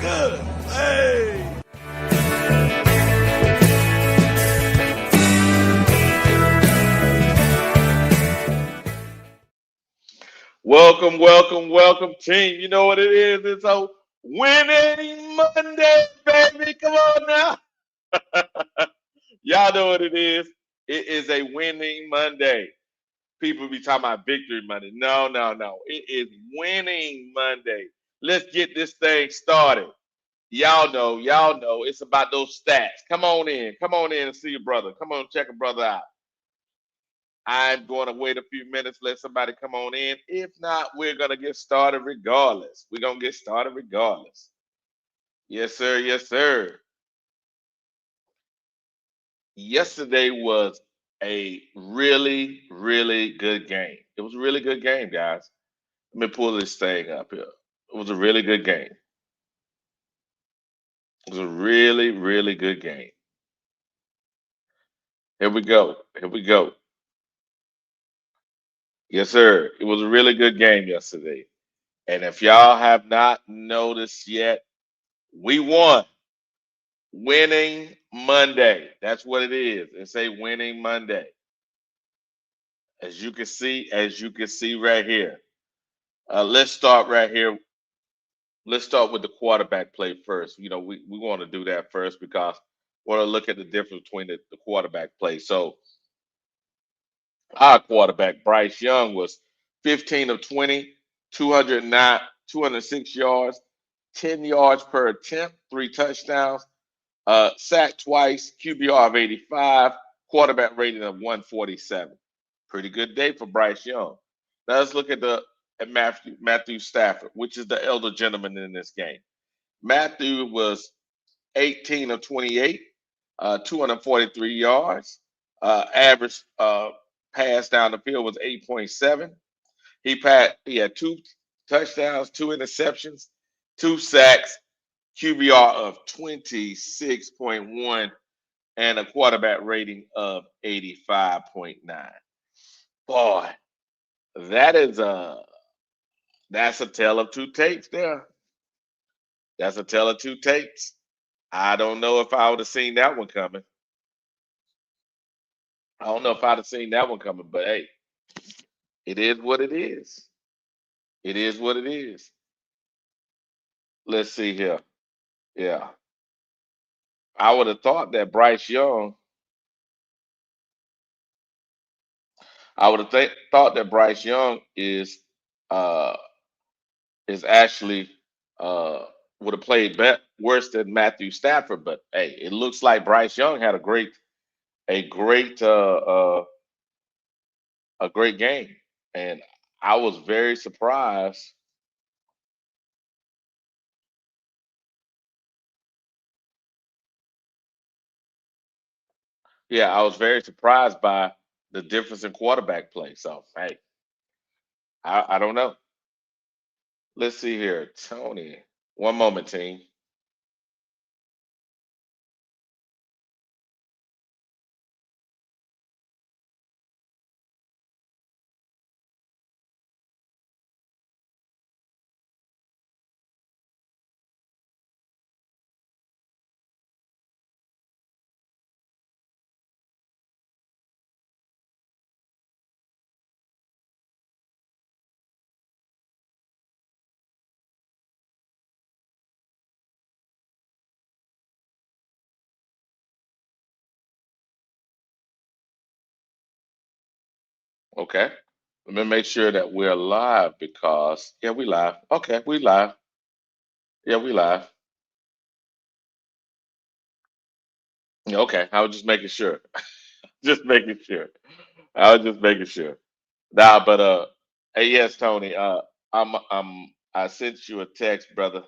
good. Hey. Welcome, welcome, welcome, team. You know what it is? It's a winning Monday, baby. Come on now. Y'all know what it is. It is a winning Monday. People be talking about victory Monday. No, no, no. It is winning Monday. Let's get this thing started. Y'all know. It's about those stats. Come on in. Come on in and see your brother. Come on, check a brother out. I'm going to wait a few minutes, let somebody come on in. If not, we're going to get started regardless. We're going to get started regardless. Yes, sir. Yes, sir. Yesterday was a really, really good game. It was a really good game, guys. Let me pull this thing up here. It was a really good game. It was a really, really good game. Here we go. Here we go. Yes, sir. It was a really good game yesterday. And if y'all have not noticed yet, we won. Winning Monday. That's what it is. It's a winning Monday. As you can see right here. Let's start right here. Let's start with the quarterback play first. We want to do that first because we want to look at the difference between the quarterback play. So our quarterback, Bryce Young, was 15 of 20, 209, 206 yards, 10 yards per attempt, three touchdowns. Sacked twice, QBR of 85, quarterback rating of 147. Pretty good day for Bryce Young. Now let's look at Matthew Stafford, which is the elder gentleman in this game. Matthew was 18 of 28, 243 yards. Average pass down the field was 8.7. He had two touchdowns, two interceptions, two sacks, QBR of 26.1, and a quarterback rating of 85.9. Boy, that is that's a tale of two tapes there. That's a tale of two tapes. I don't know if I would have seen that one coming. I don't know if I'd have seen that one coming, but hey, it is what it is. It is what it is. Let's see here. Yeah. I would have thought that Bryce Young, I would have thought that Bryce Young uh is actually uh would have played worse than Matthew Stafford, but hey, it looks like Bryce Young had a great a great game. And I was very surprised. Yeah, I was very surprised by the difference in quarterback play. So hey, I don't know. Let's see here. Tony. One moment, team. Okay. Let me make sure that we're live because yeah, we live. Okay, we live. Yeah, we live. Yeah, okay. I was just making sure. Just making sure. I was just making sure. Nah, but hey, yes, Tony. I sent you a text, brother.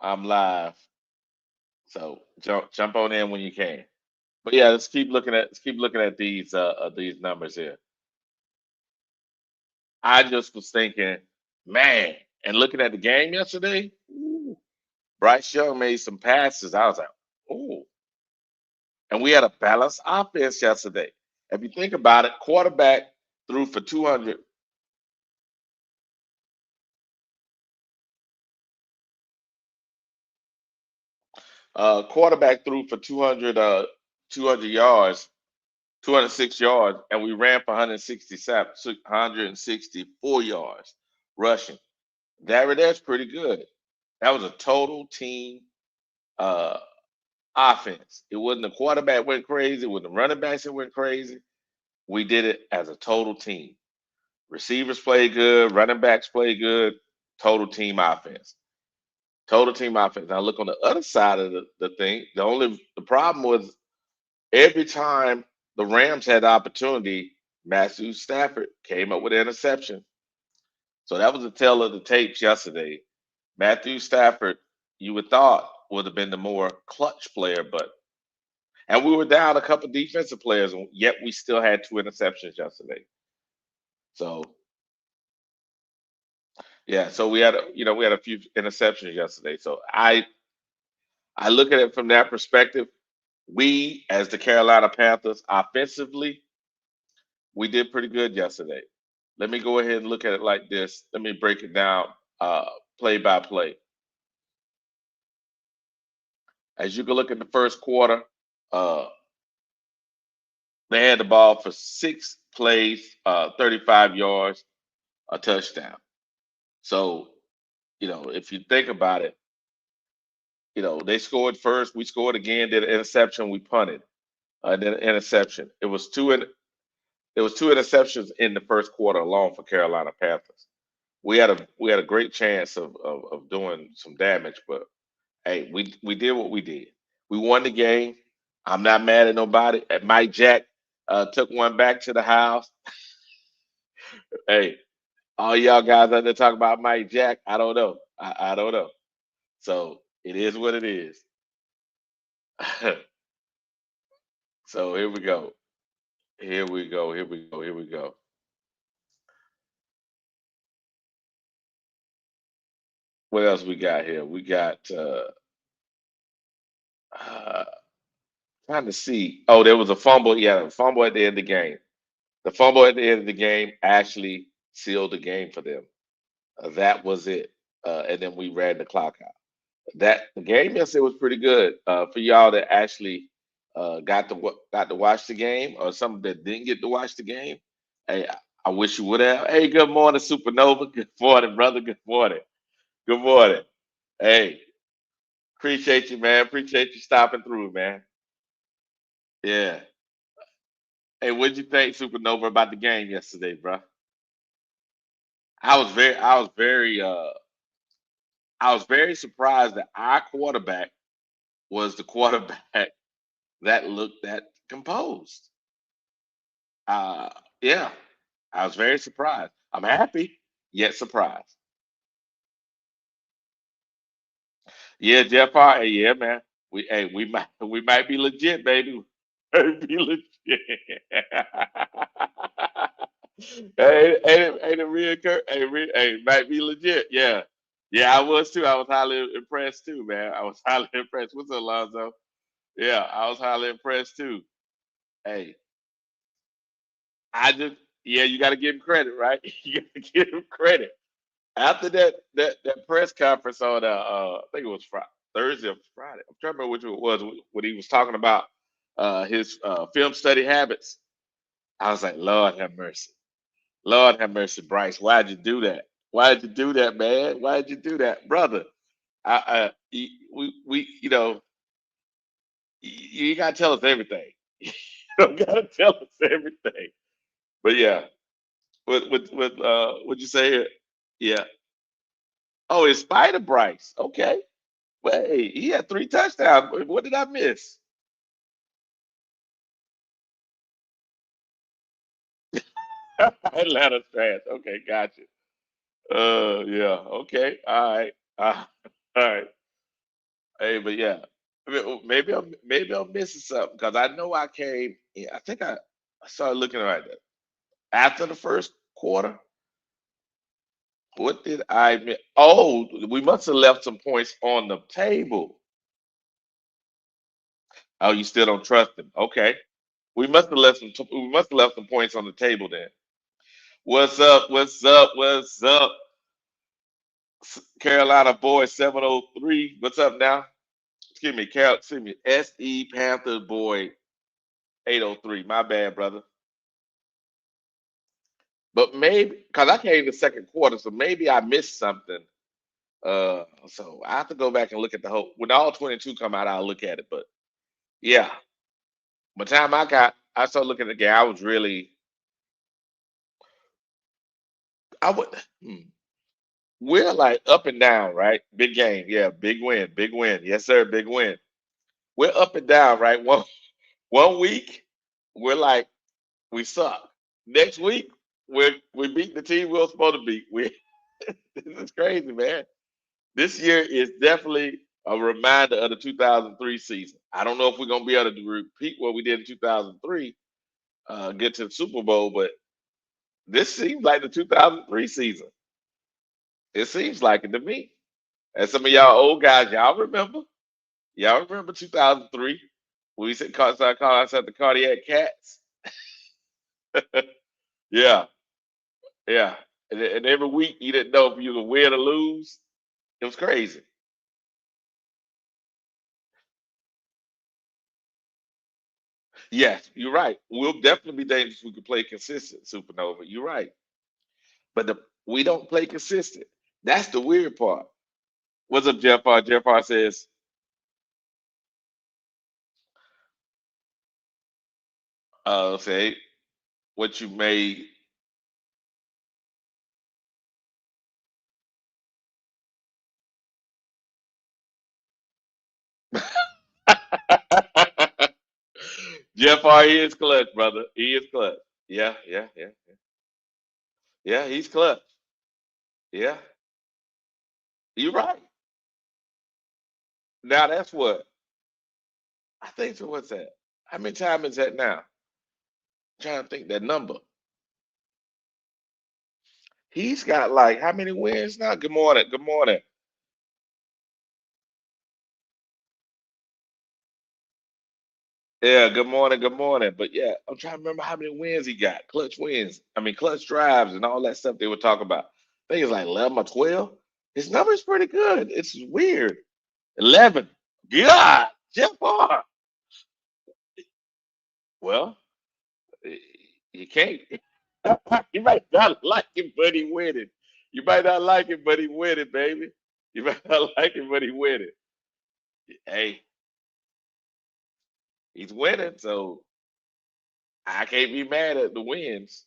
I'm live, so jump on in when you can. But yeah, let's keep looking at these numbers here. I just was thinking, man, and looking at the game yesterday, ooh, Bryce Young made some passes. I was like, oh, and we had a balanced offense yesterday. If you think about it, quarterback threw for 200. Quarterback threw for 200 yards, 206 yards, and we ran for 167, 164 yards rushing. That right there's pretty good. That was a total team uh, offense. It wasn't the quarterback went crazy, it wasn't the running backs that went crazy. We did it as a total team. Receivers played good, running backs played good, total team offense. Total team offense. Now look on the other side of the thing. The problem was every time the Rams had the opportunity, Matthew Stafford came up with an interception. So that was the tale of the tapes yesterday. Matthew Stafford, you would thought would have been the more clutch player, but and we were down a couple defensive players, and yet we still had two interceptions yesterday. So yeah, so we had a few interceptions yesterday. So I look at it from that perspective. We, as the Carolina Panthers, offensively, we did pretty good yesterday. Let me go ahead and look at it like this. Let me break it down uh, play by play. As you can look at the first quarter, uh, they had the ball for 6 plays, 35 yards, a touchdown. So, if you think about it, they scored first, we scored again, did an interception, we punted, then an interception. There was two interceptions in the first quarter alone for Carolina Panthers. We had a great chance of doing some damage, but hey, we did what we did. We won the game. I'm not mad at nobody. And Mike Jack took one back to the house. Hey, all y'all guys out there talking about Mike Jack, I don't know. I don't know. So it is what it is. So here we go. Here we go. Here we go. Here we go. What else we got here? We got uh trying to see. Oh, there was a fumble. Yeah, a fumble at the end of the game. The fumble at the end of the game actually sealed the game for them. That was it. And then we ran the clock out. The game yesterday was pretty good for y'all that actually got to watch the game, or some that didn't get to watch the game. Hey, I wish you would have. Hey, good morning, Supernova. Good morning, brother. Good morning. Good morning. Hey, appreciate you, man. Appreciate you stopping through, man. Yeah. Hey, what'd you think, Supernova, about the game yesterday, bro? I was very surprised that our quarterback was the quarterback that looked that composed. Uh, yeah, I was very surprised. I'm happy, yet surprised. Yeah, Jeff Hart, yeah, man. We might be legit, baby. We might be legit. Ain't it reoccur? Hey, might be legit. Yeah, yeah, I was too. I was highly impressed too, man. I was highly impressed. What's up, Lonzo? Yeah, I was highly impressed too. Hey, I just yeah, you got to give him credit, right? You got to give him credit. After that press conference on I think it was Friday, Thursday or Friday. I'm trying to remember which it was when he was talking about his film study habits. I was like, Lord have mercy, Lord have mercy, Bryce. Why'd you do that? Why'd you do that, man? Why'd you do that, brother? We you gotta tell us everything. You don't gotta tell us everything. But yeah, what'd you say here? Yeah. Oh, it's Spider Bryce. Okay. Wait, he had 3 touchdowns. What did I miss? Atlanta's trash. Okay, gotcha. Yeah. Okay. All right. All right. Hey, but yeah, maybe I'm missing something because I know I came. Yeah, I think I started looking at that after the first quarter. What did I miss? Oh, we must have left some points on the table. Oh, you still don't trust him? Okay. We must have left some points on the table then. What's up? What's up? What's up? Carolina boy 703. What's up now? excuse me, Cal, excuse me, SE Panther Boy 803. My bad, brother. But maybe because I came the second quarter, so maybe I missed something. So I have to go back and look at the whole. When all 22 come out, I'll look at it. But yeah, by the time I started looking at the game, I was really, I would. hmm, We're like up and down, right? Big game, yeah, big win, yes sir, big win. We're up and down, right? One week we're like we suck. Next week we beat the team we're supposed to beat. We this is crazy, man. This year is definitely a reminder of the 2003 season. I don't know if we're gonna be able to repeat what we did in 2003, get to the Super Bowl, but this seems like the 2003 season. It seems like it to me. And some of y'all old guys, y'all remember 2003 when we said started calling ourselves the Cardiac Cats? Yeah, yeah. And every week you didn't know if you would win or lose. It was crazy. Yes, you're right. We'll definitely be dangerous if we could play consistent, Supernova. You're right. But we don't play consistent. That's the weird part. What's up, Jeff? Jeff R says, say what you made. Jeff R, he is clutch, brother. He is clutch. Yeah, yeah, yeah. Yeah, he's clutch. Yeah, you're right. Now that's what I think. So what's that? How many time is that now? Trying to think that number. He's got like how many wins now? Good morning. Good morning. Yeah, good morning. Good morning. But yeah, I'm trying to remember how many wins he got. Clutch wins. I mean, clutch drives and all that stuff they were talking about. I think it's like 11 or 12. His number's pretty good. It's weird. 11. God, Jeff R. Well, you can't. You might not like him, but he winning. You might not like him, but he winning, baby. You might not like him, but he winning. Hey, he's winning, so I can't be mad at the wins.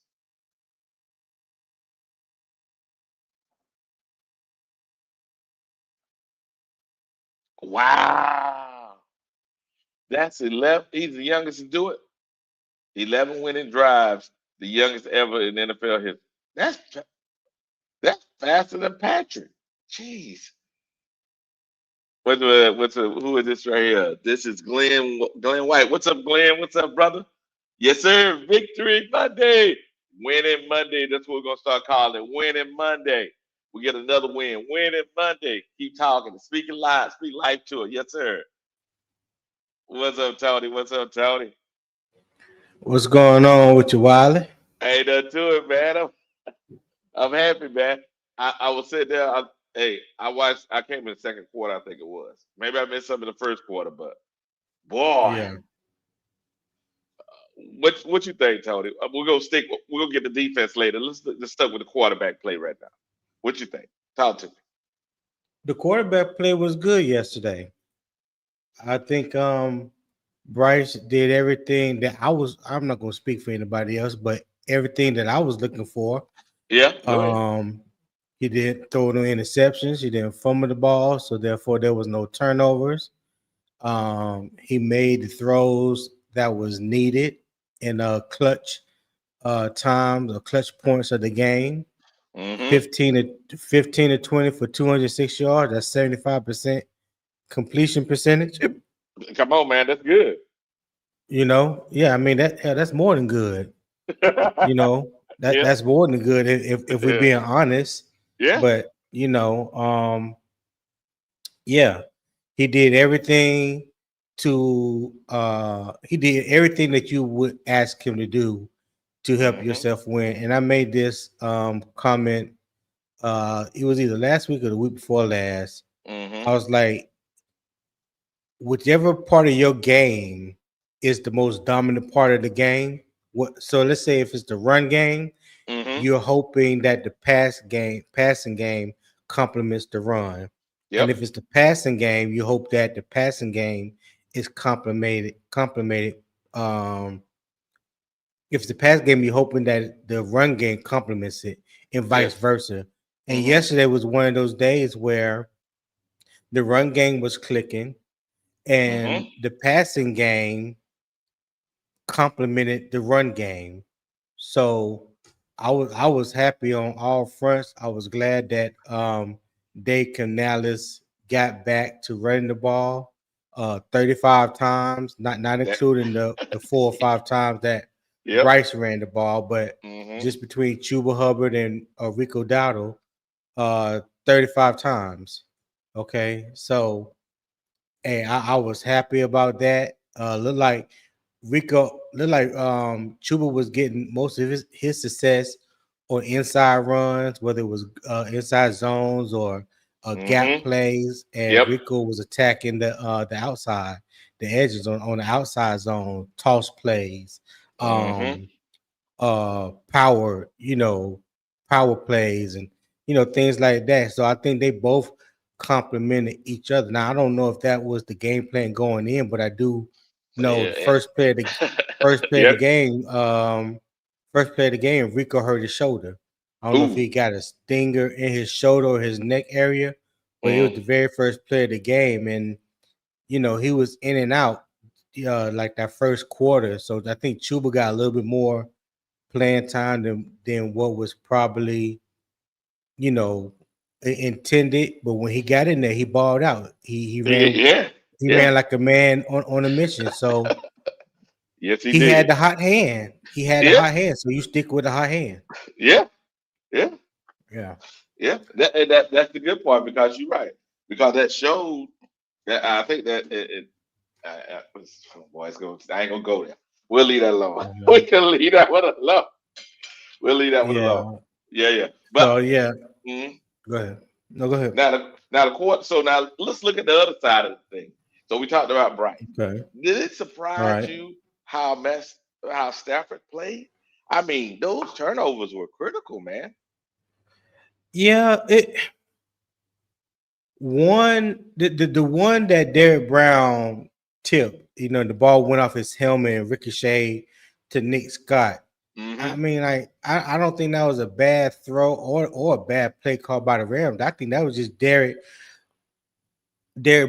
Wow, that's 11. He's the youngest to do it. 11 winning drives, the youngest ever in NFL history. That's that's faster than Patrick. Jeez. Who is this right here? This is Glenn White. What's up, Glenn? What's up, brother? Yes, sir. Victory Monday. Winning Monday. That's what we're gonna start calling it. Winning Monday. We get another win. Winning Monday. Keep talking. Speaking live. Speak life to it. Yes, sir. What's up, Tony? What's up, Tony? What's going on with you, Wiley? Ain't nothing to it, man. I'm happy, man. I was sitting there. Hey, I watched. I came in the second quarter. I think it was. Maybe I missed some in the first quarter, but boy, Yeah. what you think, Tony? We're gonna stick. We're gonna get the defense later. Let's stuck with the quarterback play right now. What you think? Talk to me. The quarterback play was good yesterday. I think Bryce did everything that I'm not gonna speak for anybody else, but everything that I was looking for. Yeah, go ahead. Um he didn't throw no interceptions, he didn't fumble the ball, so therefore there was no turnovers. He made the throws that was needed in a clutch times or clutch points of the game. Mm-hmm. 15 to 20 for 206 yards. That's 75% completion percentage. Come on, man. That's good. Yeah, I mean that's more than good. You know, Yeah, that's more than good if we're yeah, being honest. yeah. But yeah, he did everything he did everything that you would ask him to do to help Mm-hmm. yourself win. And I made this comment. It was either last week or the week before last. Mm-hmm. I was like, whichever part of your game is the most dominant part of the game. So let's say if it's the run game, Mm-hmm. you're hoping that the passing game complements the run. And Yep. if it's the passing game, you hope that the passing game is complemented. Um, if it's the pass game, you're hoping that the run game complements it, and vice Yes. versa. And Mm-hmm. yesterday was one of those days where the run game was clicking Mm-hmm. and the passing game complemented the run game. So I was happy on all fronts. I was glad that Dave Canales got back to running the ball 35 times, not That. including the 4 or 5 times that Yep. Bryce ran the ball, but Mm-hmm. just between Chuba Hubbard and Rico Dowdle, 35 times. Okay, so hey, I was happy about that. Looked like Chuba was getting most of his success on inside runs, whether it was inside zones or gap Mm-hmm. plays, and Yep. Rico was attacking the outside, the edges on the outside zone, toss plays, Mm-hmm. um, power, power plays and things like that. So I think they both complemented each other. Now I don't know if that was the game plan going in, but I do know the Yeah. first play of the Yep. game, Rico hurt his shoulder. I don't know if Ooh. he got a stinger in his shoulder or his neck area, but it was Mm. the very first play of the game, and he was in and out like that first quarter. So I think Chuba got a little bit more playing time than what was probably you know intended. But when he got in there, he balled out. He ran Yeah. he Yeah. ran like a man on a mission. So Yes, he he had did. the hot hand. He had the Yeah. hot hand. So you stick with the hot hand. Yeah. Yeah. Yeah. Yeah. That's the good part because you're right. Because that showed that I think that oh boy, I ain't gonna go there. We'll leave that alone. We Mhm. can leave that one alone. We'll leave that one alone. Yeah. Yeah, yeah. So But yeah. mhm. Go ahead. No, go ahead. now the court. So now let's look at the other side of the thing. So we talked about Bryce. Okay. Did it All surprise right. you how Stafford played? I mean, those turnovers were critical, man. Yeah. The one that Derek Brown tipped, the ball went off his helmet and ricocheted to Nick Scott. I Mm-hmm. mean, I don't think that was a bad throw or a bad play called by the Rams. I think that was just Derek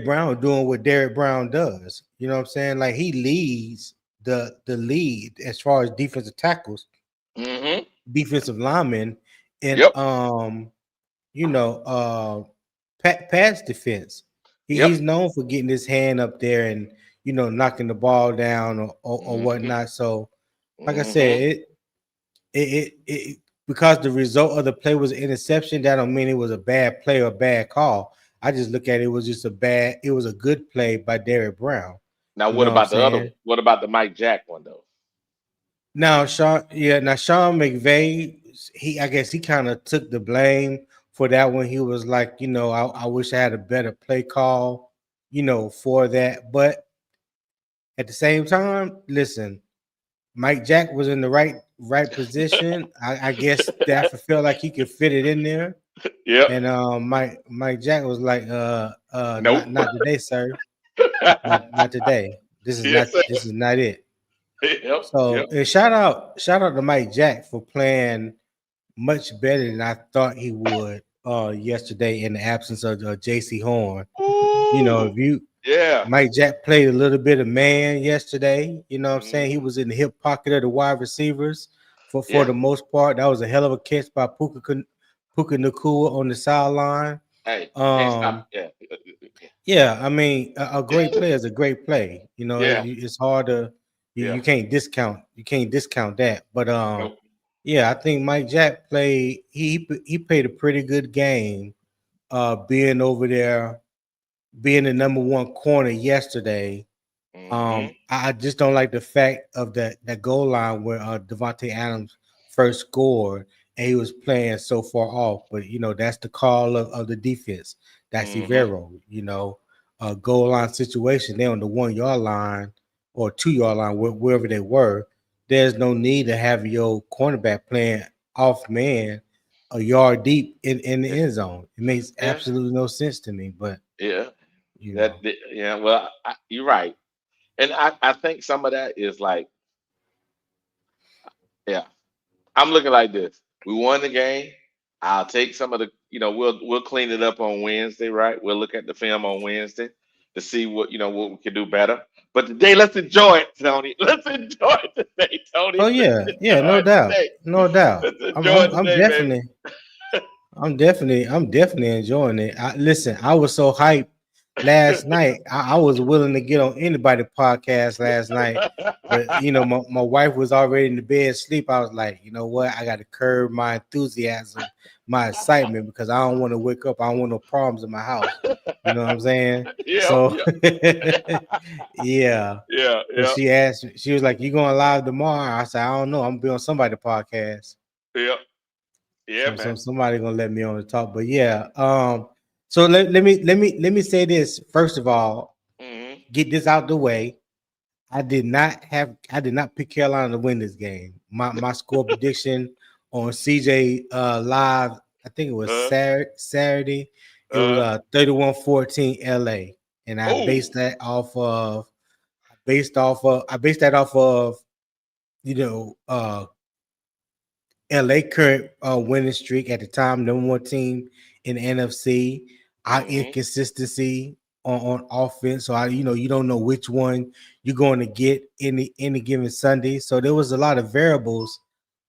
Brown doing what Derek Brown does. You know what I'm saying? Like he leads the lead as far as defensive tackles, Mm-hmm. defensive linemen, and Yep. you know, uh, pass defense. He's Yep. known for getting his hand up there and knocking the ball down or Mm-hmm. whatnot. So, like I said, Mm-hmm. it because the result of the play was an interception. That don't mean it was a bad play or bad call. I just look at it, was just it was a good play by Derek Brown. Now You what know what I'm about the other one? saying? What about the Mike Jack one though? Now Sean McVay, I guess he kind of took the blame for that one. He was like, I wish I had a better play call, for that. But at the same time, listen, Mike Jack was in the right position. I guess Stafford felt like he could fit it in there. Yep. And Mike Jack was like, Nope. not today, sir. Not today. Yes, sir. This is not it. Yep. So Yep. and shout out to Mike Jack for playing much better than I thought he would yesterday in the absence of JC Horn. Ooh. If you Yeah. Mike Jack played a little bit of man yesterday, you know what I'm saying? He Mm-hmm. was in the hip pocket of the wide receivers for Yeah. the most part. That was a hell of a catch by Puka Nakua on the sideline. Hey, can't stop. Um Yeah. yeah, I mean, a great play is a great play. Yeah. It's hard to Yeah. you can't discount that. But Nope. yeah, I think Mike Jack played. He played a pretty good game. Being over there, being the number one corner yesterday. Mm-hmm. I just don't like the fact of that goal line where Devontae Adams first scored and he was playing so far off. But that's the call of the defense. That's Mm-hmm. Ivero. goal line situation, they're on the 1 yard line or 2 yard line, wherever they were. There's no need to have your cornerback playing off man a yard deep in the Yeah, end zone. It makes yeah, absolutely no sense to me. But yeah. you know, Yeah. Well, you're right, and I think some of that is like, yeah. I'm looking like this. We won the game. I'll take some of the, we'll clean it up on Wednesday, right? We'll look at the film on Wednesday to see what we can do better. But today, let's enjoy it, Tony. Let's enjoy it today, Tony. oh Let's yeah, yeah, enjoy no it doubt, today. no doubt. Let's I'm enjoy I'm it I'm today, baby. definitely I'm definitely enjoying it. Listen, I was so hyped last night. I was willing to get on anybody podcast last night, but my wife was already in the bed asleep. I was like, you know what? I got to curb my enthusiasm, my excitement because I don't want to wake up. I don't want no problems in my house. You know what I'm saying? Yeah, So, yeah, yeah. yeah, So yeah, she asked, she was like, "You going live tomorrow?" I said, "I don't know. I'm gonna be on somebody podcast." yeah, yeah, So man. somebody gonna let me on the talk. But yeah, so let me say this first of all, Hmm. get this out the way. I did not pick Carolina to win this game. My score prediction on CJ live, I think it was Uh, Saturday. It was uh. 31-14 LA. And I Oh. based that off of you know LA current winning streak at the time, #1 team in the NFC. Our Hmm. inconsistency on offense, so you don't know which one you're going to get any given Sunday. So there was a lot of variables,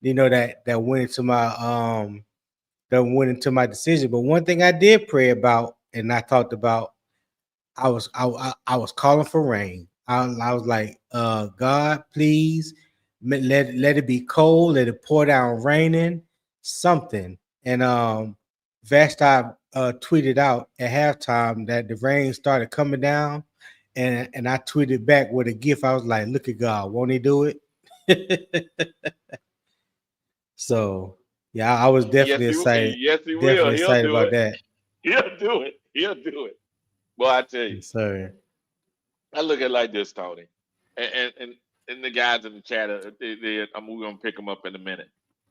that went into my decision. But one thing I did pray about, and I talked about, I was calling for rain. I was like, God, please let it be cold, let it pour down raining, something. And Vashti tweeted out at halftime that the rain started coming down, and I tweeted back with a gif. I was like, look at God, won't He do it? So yeah, I was Yes, yes, he will. definitely He'll excited do about it. that. He'll do it. He'll do it. Well, I tell you, Yes, sir. I look at it like this, Tony, and the guys in the chat, we're gonna pick them up in a minute.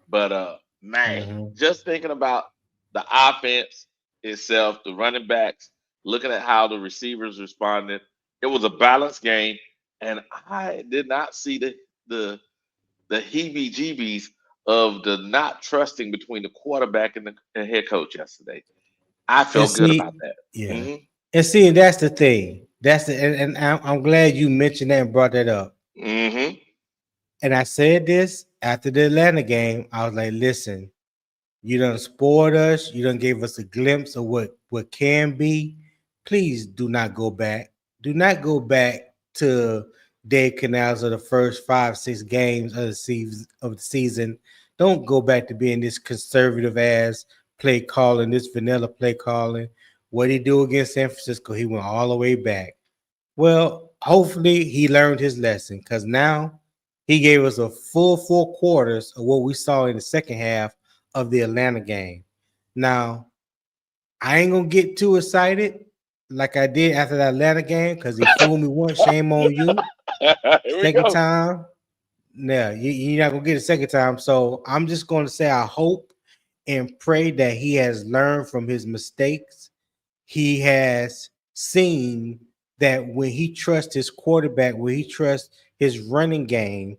But man, Hmm. just thinking about the offense itself, the running backs, looking at how the receivers responded, it was a balanced game, and I did not see the heebie-jeebies of the not trusting between the quarterback and the head coach yesterday. I And felt good about see, that. yeah, Hmm. and see, that's the thing. And I'm glad you mentioned that and brought that up. Hmm. And I said this after the Atlanta game. I was like, listen, you done spoiled us. You done gave us a glimpse of what can be. Please do not go back. Do not go back to Dave Canals of the first 5, 6 games of the season. Don't go back to being this conservative ass play calling, this vanilla play calling. What he do against San Francisco, he went all the way back. Well, hopefully he learned his lesson because now he gave us a full 4 quarters of what we saw in the second half of the Atlanta game. Now, I ain't gonna get too excited like I did after that Atlanta game because he fooled me once. Shame on you. Here we Second go. time, no, you're not gonna get a second time. So I'm just gonna say I hope and pray that he has learned from his mistakes. He has seen that when he trusts his quarterback, when he trusts his running game,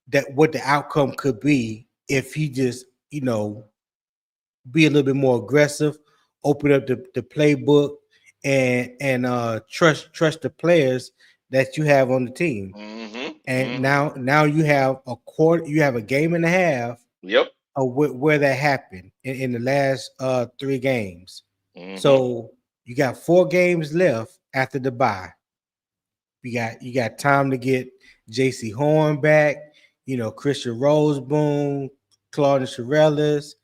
that what the outcome could be if he just, be a little bit more aggressive, open up the playbook, and trust the players that you have on the team. Hmm. And Hmm. now you have a game and a half Yep. of where that happened in the last 3 games. Hmm. So you got 4 games left after the bye. You got time to get J.C. Horn back, Christian Roseboom, Claudia Shirellis,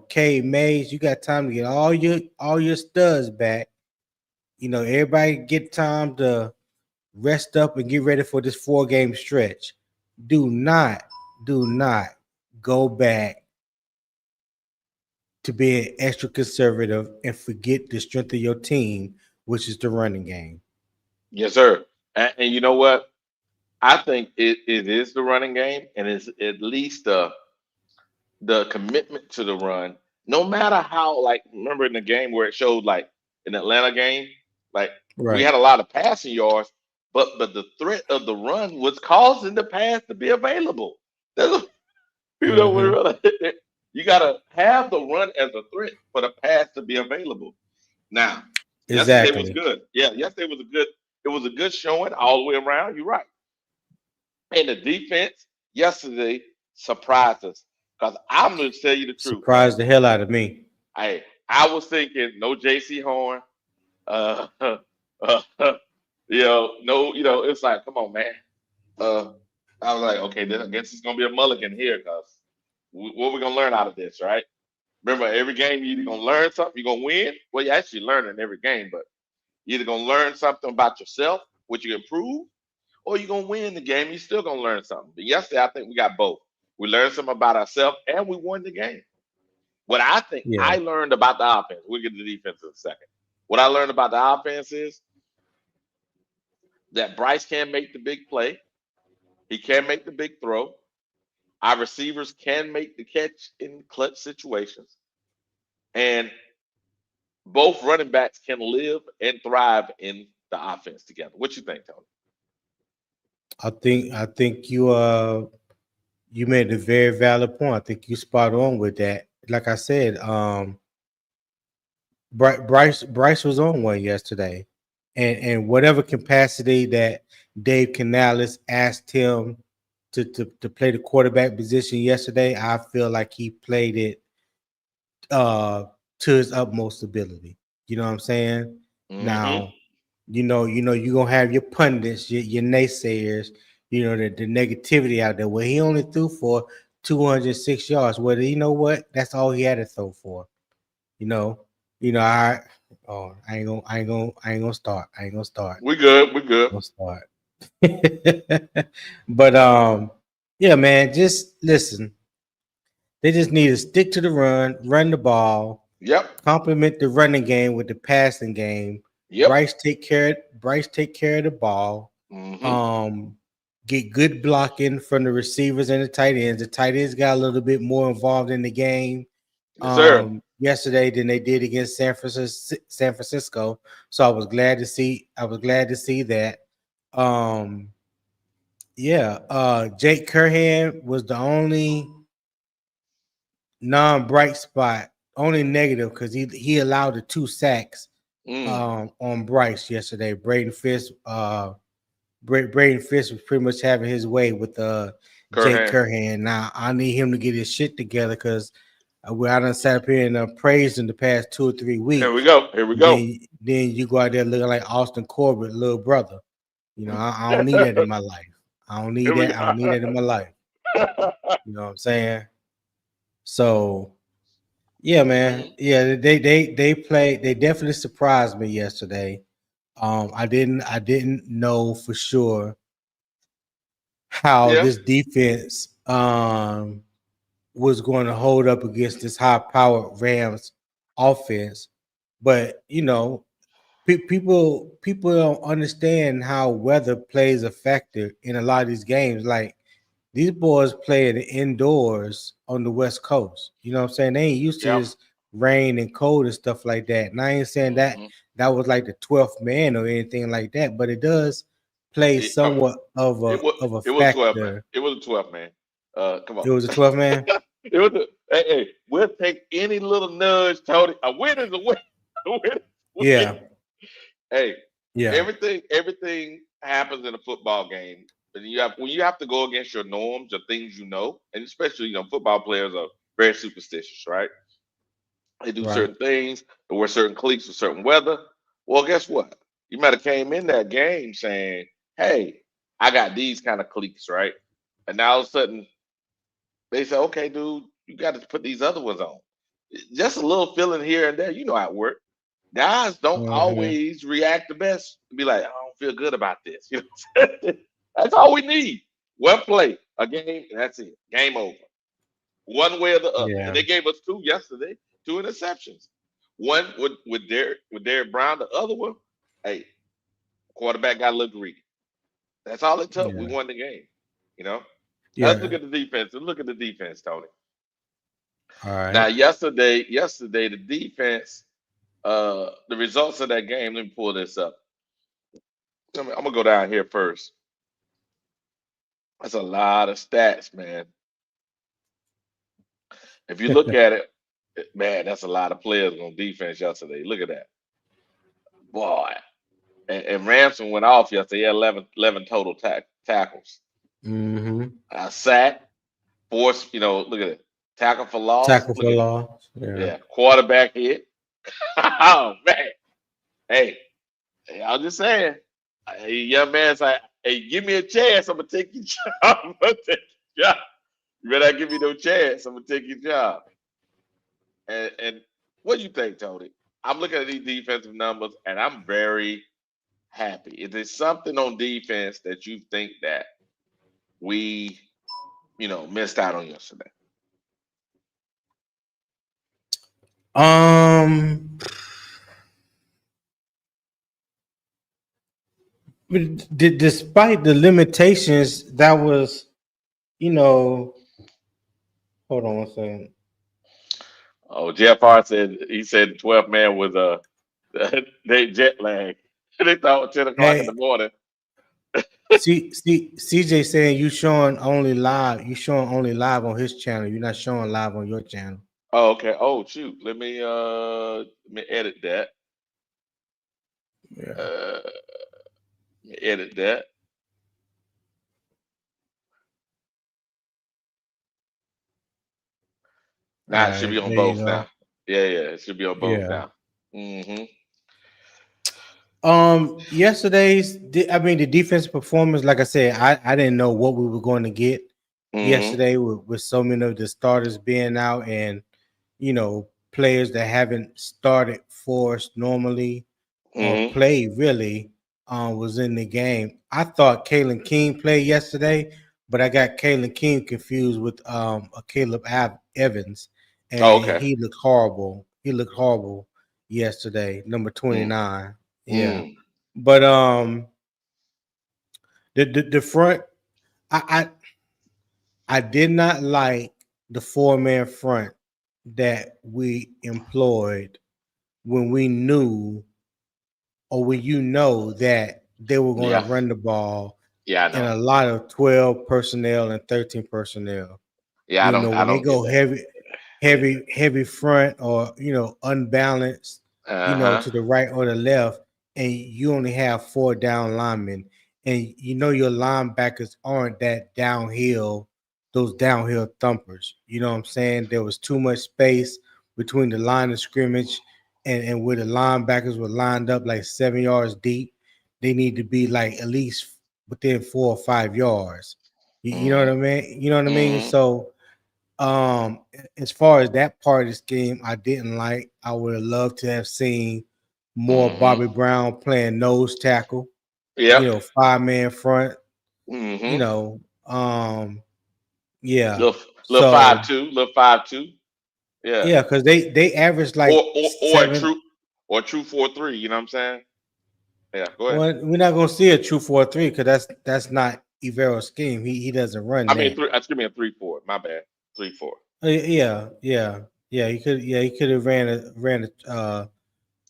K Mays. You got time to get all your studs back. Everybody get time to rest up and get ready for this 4 game stretch. Do not, do not go back to being extra conservative and forget the strength of your team which is the running game. Yes, sir. And you know what? I think it is the running game, and it's at least the commitment to the run. No matter how, like, remember in the game where it showed, like, in Atlanta game, like, we Right. had a lot of passing yards, but the threat of the run was causing the pass to be available. That's people don't Hmm. realize that. You gotta have the run as a threat for the pass to be available. Now, yesterday was Exactly. good. Yeah, yesterday was a good. It was a good showing all the way around. You're right. And the defense yesterday surprised us. Because I'm going to tell you the truth, man. Surprised the hell out of me. I was thinking no J.C. Horn. Uh, no, it's like, come on, man. Uh, I was like, okay, then I guess it's going to be a mulligan here because what we going to learn out of this, right? Remember, every game you're either going to learn something, you're going to win. Well, you actually learn in every game, but you're either going to learn something about yourself, what you improve, or you're gonna win the game. You're still gonna learn something. But yesterday, I think we got both. We learned something about ourselves, and we won the game. What I think Yeah. I learned about the offense. We'll get to the defense in a second. What I learned about the offense is that Bryce can make the big play. He can make the big throw. Our receivers can make the catch in clutch situations, and both running backs can live and thrive in the offense together. What you think, Tony? I think you made a very valid point. I think you spot on with that. Like I said, Bryce was on one yesterday, and whatever capacity that Dave Canales asked him to play the quarterback position yesterday, I feel like he played it uh to his utmost ability. You know what I'm saying? Mm-hmm. Now, you're gonna have your pundits, your naysayers, the negativity out there. Well, he only threw for 206 yards. Well, you know what? That's all he had to throw for. You know, I oh I ain't gonna start. I ain't gonna start. We good. We good. Gonna start. But yeah, man, just listen. They just need to stick to the run the ball, Yep. complement the running game with the passing game. Yep. Bryce take care of the ball. Mm-hmm. Um, get good blocking from the receivers and the tight ends. The tight ends got a little bit more involved in the game Yes, sir. yesterday than they did against San Francisco. So I was glad to see that. Um, yeah, Jake Curhan was the only non-bright spot, only negative because he allowed the 2 sacks Mm. on Bryce yesterday. Braden Fisk was pretty much having his way with Jake Curhan. Curhan. Now I need him to get his shit together because I done sat up here and praised him the past 2 or 3 Here we weeks. go. Here we go. Then you go out there looking like Austin Corbett, little brother. I don't need that in my life. I don't need Here we that. I don't need go. that in my life. You know what I'm saying? So yeah, man. Mhm. Yeah, they played. They definitely surprised me yesterday. I didn't know for sure how Yeah. this defense was going to hold up against this high-powered Rams offense. But people don't understand how weather plays a factor in a lot of these games. Like these boys playing indoors on the West Coast. You know what I'm saying? They ain't used to Yeah. this rain and cold and stuff like that. And I ain't saying that Hmm. that was like the 12th man or anything like that, but it does play It, somewhat of it was. a It was 12, man. factor. It was a 12, man. Come on. It was a 12th man. It was. Hey, we'll take any little nudge, Tony. A win is a win. A win is a win. Yeah, Hey, yeah, everything happens in a football game. And when you have to go against your norms or things and especially football players are very superstitious, right? They do right. certain things, they wear certain cleats for certain weather. Well, guess what? You might have came in that game saying, "Hey, I got these kind of cleats, right?" And now all of a sudden they say, "Okay, dude, you got to put these other ones on." Just a little feeling here and there. You know how it works. Guys don't Hmm. always react the best. Be like, "I don't feel good about this." That's all we need. One play, a game, and that's it. Game over. One way or the other. And Yeah, they gave us two yesterday, two interceptions. One with Derek Brown, the other one. Hey, quarterback got to look greedy. That's all it took. We Yeah. won the game. You know. Let's look Yeah. at the defense. Let's look at the defense, Tony. All Now, right. yesterday, the defense, the results of that game. Let me pull this up. I'm gonna go down here first. That's a lot of stats, man. If you look at it, man, that's a lot of players on defense yesterday. Look at that, boy. And Ramson went off yesterday. He had 11 total tackles. Mm-hmm. Sack, force. Look at it. Tackle for loss. Tackle Look for at loss. Yeah. yeah. Quarterback hit. Oh man. Hey, I'm just saying. Hey, young man's like, hey, give me a chance. I'm gonna take your job. I'm gonna take your job. You better not give me no chance. I'm gonna take your job. And what do you think, Tony? I'm looking at these defensive numbers, and I'm very happy. Is there something on defense that you think that we, missed out on yesterday? Um, but despite the limitations, that was, you know, hold on one second. Oh, Jeff Hart said he said the 12th man was they jet lag. They thought it was 10 o'clock in the Hey, morning. CJ saying you showing only live. You showing only live on his channel. You're not showing live on your channel. Oh, okay. Oh, shoot. Let me edit that. Yeah. Let me edit that. All Now it should right. be on There you both go. now. Yeah, yeah, it should be on both Yeah. now. Mm-hmm. I mean, the defense performance, like I said, I didn't know what we were going to get Mm-hmm. yesterday with so many of the starters being out and, players that haven't started for us normally or Mm-hmm. played really was in the game. I thought Kalen King played yesterday, but I got Kalen King confused with a Evans, Oh, and okay. he looked horrible. He looked horrible yesterday, number Mm. 29. Yeah. Mm. But the front, I I did not like the 4-man front that we employed when we knew, or when that they were going to Yeah. run the ball Yeah, I in know. a lot of 12 personnel and 13 personnel. Yeah, I When they don't get go that. Yeah. heavy front, or unbalanced, Uh-huh. to the right or the left, and you only have 4 down linemen, and your linebackers aren't those downhill thumpers. You know what I'm saying? There was too much space between the line of scrimmage and where the linebackers were lined up like 7 yards deep. They need to be like at least within 4 or 5 yards. You know what I Mm-hmm. mean? You know what I mean? Mm-hmm. So um, as far as that part of this game, I didn't like. I would have loved to have seen more Mm-hmm. Bobby Brown playing nose tackle, Yep. 5-man front, you Mm-hmm. know. Um, yeah. Little So 5-2, little 5-2. Yeah. yeah, because they averaged Or like or or a seven. true 4-3, you know what I'm saying? Yeah, go ahead. Well, we're not gonna see a true 4-3 because that's not Ivero's scheme. He doesn't run I mean that. three excuse me, a 3-4. My bad. 3-4. Yeah. He could have ran a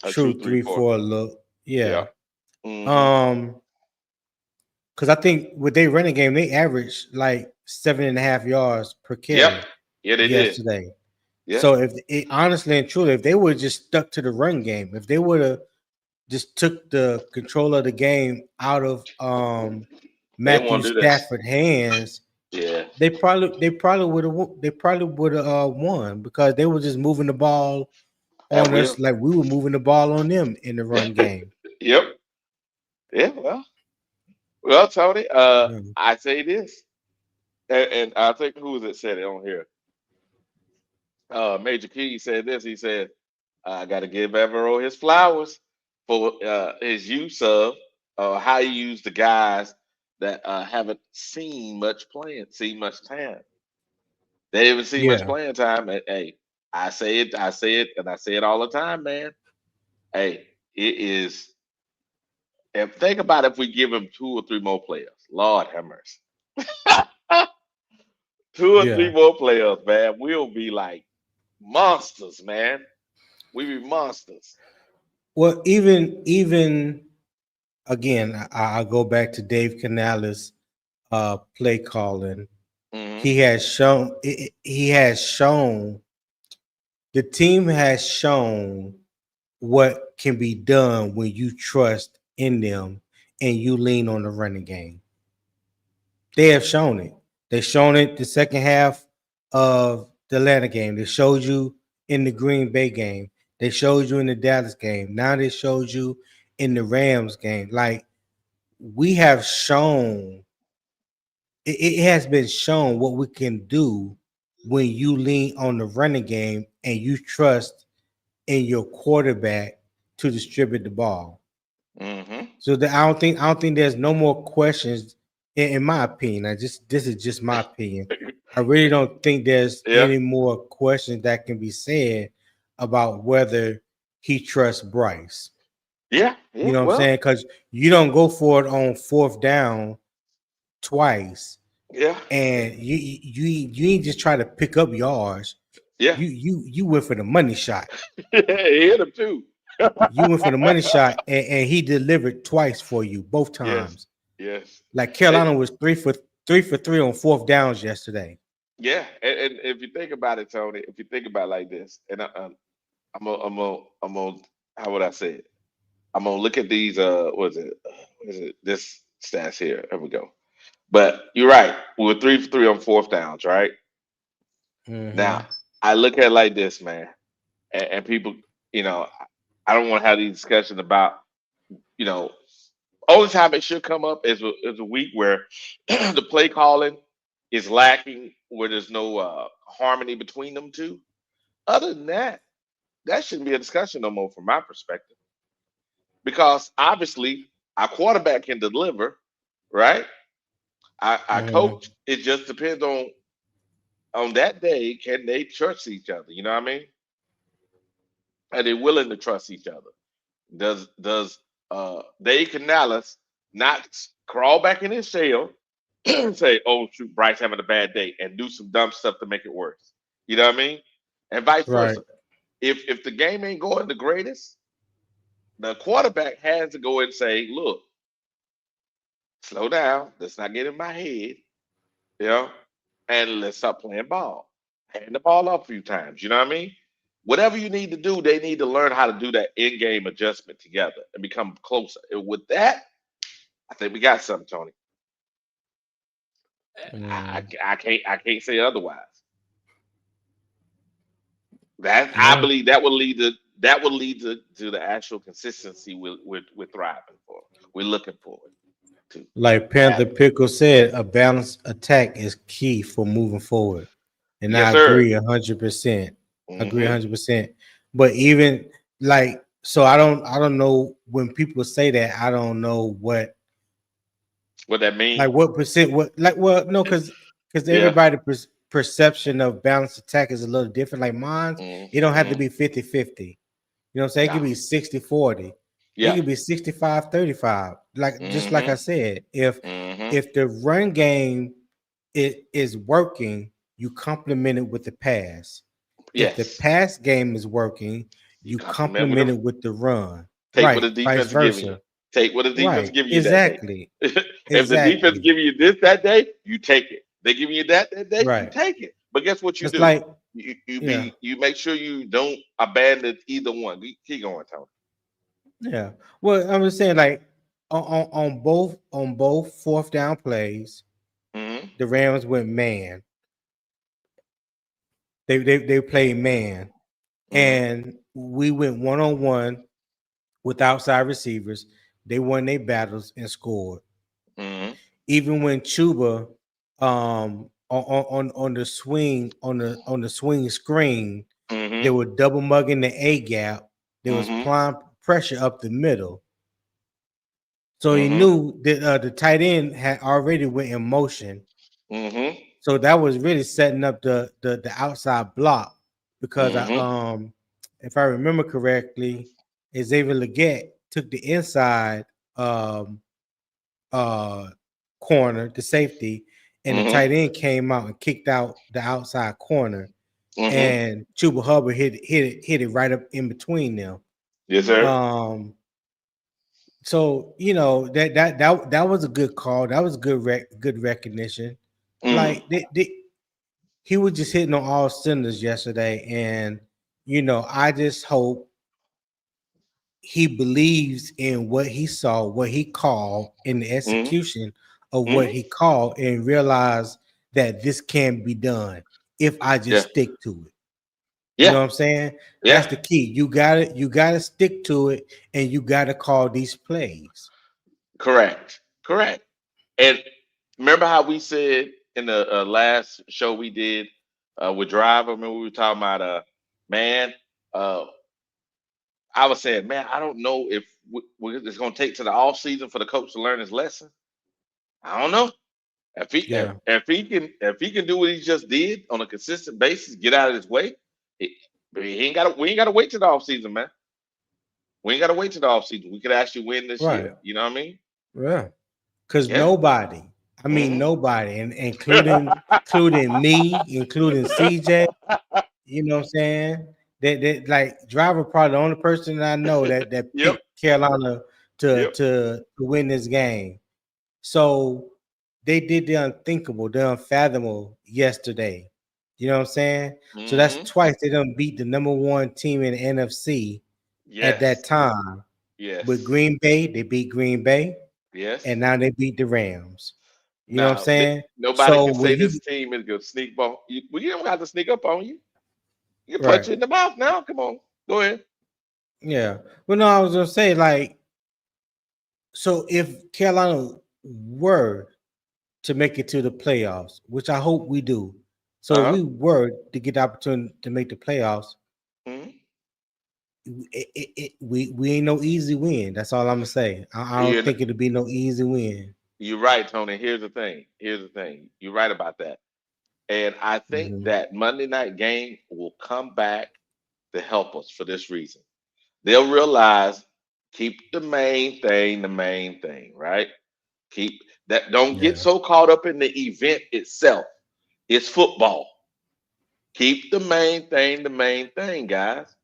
A true true three 3-4. four look. Yeah. Yeah. Mm-hmm. Um, because I think with their running game, they averaged like 7.5 yards per Yep. carry Yeah, they did. yesterday. Yeah. So if it honestly and truly, if they would just stuck to the run game, if they would have just took the control of the game out of They didn't Matthew want to do that. Stafford hands, Yeah. they probably would have won, because they were just moving the ball At on will. us like we were moving the ball on them in the run game. Yep. Yeah, well, Tony, Yeah. I say this. And I think who was it said it on here? Major Key said this. He said, I got to give Evero his flowers for his use of how he used the guys that haven't seen much time. They haven't seen much Yeah. playing time. And hey, I say it, and I say it all the time, man. Hey, it is. If think about if we give him two or three more players, Lord have mercy. Two or three Yeah. more players, man, we'll be like monsters, man. We be monsters. Well, even again, I go back to Dave Canales' play calling. Hmm. He has shown the team has shown what can be done when you trust in them and you lean on the running game. They have shown it. They shown it the second half of the Atlanta game. They showed you in the Green Bay game. They showed you in the Dallas game. Now they showed you in the Rams game. Like we have shown, it has been shown what we can do when you lean on the running game and you trust in your quarterback to distribute the ball. Hmm. So that I don't think there's no more questions in my opinion. This is just my opinion. I really don't think there's Yeah, any more questions that can be said about whether he trusts Bryce. yeah, You yeah. know what I'm Well, saying? Because you don't go for it on fourth down twice, yeah, and you ain't just try to pick up yards. yeah. You went for the money shot. He hit him too. You went for the money shot, and he delivered twice for you, both Yes, times. yes. Like And Carolina was three for three on fourth downs yesterday. yeah, and if you think about it, Tony, if you think about it like this, and I'm gonna, how would I say it? I'm gonna look at these. What is it? This stats here. There we go. But you're right. We were 3 for 3 on fourth downs, right? Now Mm-hmm. I look at it like this, man, and people, you know, I don't want to have these discussions about, you know, only time it should come up is a week where the play calling is lacking, where there's no harmony between them two. Other than that, that shouldn't be a discussion no more from my perspective, because obviously our quarterback can deliver, right? Our Mm-hmm. coach, it just depends on that day, can they trust each other? You know what I mean? Are they willing to trust each other? Does Dave Canales not crawl back in his shell and say, "Oh shoot, Bryce having a bad day," and do some dumb stuff to make it worse? You know what I mean? And vice Right. versa. If the game ain't going the greatest, the quarterback has to go and say, "Look, slow down. Let's not get in my head, you know, and let's stop playing ball. Hand the ball up a few times." You know what I mean? Whatever you need to do, they need to learn how to do that in-game adjustment together and become closer. And with that, I think we got something, Tony. Mm. I can't say otherwise. That I Yeah. believe that will lead to the actual consistency we're thriving for. We're looking forward to Like Panther having. Pickle said, a balanced attack is key for moving forwad. And Yes, I sir. agree 100%. Agree Hmm. 100%. But even like, so I don't know when people say that, I don't know What that mean? like what percent, what like, well, no, because Yeah. everybody perception of balanced attack is a little different. Like mine, it don't have to Hmm. be 50-50. You know what I'm saying? It No. could be 60-40. It Yeah. could be 65-35. Like just like I Hmm. said, if Hmm. if the run game is working, you complement it with the pass. If the Yes. pass game is working, You you compliment with complement them. it with the run. Take what the Right, vice defense is giving you. versa. Take what the defense is Right, giving you that day. exactly, If the defense exactly. giving you this that day, you take it. They giving you that day, you Right. take it. But guess what you It's do? like, yeah, You make sure you don't abandon either one. Keep going, Tony. yeah. Well, I'm just saying, like on both fourth down plays, Hmm. the Rams went man. They played man, Hmm. and we went 1-on-1 with outside receivers. They won their battles and scored. Hmm. Even when Chuba, on the swing on the swing screen, they Hmm. were double mugging the A gap. There was Hmm. prime pressure up the middle. So he Hmm. knew that the tight end had already went in motion. Hmm. So that was really setting up the outside block because Hmm. if I remember correctly, Xavier Leggett took the inside um, uh, corner, the safety, and the Mm-hmm. tight end came out and kicked out the outside corner, Mm-hmm. and Chuba Hubbard hit it right up in between them. Yes, sir. Um, so that was a good call. That was good recognition. Mm-hmm. Like he was just hitting on all cylinders yesterday, and I just hope he believes in what he saw, what he called, in the Mm-hmm. execution of what Mm-hmm. he called, and realize that this can be done if I Yeah. just stick to it. You know Yeah. what I'm saying? That's Yeah. the key. You gotta stick to it, and you gotta call these plays. Correct. Correct. And remember how we said in the last show we did with Driver? Remember we were talking about man. Uh, I was saying, man, I don't know if it's going to take to the off season for the coach to learn his lesson. I don't know Yeah, if he can do what he just did on a consistent basis, get out of his way. He, he ain't got we ain't got to wait to the off season, man. We ain't got to wait to the off season. We could actually win this year. right. You know what I mean? Yeah. Because Yeah. nobody, I mean Hmm. nobody, and including me, including CJ, you know what I'm saying? That like Driver probably the only person that I know that Yep. picked Carolina to Yep. to to win this game. So they did the unthinkable, the unfathomable yesterday. You know what I'm saying? So that's Hmm. twice they done beat the number one team in the NFC at Yes. that time. With Yes. Green Bay, they beat Green Bay, and Yes. now they beat the Rams. You know what I'm Now, saying? nobody So can when say you this team is going to sneak ball. Well, you don't have to sneak up on you. You can punch right, you in the mouth now. Come on. Go ahead. yeah. Well, no, I was gonna say like, so if Carolina were to make it to the playoffs, which I hope we do, so if Uh-huh. we were to get the opportunity to make the playoffs, Hmm. we ain't no easy win. That's all I'm gonna say. I don't You think it'll be no easy win. you're right, Tony. Here's the thing. Here's the thing. You're right about that. And I think Hmm. that Monday night game will come back to help us for this reason. They'll realize keep the main thing, right? Keep that. Don't get Yeah. so caught up in the event itself. It's football. Keep the main thing, guys.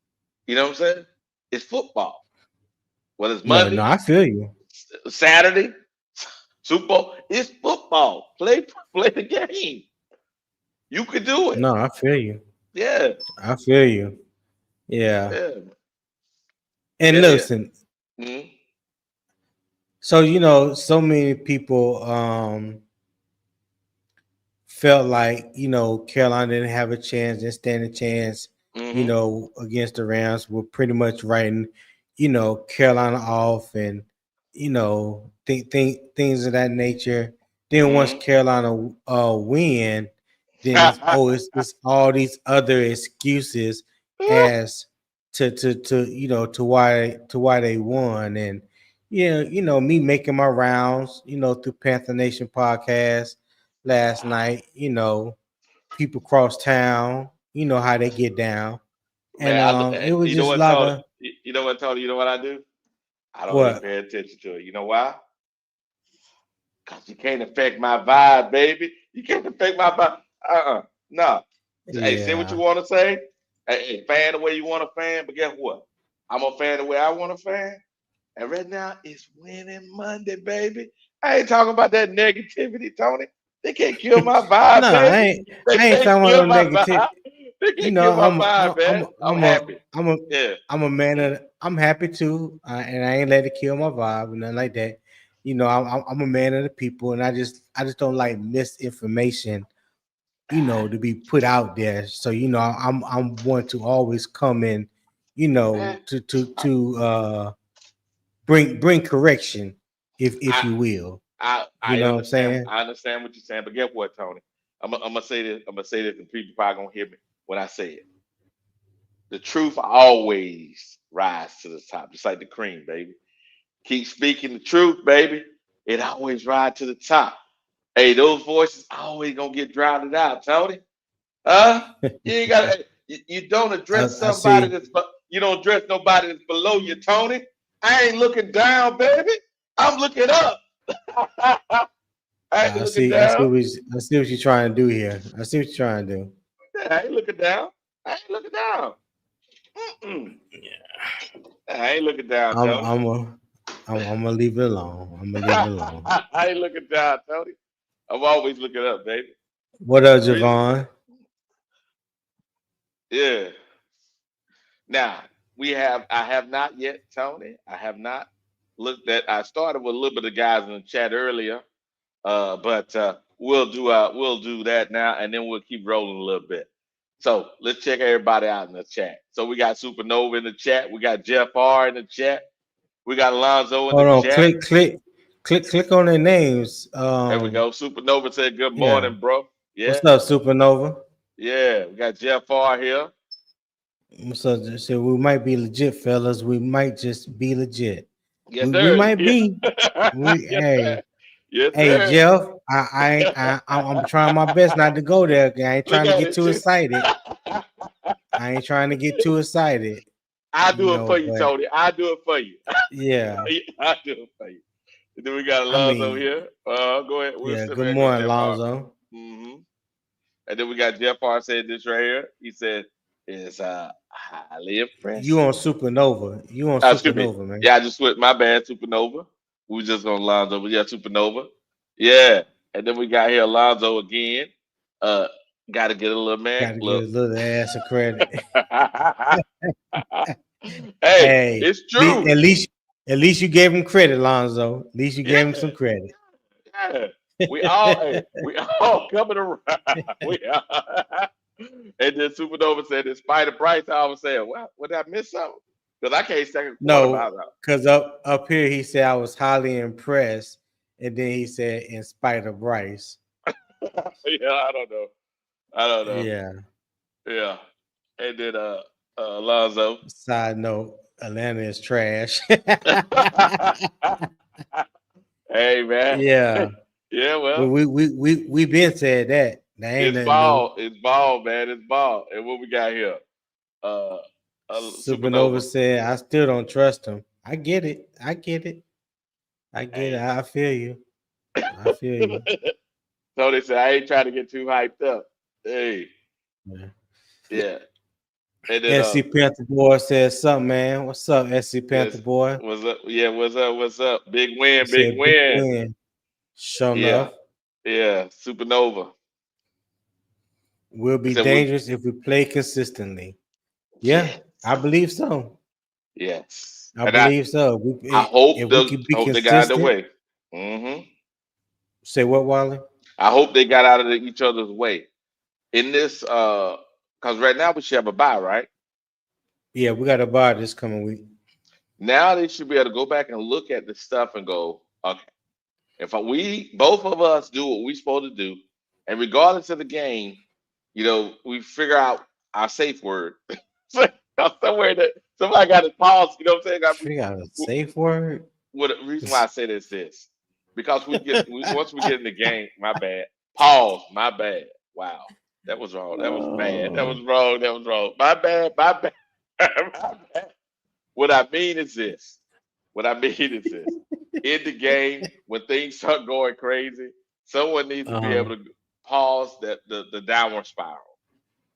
You know what I'm saying? It's football. Whether it's Yeah. No, Monday, I feel you. Saturday, Super Bowl, it's football. Play the game. You could do it. No, I feel you. Yeah, I feel you. Yeah. yeah, And yeah, yeah. listen, Mhm. so so many people felt like Carolina didn't have a chance, didn't stand a chance, Mhm. against the Rams. Were pretty much writing, Carolina off, and things of that nature. Then once Mhm. Carolina win, then it's all these other excuses as to why they won. And me making my rounds through Panther Nation podcast last night. People cross town. You know how they get down, and Man, it was you know just a what, lot Tony? of You know what, Tony? You know what I do? I don't even what? pay attention to it. You know why? Cause you can't affect my vibe, baby. You can't affect my vibe. No. Hey, say what you Yeah, want to say. Hey, fan the way you want to fan, but guess what? I'm a fan the way I want to fan. And right now, it's winning Monday, baby. I ain't talking about that negativity, Tony. They can't kill my vibe, no, I baby. ain't. They I ain't can't talking kill about no my negative. vibe. They You can't know, kill my vibe, man. I'm I'm a, happy. I'm a, Yeah. I'm a man Mm. of. I'm happy too, and I ain't let it kill my vibe and nothing like that. I'm a man of the people, and I just don't like misinformation. To be put out there. So I'm one to always come in. Man, To bring correction, if I, you will. You I know what I'm understand. saying? I understand what you're saying, but guess what, Tony? I'm gonna say this. I'm gonna say this, and people probably gonna hear me when I say it. The truth always rise to the top, just like the cream, baby. Keep speaking the truth, baby. It always rise to the top. Hey, those voices always gonna get drowned out, Tony. Huh? You ain't got. You don't address I somebody see. you don't address nobody that's below you, Tony. I ain't looking down, baby. I'm looking up. I ain't I looking see. I see down. what. I see what you're trying to do here. I see what you're trying to do. I ain't looking down. I ain't looking down. Mm-mm. I ain't looking down, I'm. Tony. I'm. A, I'm gonna leave it alone. I'm gonna leave it alone. I ain't looking down, Tony. I'm always looking up, baby. What up, Reason, Javon? yeah. Now I have not yet, Tony. I have not looked at. I started with a little bit of guys in the chat earlier, but we'll do that now, and then we'll keep rolling a little bit. So let's check everybody out in the chat. So we got Supernova in the chat. We got Jeff R in the chat. We got Alonzo in the Hold on. chat. Click on their names. There we go. Supernova said, "Good Yeah. morning, bro." Yeah, What's up, Supernova? yeah. We got Jeff R here. What's up? So we might be legit, fellas. We might just be legit. Yes, We sir. might Yeah. be. We Yes, sir. hey. Yes, Hey sir. Jeff, I'm trying my best not to go there. I ain't Look trying to at get it. too excited. I ain't trying to get too excited, I'll do it for you, but Tony. I'll do it for you. yeah. I'll do it for you. And then we got I Alonzo mean, here. Go ahead. We'll yeah. sit Good back on morning, Jeff R. Lonzo. And then we got Jeff R said this right here. He said, "It's highly You impressive." on Supernova? You on Excuse me. Supernova, man? Yeah, I just switched. My bad, Supernova. We was just gonna Alonzo, but yeah, Supernova. Yeah. And then we got here Alonzo again. Uh, got to get a little man. Got to give Look. a little ass a credit. Hey, Hey, it's true. at least you gave him credit, Lonzo. At least you Yeah, gave him some credit. yeah. We all coming around. We all. And then Supernova said, in spite of Bryce, I was saying, well, would I miss something? Because I can't second quarter No, miles out. because up here he said I was highly impressed, and then he said in spite of Bryce. Yeah, I don't know. I don't know. Yeah. Yeah. And then Alonzo. Side note: Atlanta is trash. Hey man. Yeah, Yeah, but well, we been said that. That ain't it's nothing new. ball. It's ball, man. It's ball. And what we got here? Uh, Supernova Supernova. said, "I still don't trust him." I get it. I get it. I get it. Hey. I feel you. I feel you. So they said I ain't trying to get too hyped up. Hey, Yeah. yeah. And then SC Panther boy said something, man. What's up, SC Panther yes, boy? what's up? Yeah, what's up? What's up? Big He win, big said big win. win. Sure Yeah, enough, yeah. Supernova. we'll He be said we dangerous if we play consistently. Yeah, I yes, believe so. yes. I And believe so. I If hope we the could be hope they got out of the consistent, way. hmm say what, Wally? I hope they got out of each other's way in this because right now we should have a bye, right? Yeah, we got a bar this coming week. Now they should be able to go back and look at the stuff and go, okay, if we both of us do what we supposed to do, and regardless of the game, we figure out our safe word. Somewhere that somebody got to pause. You know what I'm saying? Figure out a safe word. What the reason why I say this is because once we get in the game. My bad. Pause. My bad. Wow, that was wrong. That was bad. That Oh, was wrong. That was wrong. My bad. My bad. My bad. What I mean is this. What I mean is this. In the game, when things start going crazy, someone needs to be uh-huh. able to pause the downward spiral.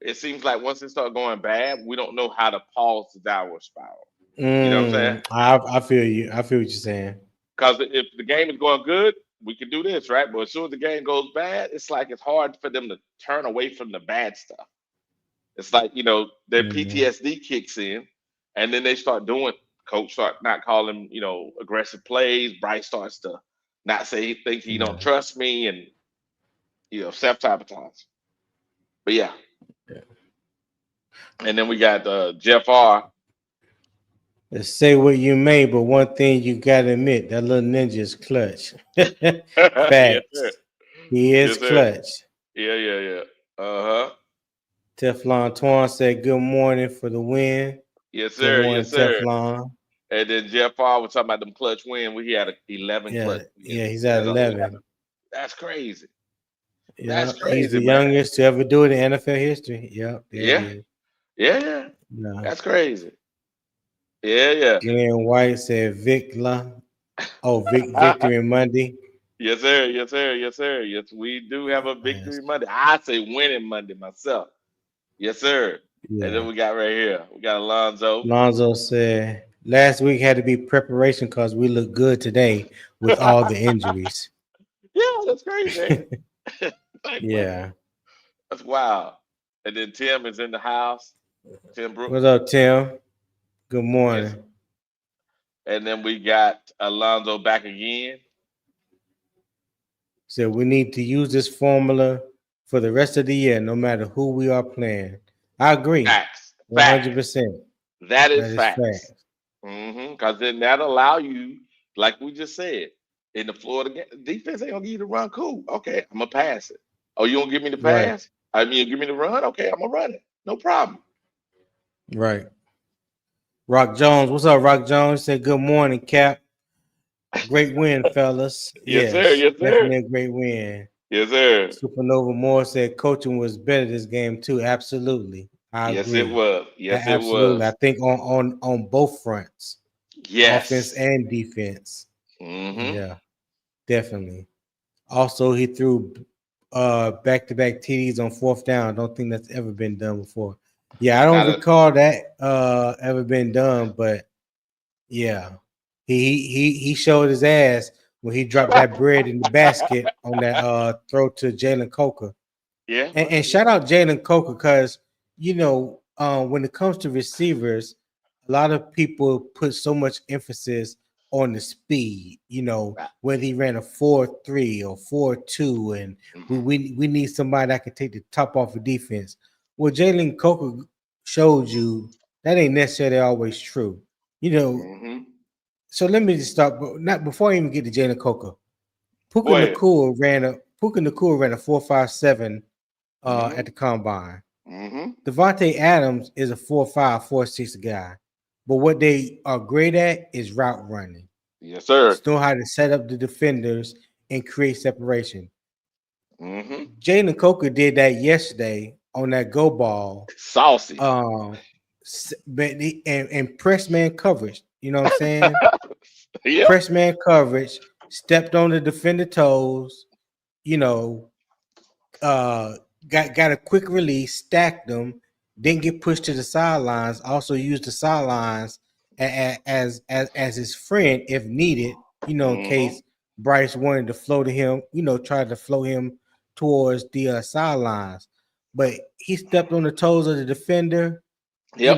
It seems like once it starts going bad, we don't know how to pause the downward spiral. You know what I'm saying? I feel you. I feel what you're saying. Because if the game is going good, we can do this, right? But as soon as the game goes bad, it's like it's hard for them to turn away from the bad stuff. It's like, their Mhm. PTSD kicks in and then they start doing, coach start not calling, aggressive plays. Bryce starts to not say he think he don't Yeah. trust me and, self-sabotage. But yeah. Yeah. And then we got Jeff R. Let's say what you may, but one thing you gotta admit, that little ninja is clutch. Yes, sir. Facts. He is Yes, sir. clutch. Yeah, yeah, yeah. Uh-huh. Teflon Twan said good morning for the win. Yes, Good sir. morning, Yes, sir. Teflon. And then Jeff R was talking about them clutch win where he had 11 Yeah, clutch yeah, wins he's at as 11. 11. That's crazy. Yeah, That's he's crazy, the man. youngest to ever do it in NFL history. Yep, there it Yeah, is. yeah, yeah. No. That's crazy. Yeah, yeah. Glenn White said Vic La. Oh, Victory Monday. Yes, sir. Yes, sir. Yes, sir. Yes, we do have a Yes. victory Monday. I say winning Monday myself. Yes, sir. And then Yeah. we got right here. We got Alonzo. Lonzo said last week had to be preparation because we look good today with all the injuries. Yeah, that's crazy, ain't it? Like what? Yeah. That's wild. And then Tim is in the house. Tim Brooks. What's up, Tim? Good Yes. morning. And then we got Alonzo back again. Said we need to use this formula for the rest of the year, no matter who we are playing. I agree, Facts. Facts. 100%. That is That is facts. fact. Because then that allow you, like we just said, in the Florida game, defense ain't gonna give you the run. Cool. Okay, I'm gonna pass it. Oh, you gonna give me the Right, pass? I mean, you give me the run. Okay, I'm gonna run it. No problem. right. Rock Jones, what's up, Rock Jones? Said good morning, Cap. Great win, fellas. Yes, sir. Yes, Yes, sir. definitely a great win. Yes, sir. Supernova Moore said coaching was better this game too. Absolutely, I Yes, it agree. was. Yes, it Absolutely, I was. think on both fronts, offense Yes. and defense. Mm-hmm. Yeah, definitely. Also, he threw back-to-back TDs on fourth down. I don't think that's ever been done before. Yeah, I don't Not a. recall that ever been done, but yeah, he showed his ass when he dropped that bread in the basket on that throw to Jalen Coker. Yeah. And Yeah. shout out Jalen Coker because when it comes to receivers, a lot of people put so much emphasis on the speed. Whether he ran a 4.3 or 4.2, and we, Mm-hmm. we we need somebody that can take the top off of defense. Well, Jalen Coker showed you that ain't necessarily always true. You know, Mm-hmm. so let me just start. But not before I even get to Jalen Coker. Puka Go ahead. Nakua ran a 4.57 Mm-hmm. at the combine. Mm-hmm. Devontae Adams is a 4.5, 4.6 guy. But what they are great at is route running. Yes, sir. Just know how to set up the defenders and create separation. Mm-hmm. Jalen Coker did that yesterday on that go ball. Saucy. And press man coverage. You know what I'm saying? Yep. Press man coverage, stepped on the defender toes, you know, uh got a quick release, stacked them, didn't get pushed to the sidelines. Also used the sidelines as his friend if needed. In Mm-hmm. case Bryce wanted to flow to him, tried to flow him towards the sidelines. But he stepped on the toes of the defender. Yep.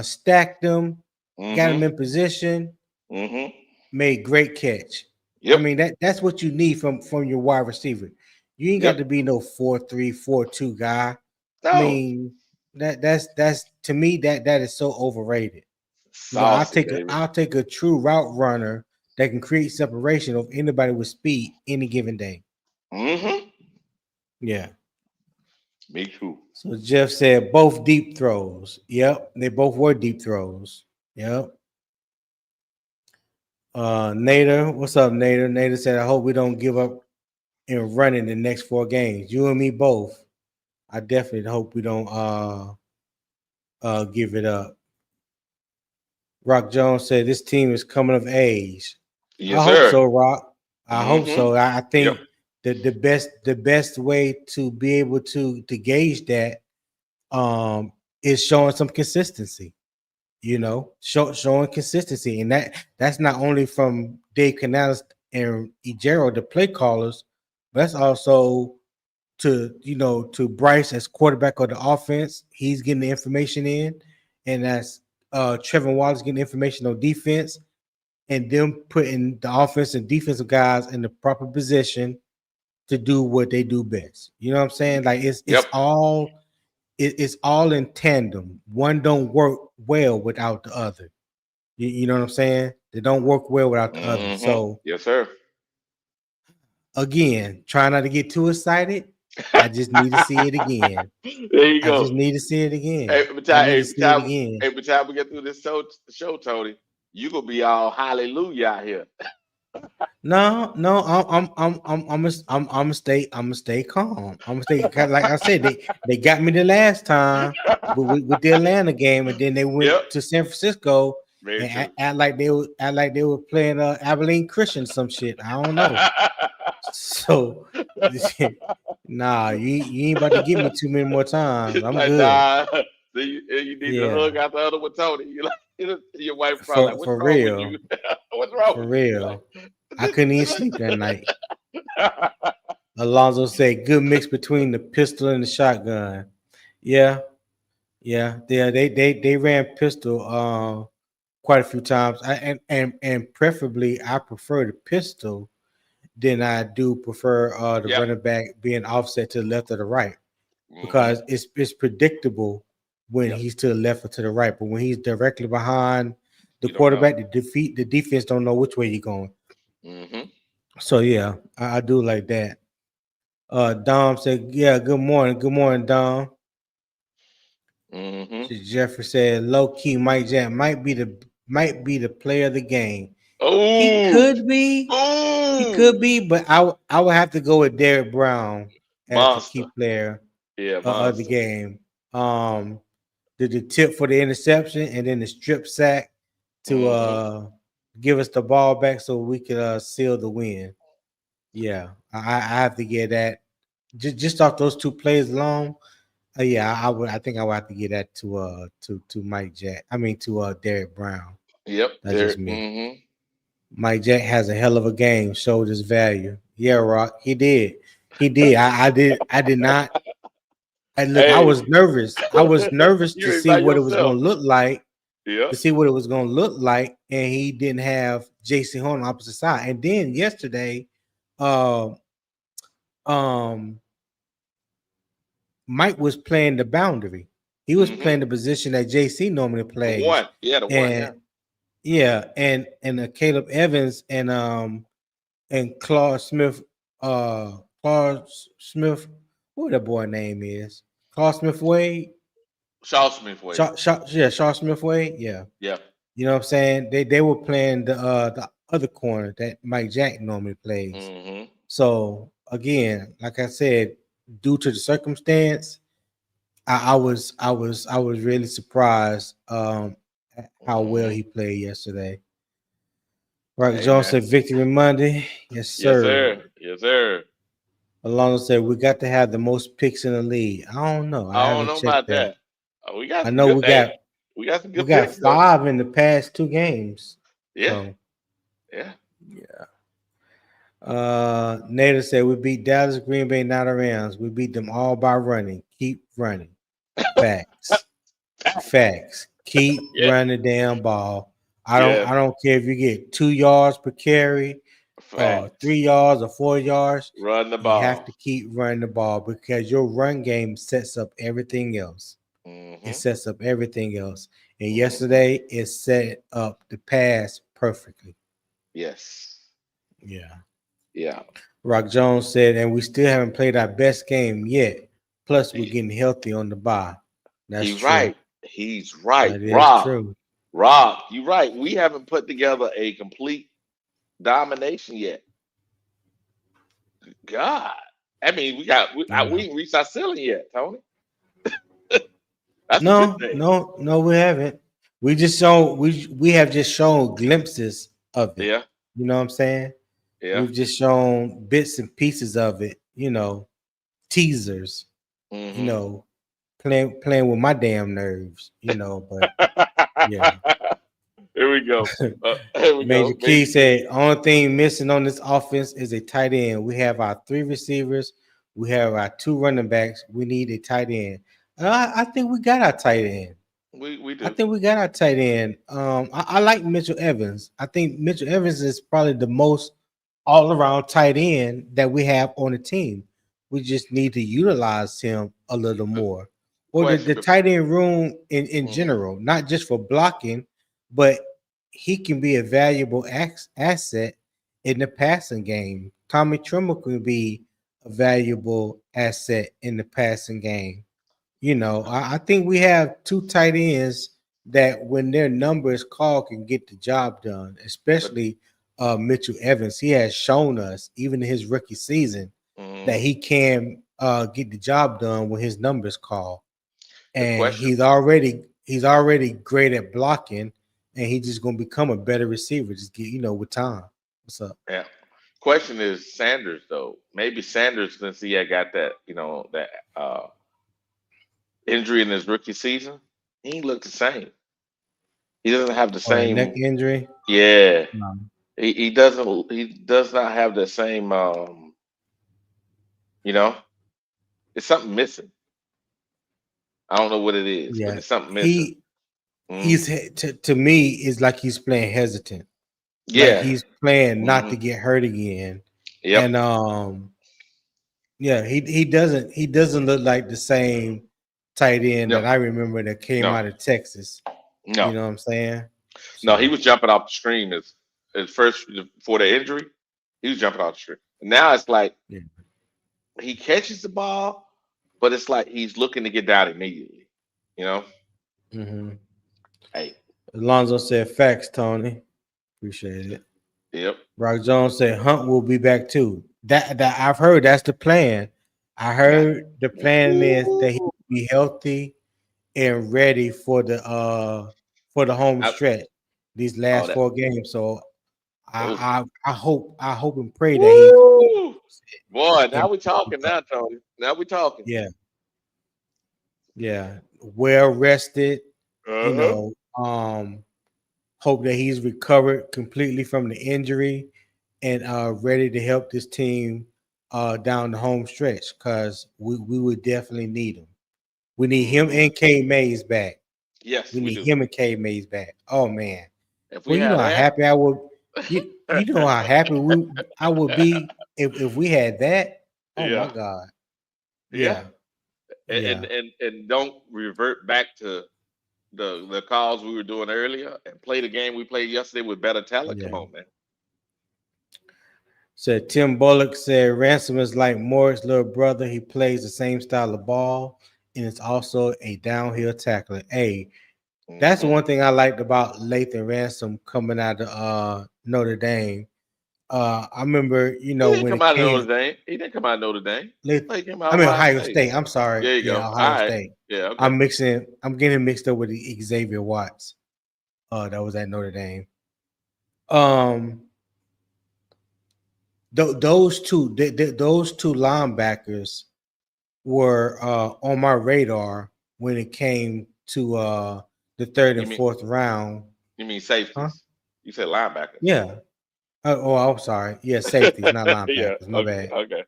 Stacked them, got him Mm-hmm. in position, Mm-hmm. made great catch. I Yep. mean that's what you need from your wide receiver. You ain't got Yep. to be no 4.3, 4.2 guy. I No. mean that's to me that is so overrated. I'll Saucy, take a baby. I'll take a true route runner that can create separation of anybody with speed any given day. Mm-hmm. Yeah. Me too. So Jeff said both deep throws. Yep, they both were deep throws. Yep. Nader, what's up, Nader? Nader said, I hope we don't give up and running the next 4 games. You and me both. I definitely hope we don't give it up. Rock Jones said this team is coming of age. I Yes, hope sir. so, Rock. I hope Mm-hmm. so. I Yep. think that the best way to be able to gauge that is showing some consistency. Showing consistency, and that's not only from Dave Canales and Ejero, the play callers, but that's also to Bryce as quarterback of the offense. He's getting the information in, and that's Trevor Wallace getting information on defense, and them putting the offense and defensive guys in the proper position to do what they do best. You know what I'm saying? Like it's Yep. it's all it's all in tandem. One don't work well without the other. You know what I'm saying? They don't work well without the other. Mm-hmm. So Yes, sir. again, try not to get too excited. I just need to see it again. There you I go. just need to see it again. Every I time, need to every see it time, again. every time we get through this show, Tony, you gonna be all hallelujah out here. No, no, I'm gonna stay calm. I'm gonna stay 'cause like I said, they got me the last time with the Atlanta game, and then they went Yep. to San Francisco Very and true. act like they were playing Abilene Christian some shit. I don't know. So nah, you ain't about to get me too many more times. I'm Like, good. nah. You need to Yeah, hug out the other with Tony. You like your wife probably like, what's for wrong with real, you? What's wrong for with you? You real. I couldn't even sleep that night. Alonzo said, "Good mix between the pistol and the shotgun." Yeah, yeah, they ran pistol quite a few times. And preferably, I prefer the pistol than I do prefer the Yeah. running back being offset to the left or the right, Mm-hmm. because it's predictable when Yep. he's to the left or to the right, but when he's directly behind the You don't know. quarterback, the defense don't know which way you're going. Mm-hmm. So yeah, I do like that. Dom said, "Yeah, good morning, Dom." Mm-hmm. Jeffrey said, "Low key, Mike Jack might be the player of the game. He Oh, could be, oh, but I would have to go with Derek Brown as the key monster. player Yeah, of the monster. game. Um, the tip for the interception and then the strip sack to Mm-hmm. give us the ball back so we could seal the win. Yeah, I have to get that just off those two plays alone. Yeah, I would. I think I would have to get that to Mike Jack. I mean to Derek Brown. Yep. That's There. just me. Mm-hmm. Mike Jack has a hell of a game. Showed his value. Yeah, Rock. He did. He did. I did not. I look. I Hey, was nervous. I was nervous to you ain't see by what it was yourself. going to look like. Yep. To see what it was going to look like, and he didn't have JC Horn on the opposite side. And then yesterday, uh, um, Mike was playing the boundary. He was Mm-hmm. playing the position that JC normally The plays, one. Yeah, the one. Yeah. and yeah, and Caleb Evans and Claude Smith, Claude Smith, what that boy name is? Claude Smith Wade, Shaw Smith way. Yeah, Shaw Smith Wade, yeah. Yeah. You know what I'm saying? They were playing the other corner that Mike Jack normally plays. Mm-hmm. So again, like I said, due to the circumstance, I was really surprised at how well Mm-hmm. he played yesterday. Rock Hey Jones man. said Victory Monday. Yes, Yes, sir. sir. Yes, sir. Alonso said we got to have the most picks in the league. I don't know. I I don't haven't know checked about that. that. We got I some know good. Hey, we got some we good got picks though. 5 in the past 2 games. Yeah. So Yeah. yeah. Nader said we beat Dallas, Green Bay, not the Rams. We beat them all by running. Keep running. Facts. Facts. Keep Yeah. running the damn ball. Yeah. I don't care if you get 2 yards per carry, Facts. 3 yards or 4 yards. Run the You have ball. to keep running the ball because your run game sets up everything else. It Mm-hmm. sets up everything else. And Mm-hmm. yesterday it set up the pass perfectly. Yes. Yeah. Yeah. Rock Jones said, and we still haven't played our best game yet. Plus, we're He, getting healthy on the bye. That's he's true. right. He's right. That is Rob. true. Rob, you're right. We haven't put together a complete domination yet. God. I mean, we Yeah. ain't reached our ceiling yet, Tony. That's a good No, thing. no, we haven't. We have just shown glimpses of it. Yeah. You know what I'm saying? Yeah. We've just shown bits and pieces of it, teasers, you Mm-hmm. know, playing with my damn nerves, but yeah. Here we go. Here we Major go. Key Major key. said, only thing missing on this offense is a tight end. We have our 3 receivers, we have our 2 running backs. We need a tight end. I think we got our tight end. We I do. think we got our tight end. I like Mitchell Evans. I think Mitchell Evans is probably the most all around tight end that we have on the team. We just need to utilize him a little Uh, more. Or Question the before. tight end room in Hmm. general, not just for blocking, but he can be a valuable asset in the passing game. Tommy Tremble can be a valuable asset in the passing game. I think we have 2 tight ends that when their number is called can get the job done, But especially Mitchell Evans. He has shown us, even in his rookie season, that mhm. he can get the job done when his number is called. The And question. he's already great at blocking, and he's just gonna become a better receiver. Just get with time. What's up? Yeah. Question is Sanders though. Maybe Sanders, since he had got that, that injury in his rookie season, he ain't look the same. He doesn't have the Oh, that neck same. injury. Yeah, Um, he doesn't. He does not have the same. You know, it's something missing. I don't know what it is, but yeah, it's something missing. he's Mm. to me is like he's playing hesitant, like Yeah. he's playing not Hmm. to get hurt again, Yep. and yeah, he doesn't look like the same tight end No. that I remember that came No. out of Texas. You No. know what I'm saying? No. He So was jumping off the screen as first before the injury. He was jumping off the screen. Now it's like yeah. he catches the ball, but it's like he's looking to get down immediately. You know. Hmm. Hey. Alonzo said facts, Tony. Appreciate it. Yep. Rock Jones said Hunt will be back too. That I've heard that's the plan. I Now. heard the plan is that he Ooh. will be healthy and ready for the home I, stretch these oh last that. 4 games. So Oh. I hope and pray that he Woo! Boy, and now we talking now, Tony. Now we talking. yeah, yeah, well rested, you Uh-huh. know, hope that he's recovered completely from the injury and ready to help this team down the home stretch because we would definitely need him. We need him Hmm. and K Mays back. Yes, We we need do. him and K Mays back. Oh man. If we Well, you know had how that, happy I would you know how happy I would be if we had that. Oh my yeah, God. yeah, Yeah. and, Yeah. and don't revert back to the calls we were doing earlier and play the game we played yesterday with better talent. Come Yeah. on, man. Said Tim Bullock said Ransom is like Morris' little brother. He plays the same style of ball and is also a downhill tackler. Hey, that's the Hmm. one thing I liked about Lathan Ransom coming out of Notre Dame. I remember, He didn't when come it out of came Notre Dame. He didn't come out of Notre Dame. Lat- He came out I of mean Ohio Ohio State. State. I'm sorry. There you Yeah, go. All Ohio right. State. Yeah. Okay. I'm getting mixed up with the Xavier Watts. That was at Notre Dame. Um those two linebackers were on my radar when it came to the third You and mean fourth round. you mean Huh? safeties? You said linebackers. Yeah. I'm sorry. Yeah, safeties, not Yeah. linebackers. My Okay. bad. Okay.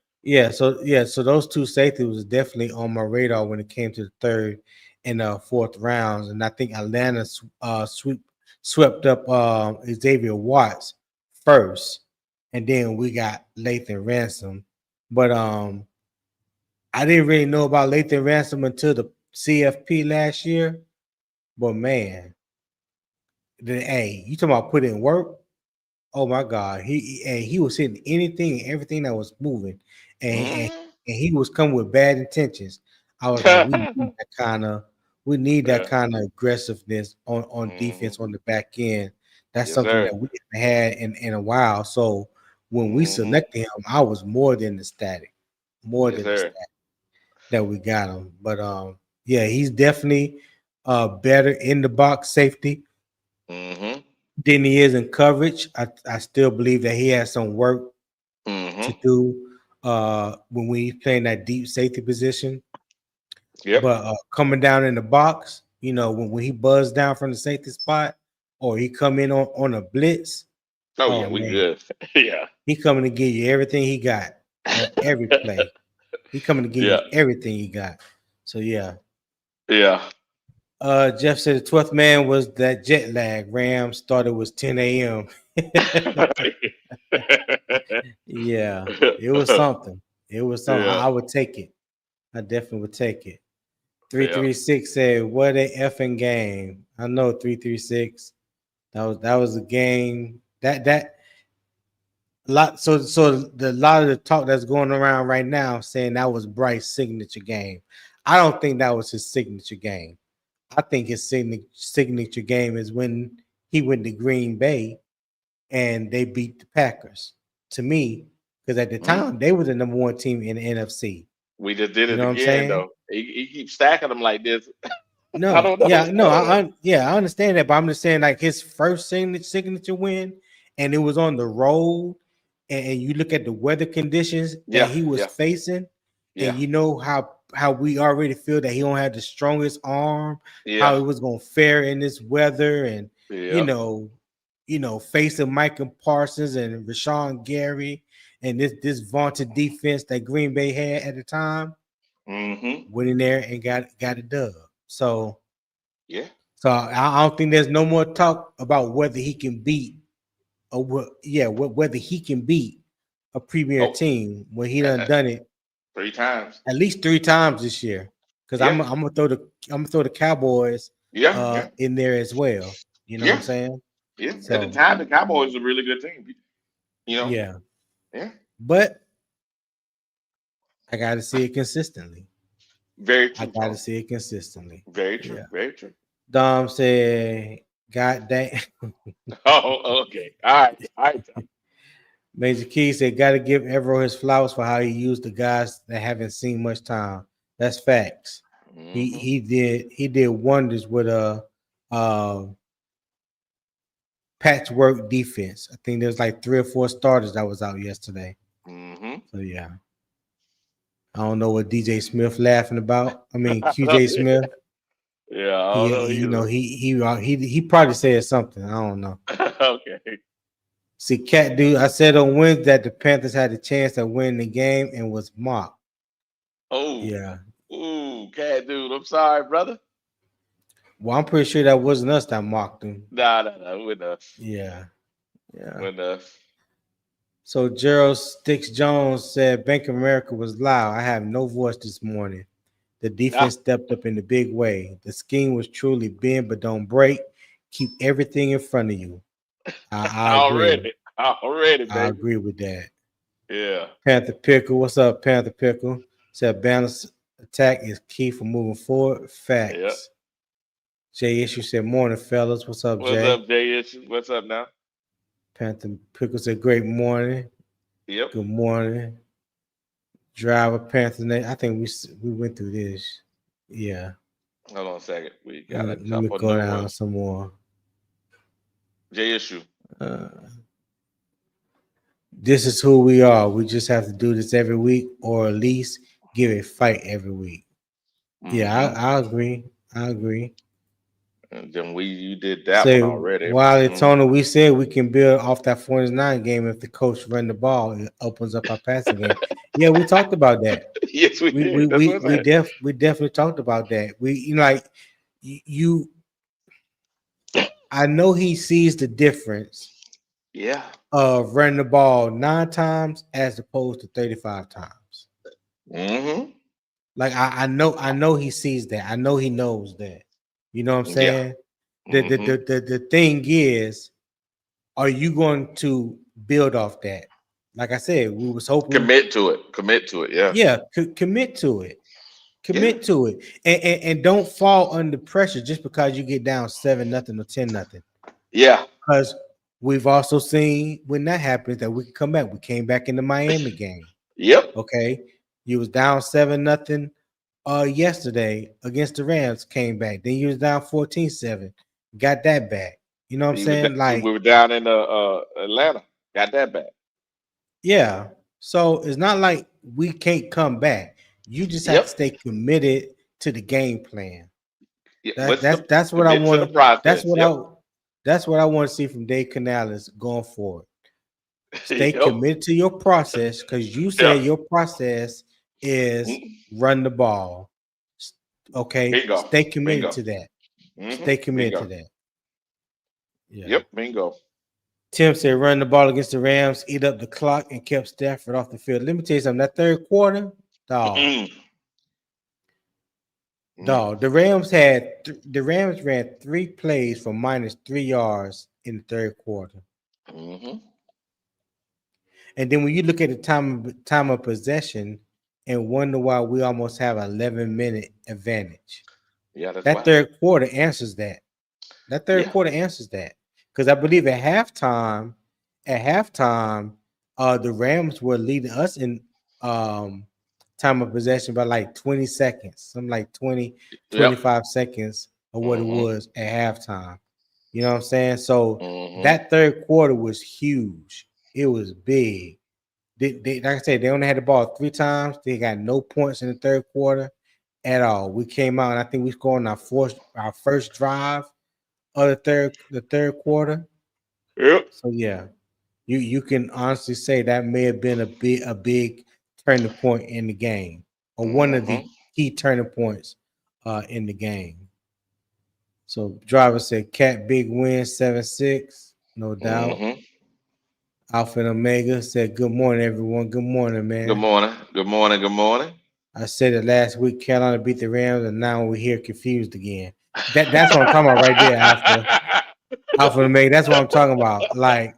So those two safeties was definitely on my radar when it came to the third and fourth rounds, and I think Atlanta swept up Xavier Watts first, and then we got Lathan Ransom. But I didn't really know about Lathan Ransom until the CFP last year. But man, you talking about put in work? Oh my God, he was hitting anything and everything that was moving, and Hmm. and he was coming with bad intentions. I was like, we need that Yeah. kind of aggressiveness on Hmm. defense on the back end. That's Yes, something sir. that we haven't had in a while. So when we Hmm. selected him, I was more than ecstatic, more Yes, than sir. ecstatic that we got him. But yeah, he's definitely better in the box safety Hmm. than he is in coverage. I still believe that he has some work to Hmm. do when we playing that deep safety position. Yep. But coming down in the box, when he buzzed down from the safety spot or he come in on a blitz, Oh yeah, oh we man, good. Yeah. he coming to give you everything he got on every play. He coming to give Yeah. you everything he got. So yeah. Yeah. Jeff said the 12th man was that jet lag. Rams thought it was 10 a.m. Yeah, it was something. It was something. Yeah. I would take it. I definitely would take it. Yeah. 336 said, "What a effing game!" I know 336. That was a game that lot. So the lot of the talk that's going around right now saying that was Bryce's signature game. I don't think that was his signature game. I think his signature game is when he went to Green Bay and they beat the Packers. To me, because at the Mhm. time they were the number one team in the NFC. We just did You it know what I'm again saying? though. He keeps stacking them like this. I No, don't know. yeah, no, I don't know. I understand that, but I'm just saying, like his first signature win, and it was on the road, and you look at the weather conditions that Yeah, he was yeah, facing, and yeah. you know how we already feel that he don't have the strongest arm, how Yeah. it was gonna fare in this weather, and you Yep. know, facing Micah Parsons and Rashawn Gary, and this vaunted defense that Green Bay had at the time, Mm-hmm. went in there and got a dub. So. Yeah. So I don't think there's no more talk about whether he can beat or whether he can beat a premier Oh, team when he uh, done uh, done it 3 times. at least 3 times this year. Because Yeah. I'm gonna throw the Cowboys Yeah. Yeah. in there as well. You know what I'm Yeah. saying? Yeah. At the So time, the Cowboys was a really good team. You know. yeah, Yeah. but I got to see it consistently. Very I true, got to Tony. see it consistently. Very true. Yeah. Very true. Dom said, "God dang." Oh, okay. All right. All right. Major Key said, "Got to give Evero his flowers for how he used the guys that haven't seen much time. That's facts. Mm-hmm. He did wonders with a uh, patchwork defense. I think there's like 3 or 4 starters that was out yesterday. Mm-hmm. So yeah, I don't know what DJ Smith laughing about. I mean QJ Smith. Yeah, I He don't know either. he probably said something. I don't know. Okay. See, Cat dude, I said on Wednesday that the Panthers had a chance to win the game and was mocked. Oh, Yeah. ooh, cat dude. I'm sorry, brother. Well, I'm pretty sure that wasn't us that mocked him. Nah, nah, nah. With us. Yeah, yeah. With us. So Gerald Sticks Jones said Bank of America was loud. I have no voice this morning. The Ah, defense stepped up in a big way. The scheme was truly bend but don't break. Keep everything in front of you. I agree. already. Already, I baby. agree with that. Yeah. Panther Pickle, what's up, Panther Pickle? Said balance attack is key for moving forward. Yeah. Facts. Jay Issue said morning, fellas. What's up, What's Jay? up, Jay Issues? What's up now? Panther Pickle said great morning. Yep. Good morning. Driver Panthers. I think we went through this. Yeah. Hold on a second. We got a Let me couple go new down ones. some more. J Issue. Uh, this is who we are. We just have to do this every week, or at least give a fight every week. Yeah, Mm-hmm. I agree. I agree. And then you did that one Say already. while it's Mm-hmm. Tony, we said we can build off that 49 game if the coach run the ball. It opens up our passing game. Yeah, we talked about that. Yes, we did. That's what I said. We definitely talked about that. Like you I know he sees the difference Yeah. of running the ball 9 times as opposed to 35 times. Mm-hmm. Like I know he sees that. I know he knows that. You know what I'm Yeah. saying? Mm-hmm. The thing is, are you going to build off that? Like I said, we was hoping, Commit to it. Commit to it. Yeah. yeah, commit to it. Yeah. Commit to it. And don't fall under pressure just because you get down 7-0 or 10-0. Yeah. Because we've also seen when that happens that we can come back. We came back in the Miami game. Yep. Okay. You was down 7-0 yesterday against the Rams, came back. Then you was down 14-7. Got that back. You know what I'm saying? We Like, were down in Atlanta. Got that back. yeah. So it's not like we can't come back. You just have to Yep. stay committed to the game plan. Yeah. What's the That's what I commit to the want. That's process? what I Yep. that's what I want to see from Dave Canales going forward. Stay Yep. committed to your process because you Yep. said your process is Mm. run the ball. Okay, Bingo. stay committed Bingo. to that. Mm-hmm. Stay committed to Bingo. that. Yeah. Yep. Bingo. Tim said run the ball against the Rams, eat up the clock, and kept Stafford off the field. Let me tell you something. That third quarter, dog, Mm. Mm. dog. The Rams ran 3 plays for -3 yards in the third quarter. Mm-hmm. And then when you look at the time of possession and wonder why we almost have an 11-minute advantage, Yeah, that's that wild. third quarter answers that. That third Yeah. quarter answers that because I believe at halftime, the Rams were leading us in um time of possession by like 20 seconds, something like 20, Yep. 25 seconds of what it Mm-hmm. was at halftime. You know what I'm saying? So Mm-hmm. that third quarter was huge. It was big. Like I said, they only had the ball 3 times. They got no points in the third quarter at all. We came out and I think we scored on our first drive of the third quarter. Yep. So yeah, you can honestly say that may have been a big turning point in the game, or one of Mm-hmm. the key turning points in the game. So driver said Cat big win 7-6, no doubt. Mm-hmm. Alpha and Omega said good morning everyone. Good morning, Good man. morning. Good morning. Good morning. I said it last week. Carolina beat the Rams, and now we're here confused again. That's what I'm talking about right there, Alpha and Omega. That's what I'm talking about. I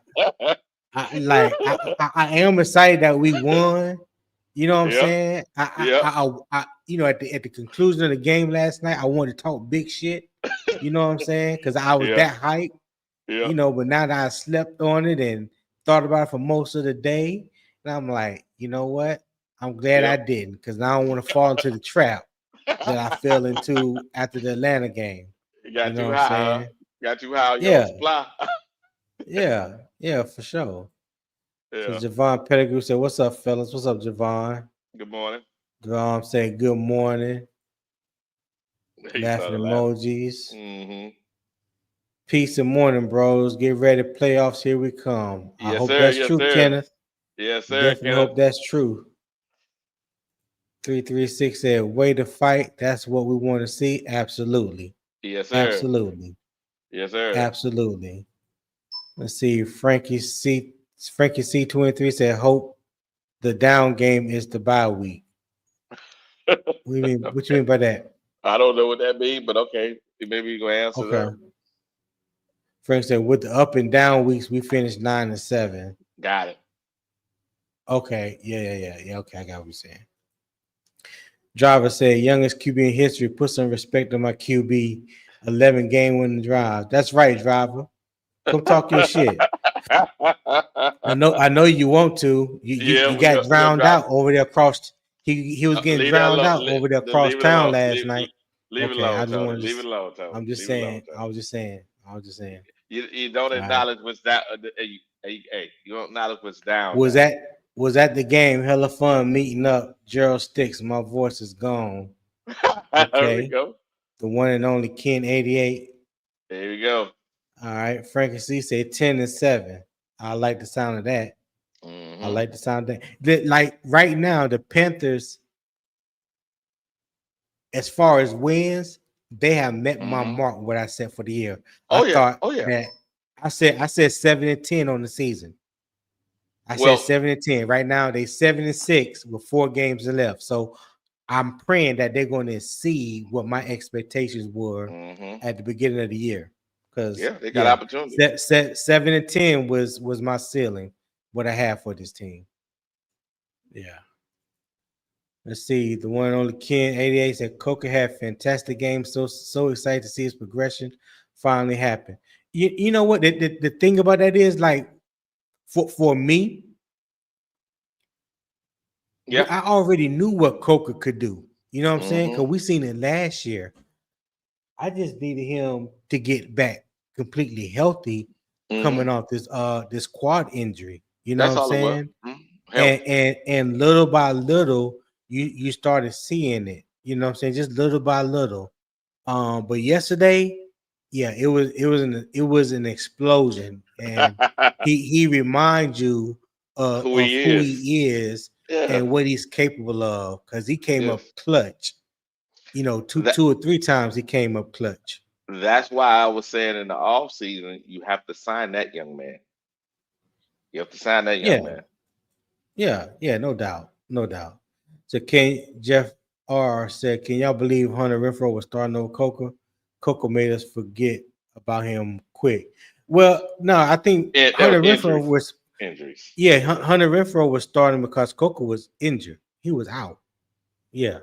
am excited that we won. You know what I'm Yep. saying? Yep. At the conclusion of the game last night, I wanted to talk big shit. You know what I'm saying? Because I was Yep. that hyped. Yep. But now that I slept on it and thought about it for most of the day, and I'm like, you know what? I'm glad I Yep. didn't, because now I don't want to fall into the trap that I fell into after the Atlanta game. It You got know you what I'm high, huh? saying? Got you high on your own Yeah, supply. yeah, for sure. So Yeah. Javon Pettigrew said, "What's up, fellas? What's up, Javon?" Good morning. Javon said, "Good morning." He Laughing started laughing. emojis. Mm-hmm. Peace and morning, bros. Get ready. Playoffs, here we come. I Yes, hope sir. that's Yes, true, sir. Kenneth. Yes, sir, Definitely Kenneth. hope that's true. 336 said, way to fight. That's what we want to see. Absolutely. Yes, sir. Absolutely. Yes, sir. Absolutely. Let's see. Frankie C23 said, hope the down game is the bye week. What you Okay. mean by that? I don't know what that means, but okay. Maybe you gonna answer Okay. that. Frank said, with the up and down weeks, we finished 9-7. Got it. Okay. Yeah. Okay. I got what you're saying. Driver said, youngest QB in history. Put some respect on my QB. 11 game winning drive. That's right, driver. Come talk your shit. I know you want to. You Yeah, got we gonna drowned drop. out over there across. He was getting Leave that drowned alone. out over there across Leave it town alone. last night. Leave it Okay, I alone, just Tony. wanted Leave to. it alone, Tony. I'm just Leave it alone, saying. Tony. I was just saying. You don't All right. acknowledge what's down. Hey, you don't acknowledge what's down Was now. that was at the game? Hella fun meeting up. Gerald Sticks. My voice is gone. There we Okay, go. the one and only Ken 88. There we go. All right, Frankie C said 10-7. I like the sound of that. I Hmm. like the sound of that. Like right now, the Panthers, as far as wins, they have met my Hmm. mark what I said for the year. I Oh yeah. thought Oh yeah. that I said 7-10 on the season. I said Well. 7-10. Right now they 7-6 with 4 games left. So I'm praying that they're going to exceed what my expectations were Hmm. at the beginning of the year. Because Yeah, they got yeah, opportunity. 7-10 was my ceiling, what I have for this team. Yeah. Let's see. The one and only Ken 88 said Coker had fantastic game. So excited to see his progression finally happen. You know what? The thing about that is, like, for me, Yeah. I already knew what Coker could do. You know what I'm saying? Hmm. Because we seen it last year. I just needed him to get back completely healthy Hmm. coming off this quad injury. You know what That's I'm all it was. saying? Health. And little by little, you started seeing it. You know what I'm saying? Just little by little. But yesterday, yeah, it was an explosion, and he reminds you Who of he who is. he is Yeah. and what he's capable of. Because he came Yes. up clutch. Two That two or three times he came up clutch. that's why I was saying in the off season, you have to sign that young man. You have to sign that young Yeah, man. yeah, no doubt, no doubt. So Jeff R said, can y'all believe Hunter Renfro was starting over Coco? Coco made us forget about him quick. Well, no, I think That was Hunter Renfro injury. was Injuries. yeah, Hunter Renfro was starting because Coco was injured. He was out. Yeah,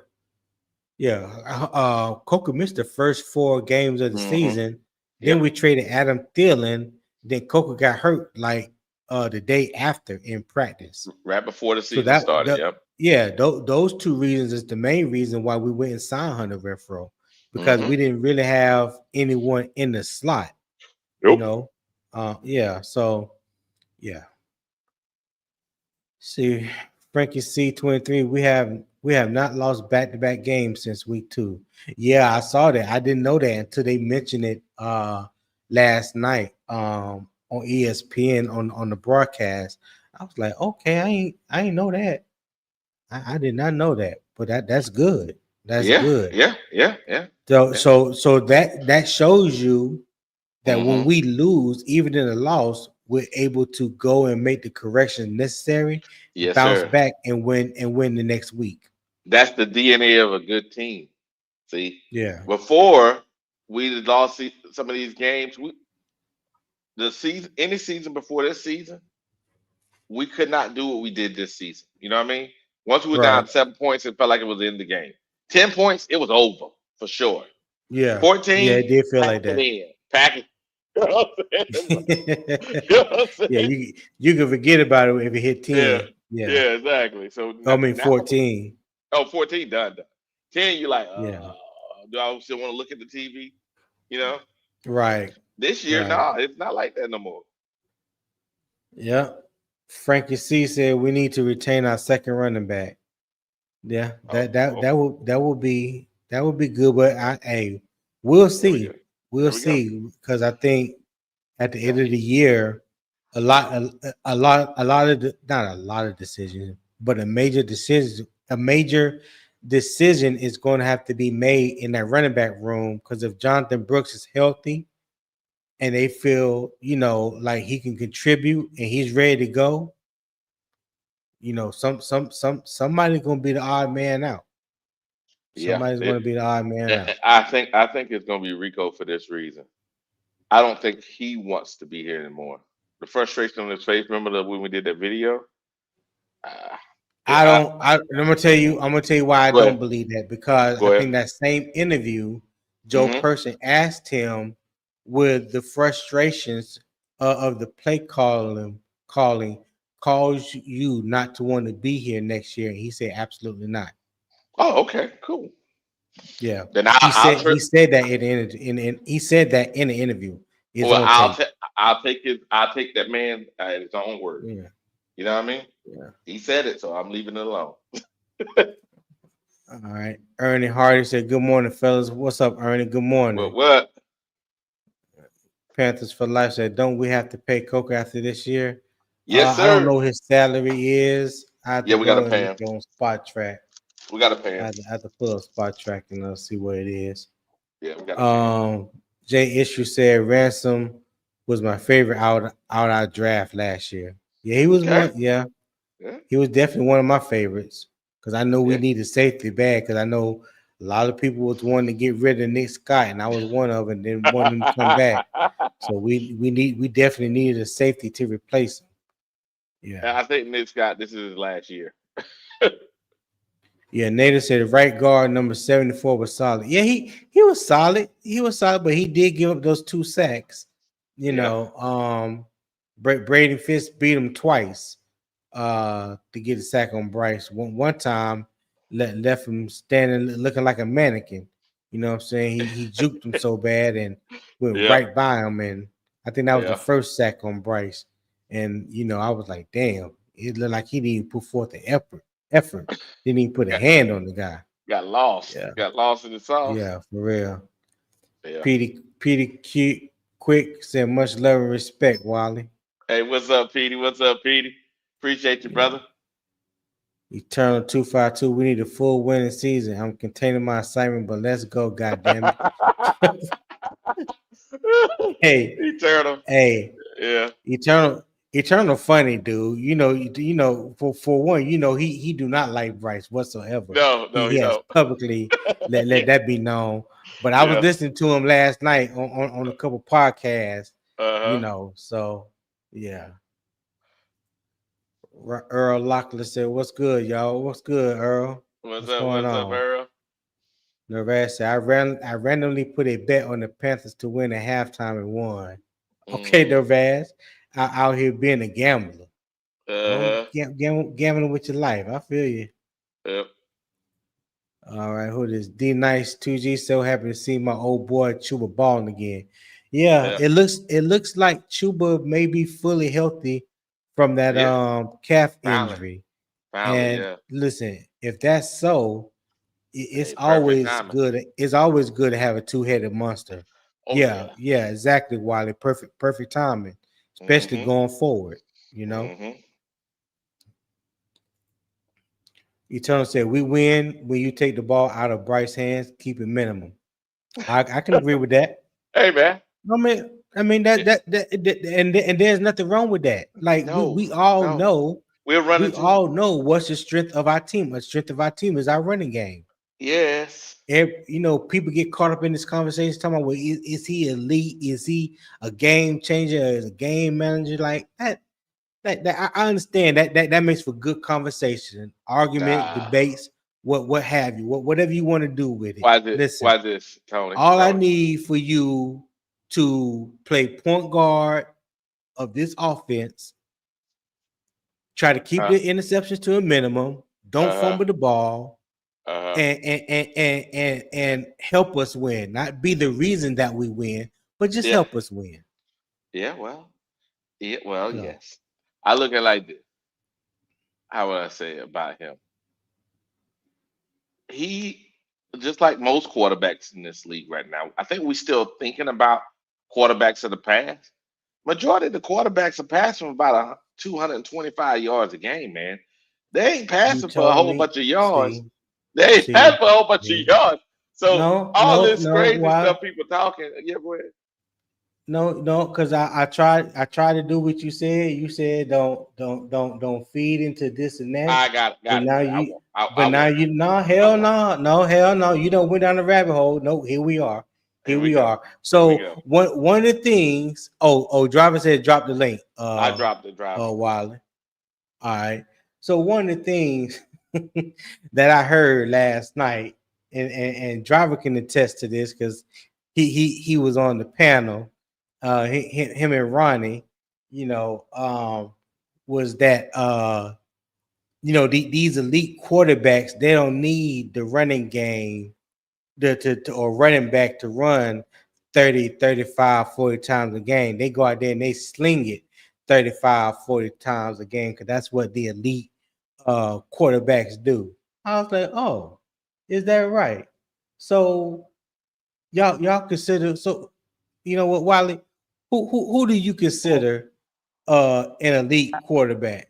yeah. Coco missed the first 4 games of the Hmm. season. Then Yep. we traded Adam Thielen. Then Coco got hurt like the day after in practice. Right before the So season that started. the Yep. yeah, those two reasons is the main reason why we went and signed Hunter Renfro, because Mm-hmm. we didn't really have anyone in the slot, you Nope. know. Yeah, so yeah. See, Frankie C 23. We have not lost back-to-back games since week 2. Yeah, I saw that. I didn't know that until they mentioned it last night on ESPN on the broadcast. I was like, okay, I ain't know that. I did not know that. But that's good. That's Yeah, good. yeah, yeah, yeah, So yeah. so that shows you that when Mm-hmm. we lose, even in a loss, we're able to go and make the corrections necessary and Yes, bounce sir. back and win the next week. That's the DNA of a good team. See, Yeah. before we lost some of these games, the season, any season before this season, we could not do what we did this season. You know what I mean? Once we were Right. down 7 points, it felt like it was in the game. 10 points, it was over for sure. Yeah. Yeah, 14, it did feel pack like it that. in, pack it. You know what I'm saying? You know what I'm Yeah, saying? you can forget about it if it hit Yeah, 10. Yeah. yeah, exactly. So I now, mean now 14. oh, 14 done, done. 10, you're like, Yeah. do I still want to look at the TV? You know, Right. this year, Right. no, it's not like that no more. Yeah. Frankie C said we need to retain our second running back. Yeah, Oh, that would be good. But hey, we'll there we go. see. We'll There we go. see because I think at the Yeah, end of the year, a lot of not a lot of decisions, but a major decision is going to have to be made in that running back room, because if Jonathan Brooks is healthy and they feel like he can contribute and he's ready to go, somebody's going to be the odd man out. yeah. Somebody's going to be the odd man out. I think it's gonna be Rico for this reason. I don't think he wants to be here anymore. The frustration on his face. Remember when we did that video? Uh, I I, don't. I'm gonna tell you. I'm gonna tell you why I go don't ahead. believe that, because I Go ahead. think that same interview, Joe Hmm. Person asked him with the frustrations of the play calling cause you not to want to be here next year, and he said absolutely not. Oh, okay, cool. Yeah, Then he I'll said trip. he said that in he said that in the interview. It's Well, on tape. I'll take that man at his own word. Yeah, You know what I mean? yeah. He said it, so I'm leaving it alone. All right. Ernie Hardy said, "Good morning, fellas. What's up, Ernie? Good But morning." what? Panthers for Life said, "Don't we have to pay Coker after this year?" Yes, I don't sir. know what his salary is. I have to Yeah, we got to go and pay look him. on Spot Track. We got to pay him. I have to pull up Spot Track and see what it is. Yeah, we got to pay him. Um, Jay Issue said Ransom was my favorite out draft last year. Yeah, he was Okay. one. Yeah, Yeah. he was definitely one of my favorites, because I know we Yeah. needed safety bad, because I know a lot of people was wanting to get rid of Nick Scott, and I was one of them, and then wanted him to come back. So we definitely needed a safety to replace him. Yeah. I think Nick Scott, this is his last year. Yeah, Nader said right guard number 74 was solid. Yeah, he was solid. He was solid, but he did give up those 2 sacks. You Yeah. know, Braden Fitz beat him twice to get a sack on Bryce. One time left him standing looking like a mannequin. You know what I'm saying? He juked him so bad and went Yeah. right by him. And I think that was the Yeah. first sack on Bryce. And I was like, damn, it looked like he didn't even put forth the effort. Didn't even put a Got hand on the guy. got lost. Yeah. Got lost in the sauce. Yeah, for real. Yeah. Petey Quick said much love and respect, Wally. Hey, what's up, Petey? What's up, Petey? Appreciate you, Yeah. brother. Eternal 252. We need a full winning season. I'm containing my assignment, but let's go, god damn it. Hey, Eternal. hey, Yeah. Eternal funny dude. For one, he do not like Bryce whatsoever. No, no, He he has don't. publicly let that be known. But I was Yeah. listening to him last night on a couple podcasts, Uh-huh. so yeah. Earl Locklear said, "What's good, y'all? What's good, Earl? What's What's up? going What's up, on?" Earl? Nervous said, I randomly put a bet on the Panthers to win at halftime and won. Okay, Mm-hmm. Nervous, out here being a gambler. Don't Uh-huh. gambling with your life. I feel you. Yep. All right, who this? D Nice 2G. So happy to see my old boy Chuba balling again. Yeah, Yeah. it looks like Chuba may be fully healthy from that Yeah. calf Finally. injury. Finally. And Yeah. listen, if that's so, it's Hey, perfect always timing. good. It's always good to have a two-headed monster. Oh Yeah, yeah. yeah, exactly, Wiley. Perfect timing, especially Mm-hmm. going forward. You know, Mm-hmm. Eternal said we win when you take the ball out of Bryce's hands, keep it minimum. I can agree with that. Hey man. I mean It, and there's nothing wrong with that. Like we no. we all No. know, We're running we too. all know what's the strength of our team. The strength of our team is our running game. Yes. People get caught up in this conversation talking about, well, is he elite? Is he a game changer? Is a game manager like that? I understand that makes for good conversation, argument, Ah. debates, what have you, whatever you want to do with it. Why this? Listen, Why this, Tony? all I Tony. need for you to play point guard of this offense, try to keep Uh. the interceptions to a minimum, don't Uh. fumble the ball, Uh. and help us win. Not be the reason that we win, but just Yeah. help us win. Yeah. Well. Yeah. Well. So Yes. I look at it like this. How would I say about him? He, just like most quarterbacks in this league right now, I think we're still thinking about quarterbacks of the past. Majority of the quarterbacks are passing for about 225 yards a game, man. They ain't you passing for a told whole me, bunch of yards. see, They ain't passing see, for a whole bunch of see. yards. So No, all no, this no. crazy Why? stuff people talking, yeah, go ahead. No, because I tried to do what you said. You said don't feed into this and that. But Got it, now got it. you I but now won't. you no I hell won't. no, no hell no. You don't went down the rabbit hole. No, here we are. Here Here we we go. are. Here we go. So one of the things, driver said drop the link. I dropped the driver. Wiley. All right. So one of the things that I heard last night, and driver can attest to this because he was on the panel. Him and Ronnie, was that these elite quarterbacks, they don't need the running game or running back to run 30, 35, 40 times a game. They go out there and they sling it 35, 40 times a game because that's what the elite quarterbacks do. I was like, oh, is that right? So y'all consider, so you know what, Wiley? Who do you consider an elite quarterback?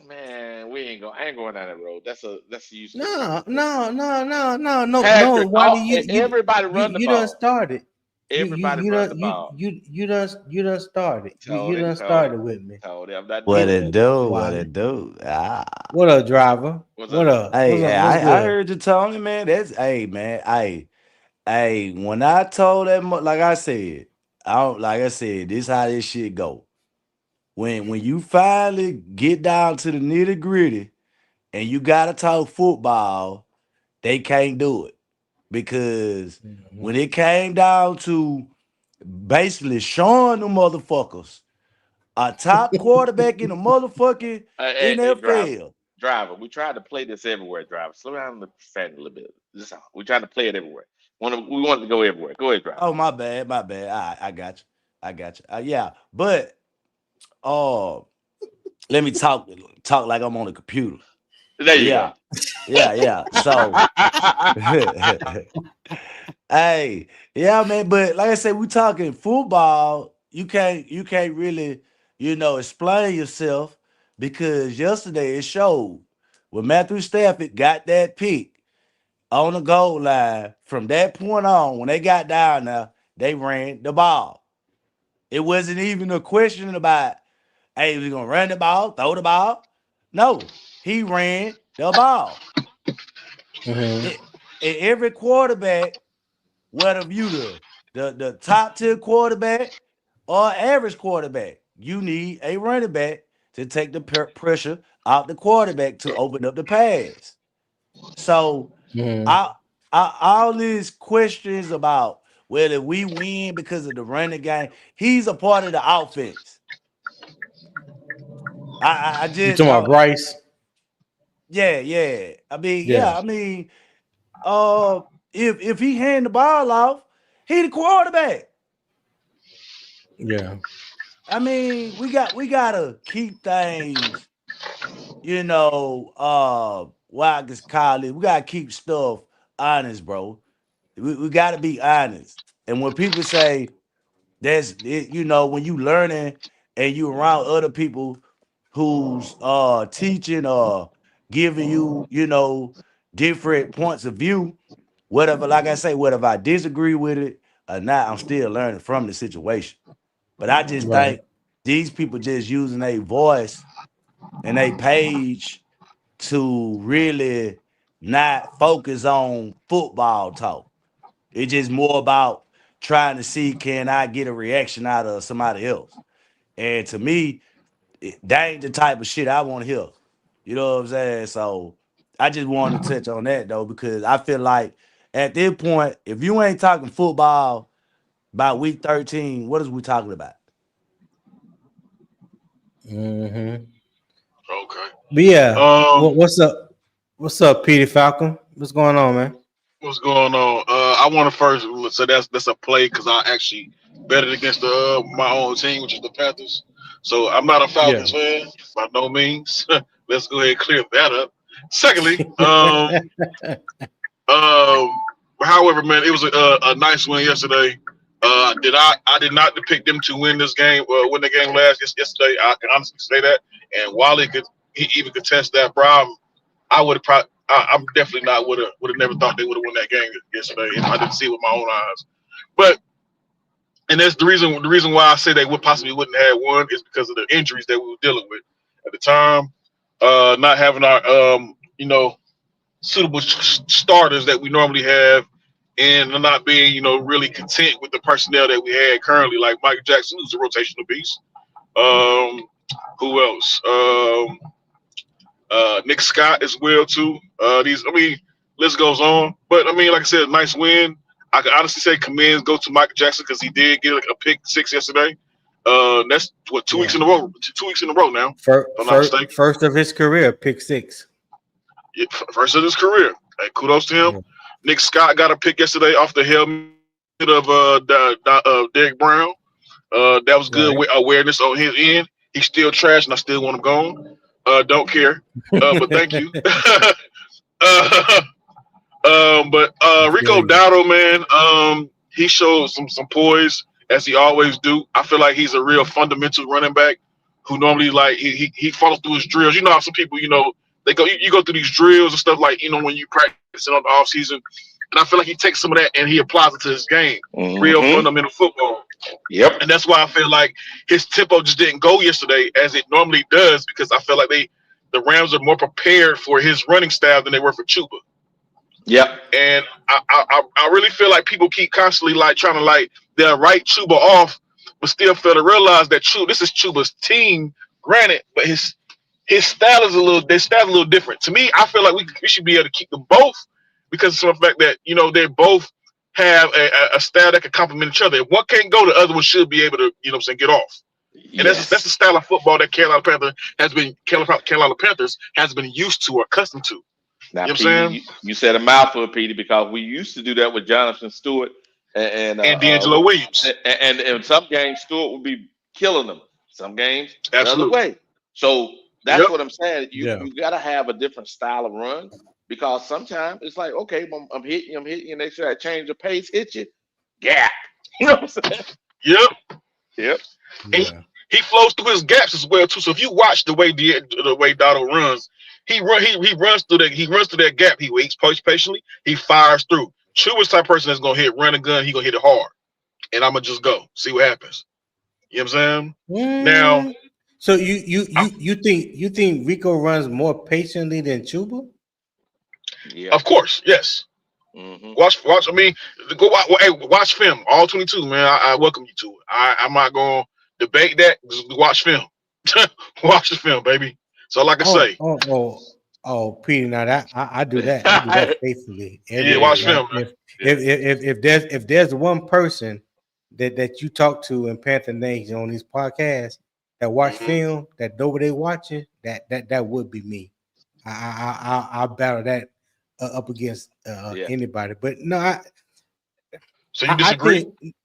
Man, we ain't going. I ain't going down that road. That's a useless No, conversation. no, no, no, no, no, no, Patrick, Wiley, you everybody you run the you done ball. started. You you Everybody you run done the you ball. you you done started. You Tony, done Tony, started with me. Tony. I'm not What doing You it that. do? What Wiley. it do? Ah. What up, driver? What's up, What driver? up? What's Hey, up? hey, What's I good? heard you, Tony, man. That's hey, man. Hey. When I told that, like I said, like I said, this how this shit go. When you finally get down to the nitty gritty and you gotta talk football, they can't do it because Mhm. when it came down to basically showing the motherfuckers a top quarterback in the motherfucking Hey, driver, NFL. driver. We tried to play this everywhere, driver. Slow down the fan a little bit. This all. We tried to play it everywhere. We wanted to go everywhere. Go ahead, driver. Oh, my bad, my bad. I got you. I got you. Yeah, but uh, let me talk like I'm on a computer. There you go. Yeah, yeah. So, hey, yeah, man. But like I said, we talking football. You can't really explain yourself because yesterday it showed when Matthew Stafford got that pick on the goal line. From that point on, when they got down there, they ran the ball. It wasn't even a question about, hey, we gonna run the ball, throw the ball. No, he ran the ball. Mhm. It, every quarterback, whether you the top tier quarterback or average quarterback, you need a running back to take the pressure out the quarterback to open up the pass. So, Mhm. I, all these questions about whether we win because of the running game, he's a part of the offense. I You just talking about Bryce? Yeah. I mean, Yeah, if he hand the ball off, he the quarterback. yeah, I mean, we gotta keep things, what I just call it. We gotta keep stuff honest, bro. We gotta be honest. And when people say that's it, when you learning and you around other people who's teaching or giving you, different points of view, whatever, like I say, whatever I disagree with it or not, I'm still learning from the situation. But I just right. think these people just using a voice and a page to really not focus on football talk. It's just more about trying to see, can I get a reaction out of somebody else. And to me, that ain't the type of shit I want to hear. You know what I'm saying? So I just wanted to touch on that though, because I feel like at this point, if you ain't talking football by week 13, what is we talking about? Hmm. Okay. But yeah, Um, what's up? What's up, Petey Falcon? What's going on, man? what's going on? I want to first so that's a play because I actually betted against the my own team, which is the Panthers. So I'm not a Yeah. Falcons fan by no means. Let's go ahead and clear that up. Secondly, um, however, man, it was a nice win yesterday. I did not depict them to win this game, win the game yesterday. I can honestly say that. And Wally he even contest that, bro. I would have probably. I'm definitely not would have never thought they would have won that game yesterday if I didn't see it with my own eyes. But and that's the reason why I say they would possibly wouldn't have won is because of the injuries that we were dealing with at the time. Not having our suitable starters that we normally have, and not being really content with the personnel that we had currently, like Mike Jackson, who's a rotational beast. Um, who else? Nick Scott as well too. List goes on. But I mean, like I said, nice win. I can honestly say commends go to Mike Jackson because he did get a pick six yesterday. That's what 2 weeks Yeah. in a row. 2 weeks in a row now, if I'm not mistaken. First of his career, pick six. Yeah, first of his career. Hey, kudos to him. Yeah. Nick Scott got a pick yesterday off the helmet of Derek Brown. That was good Right. awareness on his end. He's still trash, and I still want him gone. Don't care. But thank you. uh, but I feel Rico you. Dowdle, man, he showed some poise as he always do. I feel like he's a real fundamental running back who normally like he follows through his drills. You know how some people, they go you go through these drills and stuff like when you practicing on the off season, and I feel like he takes some of that and he applies it to his game. Real Mm-hmm. fundamental football, Yep. and that's why I feel like his tempo just didn't go yesterday as it normally does because I feel like the Rams are more prepared for his running style than they were for Chuba. Yep. And I really feel like people keep constantly like trying to like they'll write Chuba off, but still fail to realize that this is Chuba's team, granted, but his style is a little different. To me, I feel like we should be able to keep them both because of the fact that they both have a style that can complement each other. If one can't go, the other one should be able to, get off. And that's the Yes. style of football that Carolina Panthers has been used to or accustomed to. You Now, know what I'm Petey, saying? you said a mouthful, Petey, because we used to do that with Jonathan Stewart, and And D'Angelo Williams. in some games Stewart would be killing them. Some games the other Absolutely. way. So that's Yep. what I'm saying. Yeah. You got to have a different style of run because sometimes it's like, okay, I'm hitting you, and they say I change the pace, hit you, gap. You know what I'm saying? Yep. Yep. And Yeah. he flows through his gaps as well too. So if you watch the way Dotto runs, he runs through that gap. He waits patiently. He fires through. Chuba's type of person that's gonna hit run a gun. He gonna hit it hard, and I'm gonna just go see what happens. You know what I'm saying? Now, Mm. So you I'm, you you think Rico runs more patiently than Chuba? Yeah. of course, yes. Hmm. Watch. I mean, watch film. All 22, man. I welcome you to it. I'm not gonna debate that. Just watch film. Watch the film, baby. So, like I Oh, say, Peter. Now that I do that. I do that faithfully every yeah, day. watch Yeah. Like film, man. if there's one person that you talk to in Panther Nation on these podcasts that watch Hmm. film that know what they watching, that would be me. I'll battle that up against Yeah. anybody. But no, So you I disagree? think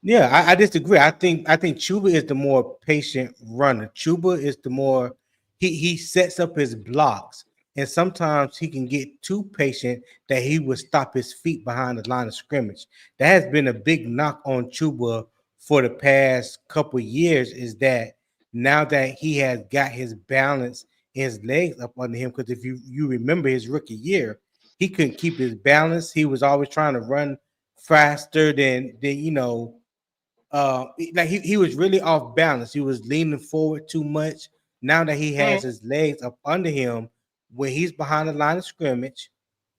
yeah, I disagree. I think Chuba is the more patient runner. Chuba is the more he sets up his blocks, and sometimes he can get too patient that he would stop his feet behind the line of scrimmage. That has been a big knock on Chuba for the past couple years. Is that now that he has got his balance, his legs up under him? Because if you remember his rookie year, he couldn't keep his balance. He was always trying to run faster than like he was really off balance. He was leaning forward too much. Now that he has Mhm. his legs up under him, when he's behind the line of scrimmage,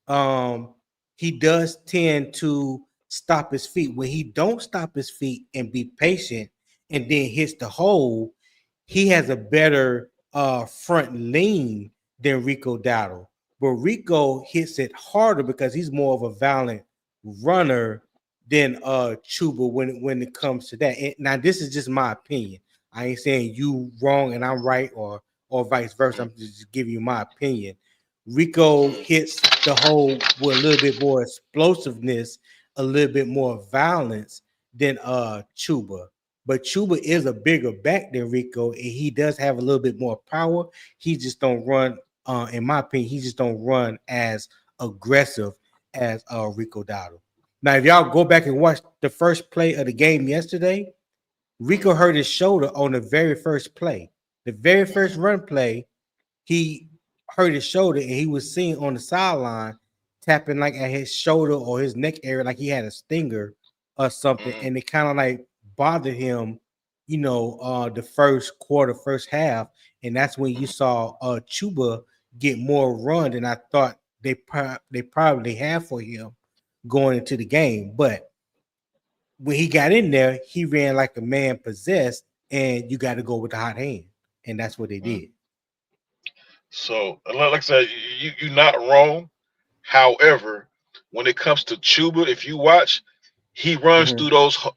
um, he does tend to stop his feet. When he don't stop his feet and be patient and then hits the hole, he has a better front lean than Rico Dowdle. But Rico hits it harder because he's more of a violent runner than Chuba when it comes to that. And now this is just my opinion. I ain't saying you wrong and I'm right or vice versa. Mhm. I'm just giving you my opinion. Rico hits the hole with a little bit more explosiveness, a little bit more violence than Chuba. But Chuba is a bigger back than Rico, and he does have a little bit more power. He just don't run, in my opinion, he just don't run as aggressive as Rico Dowdle. Now, if y'all go back and watch the first play of the game yesterday, Rico hurt his shoulder on the very first play. The very first run play, he hurt his shoulder and he was seen on the sideline tapping like at his shoulder or his neck area like he had a stinger or something, Mhm. and it kind of like bothered him, the first quarter, first half, and that's when you saw Chuba get more run than I thought they probably had for him going into the game. But when he got in there, he ran like a man possessed, and you got to go with the hot hand, and that's what they Mhm. did. So, like I said, you're not wrong. However, when it comes to Chuba, if you watch, he runs Mhm. through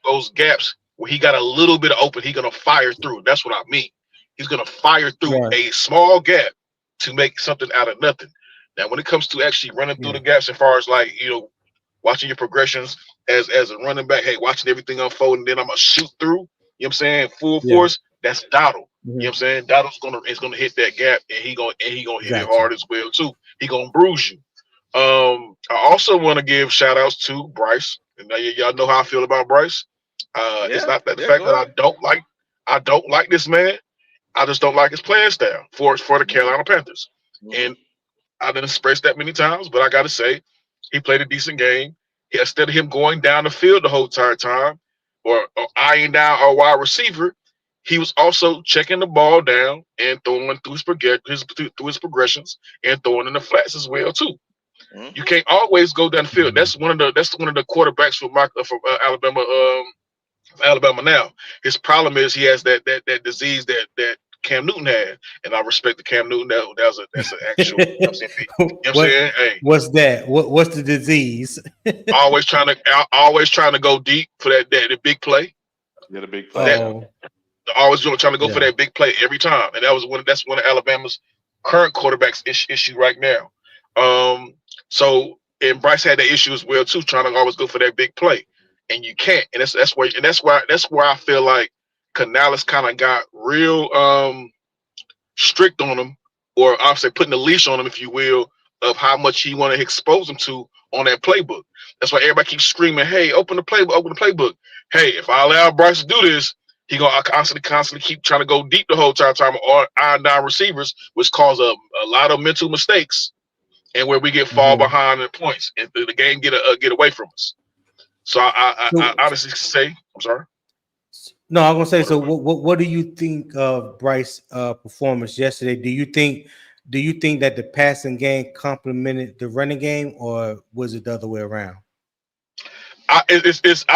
those gaps where he got a little bit of open. He's gonna fire through. That's what I mean. He's gonna fire through Right. a small gap to make something out of nothing. Now, when it comes to actually running through Yeah. the gaps, as far as like watching your progressions as a running back, hey, watching everything unfold, and then I'm gonna shoot through. You know what I'm saying? Full Yeah. force. That's Dottle. You know what I'm Mhm. saying? Dottle's gonna hit that gap, and he gonna hit it Gotcha. hard as well too. He gonna bruise you. I also want to give shout outs to Bryce. And y'all know how I feel about Bryce. It's Yeah. not that the Yeah. fact Go that ahead. I don't like this man. I just don't like his playing style for the Mhm. Carolina Panthers. Mhm. And I didn't express that many times, but I got to say, he played a decent game. Instead of him going down the field the whole entire time or eyeing down our wide receiver, he was also checking the ball down and throwing through through his progressions and throwing in the flats as well too. You Mhm. can't always go down the field. Mhm. That's one of the quarterbacks from Alabama. Alabama now. His problem is he has that disease that Cam Newton had, and I respect the Cam Newton. That's an actual. You know what I'm saying? You know what I'm what saying? Hey, what's that? What's the disease? always trying to go deep for that the big play. Get a big play. That Yeah. Oh, always trying to go for yeah. that big play every time, and that's one of Alabama's current quarterbacks issue right now. Um, and Bryce had that issue as well too, trying to always go for that big play, and you can't, and that's where I feel like Canales kind of got real strict on him, or I'll say putting a leash on him, if you will, of how much he want to expose him to on that playbook. That's why everybody keeps screaming, "Hey, open the playbook." Hey, if I allow Bryce to do this, he gonna constantly keep trying to go deep the whole entire time or iron down receivers, which cause a lot of mental mistakes and where we get fall Mhm. behind in points and the game get away from us. So I So honestly say, I'm sorry. no, I'm gonna say. What, So, what, what do you think of Bryce' performance yesterday? Do you think that the passing game complemented the running game, or was it the other way around? I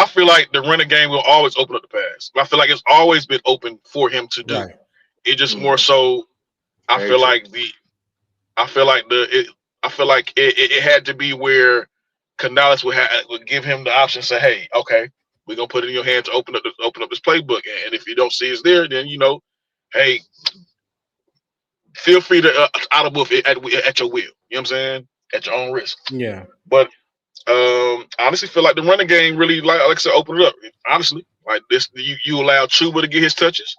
feel like the running game will always open up the pass. I feel like it's always been open for him to do. Right. It just more Mhm. so. I Very feel true. like the. I feel like the. It, I feel like it had to be where Canales would give him the option. Say, hey, okay, we're gonna put it in your hand to open up this playbook, and if you don't see it's there, then hey, feel free to audible at your will. You know what I'm saying? At your own risk. Yeah. But I honestly feel like the running game really, like I said, opened it up. Honestly, like this, you allow Chuba to get his touches.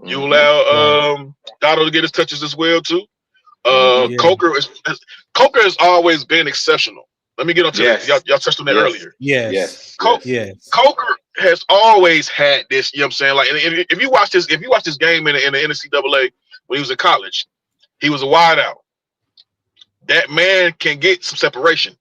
You Mm-hmm. Right. allow Dotto to get his touches as well too. Mm-hmm. Yeah. Coker has always been exceptional. Let me get onto that. Yes. Y'all touched on that Yes. earlier. Yes. Yes. Co- Yes. Yes. Coker has always had this. You know what I'm saying? Like, and if you watch this game in the NCAA when he was in college, he was a wideout. That man can get some separation.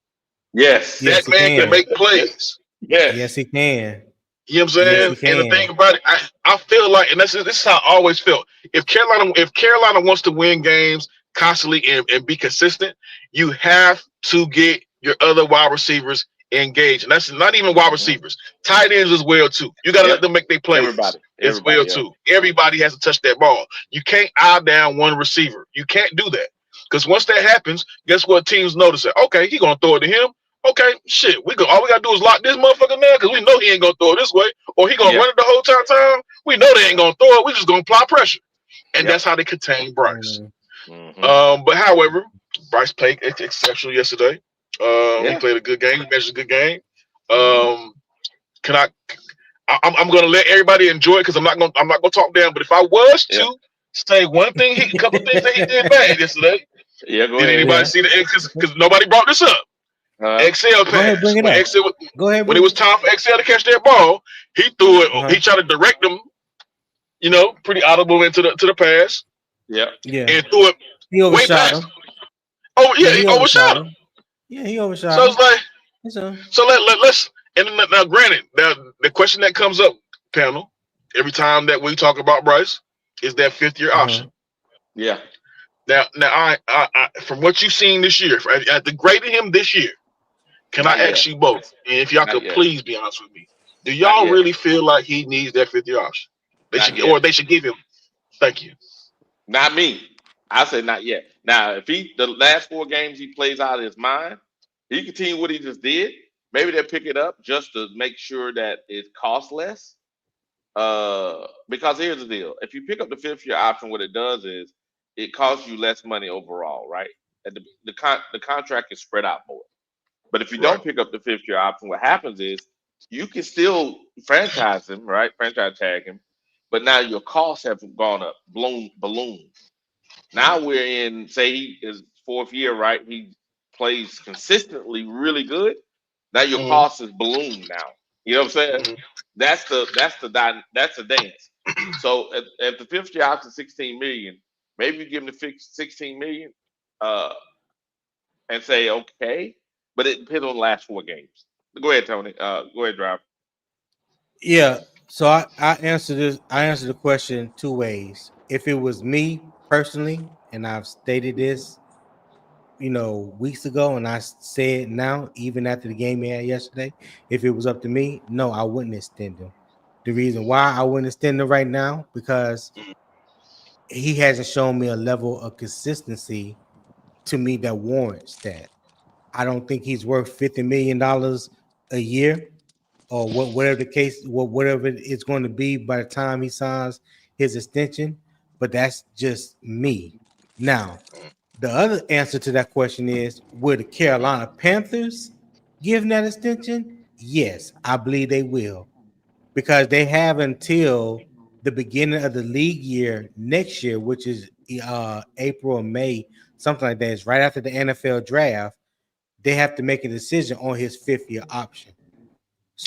Yes. That Yes, he man can can. make plays. Yes, Yes. he can. You know what I'm Yes, Yes. he saying? And the thing can. about it, I feel like, and this is how I always felt. If Carolina wants to win games constantly and be consistent, you have to get your other wide receivers engaged. And that's not even wide Mm-hmm. receivers, tight ends as well too. You got to let Yep. them make their plays Everybody. as well Everybody. Yep. too. Everybody has to touch that ball. You can't eye down one receiver. You can't do that. Because once that happens, guess what? Teams notice it. Okay, he gonna throw it to him. Okay, shit. All we gotta do is lock this motherfucker down because we know he ain't gonna throw it this way, or he gonna Yep. run it the whole time. We know they ain't Yep. gonna throw it. We just gonna apply pressure, and Yep. that's how they contain Bryce. Mm. Mm-hmm. But however, Bryce played exceptional yesterday. He Yeah. played a good game. He managed a good game. Mm-hmm. Um, can I'm gonna let everybody enjoy it because I'm not gonna talk down. But if I was Yeah. to say one thing, a couple things that he did bad yesterday. Yeah. Go Did ahead. anybody Yeah. see the because nobody brought this up? XL Go ahead, pass. bring it up. Go ahead, When it bring was it. time for XL to catch that ball, he threw it. Uh-huh. He tried to direct them, pretty audible into the pass Yep. Yeah. and threw it He way overshot past him. him. Oh Yeah, yeah, he he overshot overshot him. him. Yeah, he overshot So it's him. like So, let's and now granted the question that comes up panel every time that we talk about Bryce is that 5th year uh-huh. option. Yeah. Now I from what you've seen this year, at the grading him this year. Can I Not ask yet. you both, and if y'all Not could yet. please be honest with me, do Not y'all yet. really feel like he needs that 5th year option? Not yet. They should give him. Thank you. Not me. I say not yet. Now, if the last 4 games he plays out of his mind, he continue what he just did. Maybe they'll pick it up just to make sure that it costs less. Because here's the deal: if you pick up the 5th year option, what it does is it costs you less money overall, right? And the contract is spread out more. But if you Right. don't pick up the 5th year option, what happens is you can still franchise him, right? Franchise tag him, but now your costs have gone up, balloon. Now Mm-hmm. we're in, say he is 4th year, right? He plays consistently really good. Now your cost is ballooned now. You know what I'm saying? Mm-hmm. That's the dance. So if the 5th year option 16 million, maybe you give him the fix 16 million, uh, and say okay, but it depends on the last 4 games. Go ahead, Tony. Go ahead, drive. Yeah. So I answered this. I answered the question two ways. If it was me personally, and I've stated this, weeks ago, and I say it now, even after the game he had yesterday, if it was up to me, no, I wouldn't extend him. The reason why I wouldn't extend him right now because he hasn't shown me a level of consistency to me that warrants that. I don't think he's worth $50 million a year or whatever the case, whatever it's going to be by the time he signs his extension. But that's just me. Now, the other answer to that question is: would the Carolina Panthers give him that extension? Yes, I believe they will because they have until the beginning of the league year next year, which is April or May, something like that. It's right after the NFL draft. They have to make a decision on his 5th year option.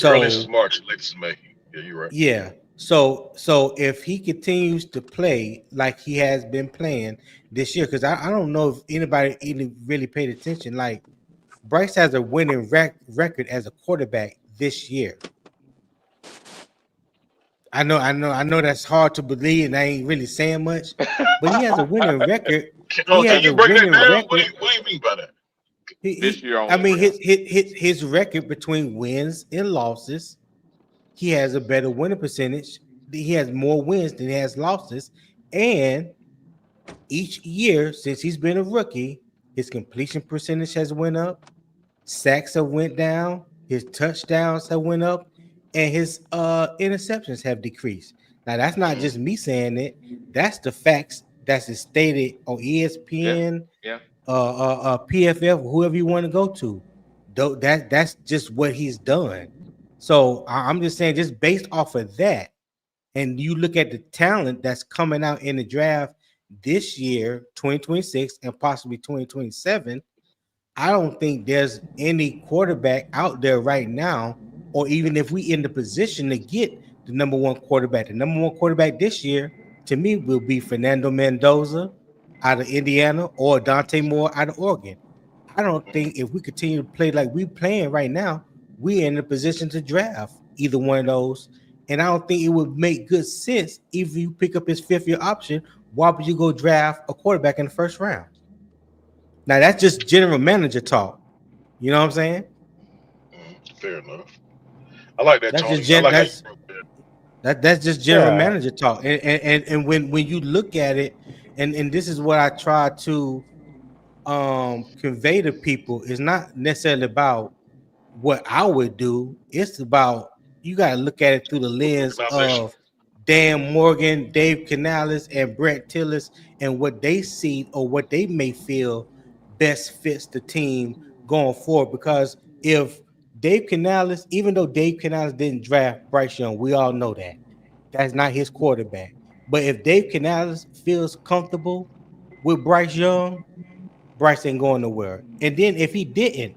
Earliest is So March, latest is May. Yeah, you're right. yeah. So if he continues to play like he has been playing this year, because I don't know if anybody even really paid attention. Like Bryce has a winning record as a quarterback this year. I know that's hard to believe, and I ain't really saying much, but he has a winning record. He Can has a you break that winning down? record. What do you mean by that? This He year I only. mean his record between wins and losses. He has a better winning percentage. He has more wins than he has losses, and each year since he's been a rookie, his completion percentage has went up, sacks have went down, his touchdowns have went up, and his interceptions have decreased. Now that's not Mm-hmm. just me saying it. That's the facts that's stated on Yeah. ESPN, Yeah. PFF, whoever you want to go to. Though that's just what he's done. So I'm just saying, just based off of that, and you look at the talent that's coming out in the draft this year, 2026, and possibly 2027. I don't think there's any quarterback out there right now, or even if we in the position to get the number one quarterback. The number one quarterback this year, to me, will be Fernando Mendoza out of Indiana or Dante Moore out of Oregon. I don't Mhm. think if we continue to play like we playing right now, we're in a position to draft either one of those. And I don't think it would make good sense if you pick up his fifth year option. Why would you go draft a quarterback in the first round? Now that's just general manager talk. You know what I'm saying? Fair enough. I like that, That's just Tony. I gen like how you that's broke that. that's just general Yeah. manager talk. And when you look at it, and this is what I try to convey to people, is not necessarily about what I would do. It's about, you got to look at it through the lens Organization. of Dan Morgan, Dave Canales, and Brent Tillis, and what they see or what they may feel best fits the team going forward. Because if Dave Canales, even though Dave Canales didn't draft Bryce Young, we all know that that's not his quarterback. But if Dave Canales feels comfortable with Bryce Young, Bryce ain't going nowhere. And then if he didn't,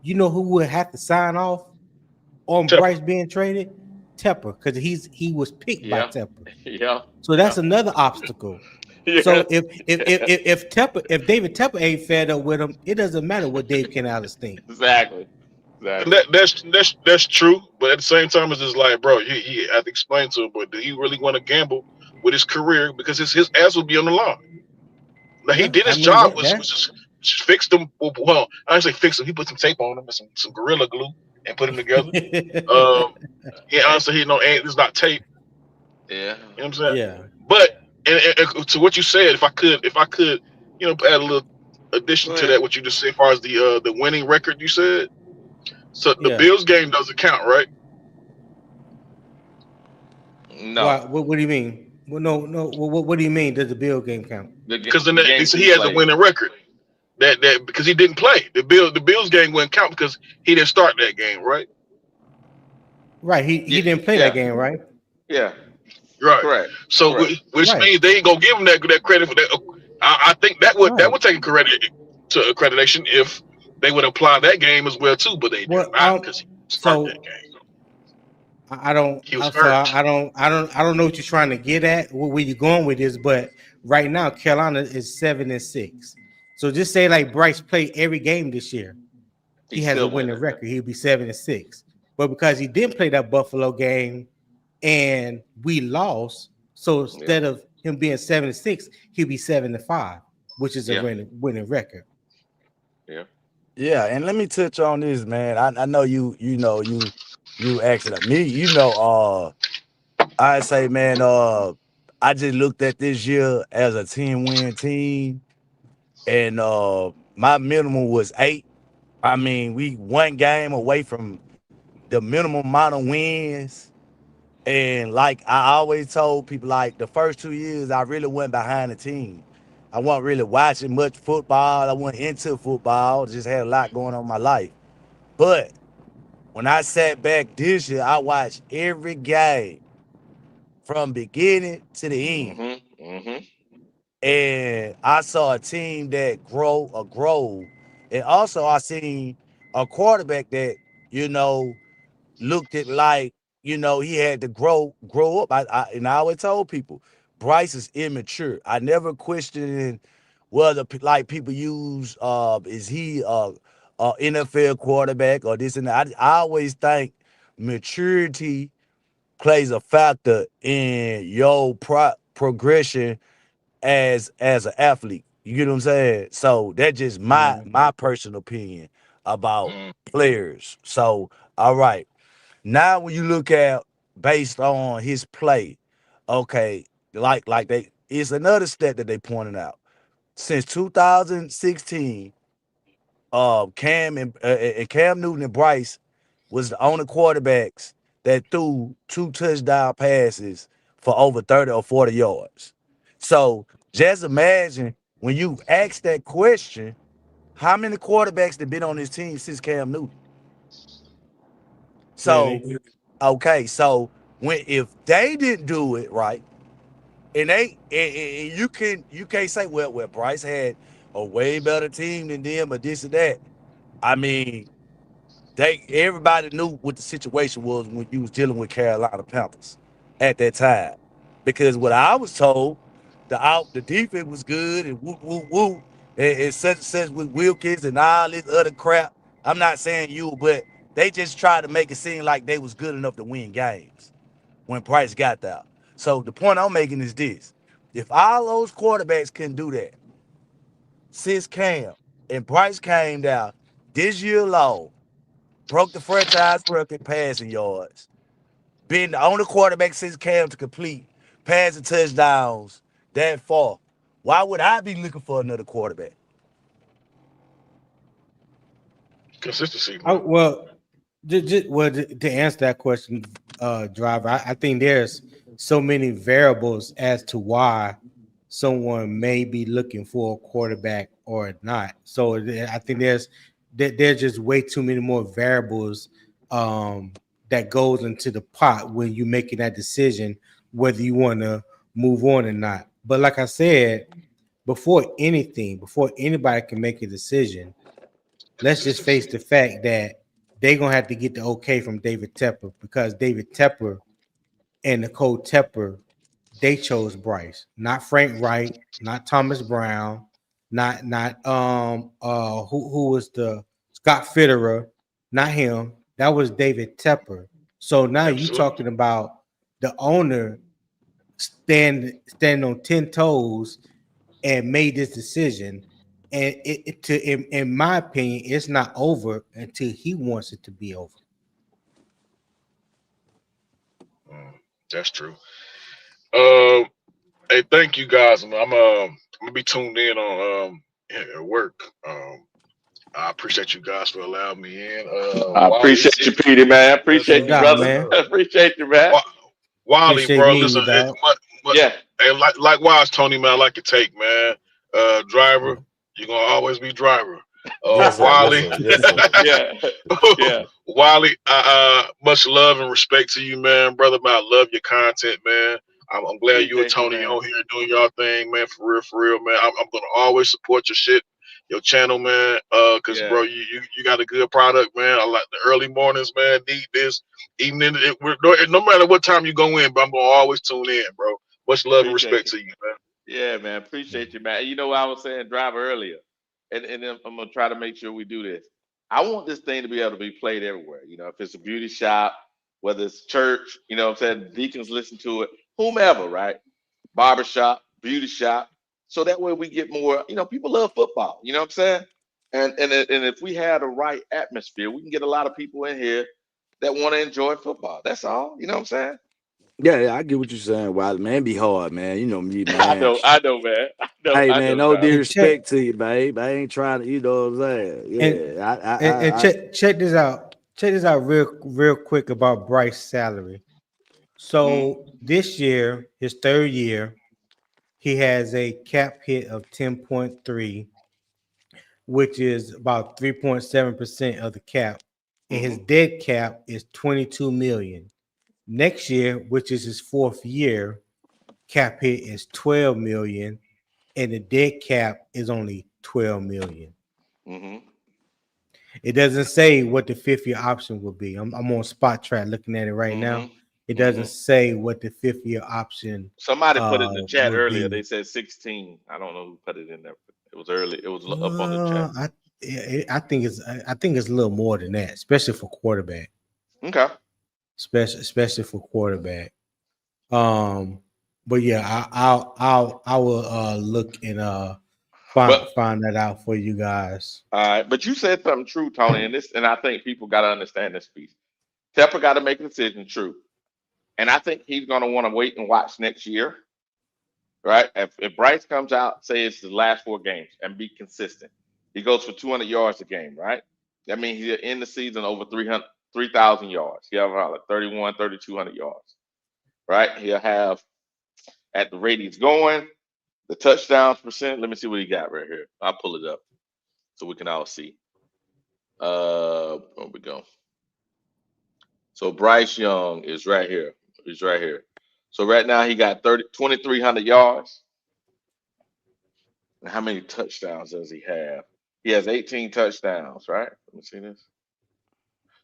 you know who would have to sign off on Tepper. Bryce being traded? Tepper, because he was picked by Yeah. Tepper. Yeah. So Yeah. that's another obstacle. Yeah. So if David Tepper ain't fed up with him, it doesn't matter what Dave Canales think. Exactly. And Exactly. that's true, but at the same time, it's just like, bro, you have to explain to him. But do you really want to gamble with his career because his ass will be on the line? Like he Yeah, did I his mean job, that was that just fixed him. Well, I didn't say fix him. He put some tape on him and some gorilla glue and put him together. Um, he Hey. honestly, he know it's not tape. Yeah. You know what I'm saying? yeah, But and to what you said, if I could, add a little Go addition to ahead. that, what you just said, as far as the winning record you said. So the yeah. Bills game doesn't count, right? No. What do you mean? Well, no. What do you mean? Does the Bill game count? Because then The they games said he he has a played. winning record. That because he didn't play the Bills game wouldn't count because he didn't start that game, right? Right. Yeah. He didn't play that Yeah. game, right? Yeah. Right. Correct. So Correct. which Right. means they ain't gonna give him that credit for that. I think that Right. would take credit to accreditation if they would apply that game as well too, but they did Well, not because he didn't start that so game. I don't. He was So hurt. I don't know what you're trying to get at. Where you're going with this, but right now Carolina is 7-6. So just say like Bryce played every game this year, he He's has a still winning winning. record. He'll be 7-6. But because he didn't play that Buffalo game and we lost, so Yeah. instead of him being 7-6, he'll be 7-5, which is a Yeah. winning record. Yeah. Yeah, and let me touch on this, man. I know you asking me, I say, man, I just looked at this year as a 10-win team, and my minimum was 8. I mean, we one game away from the minimum amount of wins. And like I always told people, like the first 2 years, I really went behind the team. I wasn't really watching much football. I wasn't into football. Just had a lot going on in my life. But when I sat back this year, I watched every game from beginning to the end. Mhm. Mhm. And I saw a team that grow. And also I seen a quarterback that, you know, looked at like, he had to grow up. And I always told people, Bryce is immature. I never questioned whether like people use is he a NFL quarterback or this and that. I always think maturity plays a factor in your progression as an athlete. You get what I'm saying? So that's just my Mhm. my personal opinion about Mm. players. So all right. Now when you look at based on his play, okay, like they it's another stat that they pointed out. Since 2016, Cam Newton and Bryce was the only quarterbacks that threw 2 touchdown passes for over 30 or 40 yards. So Just imagine when you ask that question, how many quarterbacks that been on this team since Cam Newton? So, Plenty. okay, so when if they didn't do it right, and you can't say, well, Bryce had a way better team than them or this or that. I mean, everybody knew what the situation was when you was dealing with Carolina Panthers at that time. Because what I was told, the defense was good and whoop whoop whoop and such with Wilkins and all this other crap. I'm not saying you, but they just tried to make it seem like they was good enough to win games when Price got there. So the point I'm making is this: if all those quarterbacks can do that since Cam and Price came down this year alone, broke the franchise record passing yards, been the only quarterback since Cam to complete passing touchdowns that far. Why would I be looking for another quarterback? Consistency, Oh, man. well, to answer that question, driver, I think there's so many variables as to why someone may be looking for a quarterback or not. So I think there's just way too many more variables that goes into the pot when you're making that decision whether you want to move on or not. But like I said, before anybody can make a decision, let's just face Consistency. the fact that they're gonna have to get the okay from David Tepper, because David Tepper and Nicole Tepper, they chose Bryce, not Frank Wright, not Thomas Brown, not who was the Scott Fitterer, not him. That was David Tepper. So now you Absolutely. talking about the owner stand on 10 toes and made this decision. And in my opinion, it's not over until he wants it to be over. Mm, that's true. Um, hey, thank you guys. I'm gonna be tuned in on at work. I appreciate you guys for allowing me in. I Wally, appreciate you, Petey, man. it's No Appreciate you, doubt, brother. man. Appreciate you, man. Wa- Wally, Appreciate bro. meeting Listen, you, dog. but Yeah, hey, likewise, Tony, man. I like your take, man. Driver, you're gonna always be driver. Yes, sir. Yes, Wally, sir. Yes, sir. yeah, yeah. Wally, much love and respect to you, man, brother. Man, I love your content, man. I'm glad you and Appreciate you, Tony man. on here doing y'all thing, man. For real, man. I'm gonna always support your shit, your channel, man. Cause Yeah, bro, you got a good product, man. I like the early mornings, man. Need this, even in it, no matter what time you go in, but I'm gonna always tune in, bro. Much love and appreciate respect you. to you, man. Yeah, man. Appreciate you, man. And you know what I was saying, driver earlier, and then I'm gonna try to make sure we do this. I want this thing to be able to be played everywhere. You know, if it's a beauty shop, whether it's church, you know what I'm saying, deacons listen to it, whomever, right? Barbershop, beauty shop. So that way we get more, you know, people love football, you know what I'm saying? And if we have the right atmosphere, we can get a lot of people in here that want to enjoy football. That's all, you know what I'm saying? Yeah, yeah, I get what you're saying, Wiley. Man, it be hard, man. You know me, I man. know, man. Hey, I man, know, no driver. And check disrespect to you, babe. I ain't trying to, you know what I'm saying? and Yeah, and check this out. Check this out real quick about Bryce's salary. Hmm. So this year, his third year, he has a cap hit of 10.3, which is about 3.7% of the cap. And his Hmm. dead cap is 22 million. Next year, which is his fourth year, cap hit is 12 million, and the dead cap is only 12 million. Hmm. It doesn't say what the fifth year option will be. I'm on Spot Track looking at it right Hmm. now. It doesn't Hmm. say what the fifth year option Somebody put it in the chat would earlier. be. They said 16. I don't know who put it in there. It was early. It was up on the chat. I think it's a little more than that, especially for quarterback. Okay. Especially for quarterback. Um, but yeah, I will look and But find that out for you guys. all right, but you said something true, Tony, and this, and I think people got to understand this piece. Tepper got to make a decision, true, and I think he's going to want to wait and watch next year, right? If Bryce comes out, say it's the last 4 games, and be consistent, he goes for 200 yards a game, right? That means he'll end the season over 300, 3,000 yards. He'll have around like 31, 3,200 yards, right? He'll have at the rate he's going. The touchdowns percent. Let me see what he got right here. I'll pull it up so we can all see. There we go. So Bryce Young is right here. He's right here. So right now he got 2,300 yards. And how many touchdowns does he have? He has 18 touchdowns, right? Let me see this.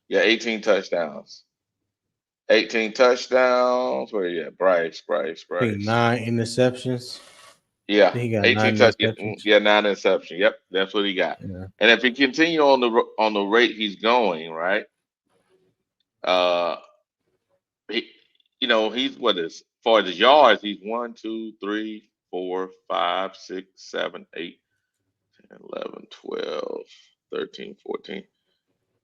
Yeah, 18 touchdowns. 18 touchdowns. Where you at? Bryce. I think 9 interceptions. Yeah, He got 18 9 touch. interceptions. Yeah, 9 interceptions. Yep, that's what he got. Yeah. And if he continue on the rate he's going, right? Uh, he, he's what is for the yards. He's 1, 2, 3, 4, 5, 6, 7, 8, 10, 11, 12, 13, 14,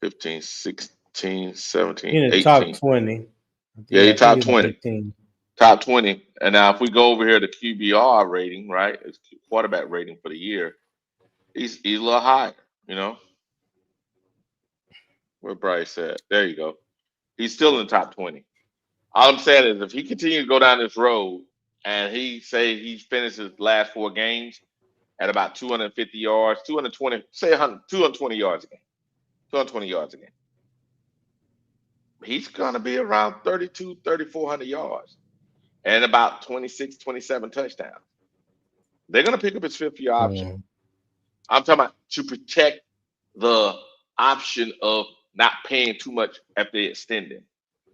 15, 16, 17, In the top 18. 20. Yeah, he I think top it's 20. 18. Top 20. And now if we go over here to QBR rating, right? It's quarterback rating for the year. He's a little higher, you know. Where Bryce at? There you go. He's still in the top 20. All I'm saying is if he continues to go down this road and he finishes his last 4 games at about 250 yards, 220, say 100, 220 yards a game. 220 yards a game. He's gonna be around 32, 3,400 yards and about 26, 27 touchdowns. They're gonna pick up his 5th-year option. Mm. I'm talking about to protect the option of not paying too much if they extend him.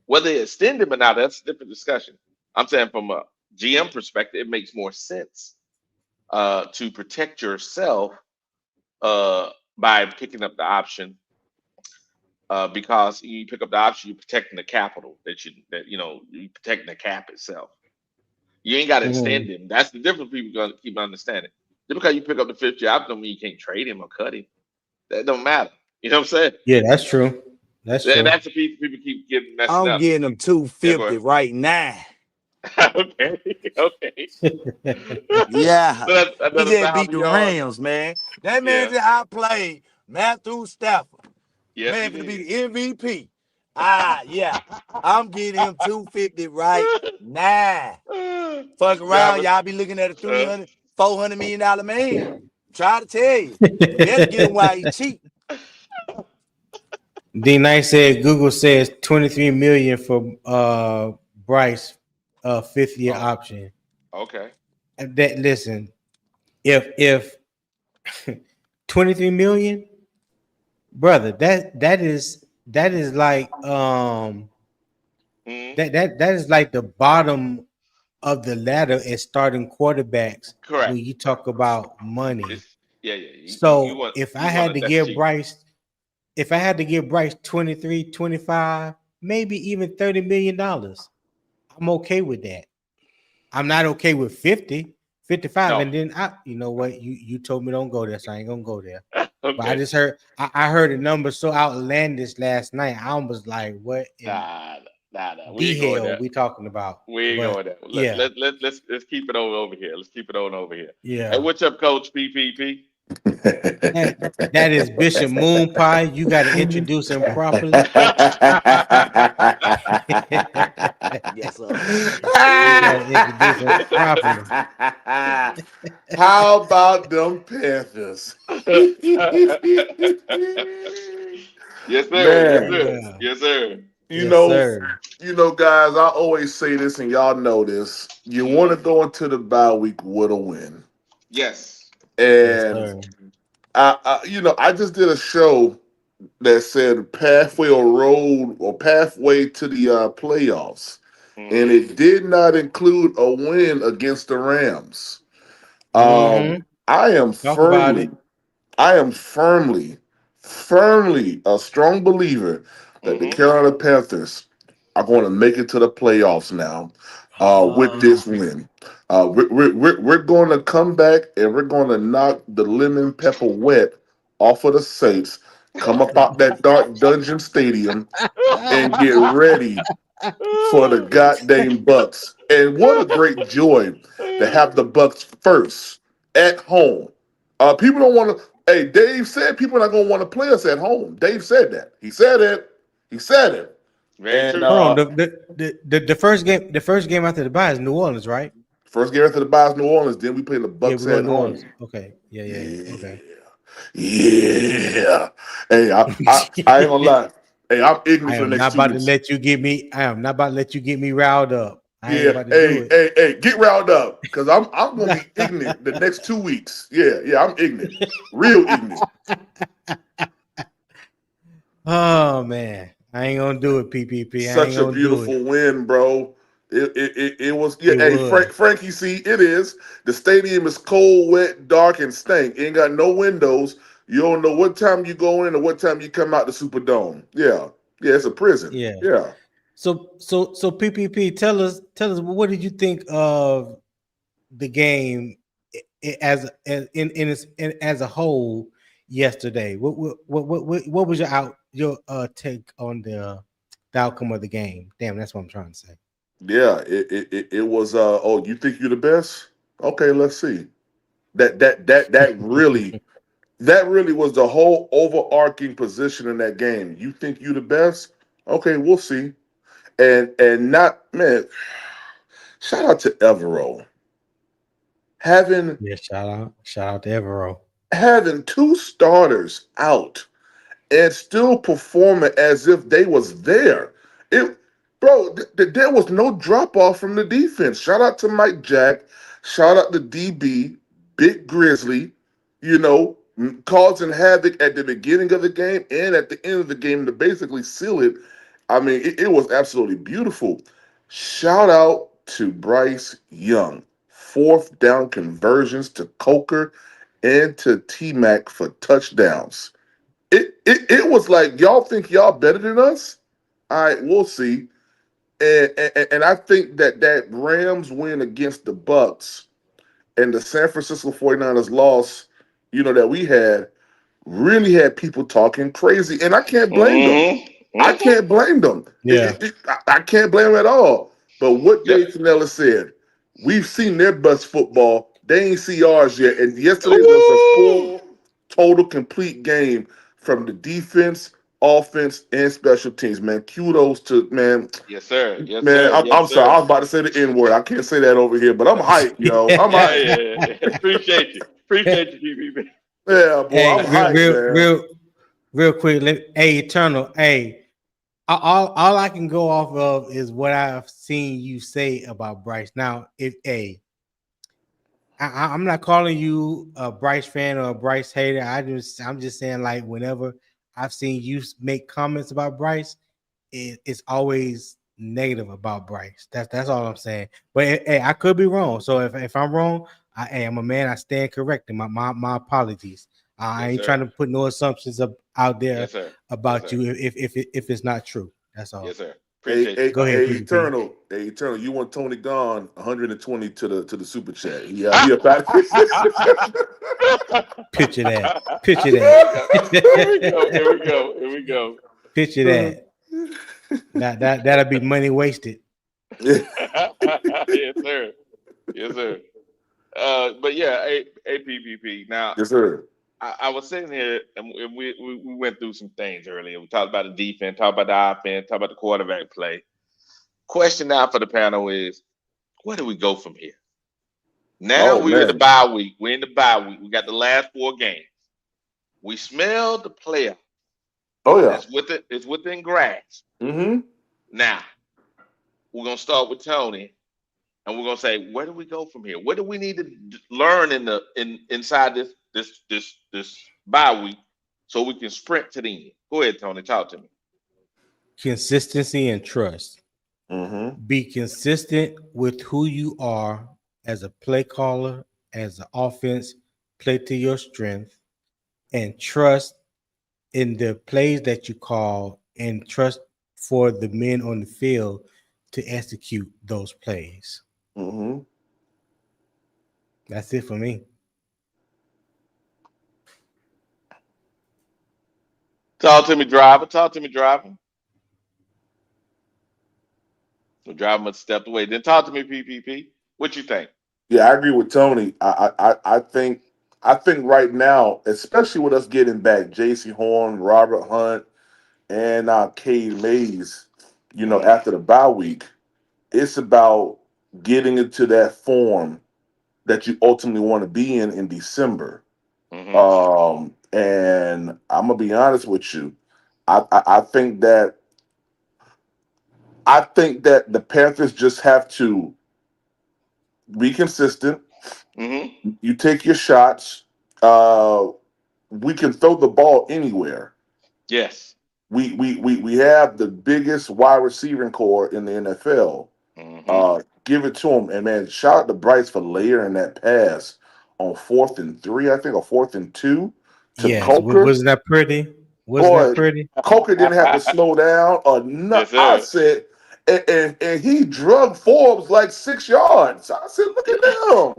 Whether they extend him or not, that's a different discussion. I'm saying from a GM perspective, it makes more sense to protect yourself by picking up the option because you pick up the option, you're protecting the capital you're protecting the cap itself. You ain't got to extend Mhm. him. That's the difference. People gonna keep understanding. Just because you pick up the 5th-year option, don't mean you can't trade him or cut him. That don't matter. You know what I'm saying? Yeah, that's true. That's And true. that's the piece people keep getting messing I'm up. getting them Yeah, go 250 ahead. right now. Okay, okay. Yeah. So that's He another just beat 1,000 the yards. Rams, man. That man Yeah. just outplayed Matthew Stafford. Yes, he Man, finna be did. the MVP. Yeah. I'm getting him 250 right now. Fuck Now, around, y'all be looking at a 300, $400 million man. Try to tell you. You better get him while he cheap. D Nice said Google says 23 million for Bryce 5th-year oh, option. okay. And that listen, if 23 million, brother, that is like Hmm. that is like the bottom of the ladder as starting quarterbacks Correct. when you talk about money. It's yeah. You So want if I you want had it to that's give cheap. Bryce, if I had to give Bryce 23, 25, maybe even $30 million, I'm okay with that. I'm not okay with 50, 55. No. And then you know what? You told me don't go there, so I ain't gonna go there. But I Okay. just heard I heard a number so outlandish last night. I was like, what in Nah, nah. We the ain't going hell there. we talking about? We ain't But going there. yeah, Let's keep it over here. Let's keep it on over here. Hey, yeah. what's up, Coach PPP? That is Bishop Moon Pie. You got to introduce him properly. Yes, sir. You got to introduce him properly. How about them Panthers? Yes, sir. Yes, Man, sir. Yeah. Yes, sir. you Yes, know, sir. guys, I always say this, and y'all know this. You want Hmm. to go into the bye week with a win, Yes. Yes, and sir. I just did a show that said pathway or road or pathway to the playoffs, and Hmm. it did not include a win against the Rams. Mm-hmm. I am Talk about firmly, it. I am firmly, firmly a strong believer that the Hmm. Carolina Panthers are going to make it to the playoffs now with Oh, this win. We're going to come back and we're going to knock the lemon pepper wet off of the Saints, come up out that dark dungeon stadium, and get ready for the goddamn Bucks. And what a great joy to have the Bucks first at home. People don't want to. Hey, Dave said people are not going to want to play us at home. Dave said that. He said it. He said it. Very And true. Hold on. The first game after the bye is New Orleans, right? First game after the bye is New Orleans. Then we play the Yeah, Bucks we're going at to New Orleans. home. Okay. Yeah. Yeah, Okay. yeah. Hey, I ain't gonna lie. Hey, I'm ignorant I for the am next not 2 about to weeks. let you get me. I am not about to let you get me riled up. I ain't Yeah. about to do Hey, it. hey, hey. Get riled up because I'm gonna be ignorant the next 2 weeks. Yeah. I'm ignorant, real ignorant. Oh man, I ain't gonna do it, PPP. I ain't Such a gonna do it. beautiful win, bro. It was. Yeah. It Hey, was. Frankie, see, it is. The stadium is cold, wet, dark, and stank. Ain't got no windows. You don't know what time you go in or what time you come out the Superdome. Yeah. It's a prison. Yeah. Yeah. So PPP, tell us what did you think of the game as a whole yesterday? What was your take on the outcome of the game? Damn, that's what I'm trying to say. Yeah. It was. Oh, you think you're the best? Okay, let's see. That really was the whole overarching position in that game. You think you the best? Okay, we'll see. And not man. Shout out to Evero having Yeah, shout out to Evero. having two starters out and still performing as if they was there. It, bro, there was no drop off from the defense. Shout out to Mike Jack. Shout out to DB, Big Grizzly. Causing havoc at the beginning of the game and at the end of the game to basically seal it. I mean, it was absolutely beautiful. Shout out to Bryce Young. Fourth down conversions to Coker and to T Mac for touchdowns. It was like y'all think y'all better than us. All right, we'll see. And I think that Rams win against the Bucks and the San Francisco 49ers loss, that we had really had people talking crazy, and I can't blame them. Mm-hmm. I Mm-hmm. can't blame them. Yeah. I can't blame them at all. But what Yep. Dave Finella said, we've seen their best football. They ain't see ours yet. And yesterday was a Ooh. full, total, complete game from the defense, offense, and special teams. Man, kudos to man. Yes, sir. Yes, Man, sir. I'm, Yes, I'm sorry. I sir. was about to say the N word. I can't say that over here, but I'm hyped, yo. I'm Yeah, hyped. yeah, yeah. Appreciate you. Appreciate you, PPP. Yeah, boy, Hey, I'm hyped, man. real quick. Hey, Eternal. Hey, all I can go off of is what I've seen you say about Bryce. Now, if I'm not calling you a Bryce fan or a Bryce hater. I'm just saying like whenever I've seen you make comments about Bryce, it's always negative about Bryce. That's all I'm saying. But hey, I could be wrong. So if I'm wrong, I'm a man. I stand corrected. My apologies. I Yes, ain't sir. trying to put no assumptions out there Yes, sir. Yes, about sir. you if it's not true. That's all. Yes, sir. Hey, Appreciate you, hey, Go Tony. ahead, hey, PPP. Eternal. Hey, Eternal. You want Tony gone 120 to the super chat. Yeah, he about Picture that. Picture Here we go. Here we that. go. Here we go. Here we go. Picture that. That'll be money wasted. Yes, sir. Yes, sir. But yeah, APPP. Now, Yes, sir. I was sitting here and we went through some things earlier. We talked about the defense, talked about the offense, talked about the quarterback play. Question now for the panel is, where do we go from here? Now Oh we're in the man. bye week. We're in the bye week. We got the last four games. We smell the playoff. Oh yeah. It's within. It's within grasp. Mm-hmm. Now we're gonna start with Tony, and we're gonna say, where do we go from here? What do we need to learn inside this bye week so we can sprint to the end? Go ahead, Tony. Talk to me. Consistency and trust. Mm-hmm. Be consistent with who you are as a play caller, as an offense, play to your strength, and trust in the plays that you call, and trust for the men on the field to execute those plays. Mm-hmm. That's it for me. Talk to me, driver. Talk to me, driver. The driver must have stepped away. Then talk to me, PPP. What you think? Yeah, I agree with Tony. I think right now, especially with us getting back J.C. Horn, Robert Hunt, and Cade Mays, Mm, after the bye week, it's about getting into that form that you ultimately want to be in December. Hmm. And I'm gonna be honest with you. I think that the Panthers just have to be consistent. Hmm. You take your shots. Uh, we can throw the ball anywhere. Yes. We have the biggest wide receiving core in the NFL. Hmm. Give it to him, and man, shout out to Bryce for layering that pass on 4th and 3, I think, or 4th and 2 to Yes, Coker. wasn't that pretty? Wasn't that Boy, pretty? Coker didn't have to slow down or Yes, not. I sir. said, and he drug Forbes like 6 yards. I said, look at them.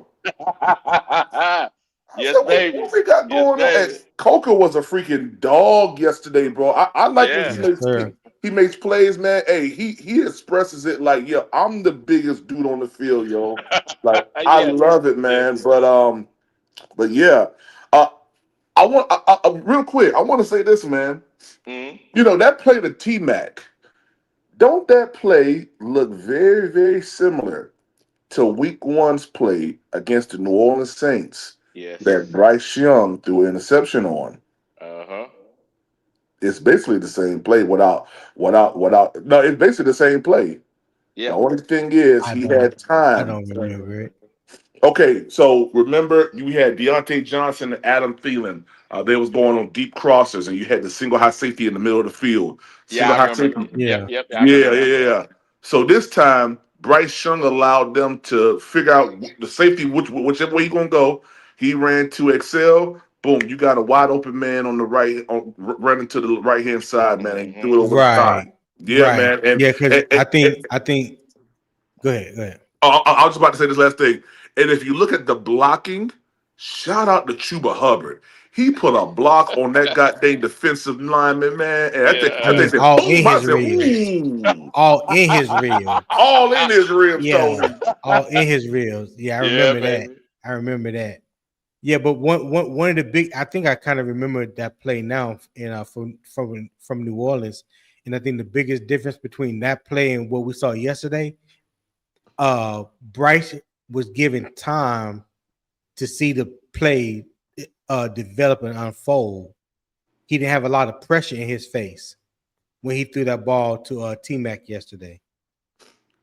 I Yes, said, baby. what we got Yes, going on? And baby. Coker was a freaking dog yesterday, bro. I like when Yeah. Yes, sir. he makes plays, man. Hey, he expresses it like, yo, I'm the biggest dude on the field, yo. Like, I Yes. love it, Yes. man. But yeah. Uh real quick, I want to say this, man. Hmm. That play to T Mac, don't that play look very, very similar to week one's play against the New Orleans Saints that Yes. Bryce Young threw an interception on? Uh-huh. It's basically the same play without no, it's basically the same play. The Yeah. only thing is I he don't had I time. don't remember it. Okay, so remember we had Deontay Johnson and Adam Thielen. They was going on deep crosses, and you had the single high safety in the middle of the field. Yeah, Single I high remember. safety. Yep, Yeah. yep, I Yeah, remember yeah, that. yeah, yeah. So this time, Bryce Young allowed them to figure out the safety, whichever way he gonna go. He ran to Excel. Boom! You got a wide open man on the right, running to the right hand side, man, and Hmm. threw it over the top. Right. Yeah, Right. man. And, Yeah, because and, and, and I think go ahead, go ahead. I was about to say this last thing. And if you look at the blocking, shout out to Chuba Hubbard. He put a block on that goddamn defensive lineman, man. And I think Yes, Yeah. said, all in boom. I his said, reels. ooh. All in his reels. All in his ribs, Yeah, Tony. all in his reels. Yeah, I Yeah, remember that. baby. I remember that. Yeah, but one of the big, I think I kind of remember that play now, from New Orleans, and I think the biggest difference between that play and what we saw yesterday, Bryce was given time to see the play develop and unfold. He didn't have a lot of pressure in his face when he threw that ball to T Mac yesterday.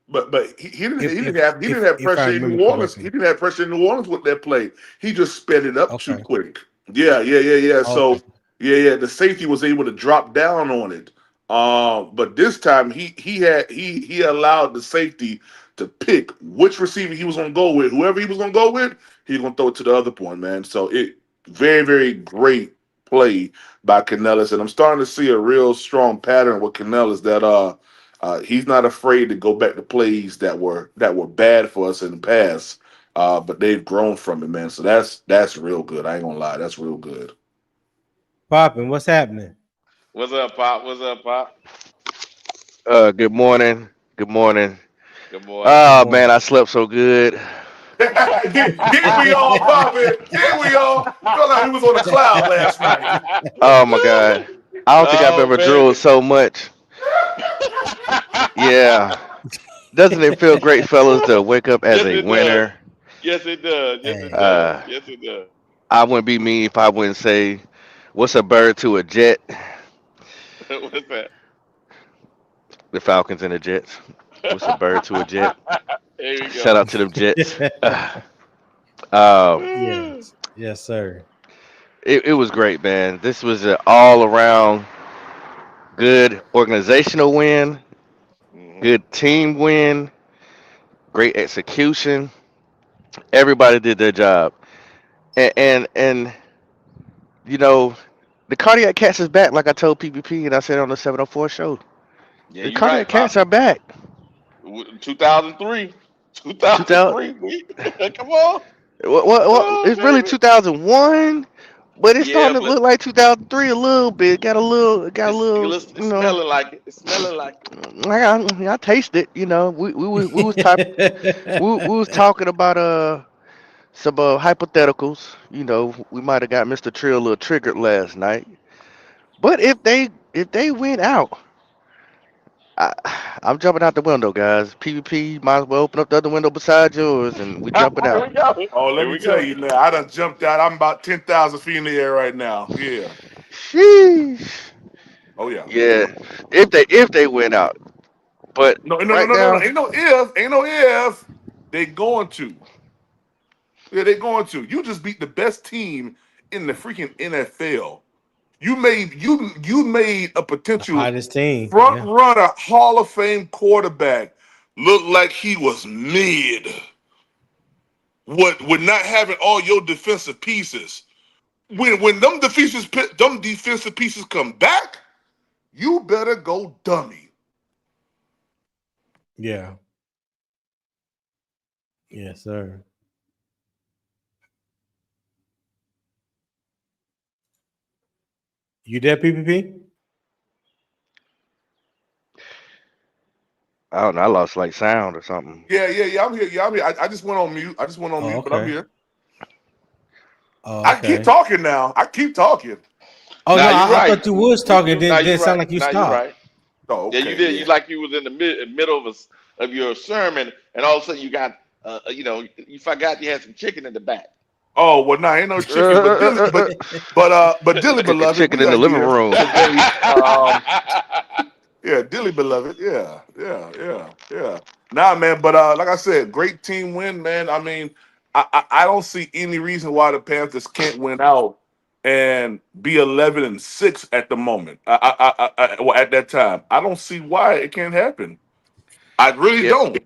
But he didn't If he didn't if have he didn't have if I pressure in remember New Orleans. He correctly. didn't have pressure in New Orleans with that play. He just sped it up too Okay. quick. Yeah, yeah, yeah, yeah. Okay. So yeah. The safety was able to drop down on it. But this time he allowed the safety to pick which receiver he was gonna go with. Whoever he was gonna go with, he was gonna throw it to the other point, man. So it very, very great play by Canellis. And I'm starting to see a real strong pattern with Canellis that he's not afraid to go back to plays that were bad for us in the past, but they've grown from it, man. So that's real good. I ain't gonna lie, that's real good. Popping, what's happening? What's up, Pop? What's up, Pop? Good morning. Good morning. Good morning. Good Oh man, morning. I slept so good. Did we all pop it? Did we all felt like we was on a cloud last night? Oh my god. I don't think I've Oh, ever drooled baby. so much. Yeah. Doesn't it feel great, fellas, to wake up as Yes, a it does. winner? Yes, it does. Yes, it Hey, does. Uh, Yes, it does. I wouldn't be me if I wouldn't say, "What's a bird to a jet?" What's that? The Falcons and the Jets. What's a bird to a jet? Here we Shout go. out to them Jets. Um, yes, yes, sir. it was great, man. This was an all around good organizational win, Hmm. good team win, great execution. Everybody did their job, and you know the cardiac cats is back. Like I told PPP and I said on the 704 show, Yeah, the you're cardiac right, cats Pop. are back. 2003. 2000, 2003. Come on. what? Oh, It's really baby. 2001, but it's Yeah, starting to but look like 2003 a little bit. Got a little, it's smelling like it. It's smelling like it. I taste it. We was talking about some hypotheticals. We might have got Mr. Trill a little triggered last night. But if they win out, I, I'm jumping out the window, guys. PvP, might as well open up the other window beside yours, and we jumping Here out. we go. Oh, let Here me we tell go. you now, I done jumped out. I'm about 10,000 feet in the air right now. Yeah. Sheesh. Oh yeah. Yeah, if they win out, but No, no, no, right no, no, no. now, Ain't no if. Ain't no if. They going to. Yeah, they going to. You just beat the best team in the freaking NFL. You made a The potential hottest team. front Yeah. runner Hall of Fame quarterback look like he was mid. What with not having all your defensive pieces. When them defensive pieces come back, you better go dummy. Yeah. Yes, sir. You there, PPP? I don't know. I lost like sound or something. Yeah, yeah, yeah. I'm here. Yeah, I'm here. I just went on mute. I just went on Oh, mute, but I'm okay. here. Oh, I can keep okay. talking now. I keep talking. Oh no, Now you're I right. thought you was You, talking. you now Then you're sound right. like you Now you're stopped. right. Oh, Yeah, you okay, did. You yeah. like you was in the middle of of your sermon, and all of a sudden you got you forgot you had some chicken in the back. Oh well, nah, ain't no chicken, but Dilly, but Dilly Chicken, beloved, we chicken in the are living here room. today. Yeah, Dilly beloved. Yeah, yeah, yeah, yeah. Nah, man, but like I said, great team win, man. I mean, I don't see any reason why the Panthers can't win out and be 11-6 at the moment. Well, at that time, I don't see why it can't happen. I really Yeah, don't.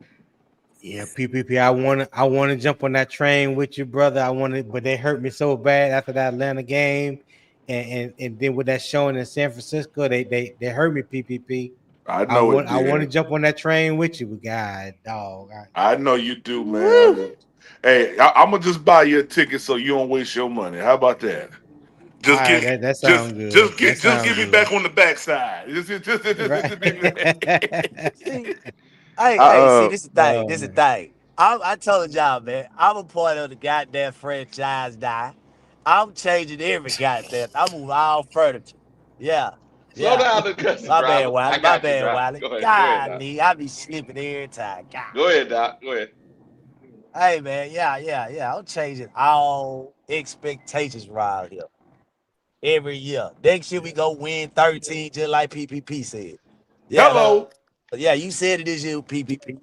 Yeah, PPP. I want to jump on that train with you, brother. I wanted, but they hurt me so bad after that Atlanta game, and then with that showing in San Francisco, they hurt me, PPP. I I know it want I want to did. jump on that train with you, but God, dog. I know you do, man. I Woo! know. Hey, I'm gonna just buy you a ticket so you don't waste your money. How about that? All Just right, get, that just, sounds good. just That get, just sounds get me good. back on the backside. Right. See, hey, see, I this is the thing. Oh This is the man. thing. I told y'all, man, I'm a part of the goddamn franchise die. I'm changing every goddamn. I move all furniture. Yeah, Slow yeah. down the cussing, My bad, driver. I Wiley. My got you, bad, driver. Wiley. Go ahead, Doc. Golly, I be slipping every time. God. Go ahead, Doc. Go ahead. Hey, man, yeah. I'm changing all expectations around here every year. Next year we go win 13, just like PPP said. Yeah, Hello, yeah. You said it this year, PPP.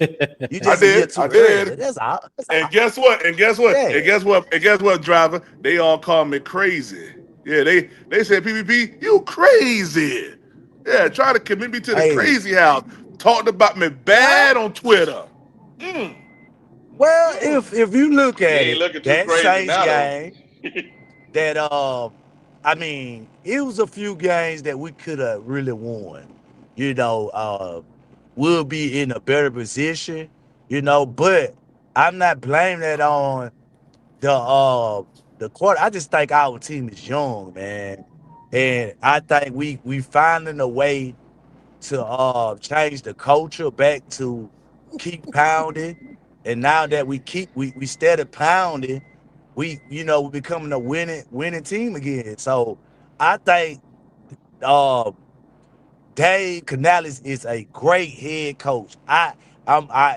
You I just a year did, I too early. did. That's all. That's And all. guess what? And guess what? And Yeah. guess what? And guess what, driver? They all call me crazy. Yeah, they said, PPP, you crazy. Yeah, try to commit me to the Hey. crazy house. Talked about me Well, bad on Twitter. Mm, well, mm. if you look You at ain't it, looking too that crazy Saints now, though. game, that I mean, it was a few games that we could have really won. You know, we'll be in a better position. But I'm not blaming that on the court. I just think our team is young, man, and I think we finding a way to change the culture back to keep pounding. And now that we started pounding, we're becoming a winning team again. So I think uh Dave Canales is a great head coach. I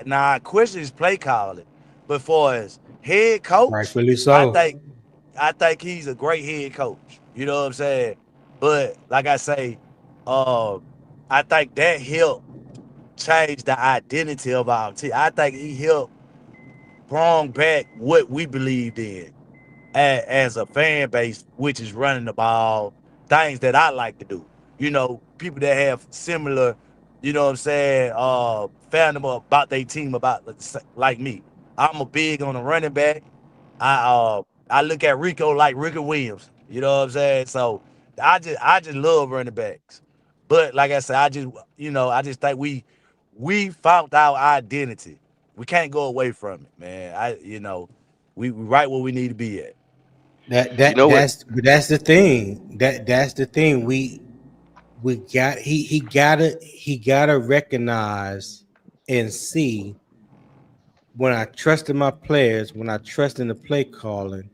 now I question his play calling, but for his head coach, Rightfully I so. think I think he's a great head coach. You know what I'm saying? But like I say, um, I think that helped change the identity of our team. I think he helped bring back what we believed in as a fan base, which is running the ball, things that I like to do. People that have similar, what I'm saying, fandom about their team about like me. I'm a big on the running back. I look at Rico like Ricky Williams. You know what I'm saying? So I just love running backs. But like I said, I just think we found our identity. We can't go away from it, man. We right where we need to be at. That you that know what? that's but that's the thing. That's the thing. We got he gotta recognize and see when I trust in my players, when I trust in the play calling,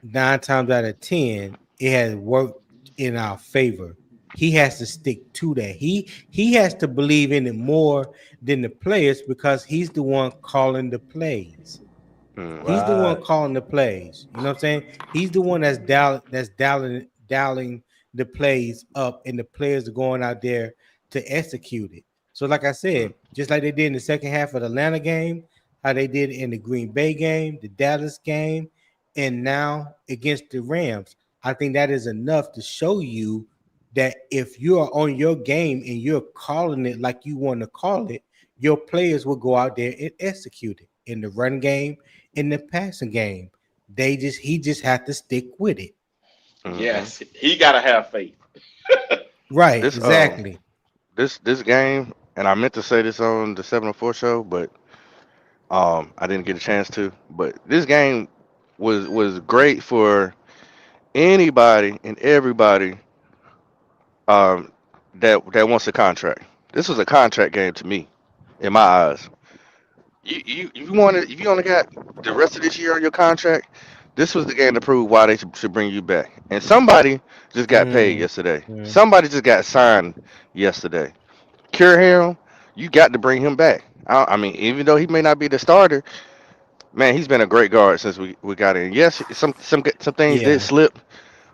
9 times out of 10, it has worked in our favor. he has to stick to that. He has to believe in it more than the players because he's the one calling the plays. Mm-hmm. He's the one Right. calling the plays. You know what I'm saying? He's the one that's dialing the plays up, and the players are going out there to execute it. So, like I said, just like they did in the second half of the Atlanta game, how they did in the Green Bay game, the Dallas game, and now against the Rams, I think that is enough to show you that if you are on your game and you're calling it like you want to call it, your players will go out there and execute it in the run game, in the passing game. He just had to stick with it. Mm-hmm. Yes, he gotta have faith. Right, This exactly. this game, and I meant to say this on the 704 show, but I didn't get a chance to. But this game was great for anybody and everybody um that wants a contract. This was a contract game to me, in my eyes. You wanted if you only got the rest of this year on your contract, this was the game to prove why they should bring you back. And somebody just got paid Mm, yesterday. mm. Somebody just got signed yesterday. Cure him. You got to bring him back. I mean, even though he may not be the starter, man, he's been a great guard since we got in. Yes, some things did Yeah, slip,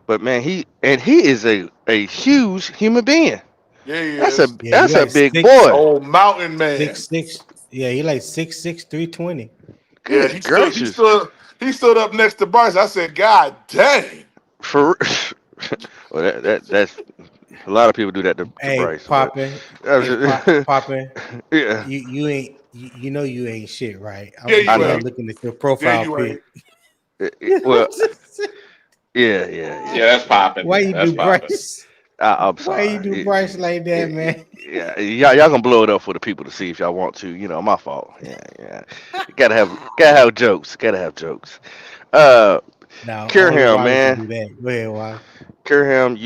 but man, he is a huge human being. Yeah, he That's a is. yeah. He that's a like big six, boy. Oh, mountain man. six, six. Yeah, he like 6'6", 320. Yeah, Good gracious. he stood up next to Bryce. I said, God dang. For well, that's a lot of people do that to Hey, Bryce, but popping, that was hey, popping. yeah, You ain't you know you ain't shit, right? I Yeah, was I you in here know. ain't. looking at your Yeah, profile you pic. ain't. Well, yeah. Yeah, that's popping. Why you That's do popping. Bryce? I'm Why you do sorry. Bryce like that, man? Yeah, y'all gonna blow it up for the people to see if y'all want to. You know, my fault. Yeah. Gotta have jokes. Gotta have jokes. Uh, Now Cure only him, Wally can man. do that. Go ahead, Wally. Cure him.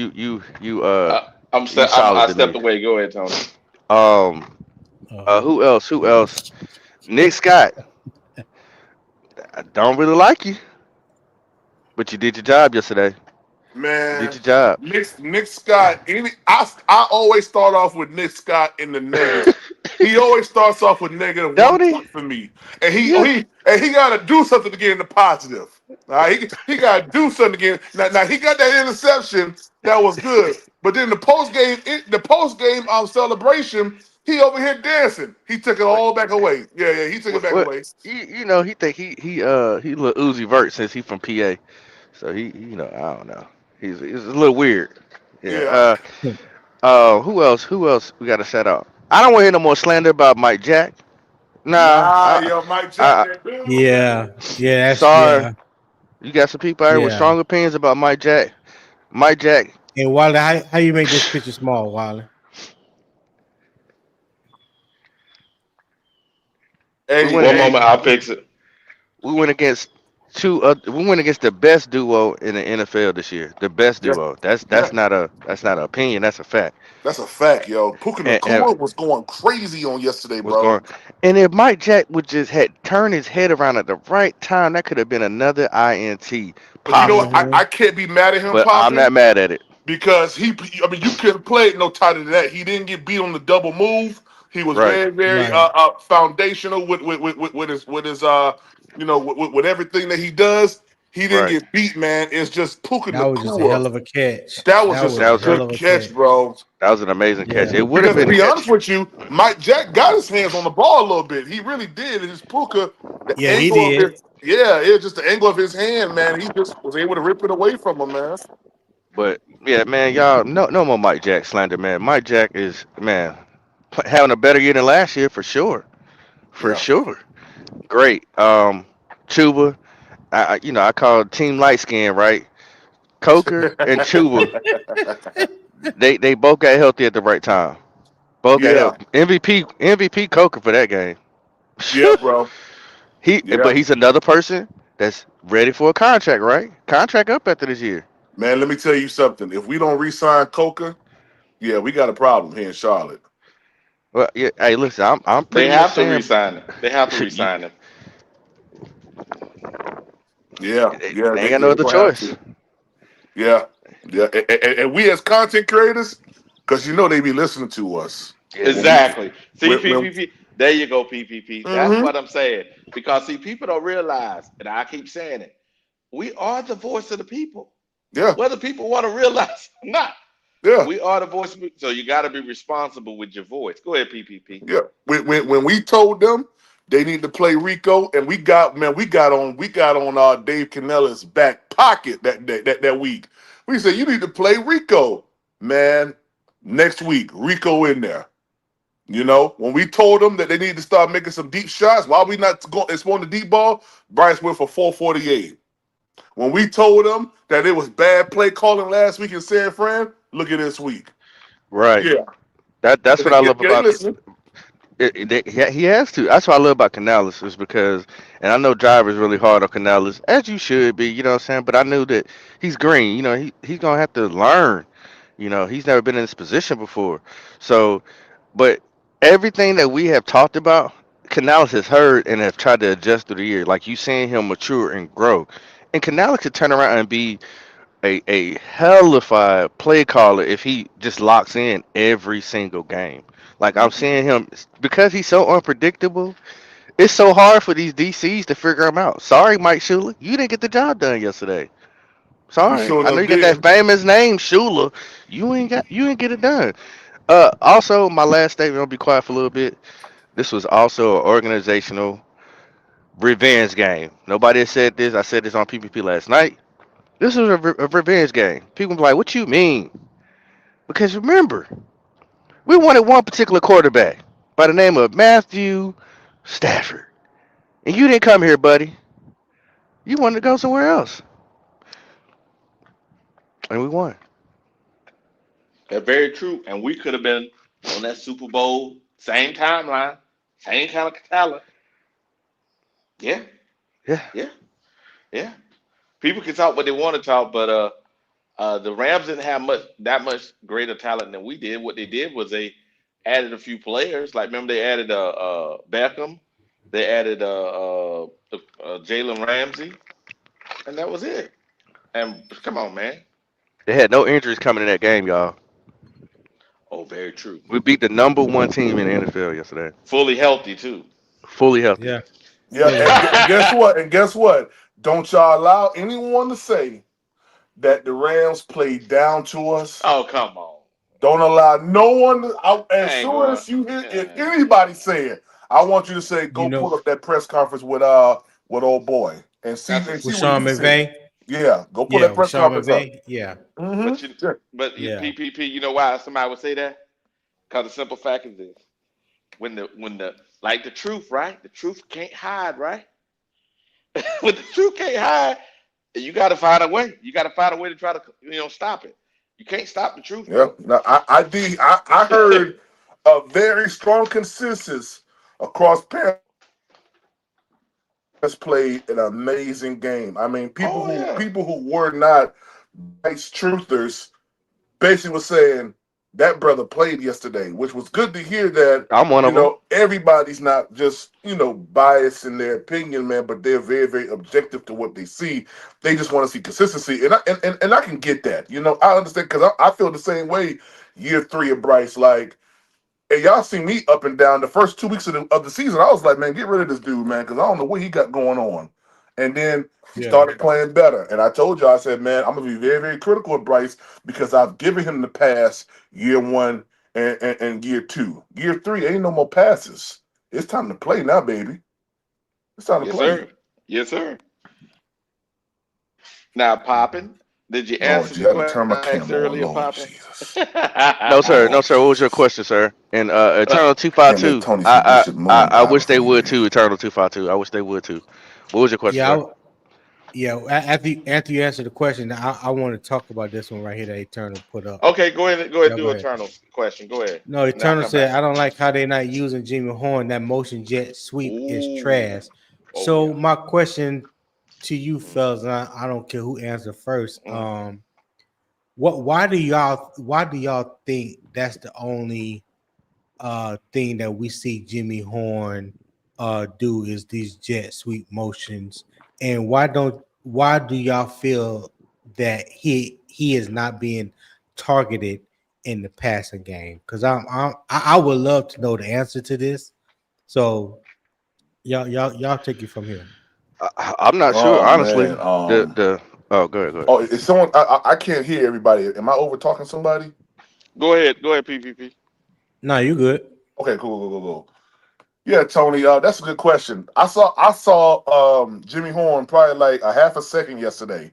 Uh, You I solid to stepped me. away. Go ahead, Tony. Um, Oh. who else? Who else? Nick Scott. I don't really like you, but you did your job yesterday. You did Man, your job. Nick Scott. I always start off with Nick Scott in the negative. He always starts off with negative one Don't he? point for me, and he Yeah. he got to do something to get in the positive. All right, he got to do something again. Now he got that interception that was good, but then the post game celebration, he over here dancing. He took it What? all back away. Yeah, he took it back What? away. You know he think he little Uzi Vert since he from PA. So I don't know. He's a little weird. Yeah. Yeah. Who else? Who else we got to shout out? I don't want to hear no more slander about Mike Jack. Nah. Nah, yo, Mike Jack, I that dude. Yeah, yeah, that's sorry. yeah, You got some people out here with yeah. strong opinions about Mike Jack. Mike Jack. And Wally, how you make this picture small, Wally? We Hey, went One against moment, I'll fix it. we went against we went against the best duo in the NFL this year. The best yeah, duo. yeah. That's not an opinion. That's a fact. That's a fact, yo. Puka And Nakua was going crazy on yesterday, was bro. going. And if Mike Jack would just had turned his head around at the right time, that could have been another INT, But you know what? possibly. Mm-hmm. I can't be mad at him, But I'm Popping, not mad at it. because I mean, you couldn't play it no tighter than that. He didn't get beat on the double move. He was Right. very, very Right. foundational with his with everything that he does. He didn't Right. get beat, man. It's just Puka That was just a Nakua. hell of a catch. That was That just was a That a was a hell good of a catch, catch. bro. that was an amazing catch. Yeah. It would have Because to been a be honest catch. with you, Mike Jack got his hands on the ball a little bit. He really did. It's just Puka, the Yeah, he angle of did. his it was just the angle of his hand, man. He just was able to rip it away from him, man. But yeah, man, y'all no more Mike Jack slander, man. Mike Jack is man having a better year than last year for sure. For Yeah. sure. Great. Chuba. I call Team Light Skin, right? Coker and Chuba. They both got healthy at the right time. Both got Yeah. help. MVP Coker for that game. Yeah, bro. But Yeah. he's another person that's ready for a contract, right? Contract up after this year. Man, let me tell you something. If we don't re-sign Coca, yeah, we got a problem here in Charlotte. Well, yeah. Hey, listen, I'm They pretty much have to saying re-sign him. They have to you, re-sign him. Yeah, they yeah, ain't they, got no they're other gonna have choice. to. Yeah. Yeah. And we as content creators, because you know they be listening to us Yeah. when we Exactly. See, when PPP. There you go, PPP. That's hmm what I'm saying. Because see, people don't realize, and I keep saying it. We are the voice of the people, yeah, whether people want to realize or not. yeah, We are the voice. So you got to be responsible with your voice. Go ahead, PPP. yeah. When we told them they need to play Rico, and we got on Dave Cannella's back pocket that week. We said you need to play Rico, man. Next week, Rico in there. You know, when we told them that they need to start making some deep shots, why we not going exploring the deep ball? Bryce went for 448. When we told them that it was bad play calling last week in San Fran, look at this week. Right. Yeah, That's what I yeah, love they about listening. he has to. That's what I love about Canales is because, and I know Driver's really hard on Canales, as you should be. You know what I'm saying? But I knew that he's green. You know, he's gonna have to learn. You know, he's never been in this position before. So, but everything that we have talked about, Canales has heard and have tried to adjust through the year. Like you seeing him mature and grow, and Canales could turn around and be a hellified play caller if he just locks in every single game. Like I'm seeing him because he's so unpredictable. It's so hard for these DCs to figure him out. Sorry, Mike Shula, you didn't get the job done yesterday. You Sorry, sure I know enough you got that did. famous name Shula. You ain't get it done. Also, my last statement. I'll be quiet for a little bit. This was also an organizational revenge game. Nobody has said this. I said this on PPP last night. This was a revenge game. People be like, "What you mean?" Because remember, we wanted one particular quarterback by the name of Matthew Stafford. And you didn't come here, buddy. You wanted to go somewhere else. And we won. That's very true. And we could have been on that Super Bowl, same timeline, same kind of talent. Yeah, Yeah. yeah, yeah. People can talk what they want to talk, but the Rams didn't have much greater talent than we did. What they did was they added a few players. Like remember they added Beckham, they added Jalen Ramsey, and that was it. And come on, man. They had no injuries coming in that game, y'all. Oh, very true. We beat the number one team in the NFL yesterday. Fully healthy too. Fully healthy. Yeah, Yeah, fully and healthy. guess what? And guess what? Don't y'all allow anyone to say that the Rams played down to us. Oh, come on. Don't allow no one to, as I ain't soon going. as you hear if Yeah. anybody say it, I want you to say, You go know, pull up that press conference with old boy and see That's a, with what Sean he said. McVay. Yeah, go pull Yeah, that with press Sean conference up. McVay. Yeah, Mm-hmm. but you Yeah. but you, yeah. PPP. You know why somebody would say that? Because the simple fact is this: when the like the truth, right? The truth can't hide, right? When the truth can't hide, you got to find a way. You got to find a way to try to stop it. You can't stop the truth, Yeah. bro. Now, I heard a very strong consensus across Panthers played an amazing game. I mean, people Oh who yeah. people who were not Bryce truthers basically was saying that brother played yesterday, which was good to hear that, I'm one of them. everybody's not just, biased in their opinion, man, but they're very, very objective to what they see. They just want to see consistency. And I can get that. I understand because I feel the same way year three of Bryce. Like, and y'all see me up and down the first 2 weeks of the season. I was like, man, get rid of this dude, man, because I don't know what he got going on. And then he Yeah. started playing better. And I told you, I said, man, I'm gonna be very, very critical of Bryce because I've given him the pass year one and year two. Year three, ain't no more passes. It's time to play now, baby. It's time to Yes, play. sir. Yes, sir. Now, Poppin, did you Lord, answer you the had to question turn my I asked camera on. earlier, Lord Poppin? Jesus. No, sir. No, Lord sir. What was your Jesus. question, sir? And Eternal two five Can't make two. Tony from Bishop I Moonlight wish they before you would leave. too. Eternal 252. I wish they would too. What was your question, Yeah, sir? yeah. After you answer the question, I want to talk about this one right here that Eternal put up. Okay, go ahead. Go ahead and Yeah, do go ahead. eternal question. Go ahead, No, and I'll Eternal come said, back. I don't like how they're not using Jimmy Horn. That motion jet sweep is Ooh. trash. Oh So yeah. my question to you Mm, fellas, and I don't care who answers first. mm. Why do y'all think that's the only thing that we see Jimmy Horn do is these jet sweep motions? And why do y'all feel that he is not being targeted in the passing game? Because I would love to know the answer to this. So y'all take it from here. I'm not sure, Oh honestly. man. The oh, go ahead, go ahead. Oh, is someone? I can't hear everybody. Am I over talking somebody? Go ahead, PPP. No, you good. Okay, cool, cool, cool, cool. Yeah, Tony. That's a good question. I saw Jimmy Horn probably like a half a second yesterday,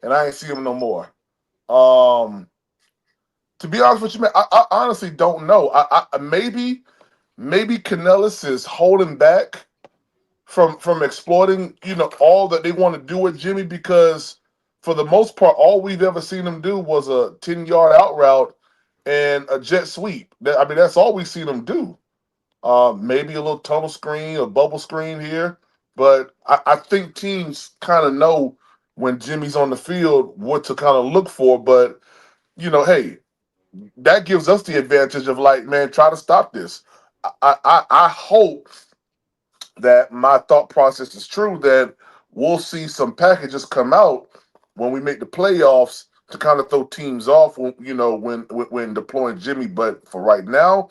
and I ain't see him no more. Um, to be honest with you, man, I honestly don't know. Maybe Canellis is holding back from exploiting, all that they want to do with Jimmy because for the most part, all we've ever seen him do was a 10-yard out route and a jet sweep. I mean, that's all we've seen him do. Maybe a little tunnel screen or bubble screen here, but I think teams kind of know when Jimmy's on the field what to kind of look for. But hey, that gives us the advantage of like, man, try to stop this. I hope that my thought process is true, that we'll see some packages come out when we make the playoffs to kind of throw teams off when deploying Jimmy. But for right now,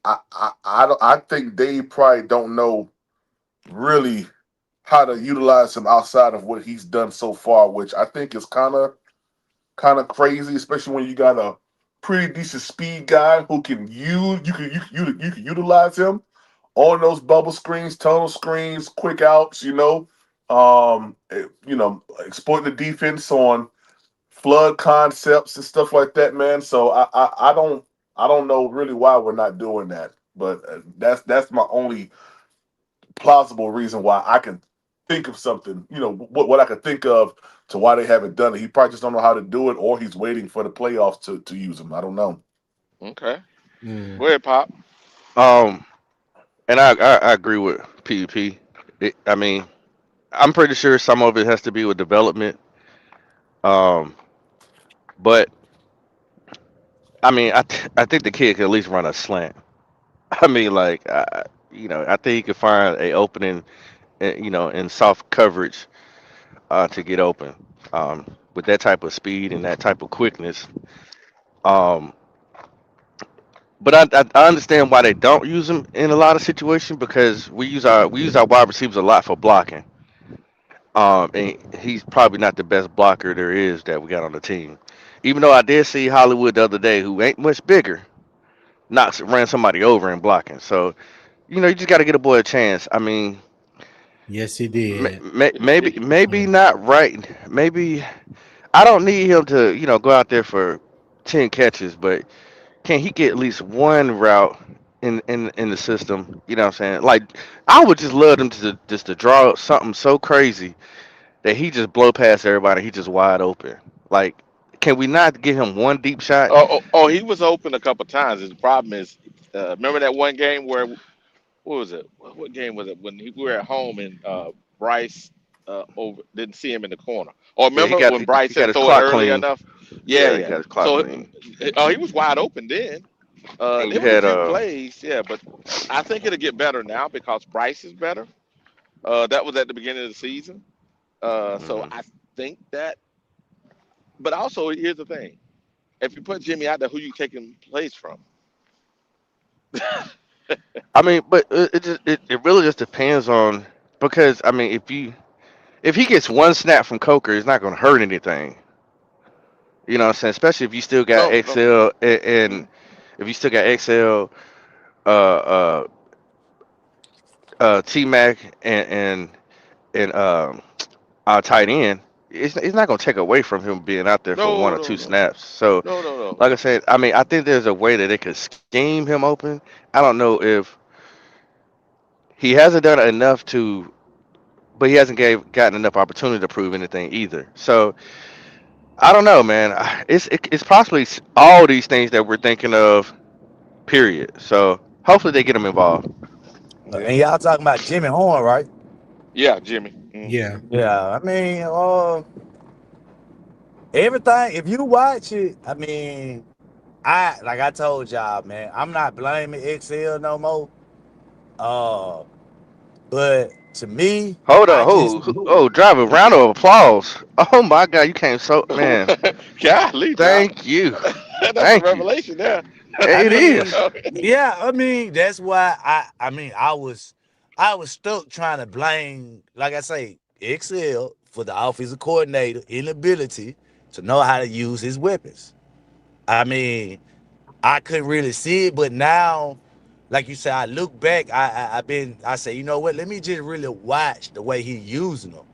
I think they probably don't know really how to utilize him outside of what he's done so far, which I think is kind of crazy, especially when you got a pretty decent speed guy who can use you can utilize him on those bubble screens, tunnel screens, quick outs, exploiting the defense on flood concepts and stuff like that, man. So I don't know really why we're not doing that, but that's my only plausible reason why I can think of something, what I could think of to why they haven't done it. He probably just don't know how to do it, or he's waiting for the playoffs to use him. I don't know. Okay. Mm. Go ahead, Pop. Um, and I agree with PvP. I mean, I'm pretty sure some of it has to be with development. Um, but I mean, I think the kid can at least run a slant. I mean, like, I think he could find a opening, in soft coverage, to get open. With that type of speed and that type of quickness. Um, but I understand why they don't use him in a lot of situations because we use our wide receivers a lot for blocking. And he's probably not the best blocker there is that we got on the team. Even though I did see Hollywood the other day, who ain't much bigger, ran somebody over in blocking. So you just got to get a boy a chance. I mean, Yes, he did. maybe Yeah. not right. Maybe I don't need him to go out there for 10 catches, but can he get at least one route in the system? You know what I'm saying? Like I would just love them to draw up something so crazy that he just blow past everybody. He just wide open. Like, can we not give him one deep shot? He was open a couple times. The problem is, remember that one game where what was it? What game was it when we were at home and Bryce over didn't see him in the corner? Or Yeah, remember when Bryce he got said his throw it clock early clean. enough? Yeah, Yeah, he yeah. got his clock So clean. he was wide open then. And There you was a had few plays, yeah, but I think it'll get better now because Bryce is better. That was at the beginning of the season. So mhm. I think that. But also, here's the thing: if you put Jimmy out there, who you taking plays from? I mean, but it really just depends on because I mean if he gets one snap from Coker, it's not going to hurt anything. You know what I'm saying? Especially if you still got No, no. XL and Mm. if you still got XL, uh, uh, T Mac and our tight end. It's not going to take away from him being out there for one No, or no, two no, snaps. So, no, no, no. like I said, I mean, I think there's a way that they could scheme him open. I don't know if he hasn't done enough to, but he hasn't gotten enough opportunity to prove anything either. So I don't know, man. It's possibly all these things that we're thinking of. Period. So hopefully they get him involved. Yeah, And y'all talking about Jimmy Horn, right? yeah, Jimmy. Yeah. Yeah, I mean, everything. If you watch it, I mean, like I told y'all, man, I'm not blaming XL no more. Uh, but To me, Hold I on, just oh, drive a round of applause. Oh my God, you came so man. Golly, John. Thank you, That's a thank you. revelation there. I It mean, is. Okay. yeah, I mean, that's why I was stuck trying to blame, like I say, XL for the offensive coordinator inability to know how to use his weapons. I mean, I couldn't really see it, but now, like you said, I look back, I say, you know what, let me just really watch the way he using them.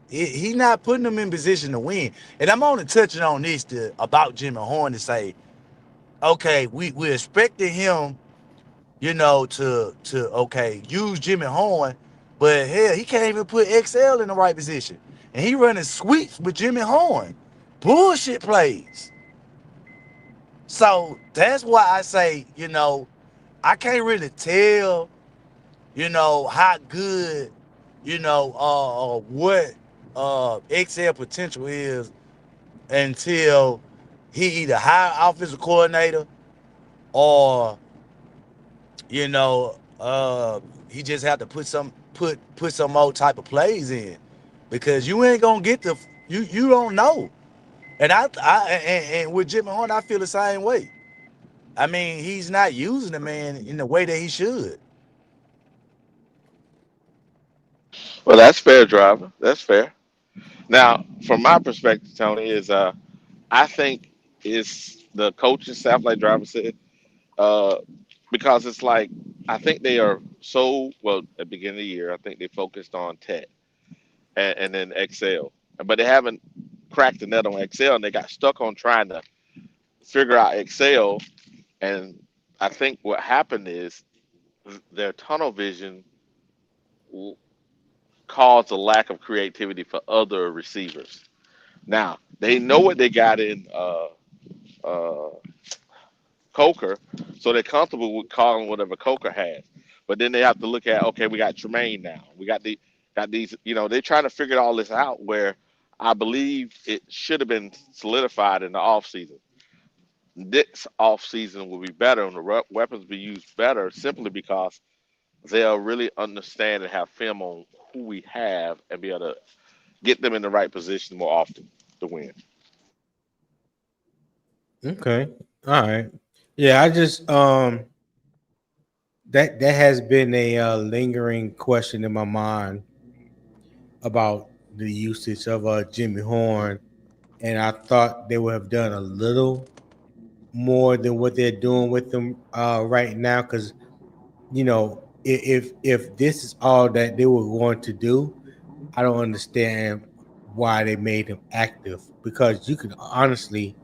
He not putting them in position to win. And I'm only touching on this about Jimmy Horn to say, okay, we're expecting him, to okay, use Jimmy Horn, but hell, he can't even put XL in the right position. And he running sweeps with Jimmy Horn. Bullshit plays. So that's why I say, I can't really tell, how good, what XL potential is until he either hire offensive coordinator or you know, he just have to put some more type of plays in, because you ain't gonna get the you don't know. And and with Jimmy Horn, I feel the same way. I mean, he's not using the man in the way that he should. Well, that's fair, driver. That's fair. Now, from my perspective, Tony, is I think it's the coaching staff, like driver said, uh, because it's like I think they are so well at the beginning of the year. I think they focused on Tech and then Excel, but they haven't cracked the net on Excel, and they got stuck on trying to figure out Excel. And I think what happened is their tunnel vision w- caused a lack of creativity for other receivers. Now they know what they got in uh, Coker, so they're comfortable with calling whatever Coker has. But then they have to look at, okay, we got Tremaine now. We got these. They're trying to figure all this out. Where I believe it should have been solidified in the offseason. This offseason will be better and the weapons be used better simply because they'll really understand and have film on who we have and be able to get them in the right position more often to win. Okay. All right. Yeah, I just that has been a lingering question in my mind about the usage of Jimmy Horn, and I thought they would have done a little more than what they're doing with them right now, because if this is all that they were going to do, I don't understand why they made him active, because you can honestly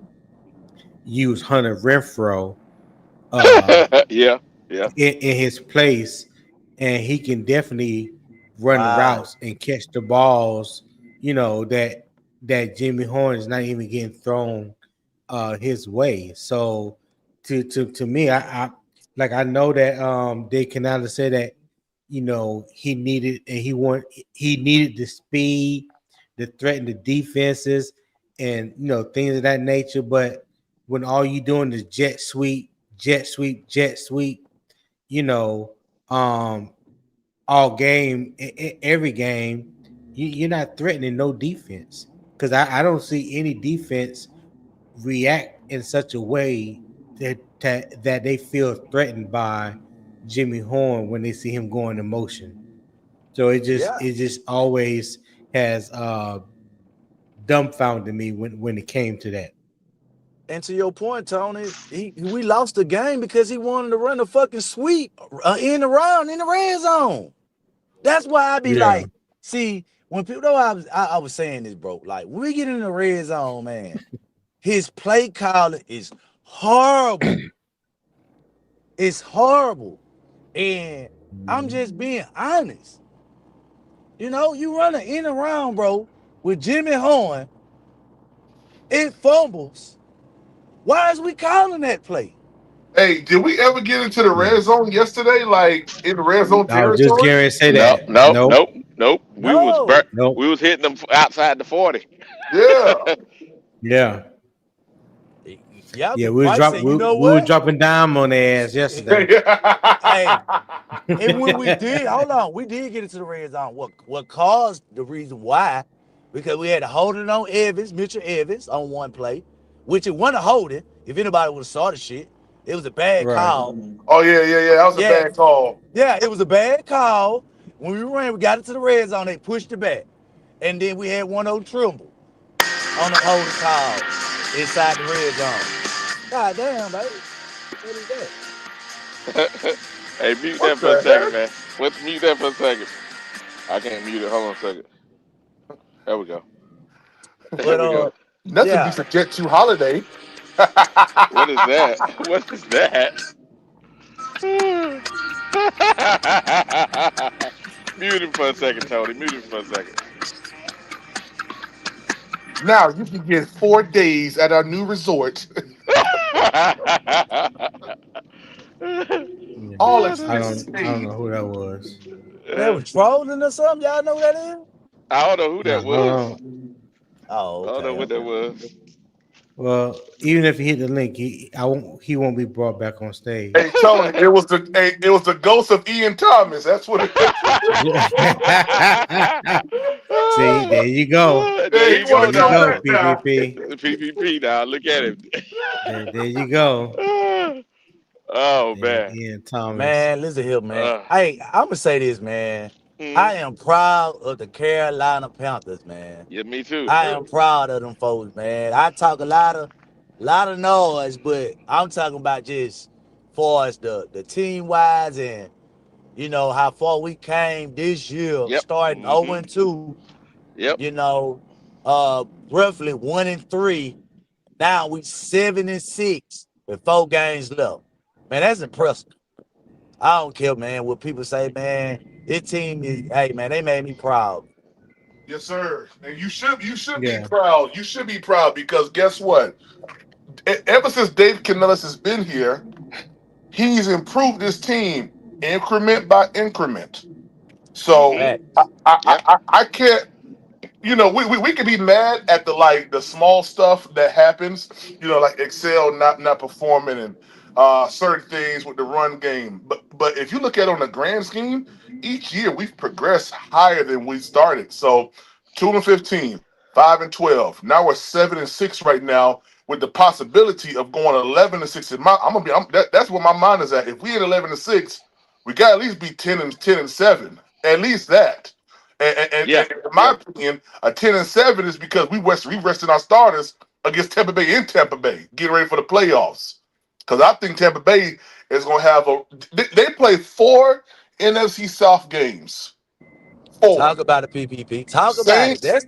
use Hunter Renfro uh, Yeah, yeah. in his place, and he can definitely run the Right. routes and catch the balls. That Jimmy Horn is not even getting thrown his way. So to me, I know that they can either say that he needed the speed to threaten the defenses and things of that nature. But when all you doing is jet sweep, jet sweep, jet sweep, you know, um, all game, every game, you're not threatening no defense, because I don't see any defense react in such a way that they feel threatened by Jimmy Horn when they see him going in motion. So Yeah. it just always has dumbfounded me when it came to that. And to your point, Tony, we lost the game because he wanted to run a fucking sweep in around in the red zone. That's why I be Yeah. like, see, when people know I was saying this, bro. Like when we get in the red zone, man, his play calling is horrible. It's horrible. And I'm just being honest. You run an in around, bro, with Jimmy Horn, it fumbles. Why is we calling that play? Hey, did we ever get into the Yeah. red zone yesterday? Like in the red zone I was just territory? going to say No, that. no, Nope. nope, nope. No. We Nope. was hitting them outside the 40. Yeah. Yeah. Yeah, Yeah, but Bryce said, you know we were what? dropping dime on their ass yesterday. Hey, and when we did, hold on, we did get into the red zone. What caused the reason why? Because we had to hold it on Evans, Mitchell Evans, on one play, which it wasn't a holding. If anybody would have saw the shit, it was a bad Right. call. Oh yeah. That was a Yeah, bad call. yeah, it was a bad call. When we ran, we got into the red zone, they pushed it back. And then we had one old Trimble on the holding call inside the red zone. God damn, baby. What is that? Hey, mute What that for a the second, heck? man. Let's mute that for a second. I can't mute it. Hold on a second. There we go. There But we go. Nothing yeah. beats a Jet 2 holiday. What is that? What is that? Mute him for a second, Tony. Mute him for a second. Now you can get 4 days at our new resort, Yeah. all Oh, expenses I don't paid. know who that was. They was trolling or something. Y'all know who that is? I don't know who Nah, that hold was. on. Oh, I don't know okay, what that okay. was. Well, even if he hit the link, he won't be brought back on Hey stage. Tony, it was the ghost of Ian Thomas. That's what it is. See, there you go. There Hey, he you There go want to you come now. go, back now. PPP. The PPP now. Look at him. There you go. Oh Yeah, man. Ian Thomas. Man, listen here, man. Uh, Hey, I'm gonna say this, man. mm, I am proud of the Carolina Panthers, man. yeah, me too. I am proud of them folks, man. I talk a lot of noise, but I'm talking about just far as the team wise and how far we came this year, Yep. starting 0 Hmm. and 2, Yep. you know, roughly 1 and 3. Now we 7 and 6 with 4 games left. Man, that's impressive. I don't care, man, what people say, man. This team is, hey, man, they made me proud. Yes, sir. And you should be Yeah. proud. You should be proud because guess what? Ever since Dave Canellis has been here, he's improved his team increment by increment. So Hmm. Fact. Yep. I can't. We could be mad at the small stuff that happens, like Excel not performing and certain things with the run game. But if you look at it on the grand scheme, each year we've progressed higher than we started. So 2-15, 5-12. Now we're 7-6 right now with the possibility of going 11-6. That's where my mind is at. If we hit 11-6, we got to at least be 10-7. At least that. Yeah. And in my Yep. opinion, a 10-7 is because we rested our starters against Tampa Bay in Tampa Bay, getting ready for the playoffs. Because I think Tampa Bay is going to have they play 4 NFC South games. 4. Talk about it, PPP. Talk about it. Saints,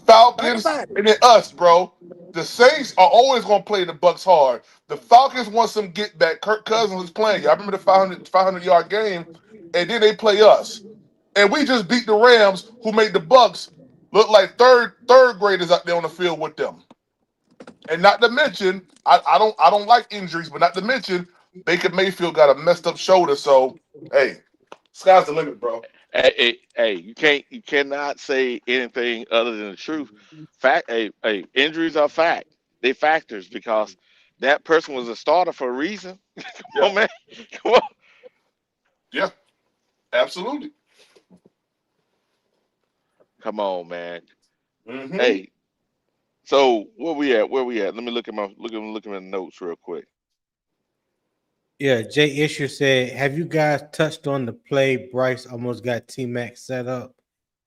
Talk Falcons, about it. and then us, bro. The Saints are always going to play the Bucks hard. The Falcons want some get back. Kirk Cousins was playing. Y'all remember the 500-yard game? And then they play us. And we just beat the Rams, who made the Bucks look like third graders out there on the field with them. And not to mention, I don't like injuries, but not to mention Baker Mayfield got a messed up shoulder. So hey, sky's the limit, bro. Hey, you cannot say anything other than the truth. Fact, hey, injuries are fact. They factors because that person was a starter for a reason. Come Yeah, on, man. Come on. yeah, absolutely. Come on, man. Hmm. Hey, so where we at? Where we at? Let me look at my notes real quick. Yeah, Jay Isher said, "Have you guys touched on the play Bryce almost got T Mac set up,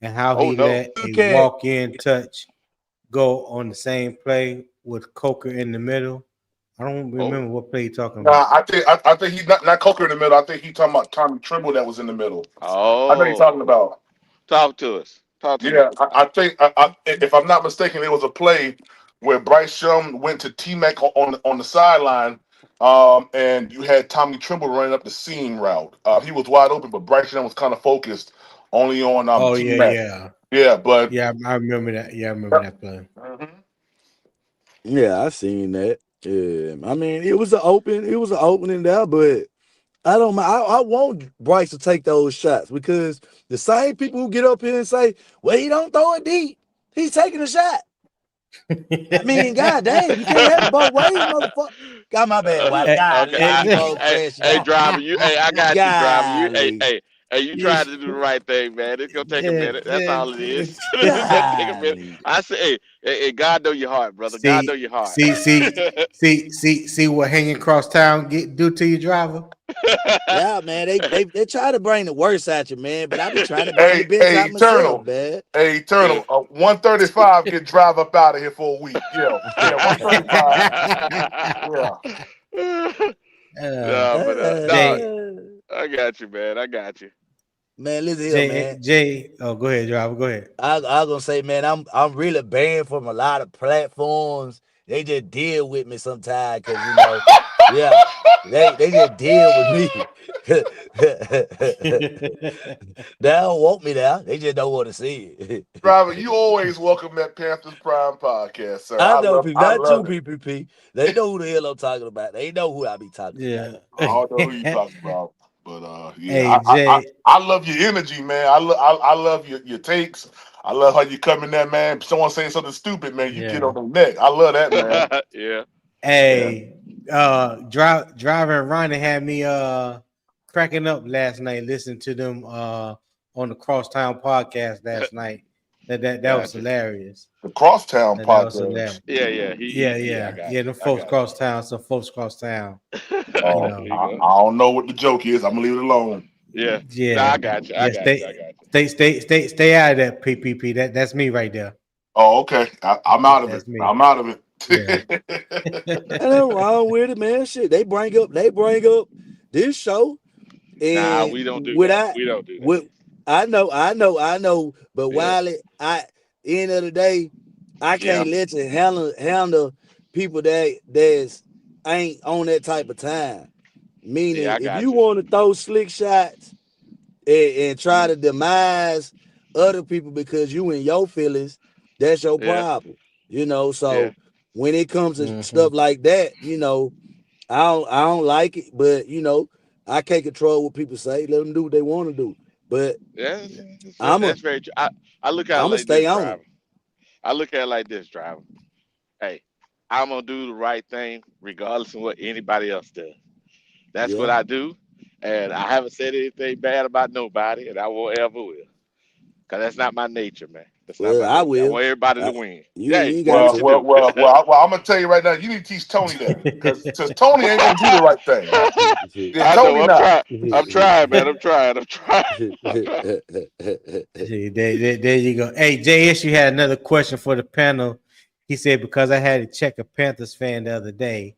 and how Oh he no. let You a can walk-in touch go on the same play with Coker in the middle?" I don't Oh remember what play you talking about. Nah, I think he's not Coker in the middle. I think he's talking about Tommy Trimble that was in the middle. I know he's oh. talking about. Talk to us. Talk to me. Yeah, I think if I'm not mistaken, there was a play where Bryce Young went to T Mac on the sideline, and you had Tommy Trimble running up the seam route. He was wide open, but Bryce Young was kind of focused only on Oh T yeah, Mac. yeah, Yeah, but yeah. I remember that. Yeah, I remember that play. Mhm. Yeah, I seen that. Yeah, I mean, it was an opening there, but I don't mind. I want Bryce to take those shots because the same people who get up here and say, "Well, he don't throw it deep," he's taking a shot. I mean, god dang, you can't have it both ways, motherfucker. Got my bad, White. Okay, Golly, you both crashing hey, out. driver, I got you, driver. Golly. You tried to do the right thing, man. It's gonna take a minute. That's all it is. It's gonna take a minute. Golly. I say, hey, God know your heart, brother. God know see, your heart. see what hanging across town do to your driver. Yeah, man. They try to bring the worst out you, man. But I be trying to bring the Hey, best hey, out myself, Eternal. man. Hey, Eternal. 135 get drive up out of here for a week. Yeah, yeah, 135. Yeah. uh, No, but no, Jay, I got you, man. I got you. Man, listen here, man. Oh, go ahead, driver. Go ahead. I gonna say, man, I'm really banned from a lot of platforms. They just deal with me sometimes, cause yeah, they just deal with me. They don't want me there. They just don't want to see it. Driver, you always welcome at Panthers Prime Podcast, sir. I know people, I not you, love it. PPP. They know who the hell I'm talking about. They know who I be talking about. Yeah. I don't know who you talking about, but yeah, Hey, Jay. I love your energy, man. I love your takes. I love how you come in there, man. Someone saying something stupid, man, you get Yeah. on the neck. I love that, man. Yeah. Yeah. Hey, driver and Ronnie had me cracking up last night listening to them on the Crosstown podcast last night. That was Gotcha. hilarious. The Crosstown That was Podcast. hilarious. Yeah. Yeah. I got Them you. I folks got crosstown, some folks crosstown. You you. Oh, know. There you go. I don't know what the joke is. I'm gonna leave it alone. Yeah. No, Yeah. I got you. I Yeah. got you. I got you. Stay out of that PPP. That's me right there. Oh, okay. I'm out of it. That's me. I'm out of it. Yeah. And nothing wrong with it, man. Shit, they bring up this show, Nah, and we don't do that. without We don't do that. with I know. But Yeah. while end of the day, I Yeah. can't let you handle people that's ain't on that type of time. Yeah, Meaning, I if got you you. want to throw slick shots and try to demise other people because you in your feelings, that's your Yeah. problem. Yeah. So when it comes to Hmm. stuff like that, I don't like it, but I can't control what people say. Let them do what they want to do. But Yeah. I'm a That's very true. I look at it I'm gonna like stay this, on it. driver. I look at it like this, driver. Hey, I'm gonna do the right thing regardless of what anybody else does. That's what Yeah. I do. And I haven't said anything bad about nobody, and I won't ever will. Because that's not my nature, man. That's not Well, my I nature. I will. want everybody to I, win. you Hey, ain't do got what Well, you to. well, do. well, well, well, I'm gonna tell you right now. You need to teach Tony that because Tony ain't gonna do the right thing. Yeah, I know. Tony I'm not. trying. I'm trying, man. I'm trying. I'm trying. I'm trying. See, there you go. Hey, JS, you had another question for the panel. He said, because I had to check a Panthers fan the other day,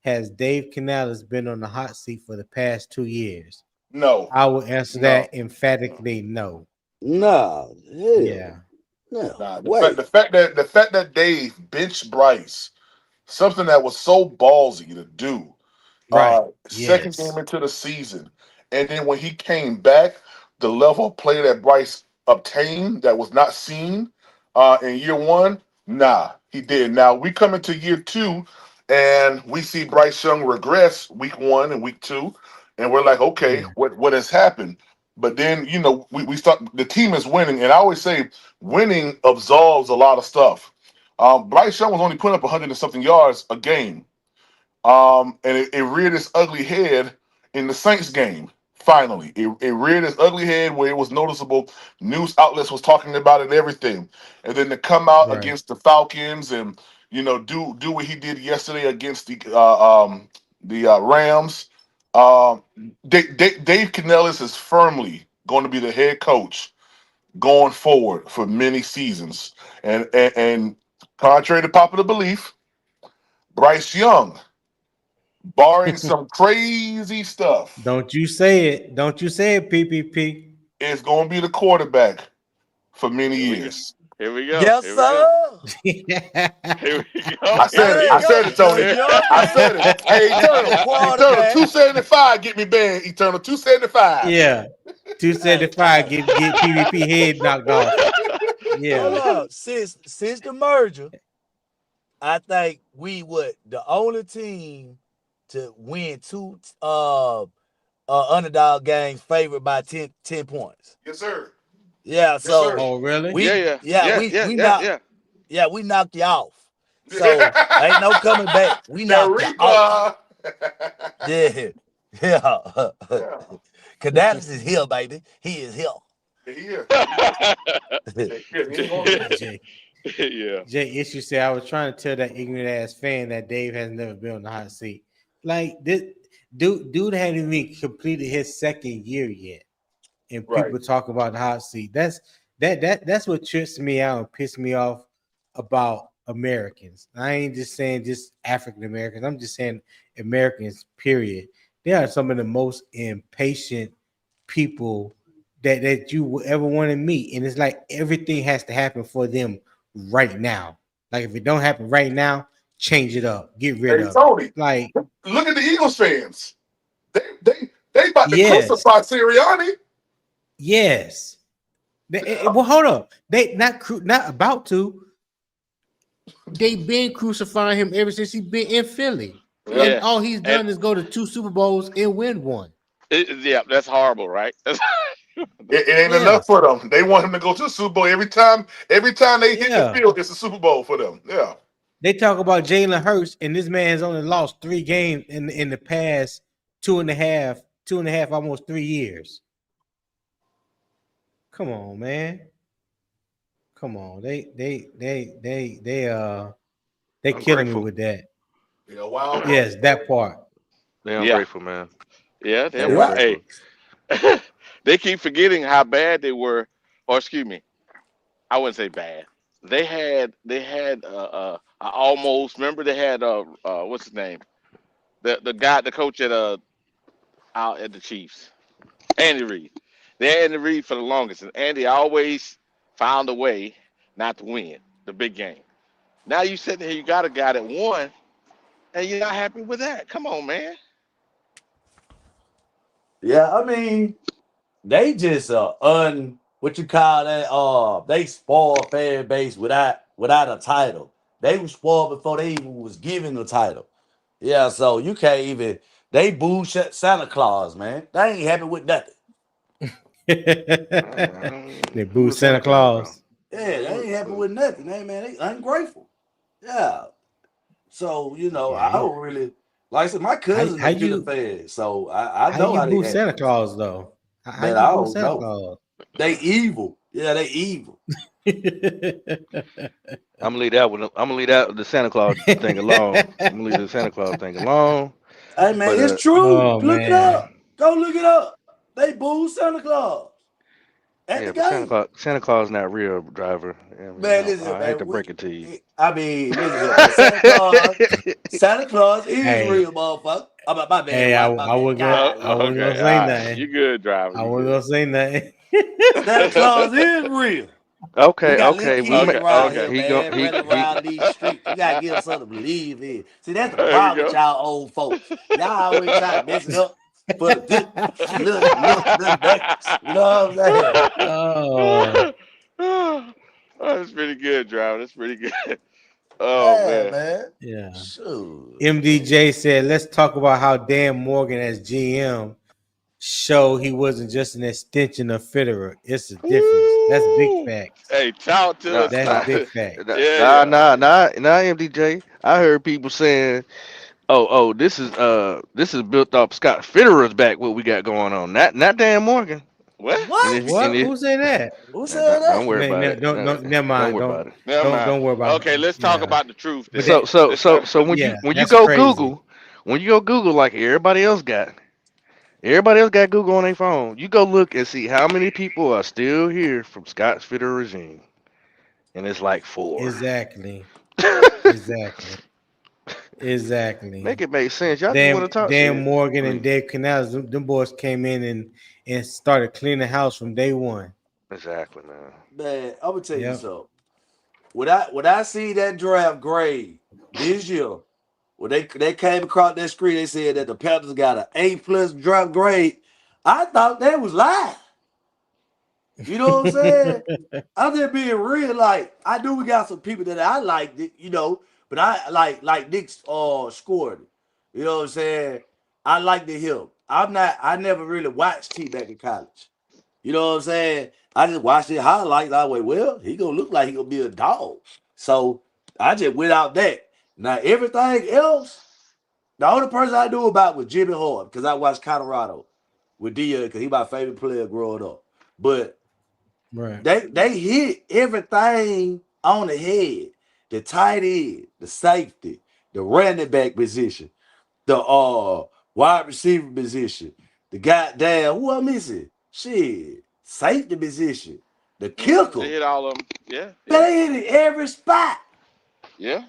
has Dave Canales been on the hot seat for the past 2 years? No, I will answer no, that emphatically no. No, Yeah. hell, no nah. way. The fact that Dave benched Bryce, something that was so ballsy to do. Right. Second game Yes. into the season, and then when he came back, the level of play that Bryce obtained that was not seen in year one, nah, he did. Now we come into year two, and we see Bryce Young regress week one and week two, and we're like, okay, Yeah. what has happened? But then we start. The team is winning, and I always say winning absolves a lot of stuff. Bryce Young was only putting up 100 and something yards a game. And it reared its ugly head in the Saints game. Finally, it reared its ugly head where it was noticeable. News outlets was talking about it and everything. And then to come out Right. against the Falcons and do what he did yesterday against the Rams. Dave Canellis is firmly going to be the head coach going forward for many seasons. And contrary to popular belief, Bryce Young, barring some crazy stuff, Don't you say it. Don't you say it, PPP. is going to be the quarterback for many Here we go. years. Here we go. Yes, Here we go. sir. Here we go. I said it. Here There you I we said go. it, The Tony. young I said it. Hey, the Eternal, quarterback. 275 get me banned. Eternal 275. Yeah. Hey, 275 hey, get PVP head knocked off. hold Yeah. up. Since the merger, I think we were the only team to win two underdog games favored by 10 points. Yes, sir. Yeah, Yes, sir. so Oh, really? Yeah, we yeah, yeah, yeah, we yeah, we yeah, knocked yeah. yeah, we knocked you off. So ain't no coming back. We The knocked you out. Reaper. Yeah. Yeah. Yeah, Canales is here, baby. He is here. he is. He is. He ain't going to Jay, Yeah. Jay Issue said, I was trying to tell that ignorant ass fan that Dave has never been on the hot seat. Like this dude hadn't even completed his second year yet. And right. people talk about the hot seat. That's what trips me out and pisses me off about Americans. I ain't just saying just African Americans. I'm just saying Americans, period. They are some of the most impatient people that you will ever want to meet. And it's like everything has to happen for them right now. Like if it don't happen right now, change it up, get rid Hey, of it. Tony, Like, look at the Eagles fans. They about to yes, crucify Sirianni. yes. Well, hold up. They not about to. They been crucifying him ever since he been in Philly, Yeah. and Yeah. all he's And done is go to 2 Super Bowls and win one. yeah, that's horrible, right? It ain't Yeah, enough for them. They want him to go to the Super Bowl every time. Every time they hit the yeah. field, it's a Super Bowl for them. Yeah. They talk about Jalen Hurts, and this man's only lost 3 games in the past two and a half, almost 3 years. Come on, man. Come on. They killing me Ungrateful. with that. Yeah, wild bunch. Yes, that part. They Yeah. ungrateful, man. Yeah. They're They right. Yeah. ungrateful. Hey, they keep forgetting how bad they were, or excuse me, I wouldn't say bad. They had I almost remember they had what's his name, the guy, the coach at out at the Chiefs, Andy Reid. They had Andy Reid for the longest, and Andy always found a way not to win the big game. Now you sitting here, you got a guy that won, and you're not happy with that. Come on, man. Yeah, I mean, they just what you call that? They spoiled fan base without a title. They were spoiled before they even was given the title. Yeah, so you can't even they boo Santa Claus, man. They ain't happy with nothing. They Who boo was Santa Santa Claus, bro? Claus. Yeah, they ain't happy with nothing. They man, they ungrateful. Yeah. So, Yeah, I don't really like I said, my how cousin how they been a you fan, so I how know you how they boo act. Santa Claus though? How Man, you I boo don't Santa know. Claus? They evil. Yeah, they evil. I'm gonna leave that with I'm gonna leave that the Santa Claus thing alone. I'm gonna leave the Santa Claus thing alone. Hey man, But it's true. Oh Look it man. up. Go look it up. They boo Santa Claus at yeah, the but game. Santa Claus not real, driver. I mean, Man, listen here, I hate man. to break it to you. I mean, listen here, man. Santa Claus is Hey, real, motherfucker. My bad, hey, White. My bad. I Oh, wasn't okay, gonna all say right. nothing. You good, driver? I You wasn't good? gonna say nothing. Santa Claus is real. We Okay, got little okay, kids Okay, around okay. here, he go man, running around these streets. We gotta give them something to believe in. See, that's the There we problem with go. y'all old folks. Y'all always try to mess it up for the good little nuggets. You know what I'm saying? Oh, Oh, that's pretty good, driver. That's pretty good. Oh Yeah, man. man. yeah. Sure. MDJ said, let's talk about how Dan Morgan as GM show he wasn't just an extension of Fitterer. It's a difference. That's big Woo! facts. Hey, talk to nah, us. That's nah, big fact. Yeah, nah, yeah. nah, nah, nah, MDJ. I heard people saying, "Oh, this is built off Scott Fitterer's back. What we got going on? Not Dan Morgan." What? And if What? What? Who said that? Who said don't that? worry Man, about no, it. No, never don't mind. worry about it. Never mind. Don't worry about it. Okay, let's talk Yeah. about the truth But then. that, So yeah, when you that's go crazy. Google, like everybody else got Google on their phone. You go look and see how many people are still here from Scott's Fitter regime, and it's like four. Exactly. Exactly. Exactly. Make it make sense. Y'all just want to talk Dan shit. Morgan and Please. Dave Canales, them boys came in and started cleaning the house from day one. Exactly, man. Man, I'm gonna tell you Yep. something. When I see that draft grade this year, when they came across that screen, they said that the Panthers got an A+ draft grade. I thought they was lying. You know what I'm saying? I'm just being real. Like I knew we got some people that I liked it, but I like Nick scored it. You know what I'm saying? I liked him. I never really watched T back in college. You know what I'm saying? I just watched it highlights. I went, well, he gonna look like he gonna be a dog. So I just went out that. Now everything else, the only person I knew about was Jimmy Horn because I watched Colorado with Dia because he my favorite player growing up. But Right. they hit everything on the head. The tight end, the safety, the running back position, the wide receiver position, the goddamn who I'm missing? Shit. Safety position, the They kicker. hit all of them. Yeah, Man, yeah, they hit every spot. yeah.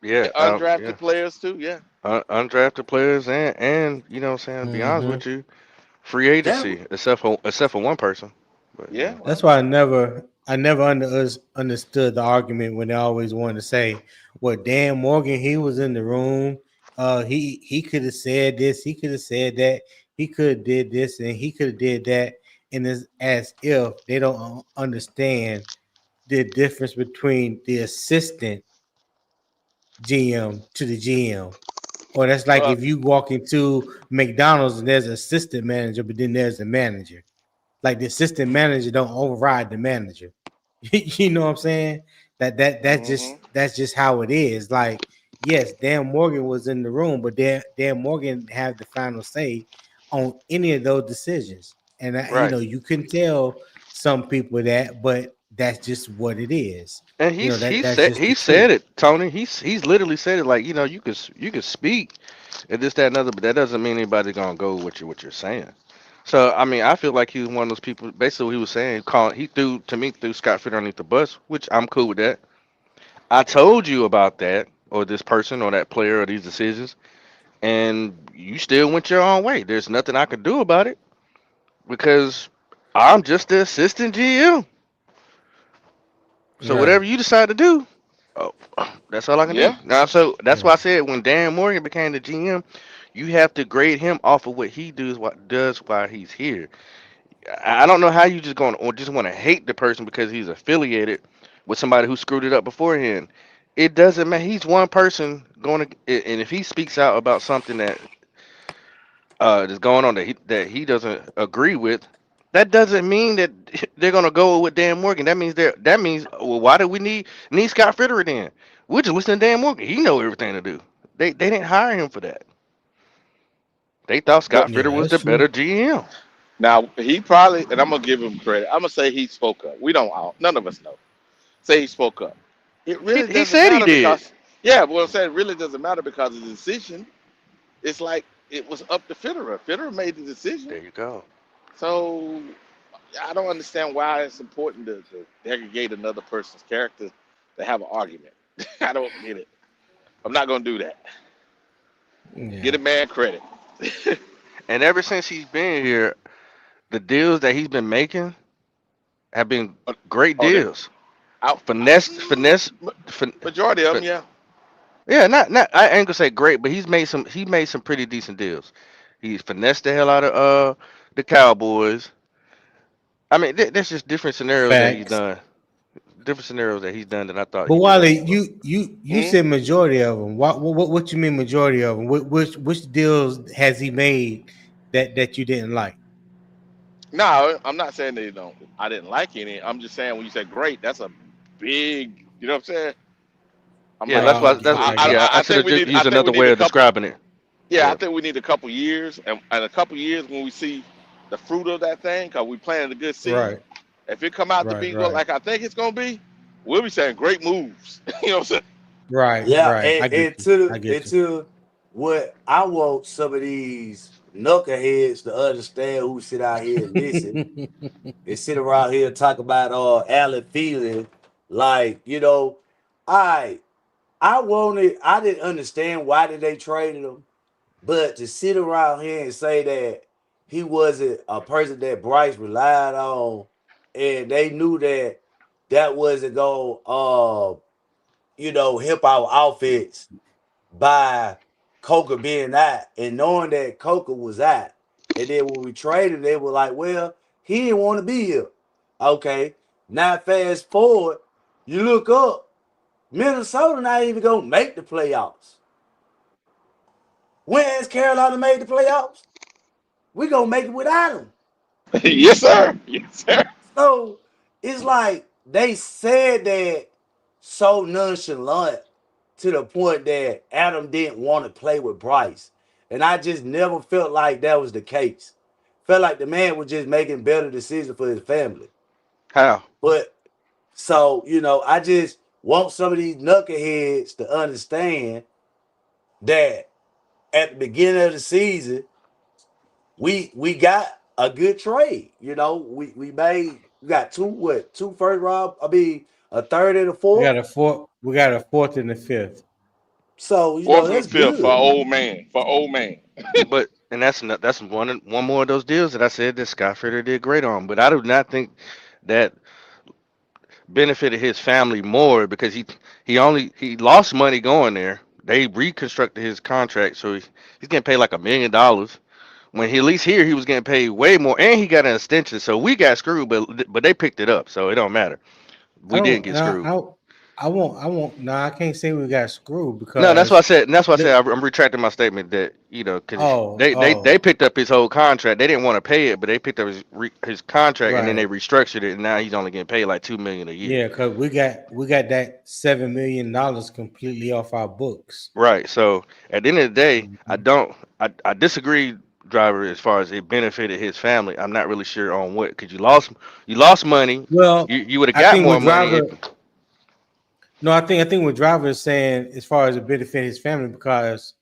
Yeah, yeah. Undrafted players too. Yeah, Undrafted players and you know what I'm saying, to be honest Hmm. with you, free That agency, except for one person. But you yeah. know. That's Well, why I never understood the argument when they always wanted to say, "Well, Dan Morgan, he was in the room. He could have said this, he could have said that, he could have did this, and he could have did that." And it's as if they don't understand the difference between the assistant GM to the GM. Or that's like well, if you walk into McDonald's and there's an assistant manager, but then there's a manager. Like the assistant manager don't override the manager. You know what I'm saying? hmm That's just how it is. Like, yes, Dan Morgan was in the room, but Dan Morgan had the final say on any of those decisions. And Right. you can tell some people that, but that's just what it is. And That's just he the truth. said it, Tony. He's literally said it like, you could speak and this, that, and other, but that doesn't mean anybody's gonna go with what you're saying. So I mean, I feel like he was one of those people. Basically, what he was saying, he threw Scott Fitter underneath the bus, which I'm cool with that. I told you about that, or this person, or that player, or these decisions, and you still went your own way. There's nothing I can do about it because I'm just the assistant GM. So Right. whatever you decide to do, oh, that's all I can do. yeah, Now, so that's why Right. I said when Dan Morgan became the GM, you have to grade him off of what he does while he's here. I don't know how you just going or just want to hate the person because he's affiliated with somebody who screwed it up beforehand. It doesn't matter. He's one person going to, and if he speaks out about something that's going on that he doesn't agree with, that doesn't mean that they're gonna go with Dan Morgan. That means, well, why do we need Scott Fitterer then? We're just listening to Dan Morgan. He know everything to do. They didn't hire him for that. They thought but Scott Fitter Yeah, was that's the true. better GM. now he probably, and I'm gonna give him credit. I'm gonna say he spoke up. We don't all, none of us know. Say he spoke up. It really He doesn't said he matter did. because, yeah, what I'm saying, it really doesn't matter because the decision, it's like it was up to Fitterer. Fitterer made the decision. There you go. So I don't understand why it's important to degradate another person's character to have an argument. I don't get it. I'm not gonna do that. Get Yeah. a man credit. And ever since he's been here, the deals that he's been making have been great Oh, they deals. out. Finesse. Fin, Majority of fin, them, yeah. yeah, not I ain't gonna say great, but he made some pretty decent deals. He finessed the hell out of the Cowboys. I mean, there's just different scenarios that he's Facts. done. Different scenarios that he's done that I thought But he did Wally, really well. you Mm? said majority of them. What you mean majority of them? Which deals has he made that you didn't like? No, I'm not saying they don't. I didn't like any. I'm just saying when you say great, that's a big. You know what I'm saying? I'm Yeah, like, that's why. I get Yeah, it. I I should think have we just need. I used think we another need way a of couple. describing it. Yeah, I Yeah, think we need a couple years, and a couple years when we see the fruit of that thing, cause we planted a good seed. Right, If it come out to right, be what right, like I think it's gonna be, we'll be saying great moves. You know what I'm saying? right, Yeah, right. I get and you. to I get you. into what I want some of these knuckleheads to understand who sit out here and listen and sit around here and talk about Allen feeling like, I didn't understand why did they traded him, but to sit around here and say that he wasn't a person that Bryce relied on and they knew that that wasn't going help our offense by Coker being out and knowing that Coker was out. And then when we traded, they were like, well, he didn't want to be here. Okay. Now fast forward, you look up, Minnesota not even gonna make the playoffs. When has Carolina made the playoffs? We gonna make it without him. Yes, sir. Yes, sir. So it's like they said that so nonchalant to the point that Adam didn't want to play with Bryce. And I just never felt like that was the case. Felt like the man was just making better decisions for his family. How? But so, I just want some of these knuckleheads to understand that at the beginning of the season, we got a good trade. We got two first round, I mean a third and a We fourth. got a fourth. We got a fourth and a fifth. So, Fourth and that's fifth for good. old man. For old man. But and that's one more of those deals that I said that Scott Fritter did great on. But I do not think that benefited his family more because he lost money going there. They reconstructed his contract, so he's getting paid like $1 million. When he at least here he was getting paid way more, and he got an extension. So we got screwed, but they picked it up, so it don't matter. I We didn't don't. get screwed. I won't. I won't. No, I can't say we got screwed No, that's what I because said. And that's why I the. said I'm retracting my statement that because Oh, they oh, picked up his whole contract. They didn't want to pay it, but they picked up his contract and then they right. restructured it, and now he's only getting paid like $2 million a year. Yeah, because we got that $7 million completely off our books. Right. So at the end of the day, Mhm. I disagree, driver, as far as it benefited his family. I'm not really sure on what because you lost money. Well, You would have I got think more what money if driver. No, I think what driver is saying as far as it benefit his family because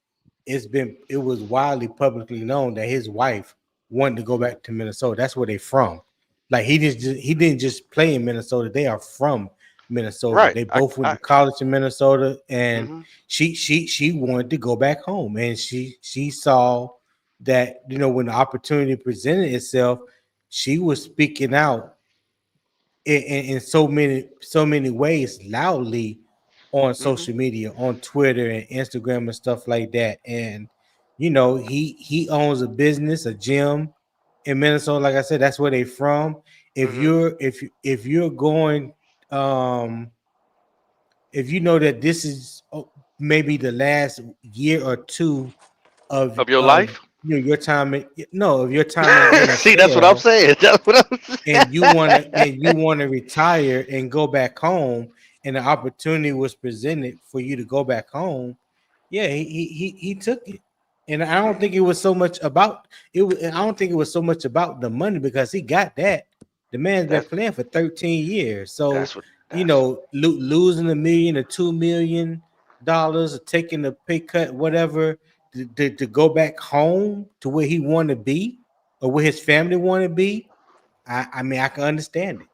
it was widely publicly known that his wife wanted to go back to Minnesota. That's where they from. Like he didn't just play in Minnesota. They are from Minnesota. right. They I both went I to college in Minnesota, and hmm she wanted to go back home, and she saw that when the opportunity presented itself, she was speaking out in so many ways loudly on hmm social media, on Twitter and Instagram and stuff like that. And he owns a business, a gym in Minnesota. Like I said, that's where they from. If hmm you're going, um, if you know that this is maybe the last year or two of of your of life. your time in, no of your time in the See, that's what I'm NFL, saying. That's what I'm saying. and you want to retire and go back home, and the opportunity was presented for you to go back home, yeah, he took it. And I don't think it was so much about I don't think it was so much about the money because he got that. The man's been That's playing for 13 years. So, that's what that's losing $1 million or $2 million or taking a pay cut, whatever, to go back home to where he wanted to be or where his family want to be. I mean, I can understand it.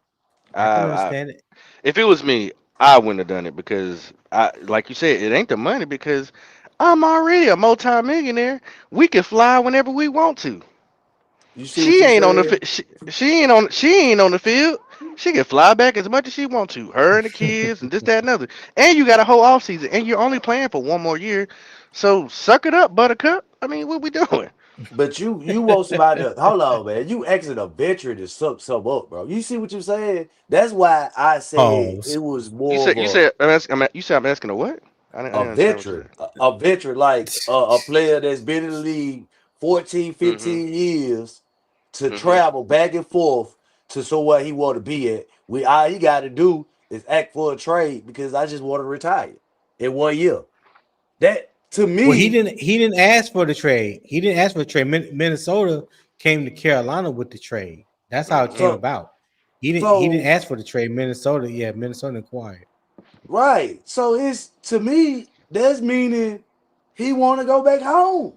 I can I understand it. if it was me, I wouldn't have done it because like you said, it ain't the money because I'm already a multi-millionaire. We can fly whenever we want to. You see what She you ain't on the said? fi- she ain't on the field. She can fly back as much as she want to. Her and the kids and this, that, and other. And you got a whole off season, and you're only playing for one more year. So suck it up, Buttercup. I mean, what we doing? But you want somebody to hold on, man. You asking a veteran to suck some up, bro. You see what you're saying? That's why I said it Pause. was You more said of you said you said I'm asking a what? I a didn't understand what you veteran, said. a veteran like a player that's been in the league 14, Mhm. 15 years to Mhm. travel back and forth to so where he want to be at. We all he got to do is act for a trade because I just want to retire in 1 year. That to Well, he me, didn't. He didn't ask for the trade. He didn't ask for the trade. Minnesota came to Carolina with the trade. That's how it came Mhm. so about. He didn't so ask for the trade. Minnesota, yeah, Minnesota inquired. right. So it's to me that's meaning he want to go back home.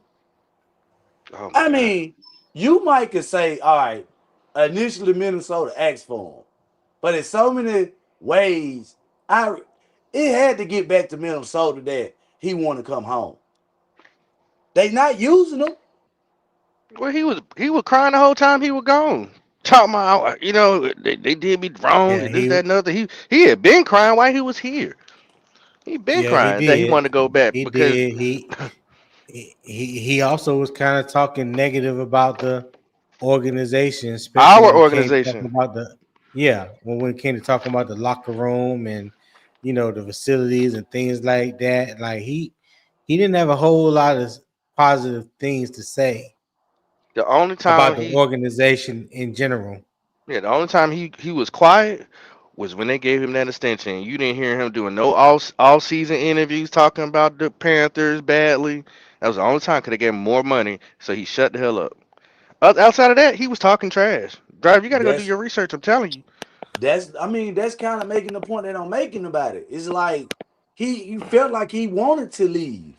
Oh my I God. mean, you might could say, all right, initially Minnesota asked for him, but in so many ways, I it had to get back to Minnesota that he want to come home. They not using him, Well, he was crying the whole time he was gone. Talking about they did me wrong Yeah, and this, that, and other. He had been crying while he was here. He been he crying that he did. wanted to go back He because did. He also was kind of talking negative about the organization, especially our when it came to talking organization, about when it came to talking about the locker room and the facilities and things like that. Like he didn't have a whole lot of positive things to say the only about time the he organization in general. yeah, the only time he was quiet was when they gave him that extension. You didn't hear him doing no all season interviews talking about the Panthers badly. That was the only time because they gave him more money, so he shut the hell up. Outside of that, he was talking trash. Drive, you got to go do That's your research. I'm telling you. I mean, that's kind of making the point that I'm making about it. It's like he felt like he wanted to leave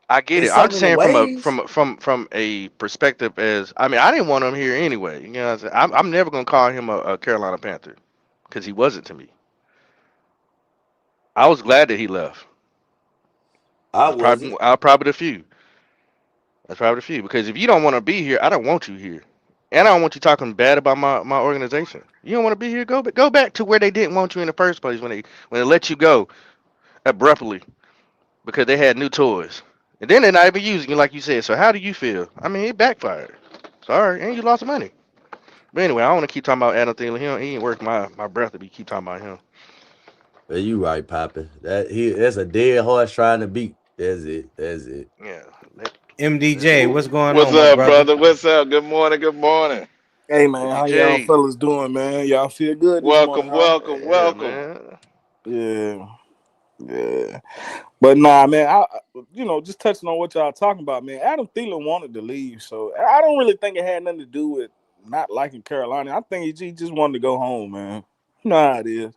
I get in it. I'm some just of the saying ways. from a perspective as I mean I didn't want him here anyway. You know what I'm saying? I'm never gonna call him a Carolina Panther because he wasn't to me. I was glad that he left. I wasn't. I was probably the few. That's probably the few because if you don't want to be here, I don't want you here, and I don't want you talking bad about my organization. You don't want to be here, go back to where they didn't want you in the first place when they let you go abruptly because they had new toys, and then they're not even using you like you said. So how do you feel? I mean, it backfired. Sorry, and you lost money. But anyway, I don't want to keep talking about Adam Thielen. He ain't worth my breath to be keep talking about him. Well, you right, Poppy. That's a dead horse trying to beat. That's it. That's it. Yeah, let MDJ, what's going What's on, my up, brother? brother? What's up? Good morning. Good morning. Hey man, how y'all MDJ. fellas doing, man? Y'all feel good this morning, Welcome, huh? welcome, Yeah, welcome. man. Yeah, yeah. But nah, man, just touching on what y'all talking about, man. Adam Thielen wanted to leave, so I don't really think it had nothing to do with not liking Carolina. I think he just wanted to go home, man. You know how it is.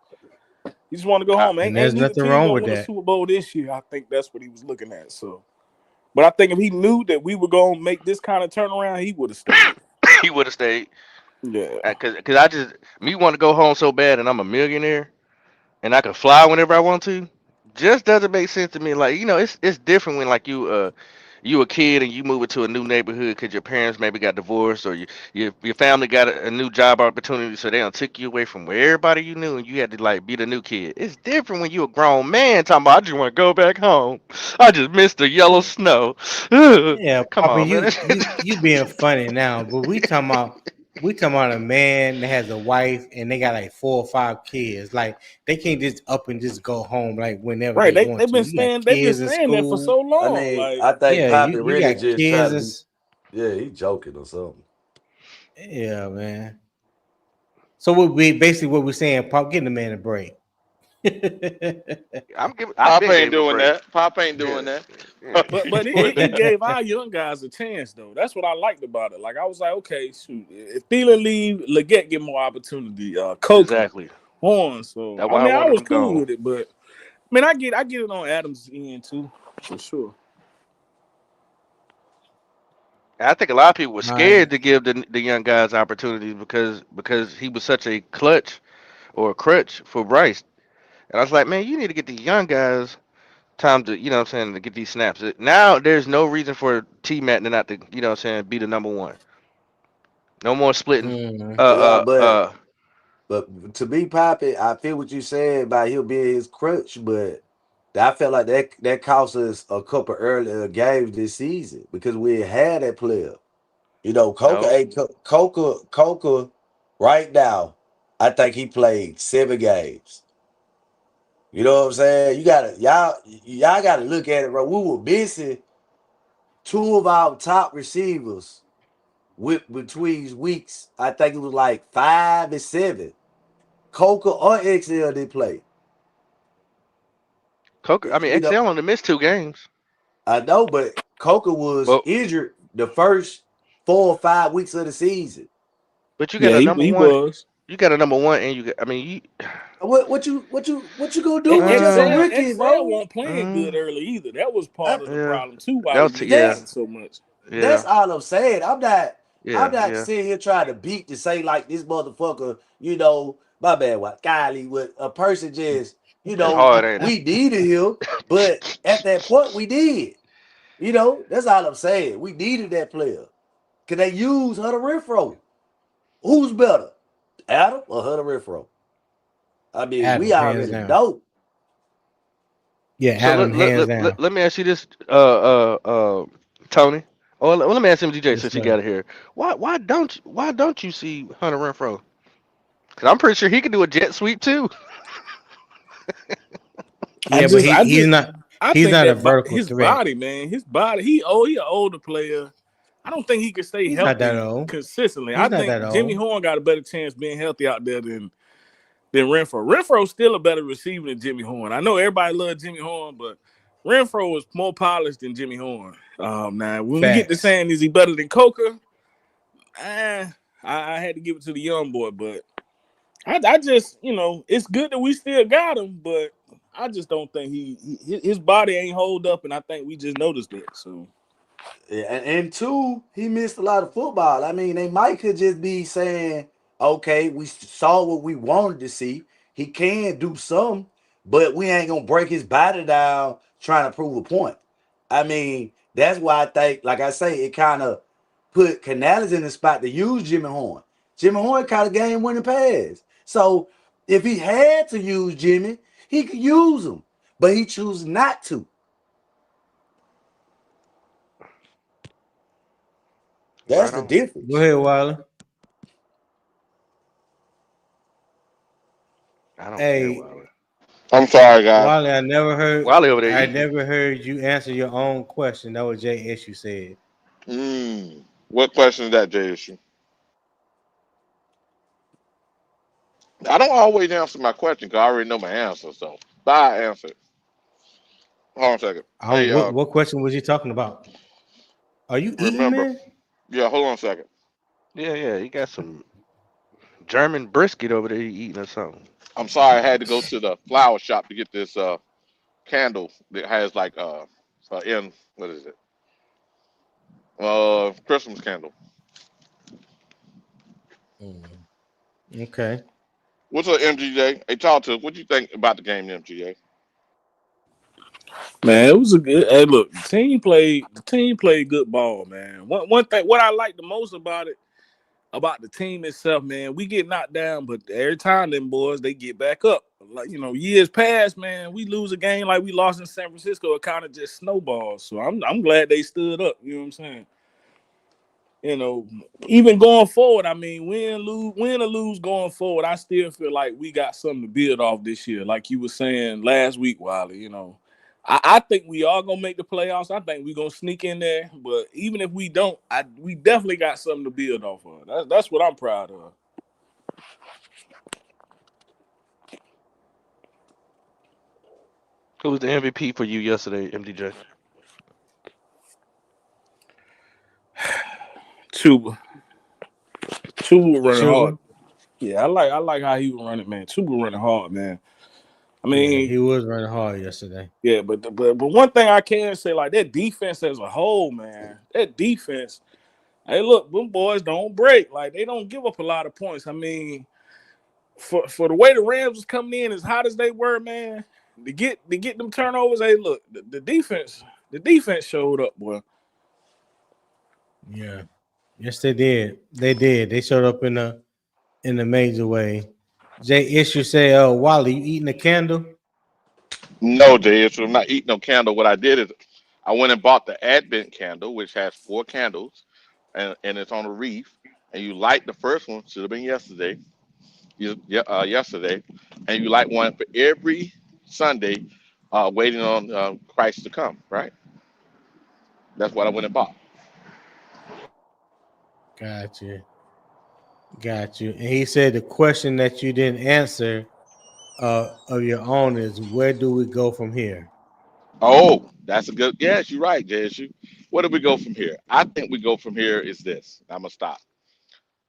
He just wanted to go I, home. And Ain't there's neither nothing team wrong gonna with win a that. Super Bowl this year. I think that's what he was looking at. So, but I think if he knew that we were gonna make this kind of turnaround, he would have stayed. he would have stayed. Yeah. Cause I just me want to go home so bad, and I'm a millionaire, and I can fly whenever I want to. Just doesn't make sense to me. Like it's different when like you a kid and you move into a new neighborhood because your parents maybe got divorced or your family got a new job opportunity, so they done took you away from where everybody you knew and you had to like be the new kid. It's different when you a grown man talking about I just want to go back home. I just missed the yellow snow. Ugh. Yeah, Come Papa, on, man. you being funny now, but we talking about a man that has a wife and they got like 4 or 5 kids. Like they can't just up and just go home like whenever Right. they They want they've to. been You got staying. They've been kids in staying there for school. so I long. mean, Like. I think Yeah, Poppy you really got just trying kids. to be. Yeah, he joking or something. Yeah, man. So what we're saying, Pop, getting the man a break. I Pop been ain't gave him a doing break. that. Pop ain't Yeah, doing that. yeah. But But he gave our young guys a chance though. That's what I liked about it. Like I was like, okay, shoot, if Thielen leave, Leggett get more opportunity. Coker, Exactly. Horn. So That's I why I mean, I wanted was him cool gone. with it. But I mean, I get it on Adams' end too, for sure. I think a lot of people were All right. scared to give the young guys opportunities because he was such a clutch or a crutch for Bryce. And I was like, man, you need to get these young guys time to, you know what I'm saying, to get these snaps. Now there's no reason for T Mac to not to, you know what I'm saying, be the number one. No more splitting. Mm. Yeah, Uh, uh, but uh. but to be Poppy, I feel what you said about he'll be his crutch, but I felt like that cost us a couple earlier games this season because we had that player. You know, No, Coca, right now, I think he played 7 games. You know what I'm saying? Y'all gotta look at it, bro. We were missing 2 of our top receivers with between weeks. I think it was like 5 and 7. Coca or XL did play. Coker. I mean, You know, XL only missed 2 games, I know, but Coca was but injured the first 4 or 5 weeks of the season. but you got Yeah, a he number he one. was. You got a number one, and you got. I mean, you. What you gonna do with just a XL rookie, XL bro? won't playing good Mm, early either. That was part I, of the yeah, problem too. Why that we was missed yeah, Adam that's so much. that's yeah, all I'm saying. I'm yeah, not yeah. sitting here trying to beat to say like this motherfucker, my bad, what Kylie with a person just, It's hard, ain't it? we needed him, but at that point we did. That's all I'm saying. We needed that player. Can they use Hunter Renfro? Who's better? Adam or Hunter Renfro? I mean, we Adam, hands already down. know. Yeah, So Adam, hands down. let me ask you this, Tony. Or let me ask MGJ Yes, since he sir. got it here. Why don't you see Hunter Renfro? Because I'm pretty sure he could do a jet sweep too. I Yeah, but just, he I he's just, not I he's think not a that vertical his threat. body, man, he an older player. I don't think he can stay He's not that healthy old. consistently. He's I not think that Jimmy old. Horn got a better chance being healthy out there than than Renfro. Renfro's still a better receiver than Jimmy Horn. I know everybody loves Jimmy Horn, but Renfro is more polished than Jimmy Horn. Now, when we get to Facts. saying is he better than Coker, I had to give it to the young boy, but I just, it's good that we still got him, but I just don't think his body ain't hold up, and I think we just noticed that. So, Yeah, and two, he missed a lot of football. I mean, they might could just be saying, okay, we saw what we wanted to see. He can do some, but we ain't gonna break his body down trying to prove a point. I mean, that's why I think, like I say, it kind of put Canales in the spot to use Jimmy Horn. Jimmy Horn caught a game winning pass. So if he had to use Jimmy, he could use him, but he chooses not to. That's Right the on. Go difference. ahead, Wiley. I don't care, Hey, Wiley. I'm sorry, guys. Wiley, Wiley over there I eating. never heard you answer your own question. That was Jay Issue said. What question is that, JSU? I don't always answer my question because I already know my answer. So, bye, answer. Hold on a second. Hey, What question was you talking about? Are you eating, remember? man? Yeah, hold on a second. Yeah, yeah. He got some German brisket over there he eating or something. I'm sorry, I had to go to the flower shop to get this candle that has like in what is it? Christmas candle. Mm, okay. What's up, MGJ? Hey, talk to us. What you think about the game, MGJ? man, it was a good. Hey, look, the team played good ball, man. One thing, what I like the most about the team itself, man, we get knocked down, but every time them boys they get back up. Like years past, man, we lose a game like we lost in San Francisco. It kind of just snowballs. So I'm glad they stood up. You know what I'm saying? you know, Even going forward, I mean, win or lose going forward, I still feel like we got something to build off this year. Like you were saying last week, Wiley, I think we are gonna make the playoffs. I think we're gonna sneak in there. But even if we don't, we definitely got something to build off of. That's what I'm proud of. Who was the MVP for you yesterday, MDJ? Chuba. Chuba was running hard. Sugar? Yeah, I like how he was running, man. Chuba was running hard, man. I Yeah, mean, he was running hard yesterday. yeah, but one thing I can say, like that defense as a whole, man, that defense. Hey, look, them boys don't break. Like they don't give up a lot of points. I mean, for the way the Rams was coming in as hot as they were, man, to get them turnovers. Hey, look, the defense showed up, boy. Yeah. Yes, they did. They did. They showed up in a major way. Jay Issue say, Wally, you eating a candle? No, JS, I'm not eating no candle. What I did is I went and bought the Advent candle, which has four candles, and it's on a wreath. And you light the first one, should have been yesterday, yesterday, and you light one for every Sunday, waiting on Christ to come. Right? That's what I went and bought. Got you. Got you. And he said the question that you didn't answer of your own is where do we go from here? Oh, that's a good. Yes, you're right, JSU. Where do we go from here? I think we go from here is this. I'm gonna stop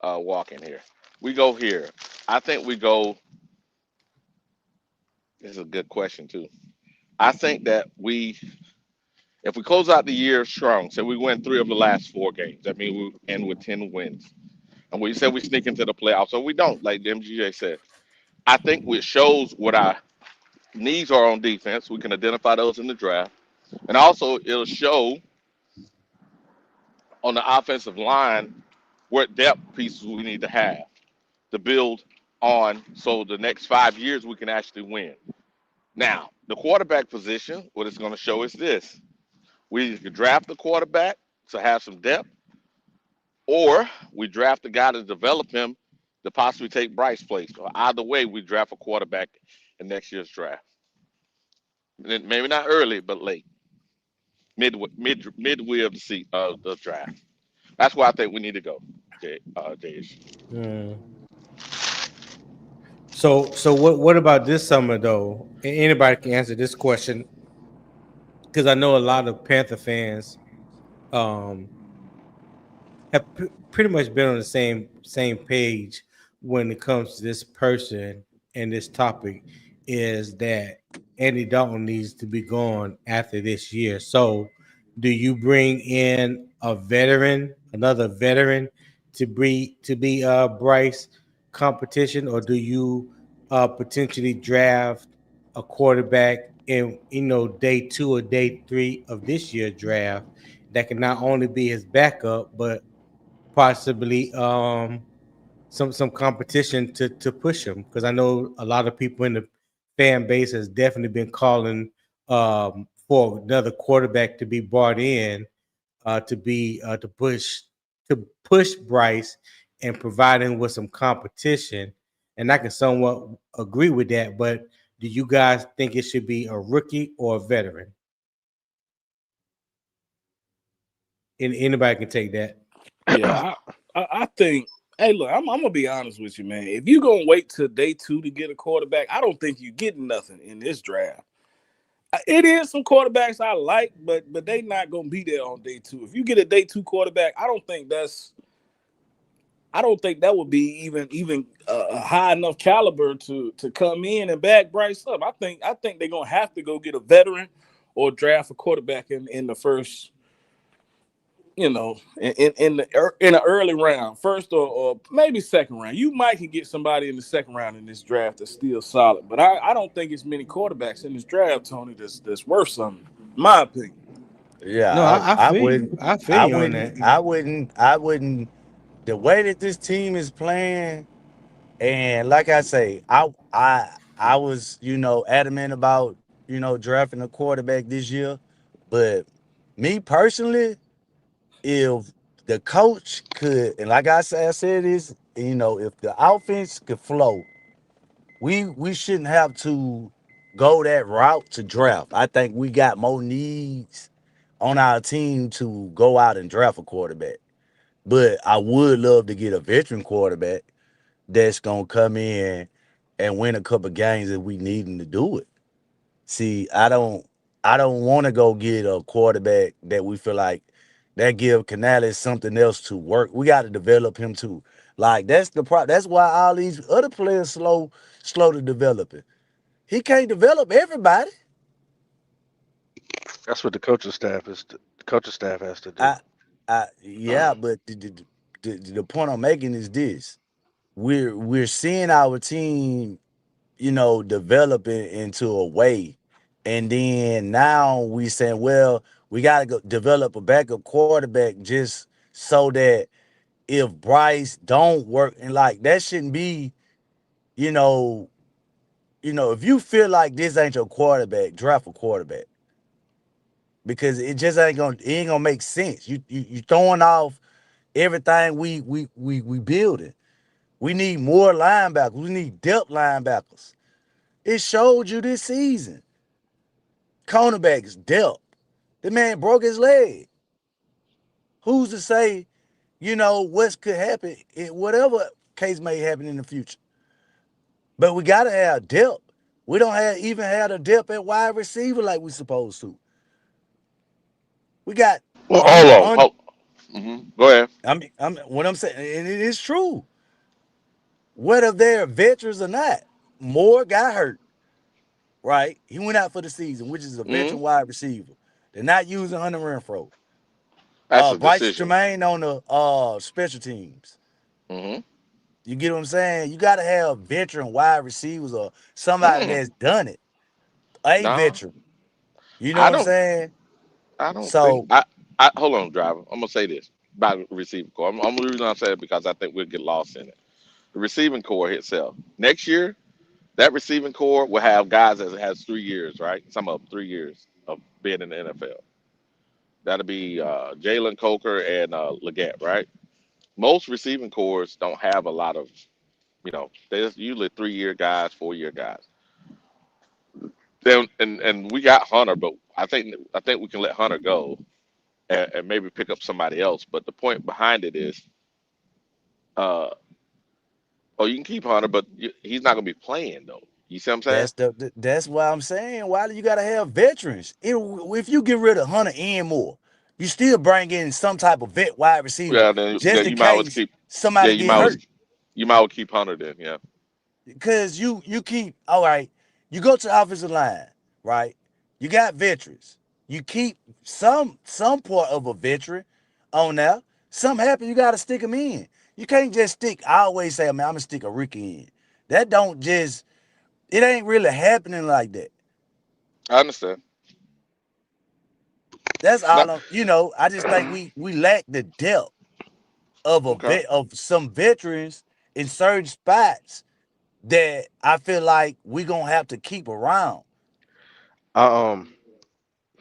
walking here. We go here. I think we go. This is a good question too. I think that if we close out the year strong, so we win three of the last four games. That means we end with 10 wins. And we said we sneak into the playoffs, so we don't, like the MGJ said. I think it shows what our needs are on defense. We can identify those in the draft, and also it'll show on the offensive line what depth pieces we need to have to build on, so the next 5 years we can actually win. Now, the quarterback position, what it's going to show is this: we could draft the quarterback to have some depth, or we draft a guy to develop him to possibly take Bryce's place. Or either way, we draft a quarterback in next year's draft. Maybe not early, but late, midway of the draft. That's where I think we need to go, Jay. Hmm. So what about this summer though? Anybody can answer this question because I know a lot of Panther fans um have pretty much been on the same page when it comes to this person and this topic is that Andy Dalton needs to be gone after this year. So, do you bring in a veteran, another veteran, to be Bryce competition, or do you potentially draft a quarterback in day 2 or day 3 of this year draft that can not only be his backup but possibly some competition to push him because I know a lot of people in the fan base has definitely been calling for another quarterback to be brought in to be to push Bryce and provide him with some competition. And I can somewhat agree with that. But do you guys think it should be a rookie or a veteran? Anybody can take that. Yeah, I think. Hey, look, I'm gonna be honest with you, man. If you gonna wait till day 2 to get a quarterback, I don't think you're getting nothing in this draft. It is some quarterbacks I like, but they not gonna be there on day 2. If you get a day 2 quarterback, I don't think that would be even a high enough caliber to come in and back Bryce up. I think they're gonna have to go get a veteran or draft a quarterback in the first, in the early round, first or maybe second round. You might can get somebody in the second round in this draft that's still solid, but I don't think it's many quarterbacks in this draft, Tony, that's worth something, in my opinion. No, Yeah, I I feel you. wouldn't, I feel I you on wouldn't, that. I wouldn't, I wouldn't. The way that this team is playing, and like I say, I was adamant about drafting a quarterback this year, but me personally, if the coach could, and like I said this, if the offense could flow, we shouldn't have to go that route to draft. I think we got more needs on our team to go out and draft a quarterback. But I would love to get a veteran quarterback that's gonna come in and win a couple games if we need him to do it. See, I don't want to go get a quarterback that we feel like that give Canales something else to work. We got to develop him too. Like that's the problem. That's why all these other players slow to developing. He can't develop everybody. That's what the coaching staff has to do. I yeah, but the point I'm making is this. We're seeing our team, developing into a way. And then now we saying, well, we gotta go develop a backup quarterback just so that if Bryce don't work, and like that shouldn't be, you know, if you feel like this ain't your quarterback, draft a quarterback. Because it ain't gonna make sense. You throwing off everything we building. We need more linebackers. We need depth linebackers. It showed you this season. Cornerbacks depth. The man broke his leg. Who's to say, what could happen in whatever case may happen in the future? But we gotta have depth. We don't have even have the depth at wide receiver like we supposed to. We got Well, on hold on. on. Hold. Go ahead. I'm what I'm saying, and it is true. Whether they're veterans or not, Moore got hurt. Right, he went out for the season, which is a hmm veteran wide receiver. They're not using Hunter Renfro. That's a Bryce decision. Tremaine on the special teams. hmm You get what I'm saying? You got to have veteran wide receivers or somebody mm that's done it. A No, veteran. You know I what I'm don't. saying? I don't think. So I hold on, driver. I'm gonna say this about the receiving core. I'm the reason I'm saying it because I think we'll get lost in it. The receiving core itself. Next year, that receiving core will have guys that has 3 years, right? Some of them 3 years of being in the NFL. That'll be Jalen Coker and Leggett, right? Most receiving cores don't have a lot of, they're usually 3 year guys, 4 year guys. Then and we got Hunter, but I think we can let Hunter go and maybe pick up somebody else. But the point behind it is, uh, Oh, you can keep Hunter, but he's not gonna be playing though. You see what I'm saying? That's why I'm saying why do you gotta have veterans? If you get rid of Hunter and Moore, you still bring in some type of vet wide receiver Yeah, then yeah, just in you might always case keep. Yeah, somebody get hurt. you might always keep Hunter then. Yeah. Because you keep all right, you go to the offensive line, right? You got veterans. You keep some part of a veteran on there. Something happen, you gotta stick them in. You can't just stick. I always say, man, I'm gonna stick a rookie in. That don't just it ain't really happening like that. I understand. That's No. all I just think we lack the depth of Okay. of some veterans in certain spots that I feel like we gonna have to keep around. I,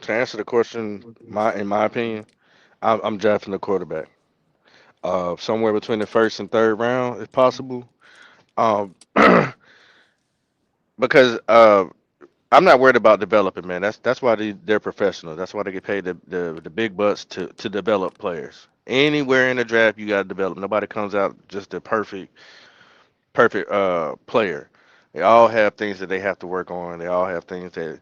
to answer the question, in my opinion, I'm drafting a quarterback. Somewhere between the first and third round, if possible. Um, because I'm not worried about developing, man. That's why they're professional. That's why they get paid the big bucks to develop players. Anywhere in the draft, you got to develop. Nobody comes out just the perfect player. They all have things that they have to work on. They all have things that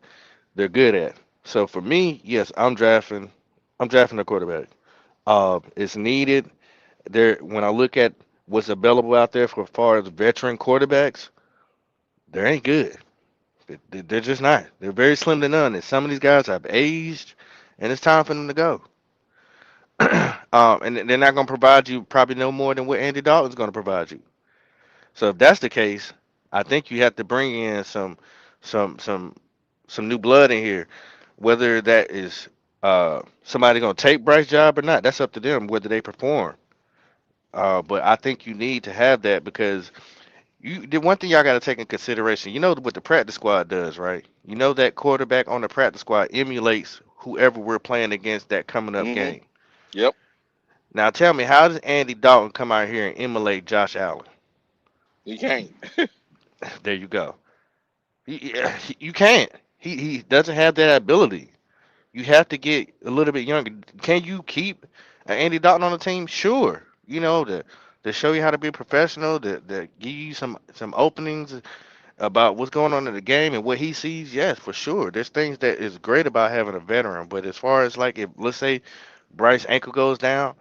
they're good at. So for me, yes, I'm drafting a quarterback. It's needed. There when I look at what's available out there for as far as veteran quarterbacks, they ain't good. They're just not. They're very slim to none. And some of these guys have aged, and it's time for them to go. And they're not going to provide you probably no more than what Andy Dalton's going to provide you. So if that's the case, I think you have to bring in some some some new blood in here. Whether that is somebody going to take Bryce's job or not, that's up to them. Whether they perform. But I think you need to have that because the one thing y'all got to take in consideration, you know what the practice squad does, right? You know that quarterback on the practice squad emulates whoever we're playing against that coming up Mm-hmm. game. Yep. Now tell me, how does Andy Dalton come out here and emulate Josh Allen? You can't. There you go. You can't. He doesn't have that ability. You have to get a little bit younger. Can you keep Andy Dalton on the team? Sure. You know to show you how to be a professional, to give you some openings about what's going on in the game and what he sees, yes, for sure. There's things that is great about having a veteran, but as far as like if let's say Bryce ankle goes down,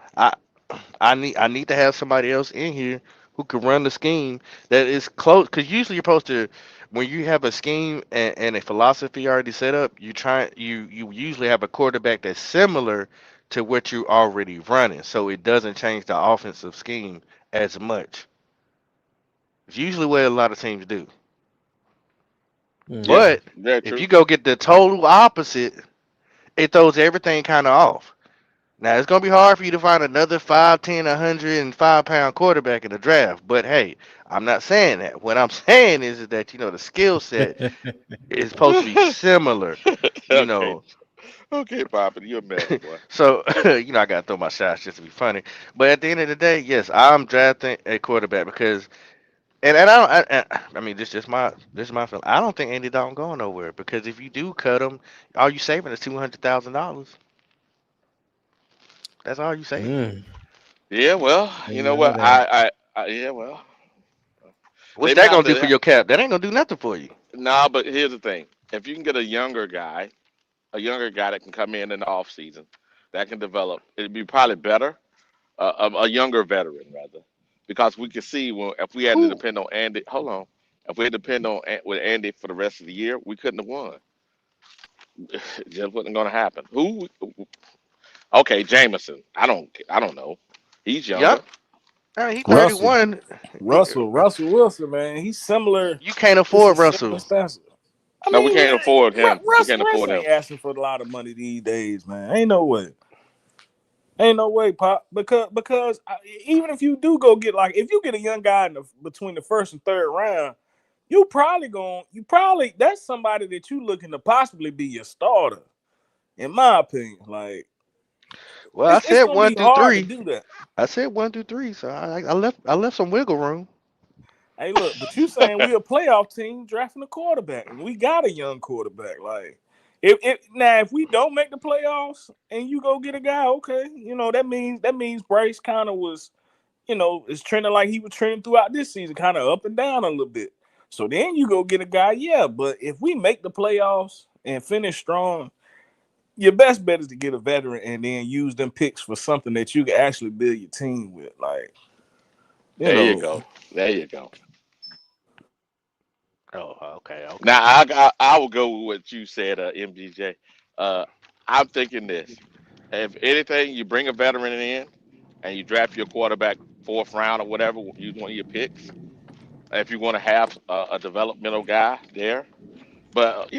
I need to have somebody else in here who can run the scheme that is close. Because usually you're supposed to, when you have a scheme and a philosophy already set up, you usually have a quarterback that's similar to what you're already running, so it doesn't change the offensive scheme as much. It's usually what a lot of teams do. Mm. Yeah. But Very if true. you go get the total opposite, it throws everything kind of off. Now it's gonna be hard for you to find another 5'10", 105-pound quarterback in the draft. But hey, I'm not saying that. What I'm saying is that the skill set is supposed to be similar. You Okay. know, Okay, Papa, you're a mess, boy. so I gotta throw my shots just to be funny. But at the end of the day, yes, I'm drafting a quarterback because and I mean this is my feeling. I don't think Andy Dalton going nowhere because if you do cut him, all you saving is $200,000. That's all you saving. Mm. Yeah, well, you Didn't know know what? that. Yeah, well, What's they may that have gonna do for to. your cap? That ain't gonna do nothing for you. Nah, but here's the thing: if you can get a younger guy that can come in the off season, that can develop, it'd be probably better. A younger veteran rather, because we could see when if we had to Who? depend on Andy. Hold on, if we had to depend on with Andy for the rest of the year, we couldn't have won. It just wasn't going to happen. Who? Okay, Jameson. I don't know. He's Yep. younger. He Russell, 31. Russell Wilson, man, he's similar. You can't It's a afford similar Russell. stats. I No, we mean, can't afford him. We can't Russ afford ain't him. asking for a lot of money these days, man. Ain't no way. Ain't no way, Pop. Because even if you do go get like if you get a young guy between the first and third round, you probably that's somebody that you looking to possibly be your starter. In my opinion, like Well, I it's said gonna one be through hard to three. do that. I said 1 through 3, so I left some wiggle room. Hey, look, but you saying we a playoff team drafting a quarterback, and we got a young quarterback. Like, if we don't make the playoffs and you go get a guy, okay, that means Bryce kind of was, is trending like he was trending throughout this season, kind of up and down a little bit. So then you go get a guy, yeah. But if we make the playoffs and finish strong, your best bet is to get a veteran and then use them picks for something that you can actually build your team with. Like, you There you know, go. There you go. Oh, okay, okay. Now I will go with what you said, MGJ. Uh, I'm thinking this: if anything, you bring a veteran in and you draft your quarterback fourth round or whatever, use one of your picks. If you want to have a developmental guy there, but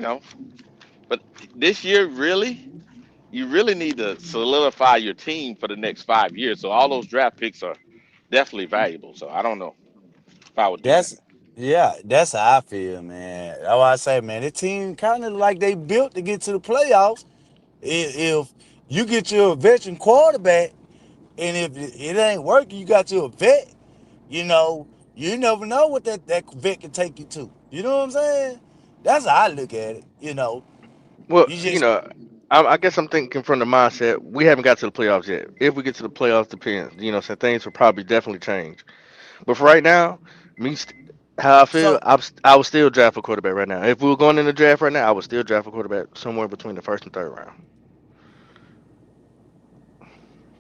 but this year really, you really need to solidify your team for the next 5 years. So all those draft picks are definitely valuable. So I don't know if I would do that. That's yeah, that's how I feel, man. That's why I say, man, the team kind of like they built to get to the playoffs. If you get your veteran quarterback, and if it ain't working, you got your vet. You know, you never know what that vet can take you to. You know what I'm saying? That's how I look at it. Well, You just I guess I'm thinking from the mindset we haven't got to the playoffs yet. If we get to the playoffs, depends. So things will probably definitely change. But for right now, me, how I feel, so I would still draft a quarterback right now. If we were going in the draft right now, I would still draft a quarterback somewhere between the first and third round.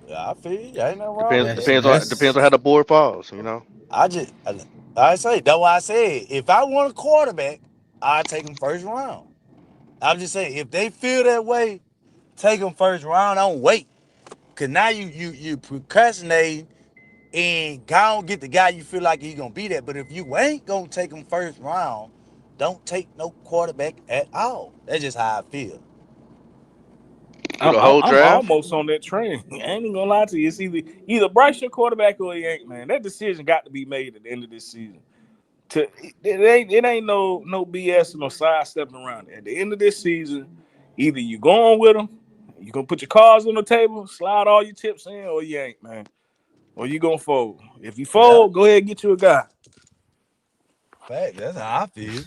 yeah, I feel you. Ain't nothing wrong Depends with That's that. depends on how that's the board falls. I just I say that's why I said if I want a quarterback, I take him first round. I'm just saying if they feel that way, take him first round. Don't wait, cause now you procrastinating and go and get the guy you feel like he's gonna be that. But if you ain't gonna take him first round, don't take no quarterback at all. That's just how I feel. Through I'm the I'm, whole I'm draft. almost on that train. I ain't even gonna lie to you. It's either Bryce your quarterback or he ain't, man. That decision got to be made at the end of this season. It ain't no BS or no sidestepping around it. At the end of this season, either you going with him, you gonna put your cards on the table, slide all your chips in, or you ain't, man. Or you gonna fold. If you Yeah, fold, go ahead and get you a guy. fact. That's how I feel.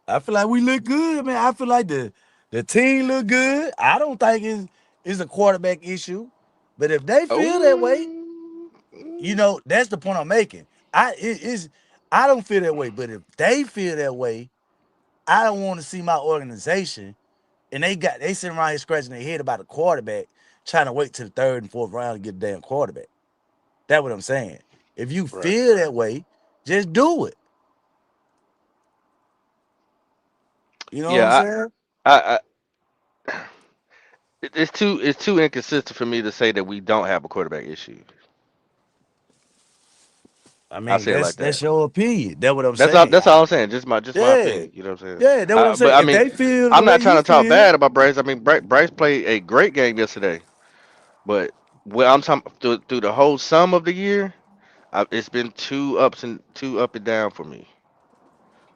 I feel like we look good, man. I feel like the team look good. I don't think it's a quarterback issue, but if they feel that way, Oh, that's the point I'm making. I don't feel that way, but if they feel that way, I don't want to see my organization and they sitting around here scratching their head about a quarterback, trying to wait till the third and fourth round to get a damn quarterback. That's what I'm saying. If you right. feel that way, just do it. You know what I'm Yeah, saying? I it's too inconsistent for me to say that we don't have a quarterback issue. I I mean, say it like that's that. your opinion. That's what I'm That's all. saying. That's all I'm saying. Just my Yeah, opinion. You know what I'm saying? yeah, that's what I'm But saying. I If mean, they feel the I'm way not trying you to talk feel, bad about Bryce. I mean, Bryce played a great game yesterday. But when I'm talking through the whole sum of the year, it's been two up and down for me.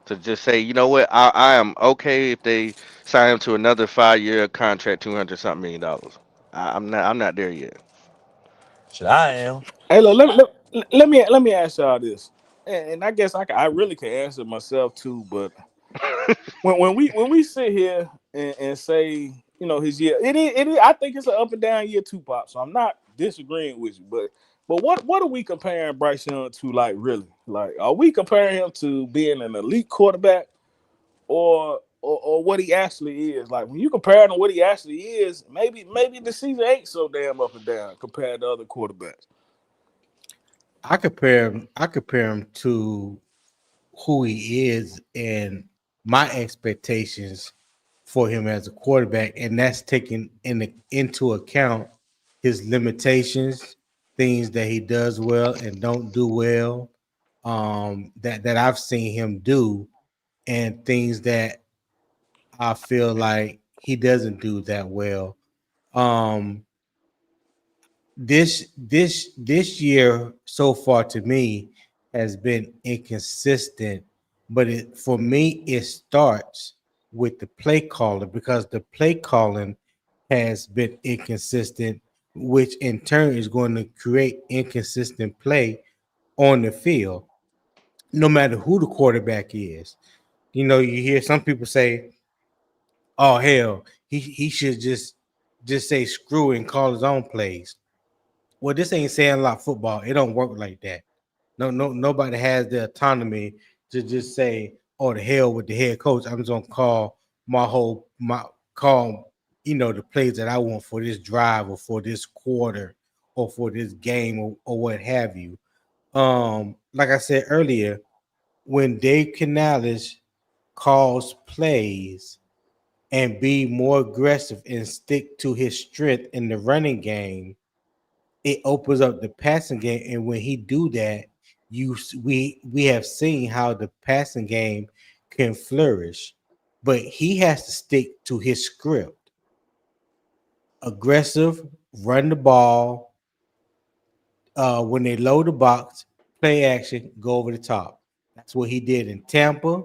To just say, you know what, I am okay if they sign him to another 5 year contract, 200 something million. I'm not there yet. shit, I am. Hey, look, let me ask y'all this, and I guess I really can answer myself too. But when we sit here and say his year, it is I think it's an up and down year too, Pop. So I'm not disagreeing with you, but what are we comparing Bryce Young to? Like really, like are we comparing him to being an elite quarterback or what he actually is? Like when you compare him to what he actually is, maybe the season ain't so damn up and down compared to other quarterbacks. I compare him to who he is and my expectations for him as a quarterback, and that's taking into account his limitations, things that he does well and don't do well, that I've seen him do, and things that I feel like he doesn't do that well. Um, this year so far to me has been inconsistent, but for me it starts with the play calling, because the play calling has been inconsistent, which in turn is going to create inconsistent play on the field, no matter who the quarterback is. You hear some people say, oh hell, he should just say screw it and call his own plays. well, this ain't saying a lot football. It don't work like that. Nobody has the autonomy to just say, "Oh, the hell with the head coach. I'm just gonna call my call, the plays that I want for this drive or for this quarter or for this game or what have you." Like I said earlier, when Dave Canales calls plays and be more aggressive and stick to his strength in the running game, it opens up the passing game. And when he do that, we have seen how the passing game can flourish. But he has to stick to his script: aggressive, run the ball. When they load the box, play action, go over the top. That's what he did in Tampa.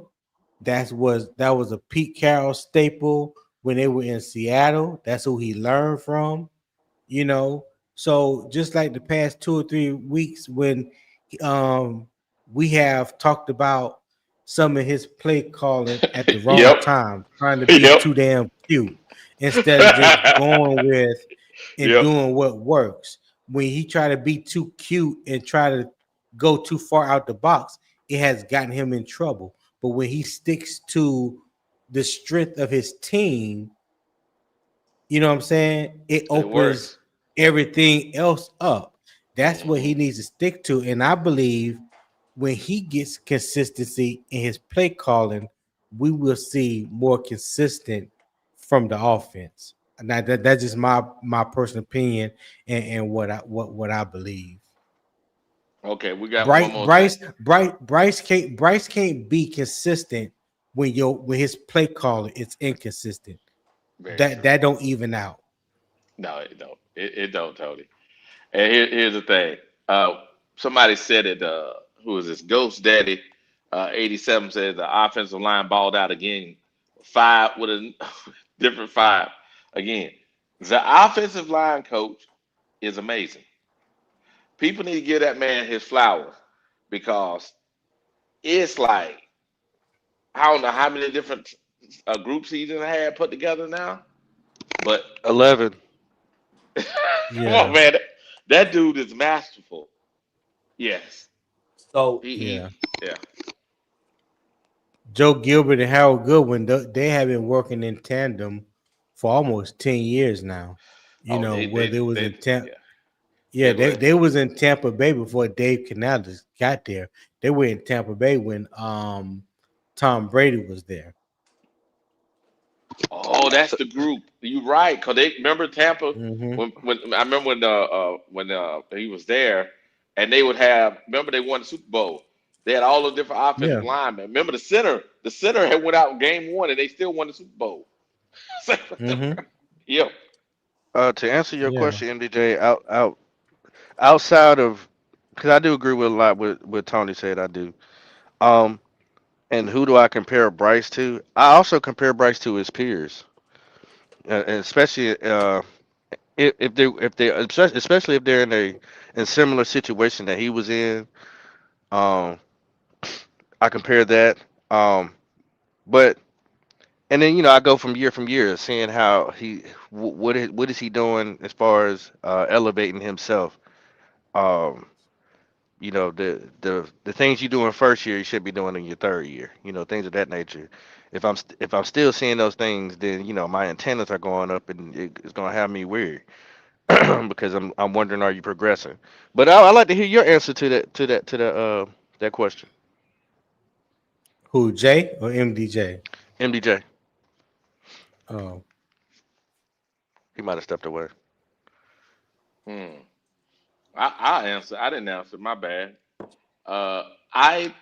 That was a Pete Carroll staple when they were in Seattle. That's who he learned from. you know. So just like the past 2 or 3 weeks when um we have talked about some of his play calling at the wrong Yep. time, trying to be Yep. too damn cute instead of just going with and Yep. doing what works. When he try to be too cute and try to go too far out the box, it has gotten him in trouble. But when he sticks to the strength of his team, you know what I'm saying? It It opens works. everything else up. That's what Hmm. he needs to stick to. And I believe when he gets consistency in his play calling, we will see more consistent from the offense. Now that's just my personal opinion and what I believe. Okay, we got one more thing. Bryce can't be consistent when his play calling is inconsistent. Very That true. that don't even out. No, it don't. It don't, Tony. And here's the thing. Uh, Somebody said it. Who was this? Ghost Daddy, 87 said the offensive line balled out again. Five with a different five again. The offensive line coach is amazing. People need to give that man his flowers because it's like I don't know how many different groups he's in had put together now, but 11. come on, Yeah, man, that dude is masterful. Yes, So yeah. yeah. Joe Gilbert and Harold Goodwin, they have been working in tandem for almost 10 years now. Oh, Where they was they in Tampa. yeah. Yeah, They they, were. they was in Tampa Bay before Dave Canales got there. They were in Tampa Bay when Tom Brady was there. Oh, that's So, the group. You right? Cause they remember Tampa Hmm. when I remember when he was there, and they would have. Remember they won the Super Bowl. They had all the different offensive Yeah. linemen. Remember the center. The center had went out game one, and they still won the Super Bowl. Hmm. Yep. to answer your Yeah. question, MDJ, outside of, because I do agree with a lot with Tony said. I do. Um, and who do I compare Bryce to? I also compare Bryce to his peers, and especially especially if they're in a similar situation that he was in. Um, I compare that. Um, but and then I go from year, seeing how what is he doing as far as elevating himself. Um, the things you do in first year, you should be doing in your third year. Things of that nature. If I'm still seeing those things, then my antennas are going up, and it's gonna have me weird because I'm wondering, are you progressing? But I like to hear your answer to that question, Who, Jay or MDJ? MDJ. Oh, He might have stepped away. Hmm. I answer. I didn't answer. My bad. I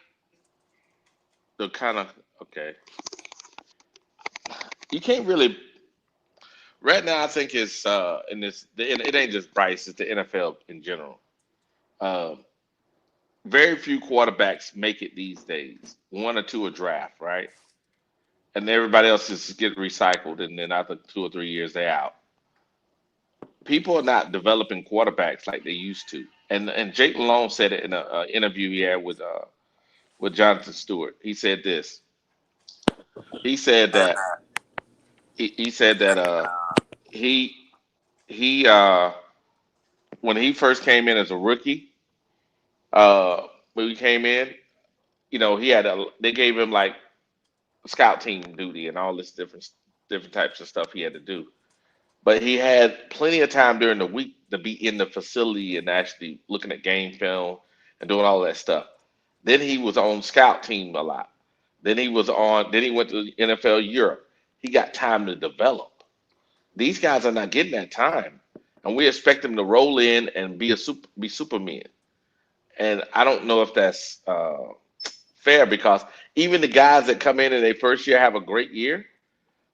the kind of okay. You can't really right now. I think it's in this. It ain't just Bryce. It's the NFL in general. Um, Very few quarterbacks make it these days. One or two a draft, right? And everybody else just get recycled, and then after 2 or 3 years they out. People are not developing quarterbacks like they used to. And Jake Malone said it in an interview he had with Jonathan Stewart. He said this. He said that he said that he he when he first came in as a rookie, when he came in, he they gave him like scout team duty and all this different types of stuff he had to do. But he had plenty of time during the week to be in the facility and actually looking at game film and doing all that stuff. Then he was on scout team a lot. Then he went to NFL Europe. He got time to develop. These guys are not getting that time. And we expect them to roll in and be supermen. And I don't know if that's fair because even the guys that come in their first year have a great year,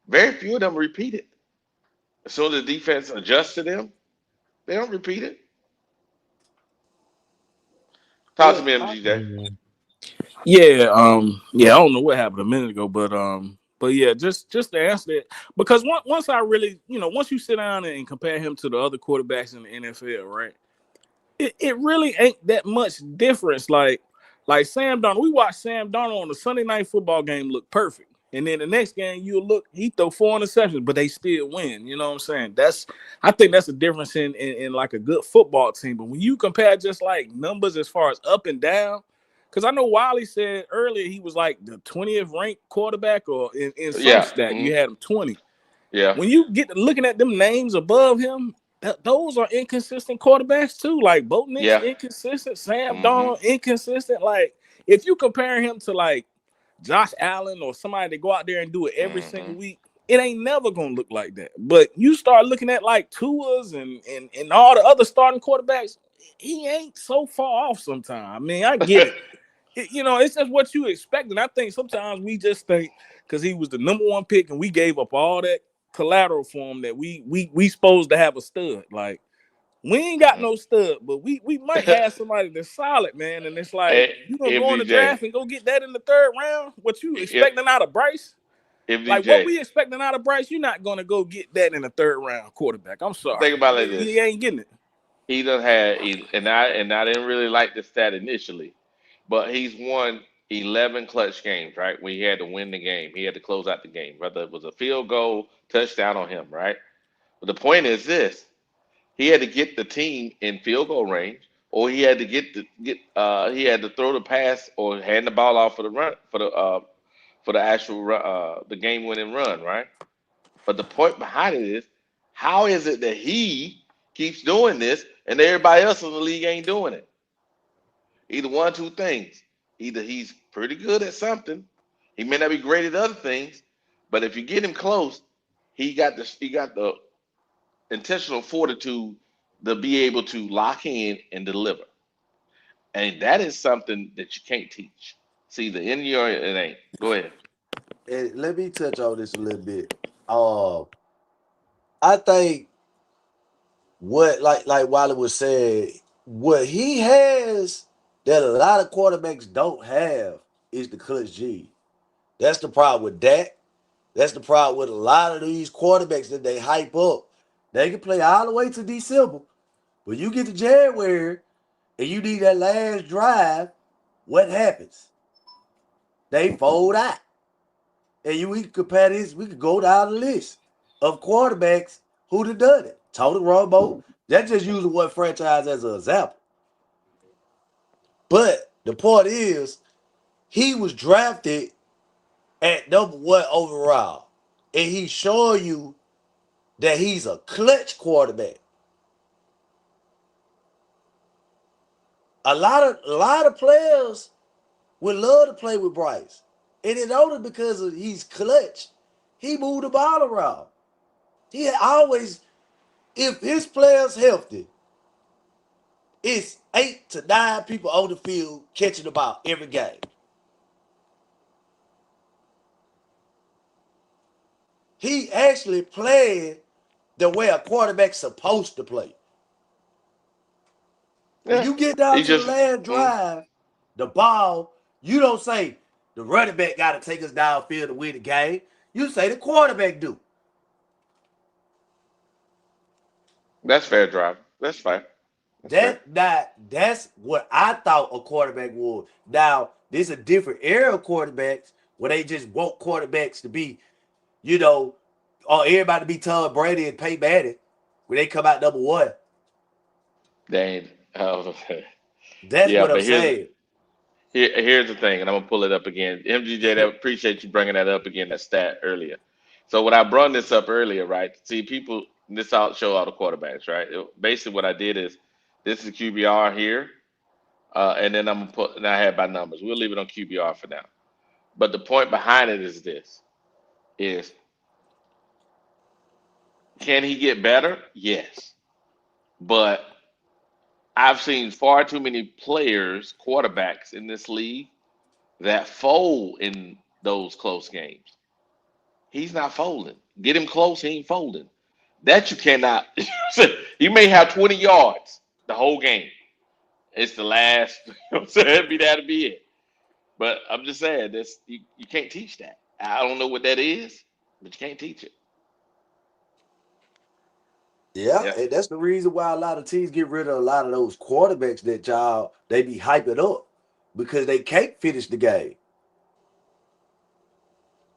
very few of them repeat it. As soon as the defense adjusts to them, they don't repeat it. Talk to Well, me, MGJ. yeah, I don't know what happened a minute ago, but yeah, just to answer that, because once I really, once you sit down and compare him to the other quarterbacks in the NFL, right? It really ain't that much difference. Like Sam Darnold, we watched Sam Darnold on the Sunday night football game look perfect. And then the next game you look, he throw 4 interceptions, but they still win. You know what I'm saying? I think that's a difference in like a good football team. But when you compare just like numbers as far as up and down, because I know Wiley said earlier he was like the 20th ranked quarterback, or in some Yeah. stat you had him 20. Yeah. When you get to looking at them names above him, those are inconsistent quarterbacks too. Like Bo Nix, Yeah. inconsistent. Sam hmm Darnold, inconsistent. Like if you compare him to like Josh Allen or somebody that go out there and do it every hmm single week, it ain't never gonna look like that. But you start looking at like Tua's and all the other starting quarterbacks, he ain't so far off sometimes. I mean, I get it. It's just what you expect. And I think sometimes we just think because he was the number 1 pick and we gave up all that collateral for him that we supposed to have a stud. Like we ain't got no stud, but we might have somebody that's solid, man. And it's like Hey, you gonna go in the MGJ. draft and go get that in the 3rd round. What you If expecting out of Bryce? Like what MGJ, we expecting out of Bryce, you're not gonna go get that in the 3rd round quarterback. I'm sorry, think about it like this. you ain't getting it. He done had, and I didn't really like the stat initially, but he's won 11 clutch games, right? When he had to win the game, he had to close out the game, whether it was a field goal, touchdown on him, right? But the point is this: he had to get the team in field goal range, or he had to he had to throw the pass or hand the ball off for the run for the actual the game winning run, right? But the point behind it is, how is it that he keeps doing this and everybody else in the league ain't doing it? Either one, two things. Either he's pretty good at something, he may not be great at other things, but if you get him close, he got the intentional fortitude to be able to lock in and deliver. And that is something that you can't teach. It's either in you or it ain't. Go ahead. And let me touch on this a little bit. Uh, I think what like Wiley was saying, what he has that a lot of quarterbacks don't have is the clutch G. That's the problem with Dak. That's the problem with a lot of these quarterbacks that they hype up. They can play all the way to December, but you get to January and you need that last drive. What happens? They fold out. We could compare this. We could go down the list of quarterbacks who'd have done it. Tony Romo. That's just using one franchise as an example. But the point is, he was drafted at number 1 overall, and he's showing you that he's a clutch quarterback. A lot of players would love to play with Bryce, and it's only because he's clutch. He moved the ball around. He always, if his players healthy, it's 8 to 9 people on the field catching the ball every game. He actually played the way a quarterback's supposed to play. When Yeah. you get down He to the just last drive, the ball, you don't say the running back got to take us downfield to win the game. You say the quarterback do. that's fair drive. That's fine. That's fair. That's what I thought a quarterback would. Now, this is a different era of quarterbacks where they just want quarterbacks to be, or everybody to be Tom Brady and Peyton Manning when they come out number 1. Dang. Oh, That's yeah, what I'm but saying. here's the thing, and I'm gonna pull it up again. MGJ, that appreciate you bringing that up again. That stat earlier. So when I brought this up earlier, right? See, people, this out show all the quarterbacks, right? Basically, what I did is this is QBR here, and then I'm gonna put, and I had by numbers. We'll leave it on QBR for now. But the point behind it is this: is can he get better? Yes, but I've seen far too many players, quarterbacks in this league that fold in those close games. He's not folding. Get him close, he ain't folding. That you cannot. You may have 20 yards the whole game. It's the last. You know what I'm saying? That'll be it. But I'm just saying, this you can't teach that. I don't know what that is, but you can't teach it. Yeah, Yeah. and that's the reason why a lot of teams get rid of a lot of those quarterbacks that y'all they be hyping up because they can't finish the game.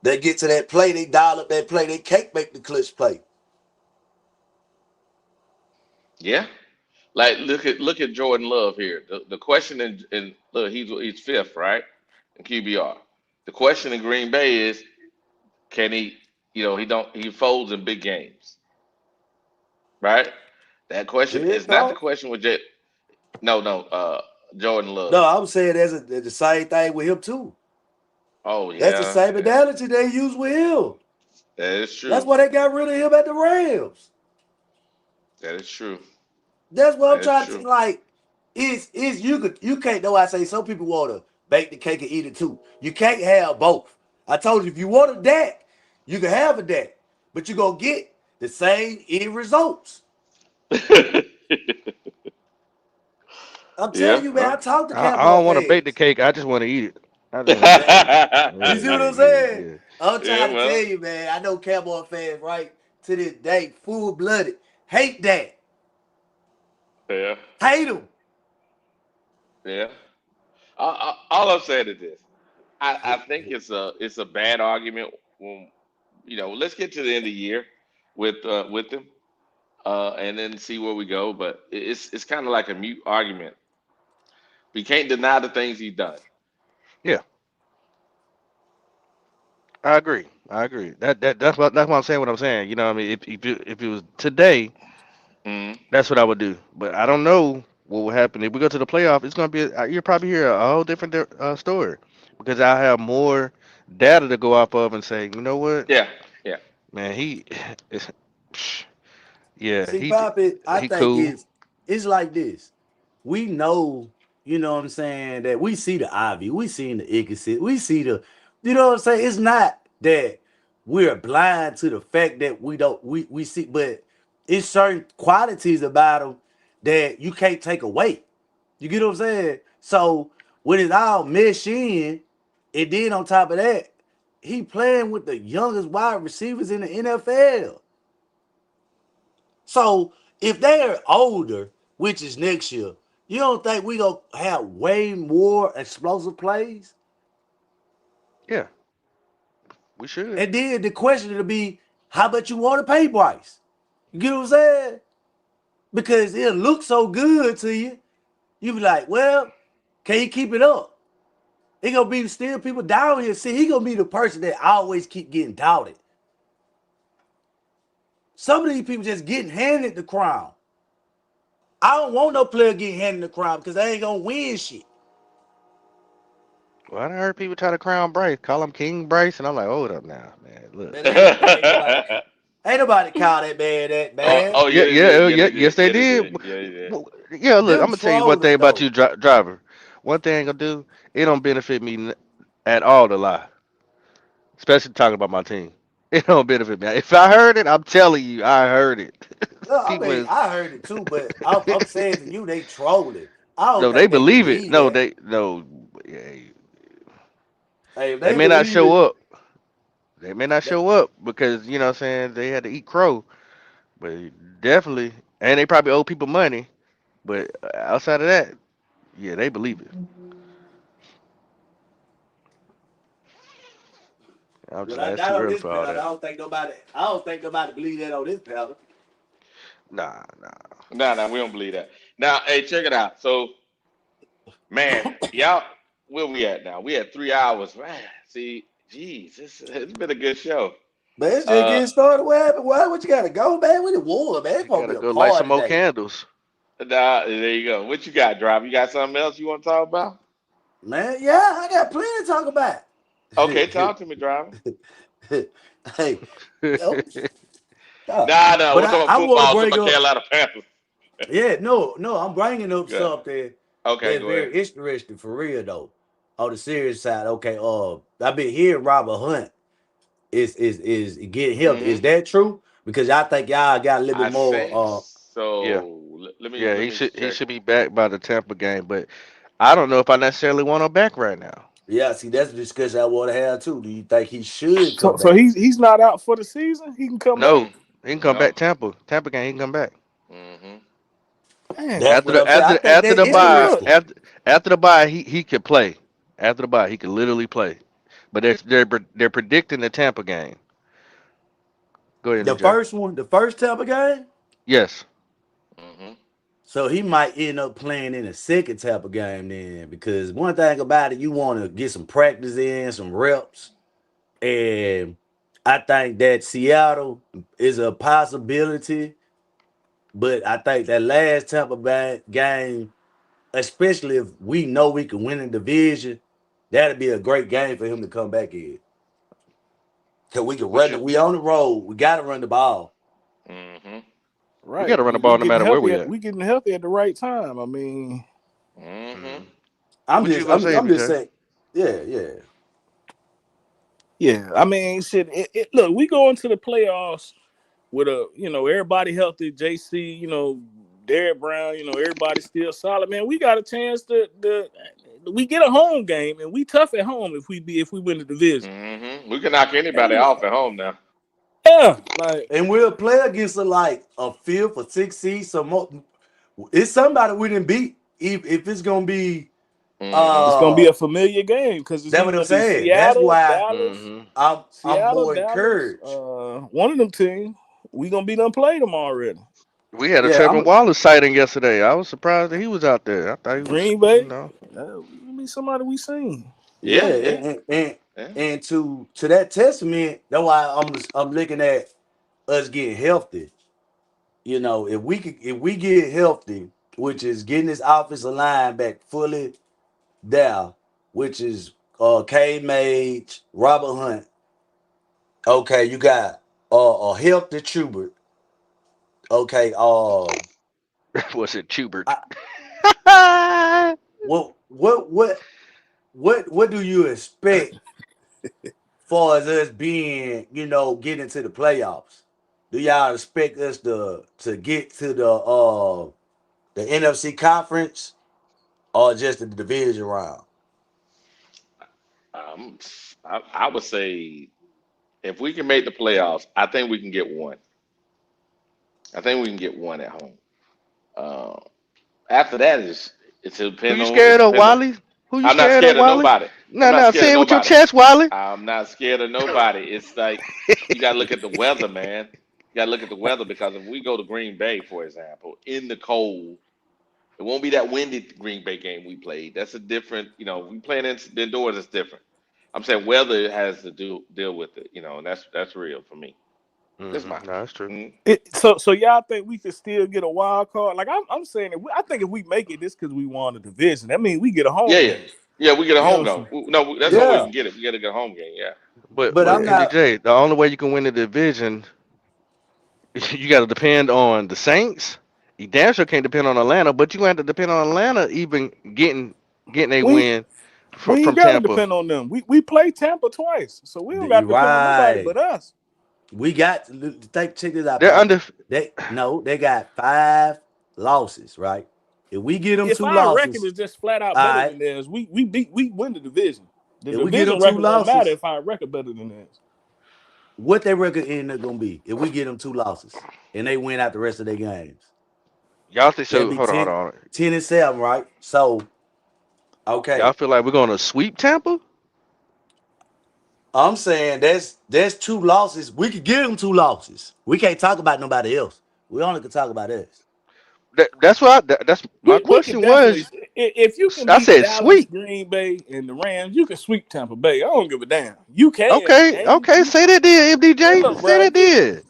They get to that play, they dial up that play, they can't make the clutch play. Yeah. Like look at Jordan Love here. The question in look, he's fifth, right? In QBR. The question in Green Bay is, can he, he folds in big games, right? That question Yeah, is not the no. question with Jet. No, Jordan No, Love. I'm saying that's the same thing with him too. Oh That's the yeah, same yeah, analogy they use with him. that is That's true. why they got rid of him at the Rams. That is true. That's what I'm That is trying to true. like. Is you can't know I say some people want to bake the cake and eat it too. You can't have both. I told you if you want a Dak, you can have a Dak, but you gonna get the same end results. I'm telling Yeah. you, man. I Huh? talked to I Cowboy don't want to bake the fans. cake. I just want to eat it. I just want to eat it. Man, you Yeah, see what yeah, I'm yeah, saying? yeah. I'm Yeah. trying to tell Well. you, man. I know Cowboy fans, right? To this day, full blooded, hate that, Yeah. hate him. Yeah. All I'm saying is this. I think it's a bad argument. When, let's get to the end of the year with them, and then see where we go. But it's kind of like a mute argument. We can't deny the things he's done. Yeah, I agree. I agree. That's what I'm saying. What I'm saying. You know, what I mean, if it was today, Mm. that's what I would do. But I don't know what will happen if we go to the playoff. It's gonna be you'll probably hear a whole different story because I have more data to go off of and say, you know what, Yeah. Yeah. man, is, yeah, See, Poppy, I he think cool. it's like this. We know, you know what I'm saying, that we see the Ivy, we see the Ickeson, we see the, you know what I'm saying? It's not that we're blind to the fact that we see, but it's certain qualities about them that you can't take away. You get what I'm saying? So when it's all meshed in, and then on top of that, he playing with the youngest wide receivers in the NFL. So if they're older, which is next year, you don't think we gonna have way more explosive plays? Yeah, we should. And then the question will be, how much you want to pay Bryce? You get what I'm saying? Because it'll look so good to you. You be like, well, can you keep it up? He gonna be still people down here. See, he gonna be the person that always keep getting doubted. Some of these people just getting handed the crown. I don't want no player getting handed the crown because they ain't gonna win shit. Well, I done heard people try to crown Bryce, call him King Bryce, and I'm like, hold up now, man. Look. Man, ain't nobody call that man that Oh, man. oh Yeah, yeah, they yeah, did. Yeah, yeah, they yes, did. they Yeah, they did. did. Yeah, they did. Well, yeah, look, I'm Them gonna tell you one thing trolling about you, though. driver. One thing I ain't gonna do, it don't benefit me at all to lie, especially talking about my team. It don't benefit me. If I heard it, I'm telling you, I heard it. No, I People mean is I heard it too, but I'm saying to you, they trolling. I don't no, they think they believe it. believe No, that. they no, yeah, Hey, if they they may not believe show it, up. They may not that, show up because you know what I'm saying they had to eat crow, but definitely, and they probably owe people money. But outside of that, yeah, they believe it. I'm but just I like it's doubt too on early this for all panel. that. I don't think nobody believe that on this panel. Nah, nah. No, no, we don't believe that. Now, hey, check it out. So, man, y'all, where we at now? We at 3 hours. Man, see, geez, it's been a good show. Man, it's just Uh, getting started. What happened? What you gotta go, man? With the war, man. It's You supposed to gotta be a go light some party more day. candles. nah, there you go. What you got, Drive? You got something else you want to talk about? Man, yeah, I got plenty to talk about. Okay, talk to me, Driver. Hey, yo, stop. Nah, nah, But we're talking about I want to football. Talking bring about up, Carolina Panthers. yeah, no, I'm bringing up Yeah. something Okay, that's go ahead. very interesting for real though. On the serious side, okay, I've been hearing Robert Hunt is getting healthy. Is Hmm. that true? Because I think y'all got a little bit I more. think Yeah, so. Let me yeah, let he me should he check. should be back by the Tampa game, but I don't know if I necessarily want him back right now. Yeah, see, that's the discussion I want to have too. Do you think he should So come so back? he's not out for the season. He can come back. No, Mm-mm. he can come No. back Tampa game. He can come back Hmm. Damn. That's after what I'm the saying. I after think after that's the Man, bye look. interesting. after the bye he could play. After the bye he could literally play, but they're predicting the Tampa game. Go ahead, The DJ. first one, the first Tampa game. Yes, Hmm. So he might end up playing in a second type of game then, because one thing about it, you want to get some practice in, some reps, and I think that Seattle is a possibility. But I think that last game, especially if we know we can win the division, that'd be a great game for him to come back in. Cause we can What run you? it. We on the road. We got to run the ball. Hmm. we Right. got to run the We ball no getting matter where healthy. we at. We getting healthy at the right time. I mean, Hmm. Hmm. I'm What you just, gonna I'm, say, I'm just BJ? saying, yeah, yeah. yeah. I mean, shit. Look, we go into the playoffs with everybody healthy. JC, Derek Brown, everybody still solid. Man, we got a chance to we get a home game and we tough at home if we win the division. We can knock anybody And, off at home now. Yeah, like and we'll play against like a fifth or sixth seed. Some more. It's somebody we didn't beat. If it's gonna be, Hmm. it's gonna be a familiar game because it's that's either what I'm gonna be saying. That's why Hmm. I'm Seattle, more Dallas. encouraged. One of them teams. We gonna be done played them already. We had a Yeah, Trevor Wallace sighting yesterday. I was surprised that he was out there. I thought he was, Green you Bay. know. Gonna be somebody we seen. yeah, Yeah, yeah, yeah. and to that testament, that's why I'm looking at us getting healthy. If we get healthy, which is getting this offensive line back fully down, which is K Mage, Robert Hunt. Okay, you got a healthy Schubert. Okay, Was it Schubert? I, what do you expect far as us being, getting to the playoffs? Do y'all expect us to get to the NFC conference or just the division round? Um, I would say if we can make the playoffs, I think we can get one. I think we can get one at home. Uh, After that is it's Who depend you on it's scared of, depend on. Wally? Who you I'm not scared of, scared of Wally? nobody. I'm No, not no, scared say of it with your nobody. chest, Wally. I'm not scared of nobody. It's like you gotta look at the weather, man. You gotta look at the weather because if we go to Green Bay, for example, in the cold, it won't be that windy Green Bay game we played. That's a different, we playing indoors. It's different. I'm saying weather has to deal with it, and that's real for me. That's Hmm. my. No, that's true. Mm, So y'all think we could still get a wild card? Like I'm saying, I think if we make it, this because we won the division. That means we get a yeah, home yeah, game. yeah. We get a You know home what I'm game. saying? No, that's the only way we Yeah, can get it. We got to get a home game. Yeah. But but but I'm not. MBJ, the only way you can win the division, you got to depend on the Saints. You damn sure can't depend on Atlanta, but you gonna have to depend on Atlanta even getting a We win we from ain't got to Tampa. depend on them. We play Tampa twice, so we don't got to You're depend on nobody right. but us. We got check this out, They're Patrick. under. They got 5 losses, right? If we get them If two our record losses, is just flat out all better right. than theirs, we win the division. The If we get them division two record don't matter losses, if our record better than theirs. what their record end up gonna be? If we get them 2 losses and they win out the rest of their games, Y'all think that'd so? be Hold on, hold 10, on. 10 and 7, right? So Y'all okay, feel like we're gonna sweep Tampa? I'm saying that's 2 losses. We could give them 2 losses. We can't talk about nobody else. We only can talk about us. That's what. That's my We can question definitely, was. if you can I beat said Dallas, sweep. Green Bay, and the Rams, you can sweep Tampa Bay. I don't give a damn. You can, Okay, and okay. Say that then, man, MDJ. look, Say bro, that then.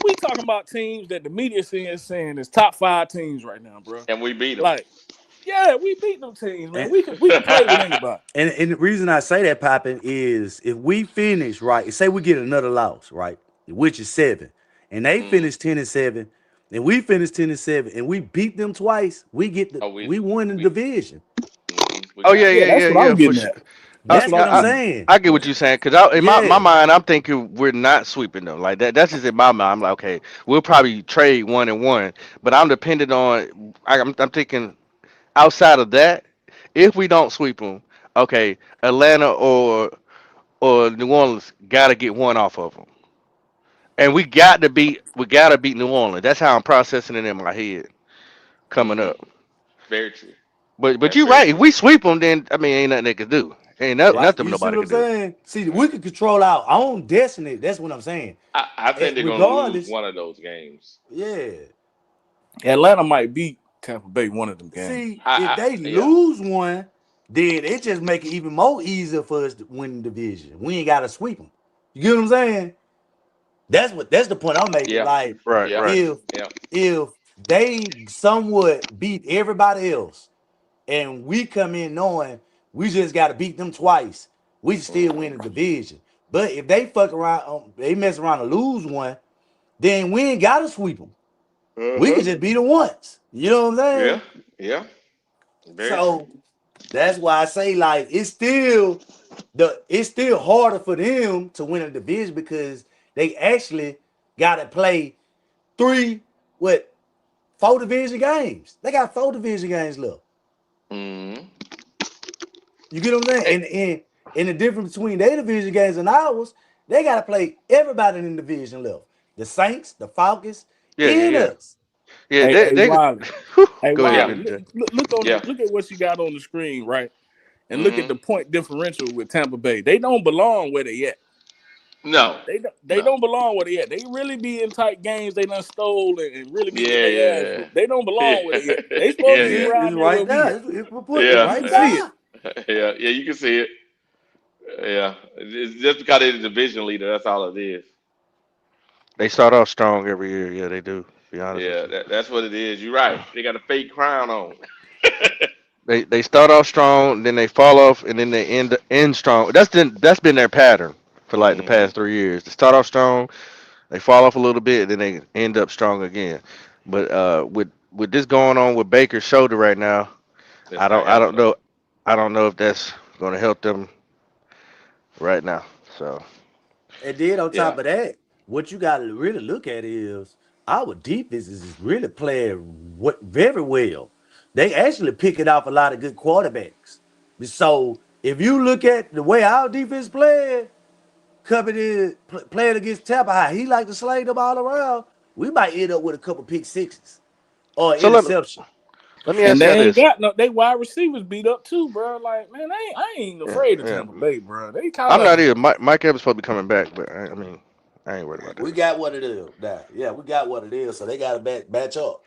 we talking about teams that the media saying is top 5 teams right now, bro. And we beat them. Like, yeah, we beat them teams, man. And, We can play with anybody. and the reason I say that, Poppin, is if we finish right, say we get another loss, right, which is 7, and they Mm. finish 10-7, and we finish 10-7, and we beat them twice, Oh, we won the we division. we Oh got yeah, it. Yeah, yeah, that's yeah, what yeah, I'm for getting sure. at. I, That's what What I'm I'm I, getting at. saying. I get what you're saying because in my Yeah. mind, I'm thinking we're not sweeping them like that. That's just in my mind. I'm like, okay, we'll probably trade 1-1, but I'm dependent on. I'm thinking outside of that, if we don't sweep them, okay, Atlanta or New Orleans got to get one off of them, and we got to beat New Orleans. That's how I'm processing it in my head coming Mm-hmm. up. Very true. But That's you're very right. If true. we sweep them, then I mean, ain't nothing they can do. Ain't Right. nothing You see nobody what I'm can do. saying? See, we can control our own destiny. That's what I'm saying. I think they're gonna lose Regardless, one of those games. yeah. Atlanta might beat Tampa Bay one of them games. See, if they Yeah. lose one, then it just make it even more easier for us to win the division. We ain't gotta sweep them. You get what I'm saying? That's the point I'm making. Yeah. Like Right, Yeah. right. if Yeah. if they somewhat beat everybody else and we come in knowing we just got to beat them twice, we still win the division. But if they fuck around, they mess around and lose one, then we ain't gotta sweep them. We Uh-huh. can just beat them once. You know what I'm Yeah. saying? Yeah. Very true. So that's why I say like it's still harder for them to win a division because they actually got to play three what 4 division games. They got 4 division games left. Mm-hmm. You get what I'm saying? And the difference between their division games and ours, they got to play everybody in the division left. The Saints, the Falcons, Yeah, yeah, and yeah, us. yeah. Hey, They, hey, they. Wiley. Whew, Hey, go ahead, Yeah. Wiley. MJ. Yeah. Look at what you got on the screen, right? And look at Mm-hmm. the point differential with Tampa Bay. They don't belong where they at. No. They No. don't belong where they at. They really be in tight games. They done stole and really be getting Yeah. their ass Yeah. whooped. They don't Yeah. belong where they at. They supposed Yeah. to be Yeah. It's around there where right we there. at. We're putting it Yeah. You right can see it. there. Yeah. Yeah. You can see it. Yeah. It's just because they're the division leader. That's all it is. They start off strong every year. Yeah, they do. Be honest with Yeah. you. That's what it is. You're right. They got a fake crown on. They start off strong, then they fall off, and then they end strong. That's been their pattern for like the Mm-hmm. past 3 years. They start off strong, they fall off a little bit, then they end up strong again. But with this going on with Baker's shoulder right now, That's I not don't I helping don't them. know I don't know if that's going to help them right now. So And then on Yeah. top of that, what you got to really look at is our defense is really playing very well. They actually picking off a lot of good quarterbacks. So if you look at the way our defense played, coming in playing against Tampa, how he like to slay them all around, we might end up with a couple pick sixes or so interception. let me And ask y'all they ain't this. got no. They wide receivers beat up too, bro. Like man, I ain't Yeah, afraid of yeah. Tampa Bay, bro. They kind I'm not of. either. Mike Evans supposed to be coming back, but I mean, I ain't worried about that. We got what it is. Now. Yeah, we got what it is. So they got to match up.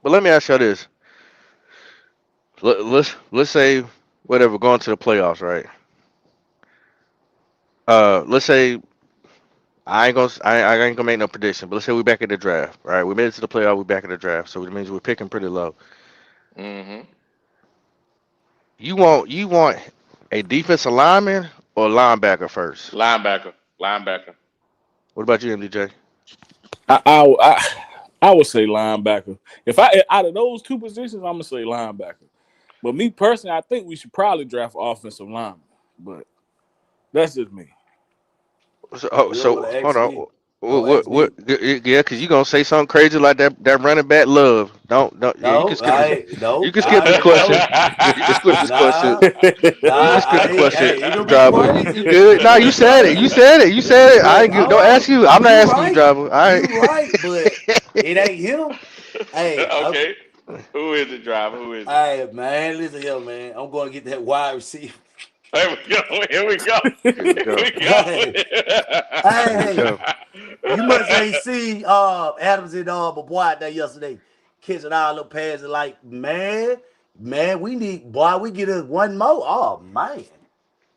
But let me ask y'all this. Let's say whatever going to the playoffs, right? Let's say I ain't gonna make no prediction, but let's say we back at the draft, right? We made it to the playoff, we back at the draft, so it means we're picking pretty low. Mm-hmm. You want a defensive lineman or linebacker first? Linebacker. Linebacker. What about you, MDJ? I, I I I would say linebacker. If I out of those two positions, I'm gonna say linebacker. But me personally, I think we should probably draft an offensive lineman. But that's just me. You don't want So to hold ask on. me. What, Don't what, ask what? me. Yeah, because you gonna say something crazy like that running back love. Don't. Yeah, you can No, skip this. no, You can I skip this already question. know. You can skip this question. Nah, You can nah, skip the question, ain't gonna be driver. You crazy. good? Ain't No, gonna you be said it. You crazy. said it. You said it. I But ain't. all Don't ask right, you. I'm not you asking you, right. driver. All right. You right, but it ain't him. Hey, Okay. Who is the driver? Who is it? hey, man, listen here, man. I'm going to get that wide receiver. Here we go. Here we go. Here we Here go. we Hey, go. Here we hey, go. you must ain't seen see Adams and my boy out there yesterday catching all the passes. Like, man, we need we get us one more.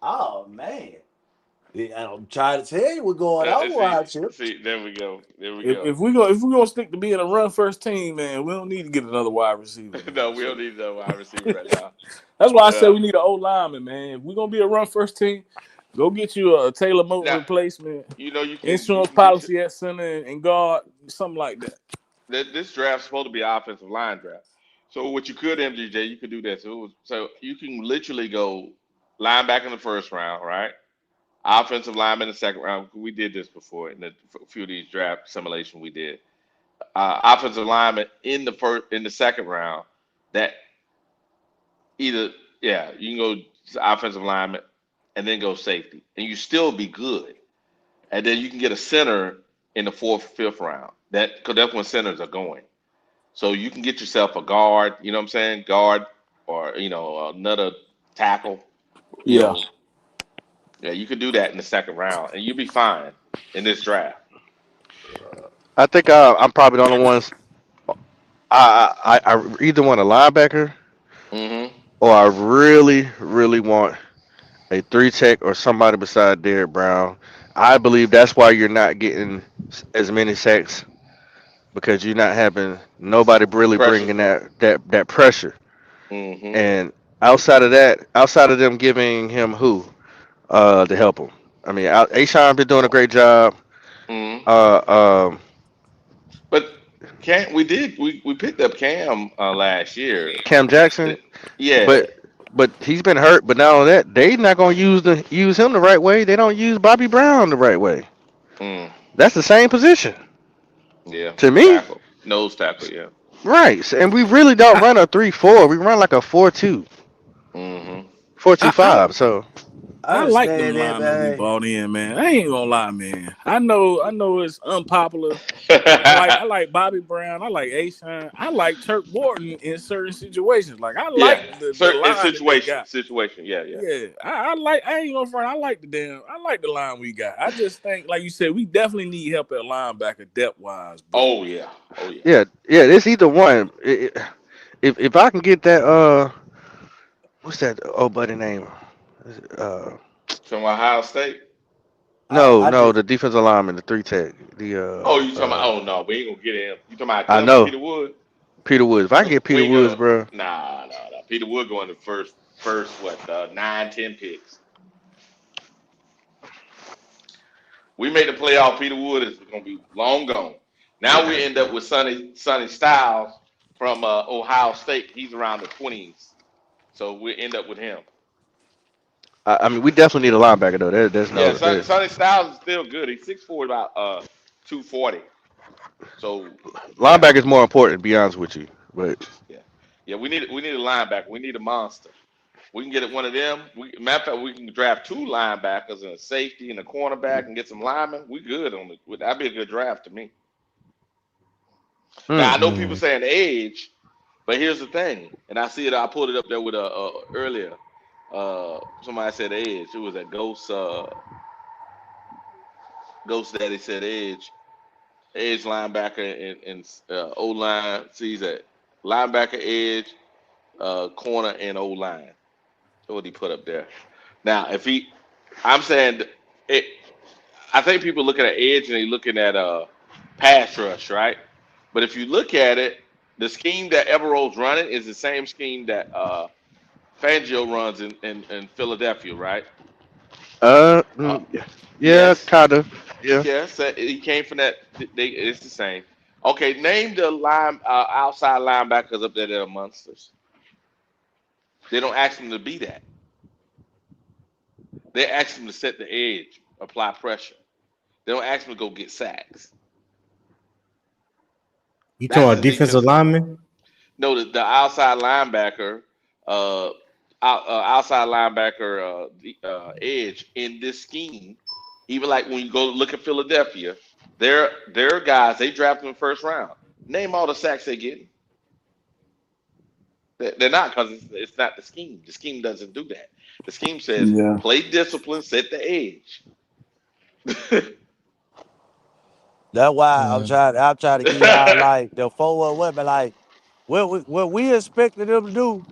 Oh man. Yeah, I'm trying to tell you what's going on out here. See, there we go. If we gonna stick to being a run first team, man, we don't need to get another wide receiver. Man. No, we don't need no wide receiver right now. That's why I said Yeah. we need an old lineman, man. If we're gonna be a run first team, go get you a Taylor Moton Now, replacement, you know you insurance can get policy at center and guard, something like that. this draft's supposed to be an offensive line draft. So what you could, MGJ, you could do this. So you can literally go linebacker in the first round, right? Offensive lineman in the second round. We did this before in a few of these draft simulation we did. Offensive lineman in the second round. That either you can go offensive lineman and then go safety, and you still be good. And then you can get a center in the fourth, fifth round. Because that's when centers are going. So you can get yourself a guard. You know what I'm saying? Guard or another tackle. You Yeah. know, yeah, you could do that in the second round, and you'll be fine in this draft. I think I'm probably the only ones. I either want a linebacker Mm-hmm. or I really, really want a three tech or somebody beside Derrick Brown. I believe that's why you're not getting as many sacks because you're not having nobody really Pressure. bringing that pressure. Mm-hmm. And outside of them giving him who to help him. I mean, Ashawn been doing a great job. Mm-hmm. Uh, um, But Cam, we picked up Cam last year. Cam Jackson, Yeah. but he's been hurt. But not only that, they not gonna use him the right way. They don't use Bobby Brown the right way. Mm, That's the same position yeah. to me, Tackle. Nose tackle. Yeah. right? And we really don't run a 3-4. We run like a 4-2, Mm-hmm. 4-2-5. So I I like them understand that, linemen we man. bought in, man. I ain't gonna lie, man. I know it's unpopular. I like Bobby Brown. I like Ashawn. I like Turk Morton in certain situations. Like I Yeah. like the Certain line that they situation. got. Situation. Yeah. Yeah. Yeah, I ain't gonna front. I like the line we got. I just think, like you said, we definitely need help at linebacker depth wise. But Oh yeah. Oh yeah. yeah, it's either one. If I can get that what's that old buddy name? Uh, From Ohio State. I no, just the defensive lineman, the three tech, Oh, you talking about? Oh no, we ain't gonna get him. You talking about I Clemson know Peter Wood? Peter Woods. If I can No, get we Peter ain't Woods, gonna. bro, Nah. Peter Wood going to first what 9, 10 picks. We made the playoff. Peter Wood is gonna be long gone. Now we end up with Sonny Styles from Ohio State. He's around the 20s, so we end up with him. I mean we definitely need a linebacker though. There's Yeah, no there. Sonny Styles is still good. He's 6'4", about 240. So yeah, Linebacker is more important, to be honest with you. But yeah, yeah. We need a linebacker. We need a monster. We can get it one of them. Matter of fact, we can draft two linebackers and a safety and a cornerback and get some linemen. We good on it. That'd be a good draft to me. Now I know people Mm. saying age, but here's the thing, and I see it. I pulled it up there with earlier. Somebody said age. It was a Ghost. Ghost Daddy said age. Edge linebacker and O line. Sees that linebacker, edge, corner, and O line. What he put up there. Now, I'm saying it. I think people looking at edge and they looking at pass rush, right? But if you look at it, the scheme that Evero's running is the same scheme that Fangio runs in Philadelphia, right? uh, Uh, mm, yeah, yes, kind of. Yeah. yes. He came from that. It's the same. Okay, name the outside linebackers up there that are monsters. They don't ask them to be that. They ask them to set the edge, apply pressure. They don't ask them to go get sacks. You That's talking about the defensive defensive. lineman? No, the outside linebacker, outside linebacker, edge in this scheme. Even like when you go look at Philadelphia, their guys they draft them in the first round. Name all the sacks they get. They're not because it's not the scheme. The scheme doesn't do that. The scheme says yeah, play discipline, set the edge. That's why I'm Um, trying. I'm trying to give y'all like the forward weapon. Like what we expected them to do,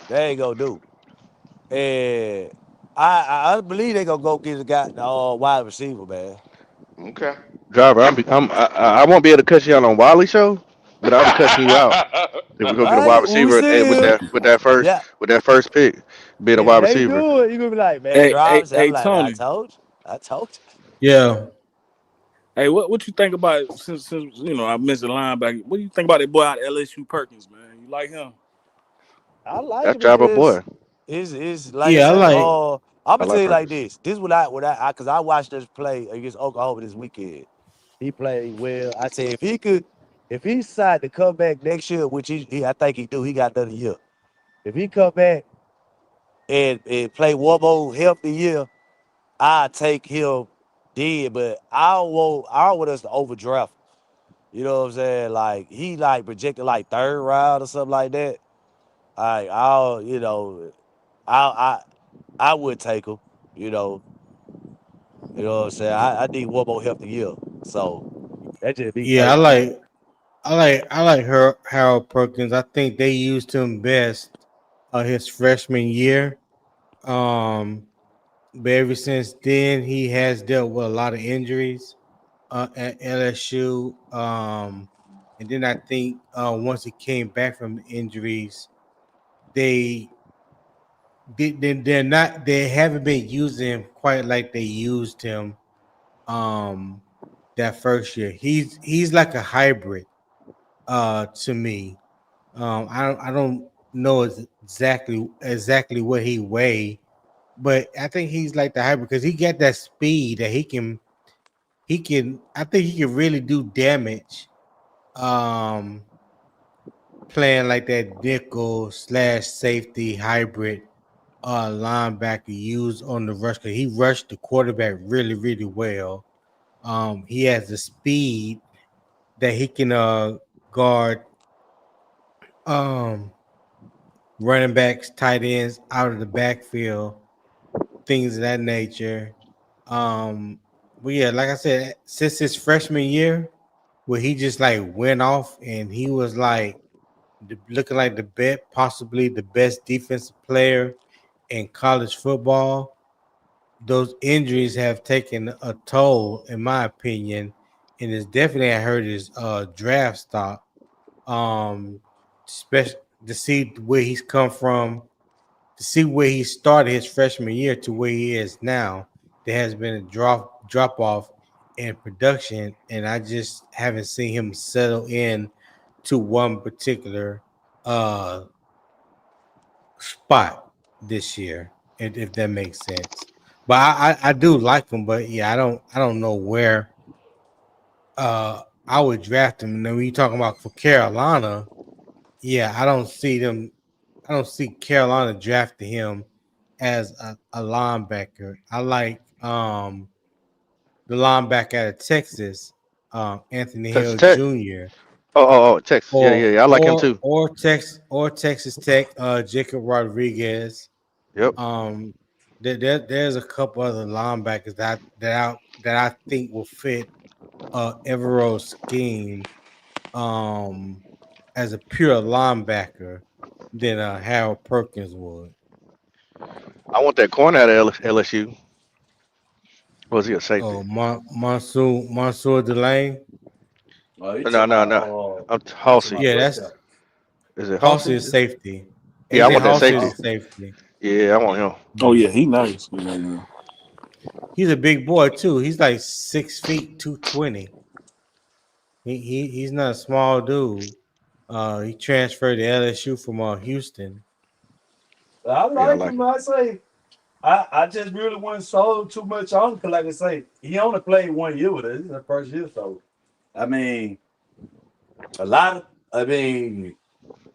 they ain't gonna do. And I believe they gonna go get the wide receiver, man. Okay. Driver, I won't be able to cut you out on Wiley show, but I'm cussing you out if we go get a wide Right? When we receiver see with him, yeah. that first pick, being a If wide they receiver. do it, you gonna be like, man, Hey, hey, drive. I'm hey, like, man, I Tony. told you. I told you. yeah, Hey, what you think about since I mentioned linebacker? What do you think about that boy out of LSU Perkins, man? You like him? I like That's it driver because boy. it's like I yeah. I say. like. I'm I gonna tell like you like Perkins. this. This is what I because I watched us play against Oklahoma this weekend. He played well. I said if he decide to come back next year, which I think he do, he got another year. If he come back and play one more healthy year, I take him dead. But I don't want us to overdraft. You know what I'm saying? Like he like projected like third round or something like that. I'll I I would take him. You know, you know what I'm saying. I need one more healthy year. So that just be Yeah, I take. like. I like her Harold Perkins. I think they used him best his freshman year. Um, but ever since then, he has dealt with a lot of injuries at LSU. And then I think once he came back from the injuries, they they haven't been using him quite like they used him um that first year. He's like a hybrid to me. I don't know exactly what he weigh, but I think he's like the hybrid because he got that speed that he can I think he can really do damage um playing like that nickel slash safety hybrid linebacker used on the rush because he rushed the quarterback really well. He has the speed that he can guard um running backs, tight ends out of the backfield, things of that nature. But yeah, like I said, since his freshman year, where he just like went off and he was like looking like the best, possibly the best defensive player in college football. Those injuries have taken a toll, in my opinion, and it's definitely hurt his draft stock. Um, especially to see where he's come from, to see where he started his freshman year to where he is now. There has been a drop off in production, and I just haven't seen him settle in to one particular uh spot this year, if that makes sense. But I do like him, but yeah, I don't know where I would draft him. And then when you talking about for Carolina, yeah, I don't see Carolina drafting him as a linebacker. I like the linebacker out of Texas, Anthony Texas Hill Tech. Jr. Oh, Texas. Yeah, or yeah, yeah. I like him too. Texas Tech, Jacob Rodriguez. Yep. Um, there's a couple other linebackers that I think will fit Evero's scheme um as a pure linebacker than Harold Perkins would. I want that corner out of LSU. Was he a safety? Oh, Mansour Delane. Oh, you No, talking no, about no. I'm you talking Halsey. about Yeah, bus that's stop. Is it Halsey Halsey? is safety. Yeah, I AJ want that Halsey safety. is safety. Yeah, I want him. Oh Mhm. yeah, he nice. Yeah. He's a big boy too. He's like 6 feet 220. He's not a small dude. He transferred to LSU from Houston. I Yeah, I like like him. him. I say I just really wasn't sold too much on him because, like I say, he only played 1 year with us. This is the first year, so I mean, a lot of I mean,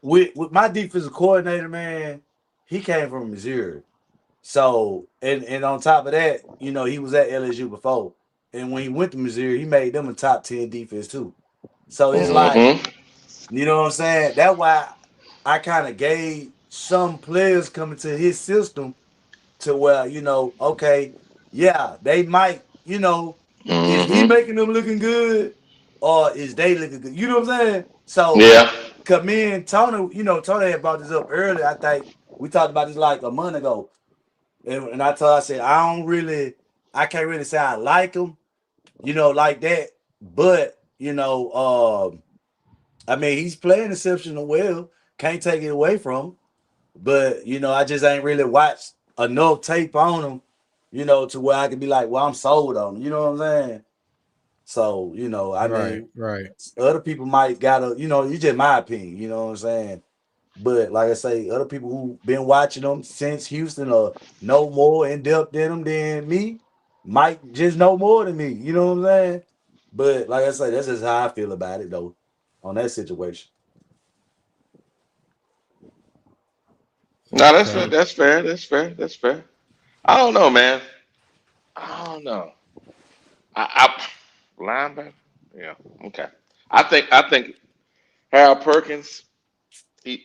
with my defensive coordinator, man, he came from Missouri. So and on top of that, he was at LSU before. And when he went to Missouri, he made them a top 10 defense too. So it's like, Mm-hmm. you know what I'm saying? That's why I kind of gave some players coming to his system to where, okay, yeah, they might, Is he Mm-hmm. making them looking good, or is they looking good? You know what I'm saying? So, Yeah. cause me and Tony, Tony had brought this up earlier. I think we talked about this like a month ago, and I said I can't really say I like him, like that. But I mean, he's playing exceptional well. Can't take it away from him. But I just ain't really watched enough tape on him, to where I could be like, well, I'm sold on him. You know what I'm saying? So, I Right, mean, right. other people might gotta, it's just my opinion, you know what I'm saying? But like I say, other people who been watching them since Houston or know more in depth than them than me might just know more than me, you know what I'm saying? But like I say, that's just how I feel about it though, on that situation. No, that's Okay. fair. That's fair. That's fair. That's fair. I don't know, man. I don't know. I linebacker. Yeah. Okay. I think Harold Perkins. He.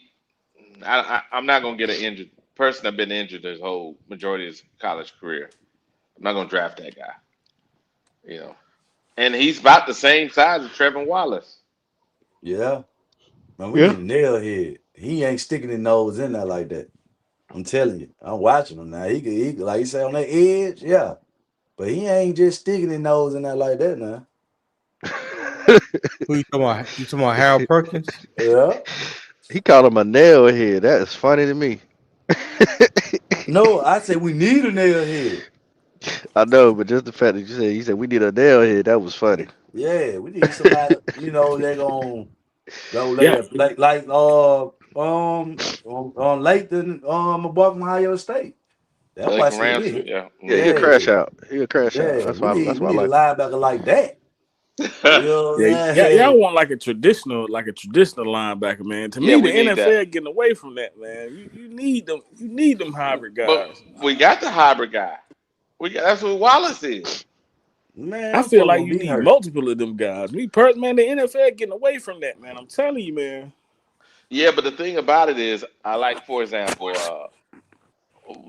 I'm not gonna get an injured person that been injured his whole majority of his college career. I'm not gonna draft that guy. You know. And he's about the same size as Trevor Wallace. Yeah. Man, we Yeah. need a nail head. He ain't sticking his nose in there like that. I'm telling you. I'm watching him now. He could like you say on that edge, yeah. But he ain't just sticking his nose in there like that now. Who you talking about? You talking about Harold Perkins? Yeah. He called him a nail head. That is funny to me. No, I say we need a nail head. I know, but just the fact that you said we need a nail head, that was funny. Yeah, we need somebody, they're gonna go lay Yeah, up like on Lathan above Ohio State. That's They why I can said Ramsey. we Yeah. Yeah, he'll Hmm. yeah, crash out. He'll crash out. yeah. That's We why. need That's we why I need a like him. linebacker like that. You know what yeah, I'm y'all saying? want like a traditional linebacker, man. To Yeah, me, the we need that. NFL getting away from that, man. You need them hybrid But guys. we got the hybrid guy. That's what Wallace is. Man, I them feel folk like gonna you be need hurt. multiple of them guys. Me personally, man, the NFL getting away from that, man. I'm telling you, man. Yeah, but the thing about it is, I like, for example,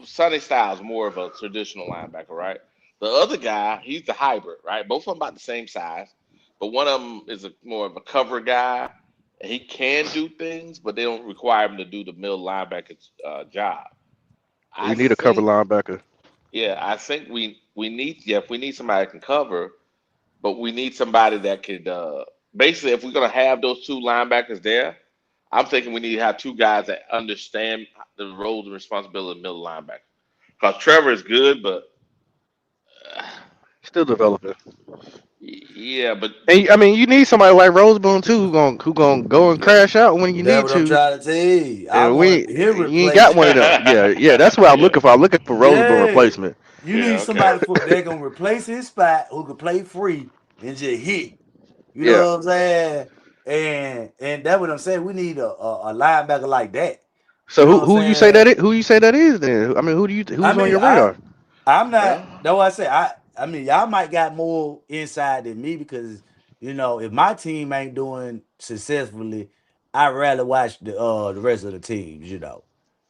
Sonny Styles, more of a traditional linebacker, right? The other guy, he's the hybrid, right? Both of them about the same size, but one of them is more of a cover guy. And he can do things, but they don't require him to do the middle linebacker job. I We need a cover think, linebacker. yeah, I think we need, yeah, if we need somebody that can cover, but we need somebody that could basically, if we're gonna have those two linebackers there, I'm thinking we need to have two guys that understand the roles and responsibility of middle linebacker. Because Trevor is good, but uh, Still developing. yeah, but And I mean, you need somebody like Rosebone too, who gonna go and crash out when you That's need what I'm to. trying to tell you. I And want we him you ain't got replaced. one of them. Yeah, yeah. That's what I'm yeah, looking for. I'm looking for Rosebone Yeah. replacement. You yeah, need okay, somebody for they're gonna replace his spot who can play free and just hit. You know Yeah. what I'm saying? And that's what I'm saying. We need a linebacker like that. So You know what I'm who you say saying? that is? Who you say that is then? I mean, I who's on mean, your radar? I'm not. well, That's what I say. I mean, y'all might got more inside than me because if my team ain't doing successfully, I'd rather watch the rest of the teams.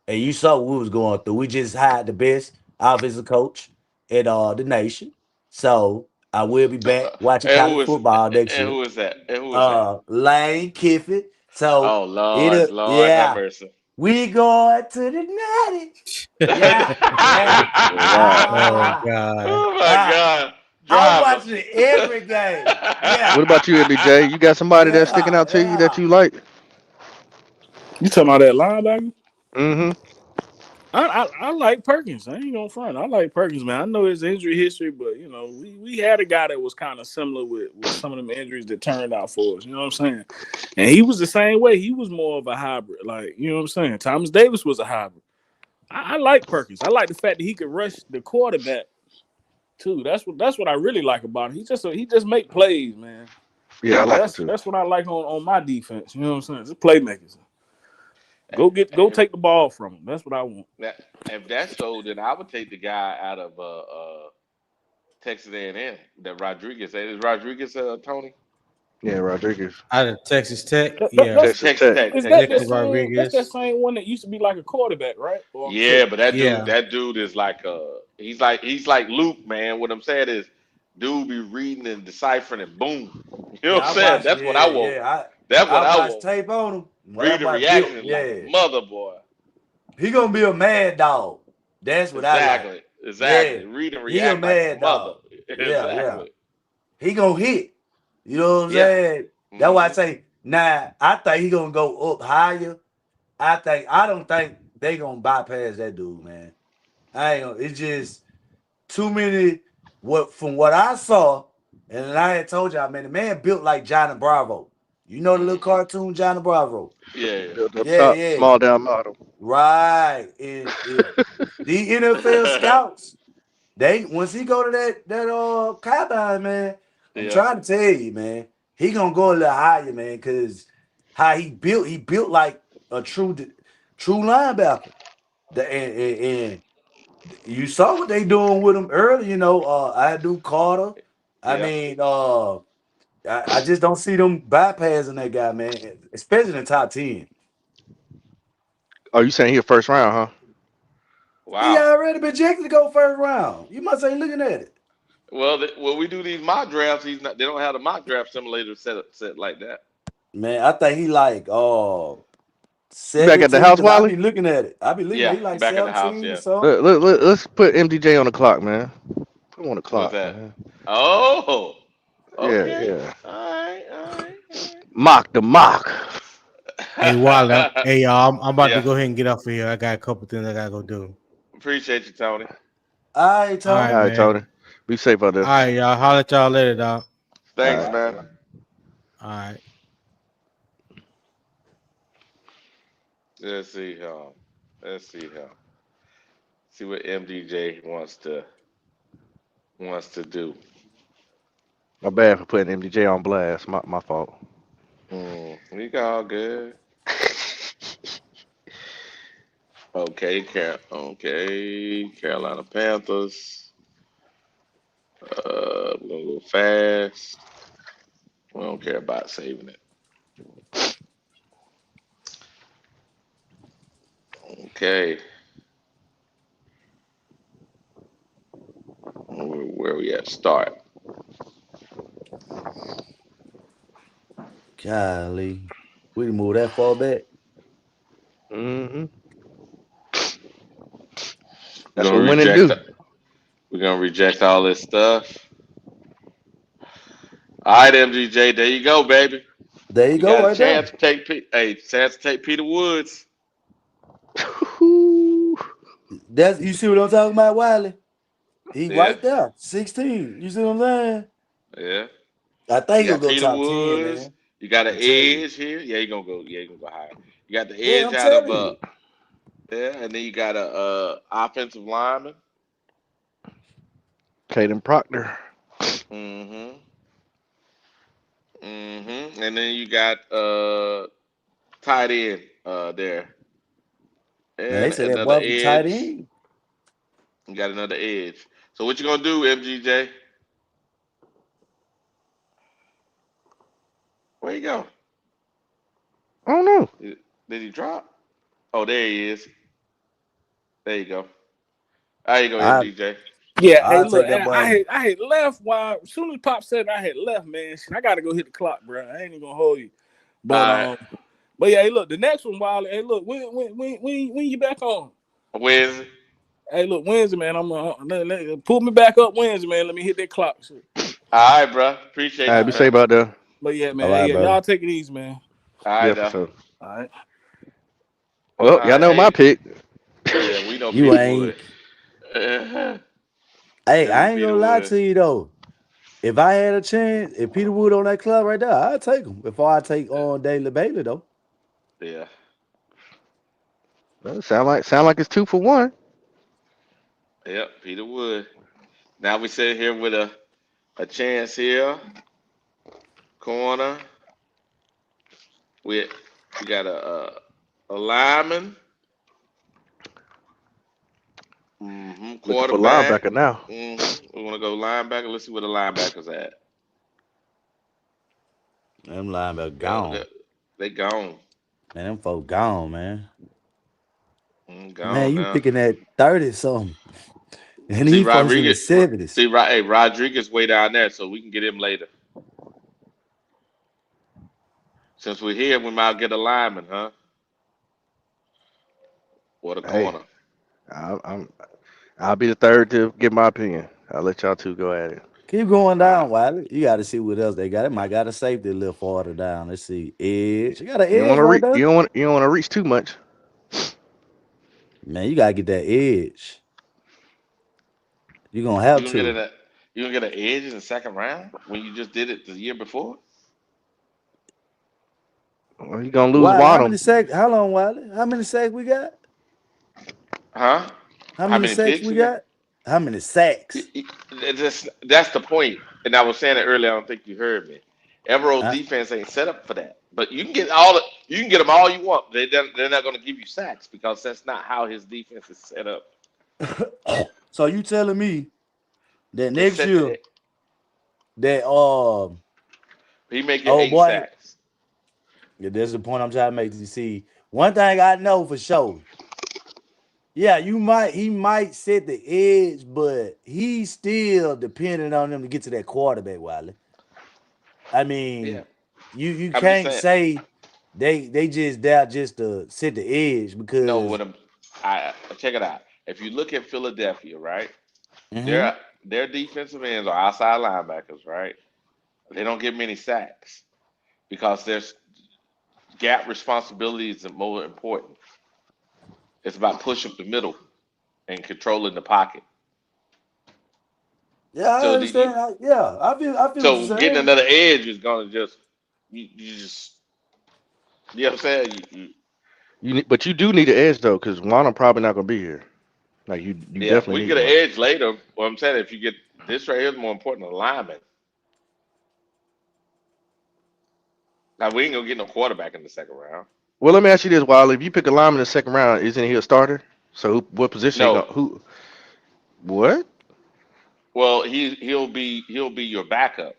And you saw what we was going through. We just hired the best offensive coach in the nation. So I will be back watching and college football next and year. who is that? And who is that? Lane Kiffin. So Oh Lord, it'll Lord have yeah. mercy. We going to the natty. Yeah, yeah. Oh wow. Oh God. Oh my Ah. God, I'm driver. watching every game. What Yeah, about you, MJ? You got somebody that's sticking yeah, out to you that yeah. you like? You talking about that linebacker? Mm-hmm. I like Perkins. I ain't gonna front. I like Perkins, man. I know his injury history, but we had a guy that was kind of similar with some of them injuries that turned out for us. You know what I'm saying? And he was the same way. He was more of a hybrid, like what I'm saying. Thomas Davis was a hybrid. I like Perkins. I like the fact that he could rush the quarterback too. That's what I really like about him. He just make plays, man. Yeah, I like him That's too. that's what I like on my defense. You know what I'm saying? Just playmakers. Go And take the ball from him. That's what I want. that, if that's so, then I would take the guy out of Texas A&M, that Rodriguez. Is Rodriguez Tony? Yeah, Rodriguez. Out of Texas Tech, That, that, yeah. that's Texas Texas Tech. Tech, is Texas that the Tech. Alex same? That's that Rodriguez. same one that used to be like a quarterback, right? Or I'm Yeah, tripping. but Yeah. that dude is like he's like Luke, man. What I'm saying is dude be reading and deciphering and boom. You know Yeah, what I'm saying? That's what I want. That's what I I watched want. tape on him. Well, that Reading boy built, reaction like a yeah. mother boy. He gonna be a mad dog. That's what I like. Exactly. Yeah. Exactly. Read and He a react like a mad mother. dog. Yeah. Exactly. He gonna hit. You know what I'm Yeah. saying? That's why I say, nah, I think he gonna go up higher. I don't think they gonna bypass that dude, man. I ain't gonna, it's just too many from what I saw, and I had told y'all, man, the man built like Johnny Bravo. You know the little cartoon Johnny Bravo? Yeah. Built up Yeah, top, yeah. small down model. Right. And if the NFL scouts, they once he go to that combine, man, I'm Yeah. trying to tell you, man, he gonna go a little higher, man, because how he built like a true linebacker. And you saw what they doing with him early, I do Carter. I Yeah. mean, I just don't see them bypassing that guy, man, especially in the top 10. Oh, you saying he a first round, huh? He Wow. already been projected to go first round. You must ain't looking at it. Well, when we do these mock drafts, they don't have the mock draft simulator set like that. Man, I think he like You back at the 17, house, because I Wally? be looking at it. I be looking at Yeah, he like back at the house. 17 or Yeah. something. Let's put MDJ on the clock, man. Put him on the What's clock, that? man. Oh. Yeah, Okay. yeah. All right. All right. Mock the mock. Hey, All Wally. right. Hey, y'all. I'm about to Yeah. go ahead and get off of here. I got a couple things I gotta go do. Appreciate you, Tony. All right, All All right, Tony. right, man. Tony. Be safe out All there. right, y'all. Holler at y'all later, dog. All Thanks, right. All man. right. All right. Let's see how. Let's see how. See what MDJ wants to do. My bad for putting MDJ on blast. My fault. We got all good. Okay, Carolina Panthers. We're gonna go fast. We don't care about saving it. Okay, where we at? Start. Golly. We done move that far back. Hmm. We're That's gonna what winning reject. do. We're gonna reject all this stuff. All right, MDJ. There you go, baby. There you You go, got a right there. chance to take. Chance to take Peter Woods. That's you see what I'm talking about, Wiley? He Yeah, right there, 16. You see what I'm saying? yeah. I think You he'll got go Peter top 10, Woods. man. You got an I tell you. edge here. Yeah, you gonna go. Yeah, you gonna go higher. You got the Yeah, edge I'm out of telling you. yeah, and then you got a offensive lineman. Caden Proctor. Mm-hmm. Mm-hmm. And then you got tight end there. Man, they And said that another boy from tight edge. end. You got another edge. So what you gonna do, MGJ? Where you go? I don't know. Did he drop? Oh, there he is. There you go. There you go, I MGJ. Yeah, hey, I'll look, take that boy. I had left while as soon as Pop said I had left, man. Shit, I gotta go hit the clock, bro. I ain't even gonna hold you. All But right. but yeah, hey, look, the next one, Wiley. Hey, look, when you back on? Wednesday. Hey, look, Wednesday, man. I'm pull me back up Wednesday, man. Let me hit that clock. Shit. All right, bro. All Appreciate right, you, All be right. man. safe out there. But yeah, All man. Hey, right, yeah, brother. y'all take it easy, man. All right, Yeah, for now. sure. All right. Well, All y'all right. know my Hey, pick. yeah, we know You Peter Wood. ain't. Yeah, Hey, we I ain't Peter gonna lie Wood. to you though. If I had a chance, if Peter Wood on that club right there, I'd take him before I take on Daily Bailey though. Yeah. Well, sound like it's 2 for 1. Yep, Peter Wood. Now we sit here with a chance here. Corner. We we got a lineman. Looking for Quarterback. linebacker now. We want to go linebacker. Let's see where the linebackers at. Them linebacker Go. gone. They gone. Man, them folk gone, man. Man, Gone you now. picking that 30 something. and See he first in the Rodriguez. 70s. See, hey, Rodriguez way down there, so we can get him later. Since we're here, we might get a lineman, huh? Or the Hey, corner. I'm I'll be the third to give my opinion. I'll let y'all two go at it. Keep going All right. down, Wiley. You got to see what else they got. It might got a safety a little farther down. Let's see. Edge. You got an You don't want edge to right you there. don't want you don't want to reach too much. Man, you got to get that edge. You're going to You have gonna get to. it? You gonna get an edge in the second round when you just did it the year before? Well, you gonna lose Wiley, how many Waddle. sacks? How long, Wiley? How many sacks we got? Huh? How How many many sacks picks we we got? got? How many sacks? That's the point. And I was saying it earlier. I don't think you heard me. Evero's Uh, defense ain't set up for that. But you can get all the, you can get them all you want. They're not going to give you sacks because that's not how his defense is set up. so you telling me that It's next set to year it. that He may get oh eight boy, sacks. yeah, that's the point I'm trying to make. You see, one thing I know for sure. Yeah, he might set the edge, but he's still dependent on them to get to that quarterback, Wiley. I Yeah, mean, you I'm just can't saying. say they just there just to set the edge No, because I check it out. If you look at Philadelphia, right? hmm Their defensive ends are outside linebackers, right? They don't get many sacks because their gap responsibility is more important. It's about pushing up the middle and controlling the pocket. yeah, I So the, you, understand. Yeah, I feel what you're so getting saying. another edge is gonna just you just you know what I'm saying. But you do need an edge though, because Waddle probably not gonna be here. Like you Yeah, definitely we need get an one. edge later. What I'm saying, if you get this right here is more important than lineman. Now we ain't gonna get no quarterback in the second round. Well, let me ask you this, Wiley. If you pick a lineman in the second round, isn't he a starter? So what position he No, going who what? well he'll be your backup.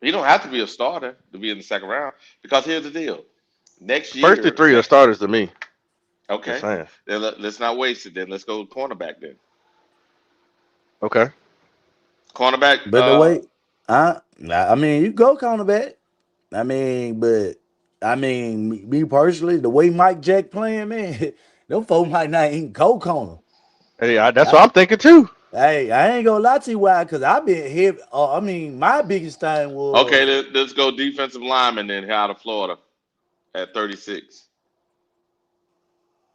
He don't have to be a starter to be in the second round because here's the deal. Next First the year, three are starters to me. Just okay, saying. then let's not waste it. Then let's go cornerback. Then Okay. cornerback. But the way I mean, you go cornerback. I mean, but I mean, me personally, the way Mike Jack playing, man, them folks might not even go corner. Hey, that's what I, I'm thinking too. hey, I ain't gonna lie to you why, because I've been here. I mean, my biggest thing Okay, was let's go defensive lineman then here out of Florida at 36.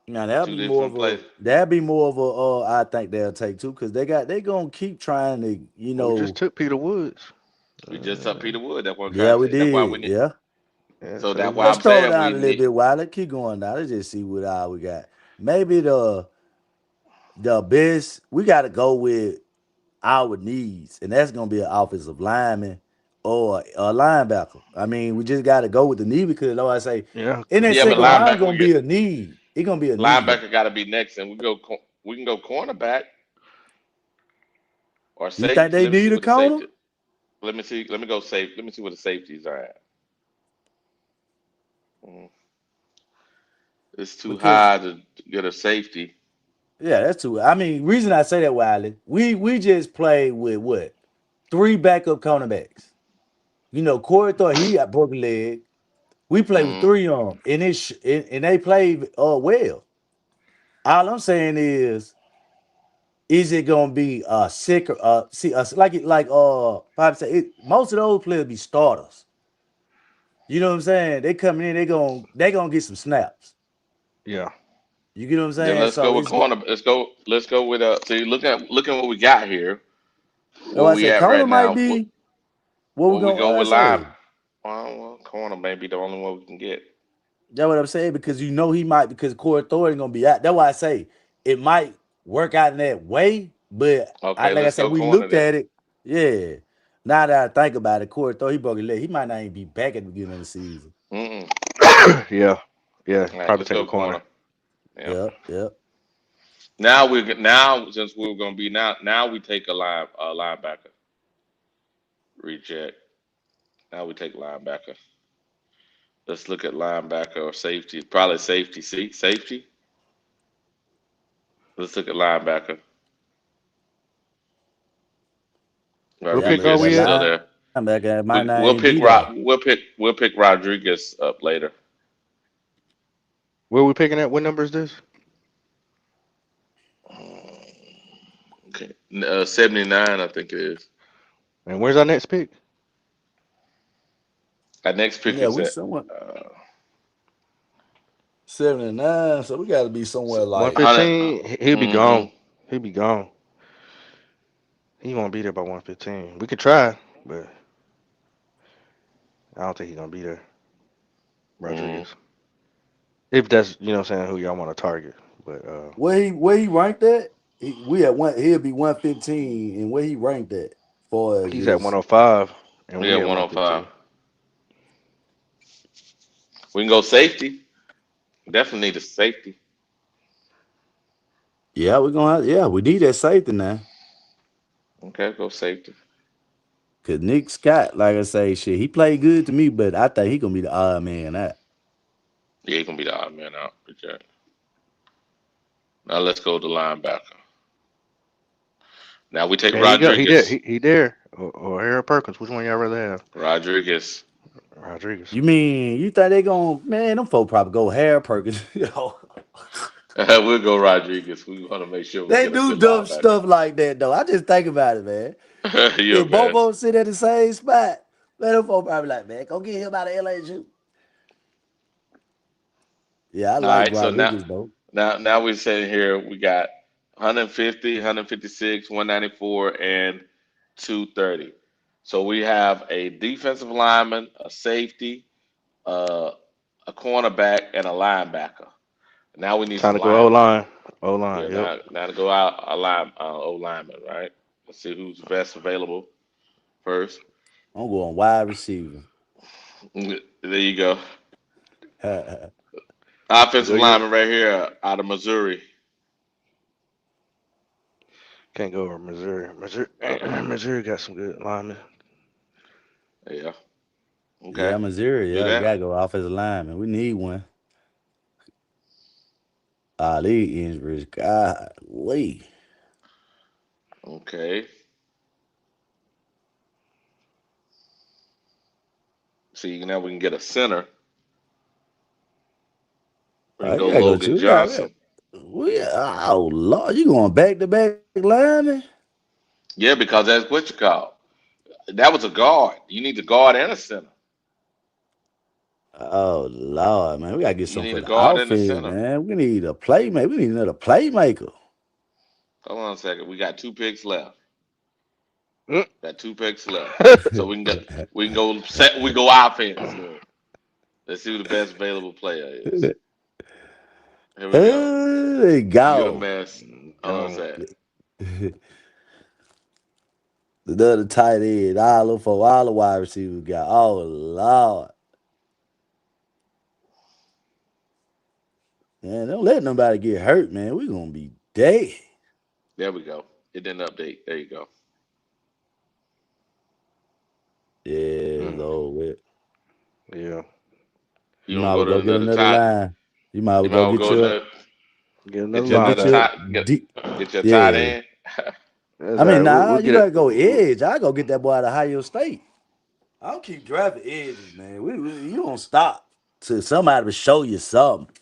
now that'll Two be more different of a places. I think they'll take too, because they gonna keep trying to, We just took Peter Woods. We just took Peter Wood. That's what I'm trying yeah, to we say. That's why we did. need. Yeah. Yeah, So so they that's why Let's I'm just scroll saying we down a little need. bit while let's keep going down. Let's just see what all we got. Maybe the best we gotta go with our needs, and that's gonna be an offensive lineman or a linebacker. I mean, we just gotta go with the need because though I say yeah, in because that Yeah, but second round linebacker we gonna get be a need. It gonna be a need. linebacker got to be next, and we can go cornerback or You think safety. they Let me see need a what the corner? safety. Let me see. Let me go safe. Let me see where the safeties are at. Mm, It's too Because high to get a safety. yeah, that's too. I mean, reason I say that, Wiley, we just played with what three backup cornerbacks. You know, Corey thought he got broken leg. We played with Mm, three on them, and and they played well. All I'm saying is it gonna be sick see us like Pop said most of those players be starters. You know what I'm saying? They coming in, they gonna get some snaps. yeah. You get what I'm then saying? let's go So with it's corner. Let's go with see. Look at what we got here. oh Where I we said at corner right might now? be what we Where we gonna go with line? say. Well, corner may be the only one we can get. That's what I'm saying because you know he might because Corey Thornton gonna be out. That's why I say it might work out in that way. But Okay, like I let's said, go we corner looked then. at it. Yeah. Now that I think about it, Corey Thornton he broke his leg. He might not even be back at the beginning of the season. Mm-mm. Yeah. Yeah. All right, Probably let's take a go corner. corner. Yeah. Yep, yep. Now since we're gonna be now we take a linebacker reject. Now we take linebacker. Let's look at linebacker or safety. Probably safety. See safety. Let's look at linebacker. What Yeah, pick but are Rodriguez that is we at? still there. linebacker might not We'll even pick be there. We'll pick Rodriguez up later. Where we picking at? What number is this? Okay, 79, I think it is. And where's our next pick? Our next pick Yeah, is we at somewhere uh, 79, so we got to be somewhere like 100. 115. He'll be Mm-hmm. gone. He'll be gone. He won't be there by 115. We could try, but I don't think he's gonna be there. Mm-hmm. Rodriguez. If that's what I'm saying, who y'all want to target. But where he ranked at. We at one. He'll be 115, and where he ranked at, far as he's at his. 105 and Yeah, we at 105. 115. We can go safety. Definitely need a safety. Yeah, we're gonna. Yeah, we need that safety now. Okay, go safety. Cause Nick Scott, like I say, shit, he played good to me, but I think he gonna be the odd man out. Yeah, he's gonna be the odd man out. Okay. Now let's go to linebacker. Now we take There you go. He there. Rodriguez. He there. Or Harold Perkins. Which one y'all rather have? Rodriguez. Rodriguez. You mean you think they gonna man? Them folk probably go hair Perkins. We'll go Rodriguez. We want to make sure we They get a do good dumb linebacker. stuff like that though. I just think about it, man. You're a If both mess. of them sit at the same spot, man, them folk probably like, man, go get him out of LSU. Yeah, I All like right, so now, Rodriguez though. now we're sitting here. We got 150, 156, 194, and 230. So we have a defensive lineman, a safety, uh, a cornerback, and a linebacker. Now we need Time some to go O linemen. line. O Yeah, line. Yep. now to go out a line, O lineman, right? Let's see who's best available first. I'm going wide receiver. There you go. Yeah, Offensive Go you. lineman right here out of Missouri. Can't go over Missouri. Missouri. Uh, Missouri got some good linemen. yeah. Okay. Missouri. Do Yeah, we that. gotta go offensive lineman. We need one. Ali injuries. Golly. Okay. See, now we can get a center. We can I go gotta go Logan to. Johnson. Oh Lord, you going back to back lineman? Yeah, because that's what you call. That was a guard. You need a guard and a center. Oh Lord, man, we gotta get You something need for a the guard and a outfit, center. man. We need a playmaker. We need another playmaker. Hold on a second. We got two picks left. Mm. Got two picks left. So we can go set we go offense. Look. Let's see who the best available player is. Here we go. Hey, You're a go. mess. Hold on a Gone. second. The other tight end, all the wide receivers got. Oh Lord, man, don't let nobody get hurt, man. We gonna be dead. There we go. It didn't update. There you go. Yeah, Mm. Lord. Yeah. You You don't might go well to go get another another tight. line. You might well You might go well get go your to Get another get you go get another lineman. your tight. Get your tight yeah. end. That's I all right. mean, nah, We'll you get it. gotta go edge. I go get that boy out of Ohio State. I don't keep drafting edges, man. You don't stop till somebody will show you something.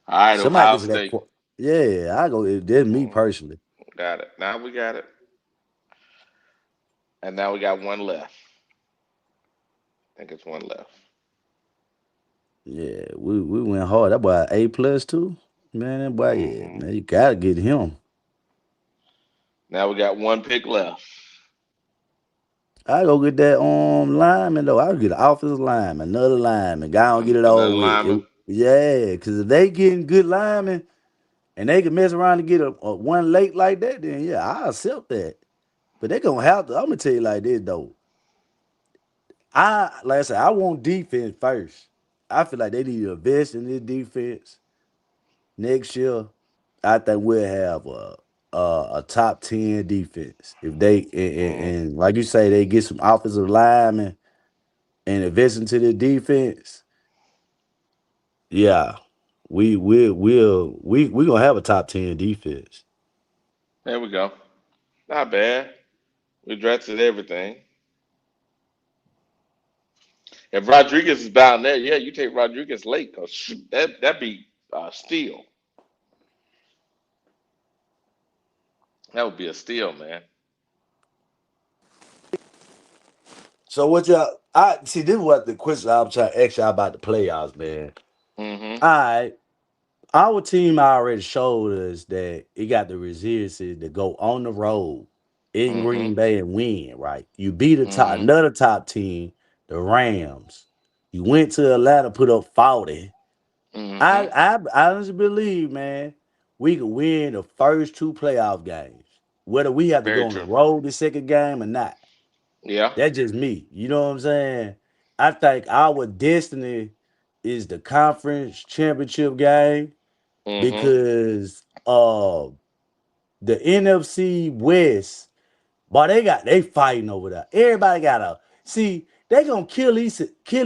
All right, Somebody Ohio gets to that. State. Yeah, I go. That's me Mm, personally. got it. Now we got it. And now we got one left. I think it's one left. Yeah, we went hard. That boy A+ too. Man, that boy, yeah, Hmm. man, you gotta get him. Now we got one pick left. I go get that lineman though. I get an offensive lineman, another lineman. Guy don't get it Another over with. lineman. Yeah, because if they getting good linemen and they can mess around and get a one late like that, then yeah, I accept that. But they gonna have to. I'm gonna tell you like this though. Like I said, I want defense first. I feel like they need to invest in this defense next year. I think we'll have a top 10 defense if they Mm. and like you say they get some offensive linemen and invest into the defense. Yeah, we gonna have a top 10 defense. There we go. Not bad. We drafted everything. If Rodriguez is down there, yeah, you take Rodriguez late because that be steal. That would be a steal, man. So what y'all I see this is what the question I'm trying to ask y'all about the playoffs, man. Mm-hmm. All right. Our team already showed us that it got the resiliency to go on the road in Green Mm-hmm. Bay and win, right? You beat Mm-hmm. another top team, the Rams. You went to Atlanta, put up 40. Mm-hmm. I honestly believe, man, we could win the first two playoff games. Whether we have to Very go on the true. road the second game or not. Yeah. That's just me. You know what I'm saying? I think our destiny is the conference championship game Mm-hmm. because the NFC West, but they fighting over there. Everybody got to see they gonna kill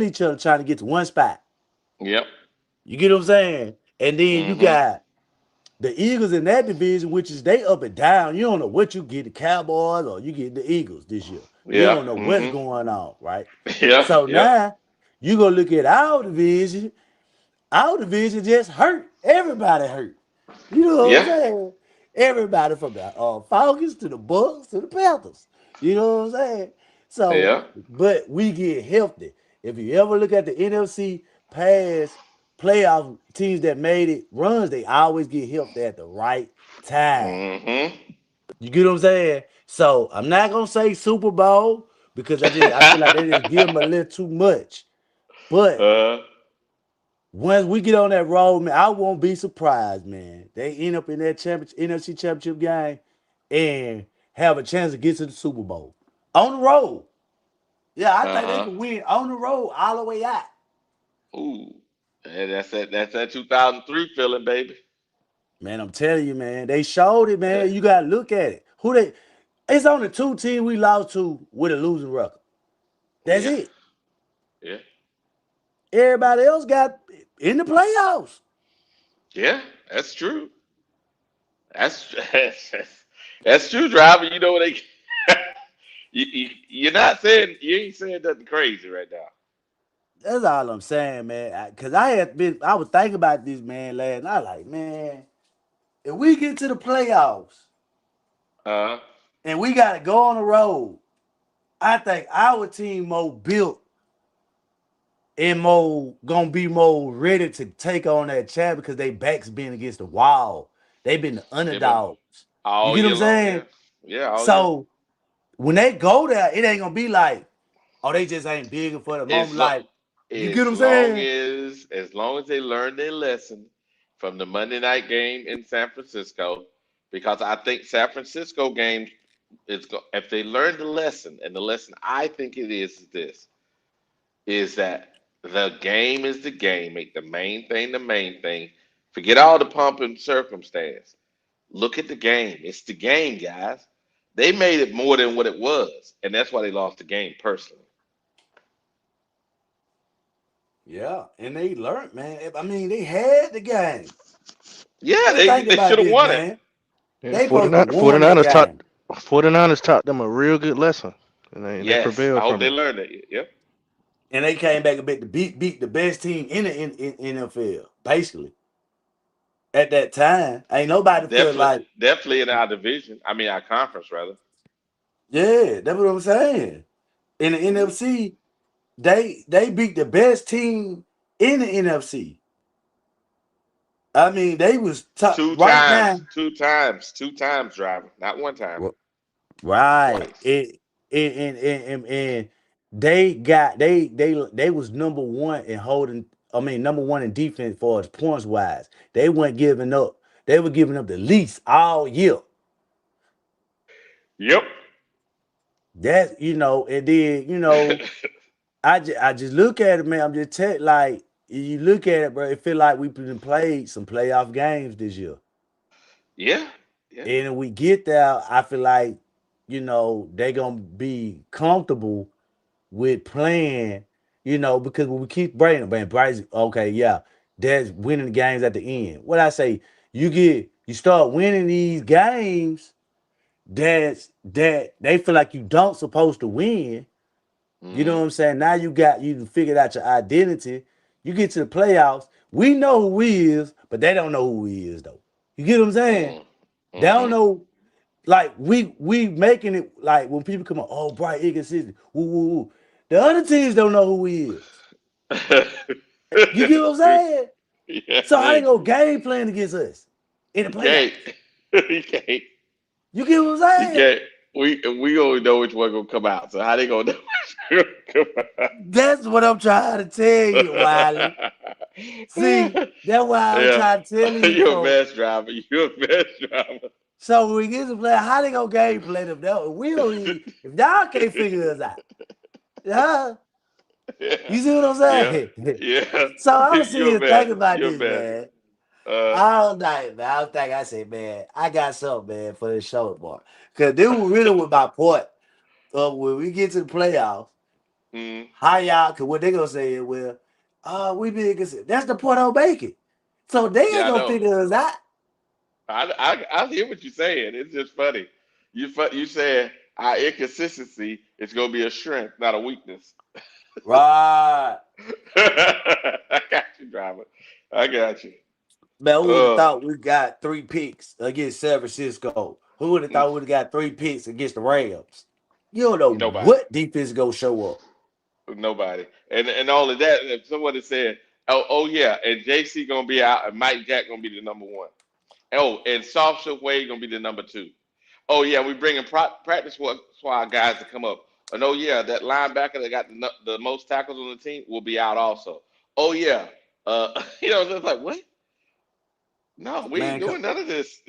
each other trying to get to one spot. Yep. You get what I'm saying? And then you Mm-hmm. got the Eagles in that division, which is they up and down. You don't know what you get, the Cowboys or you get the Eagles this year. You Yeah. don't know what's Mm-hmm. going on, right? Yeah. So Yep. now you go look at our division. Our division just hurt. Everybody hurt. You know what I'm Yeah. saying? Everybody from the Falcons to the Bucks to the Panthers. You know what I'm saying? So, Yeah. but we get healthy. If you ever look at the NFC past playoff teams that made it runs, they always get healthy at the right time. Mm-hmm. You get what I'm saying? So I'm not gonna say Super Bowl because I feel like they just give them a little too much. But uh, once we get on that road, man, I won't be surprised, man. They end up in that NFC championship game and have a chance to get to the Super Bowl. On the road. Yeah, I think they uh-huh. can win on the road all the way out. Ooh. Yeah, that's that 2003 feeling, baby. Man, I'm telling you, man. They showed it, Yeah. man. You gotta look at it. Who they it's only two teams we lost to with a losing record. That's Yeah. it. Yeah. Everybody else got in the playoffs. Yeah. That's true. That's that's true, driver. You know what they you're not saying you ain't saying nothing crazy right now. That's all I'm saying, man. Cause I was thinking about this, man, last night. Like, man, if we get to the playoffs Uh and we gotta go on the road, I think our team more built and more gonna be more ready to take on that champ because they backs been against the wall. They've been the they've been underdogs. You all get what year I'm long, saying? yeah. Yeah, all year. So when they go there, it ain't gonna be like, oh, they just ain't big for the moment. As long Like, you get what as I'm long saying? as they learn their lesson from the Monday night game in San Francisco, because I think San Francisco game if they learn the lesson, and the lesson I think it is this is that the game is the game. Make the main thing the main thing. Forget all the pomp and circumstance. Look at the game. It's the game, guys. They made it more than what it was, and that's why they lost the game personally. Yeah, and they learned, man. I mean, they had the game. Yeah, Let's think they about should have this, won it. man. Yeah, They supposed to won that 49ers taught game. 49ers taught them a real good lesson, and they Yes, I prevailed hope from they it. learned it. Yep. And they came back and beat the best team in the NFL, basically. At that time, ain't nobody felt Definitely, like, definitely in our division. I mean, our conference rather. yeah, that's what I'm saying. In the Mhm. NFC, they beat the best team in the NFC. I mean, they was top Two right now. times, two times, two times, driver. Not one time, Ri- Right. twice. And they was number one in holding. I mean, number one in defense for as points wise. They weren't giving up. They were giving up the least all year. Yep. That and then I just look at it, man. I'm just like you look at it, bro. It feel like we been played some playoff games this year, Yeah. Yeah. and we get there. I feel like they gonna be comfortable with playing, because when we keep bringing man, Bryce, okay, yeah. that's winning the games at the end. What I say, you start winning these games that they feel like you don't supposed to win. You know Mm-hmm. what I'm saying? Now you figured out your identity. You get to the playoffs. We know who he is, but they don't know who he is though. You get what I'm saying? Mm-hmm. They don't Mm-hmm. know. Like we making it like when people come on, oh, Bright inconsistent. Woo, woo, woo. The other teams don't know who he is. You get what I'm Agree. saying? Yeah, So how they they go agree. game plan against us in the You can't. playoffs? You can't. You get what I'm You saying? can't. We only know which one gonna come out. So how they gonna know which one gonna come That's what I'm trying to tell you, Wiley. See, out? that's why I'm Yeah. trying to tell you, You're a folks. mess driver. You're a mess driver. So when we get to play, how they gonna game plan if we don't even, if y'all can't figure us out? Yeah, Yeah. you see what I'm Yeah. saying? Yeah. So I'm sitting You're a here mess. thinking about You're a this, mess. man. Uh All night, man. I'm thinking, I said, man, I got something, man, for this show tomorrow. Cause this was really with my point of when we get to the playoffs, mm, how y'all, cause what they gonna say is, well, we being consistent. That's the point I'm making. So they ain't yeah, I gonna know. figure us out. I hear what you're saying. It's just funny. You said our inconsistency is gonna be a strength, not a weakness. Right. I got you, driver. I got you. Man, who would have Uh, thought we got 3 picks against San Francisco? Who would have mm, thought we'd have got 3 picks against the Rams? You don't know nobody, what defense is gonna show up. nobody, and all of that. If someone had said, oh yeah, and JC gonna be out, and Mike Jack gonna be the number one. Oh, and Soft Show Wade gonna be the number two. Oh yeah, we bringing practice squad guys to come up. And oh yeah, that linebacker that got the most tackles on the team will be out also. Oh yeah, it's just like what? No, we ain't Man, doing none of this.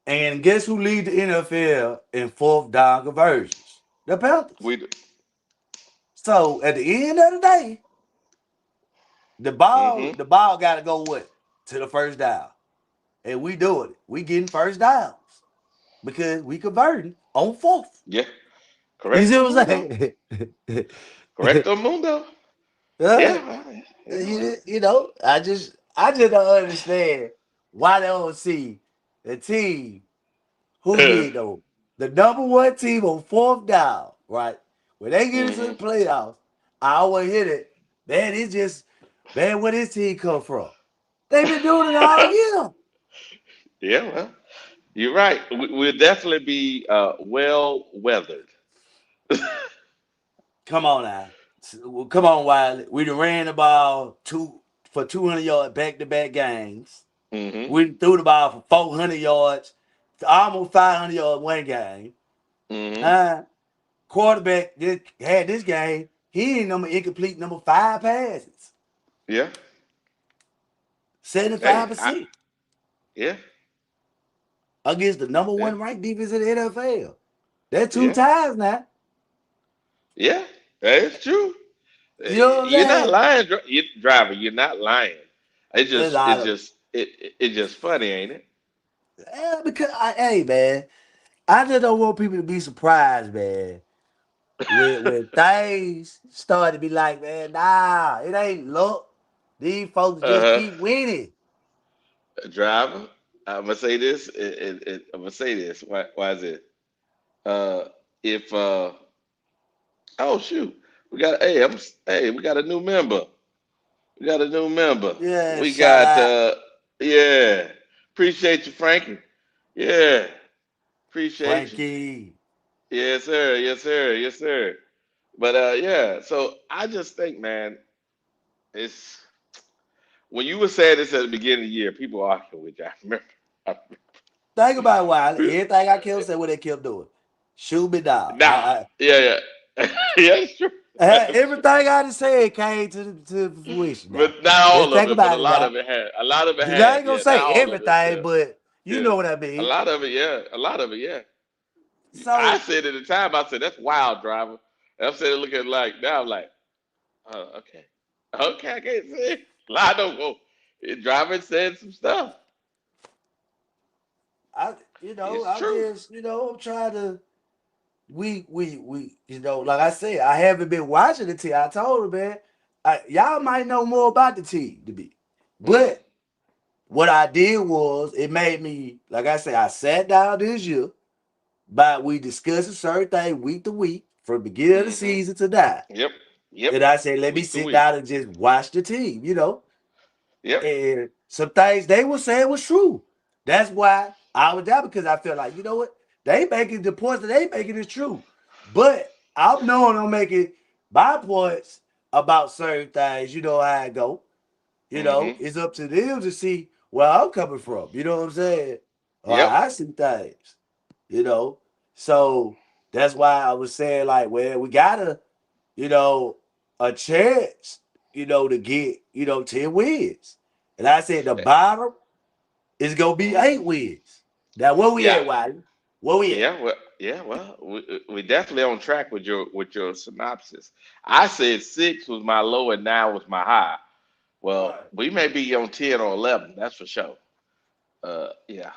and guess who lead the NFL in fourth down conversions? The Panthers. we, So at the end of the day, the ball, mm-hmm. the ball gotta go what? To the first down. And we doing it. We getting first downs because we converting on fourth. Yeah, You see correcto what I'm mundo, saying? correcto mundo. Uh, Yeah, yeah. I just don't understand why they don't see the team who get though the number one team on fourth down, right? When they get into the hmm playoffs, I always hit it. Man, it's just man, where this team come from? They've been doing it all year. Yeah, well, you're right. We'll definitely be well weathered. Come on now. Come on, Wiley. We done ran the ball 200 yard back to back games. hmm We threw the ball for 400 yards, almost 500 yards one game. hmm Uh, quarterback had this game. He ain't number incomplete number 5 passes, Yeah. Hey, 75% yeah, against the number yeah, one ranked defense in the NFL. That's two yeah, times now. yeah. That is true. You know what I'm You're not saying? lying, driver. You're not lying. It's It's out just, it's just funny, ain't it? because hey man, I just don't want people to be surprised, man. When things start to be like, man, nah, it ain't luck. These folks just Uh keep winning. Driver. I'm gonna say this. I'm gonna say this. Why is it? Uh, if oh shoot, we got hey, we got a new member. We got a new member. Yeah, We shout got out yeah. Appreciate you, Frankie. Yeah, appreciate you. Frankie. Yes, sir. Yes, sir. Yes, sir. But yeah. So I just think, man, it's when you were saying this at the beginning of the year, people arguing with you. I remember. I Think about why remember. everything I kept saying what they kept doing. Shoot me down. Nah. Yeah, yeah. Yeah, it's true. That's true. Everything I just said came to fruition now. But not Just all of think it, but a about it lot now. of it had. A lot of it I had. ain't gonna Yeah, not say all of it. everything, Yeah, but you yeah. know what I A mean. lot of it, yeah. A lot of it, yeah. I So said at the time, I said that's wild, driver. And I'm sitting looking like now, I'm like, oh, okay, okay, I can't say it. I don't go. Driver said some stuff. I, It's I'm true. just, I'm trying to. We, like I said, I haven't been watching it till I told him, man. y'all might know more about the team to me, Mm-hmm. but what I did was it made me, like I said, I sat down this year, but we discussed a certain thing week to week from the beginning of the Mm-hmm. season to now. Yep. Yep. And I said, let me Week to sit week. down and just watch the team, Yep. And some things they were saying was true. That's why I was down because I felt like, you know what? They making the points that they making is true. But I'm knowing I'm making my points about certain things. You know how I go. Mm-hmm. It's up to them to see where I'm coming from. You know what I'm saying? Or Yep. how I see things. You know? So that's why I was saying, like, well, we gotta, you know, a chance, to get, 10 wins. And I said the bottom is gonna be Mm-hmm. 8 wins. Now where we Yeah. at, Wiley? Where we at? Yeah. Well. Yeah. Well, we definitely on track with your synopsis. I said 6 was my low and 9 was my high. Well, Right. we may be on 10 or 11. That's for sure. Yeah.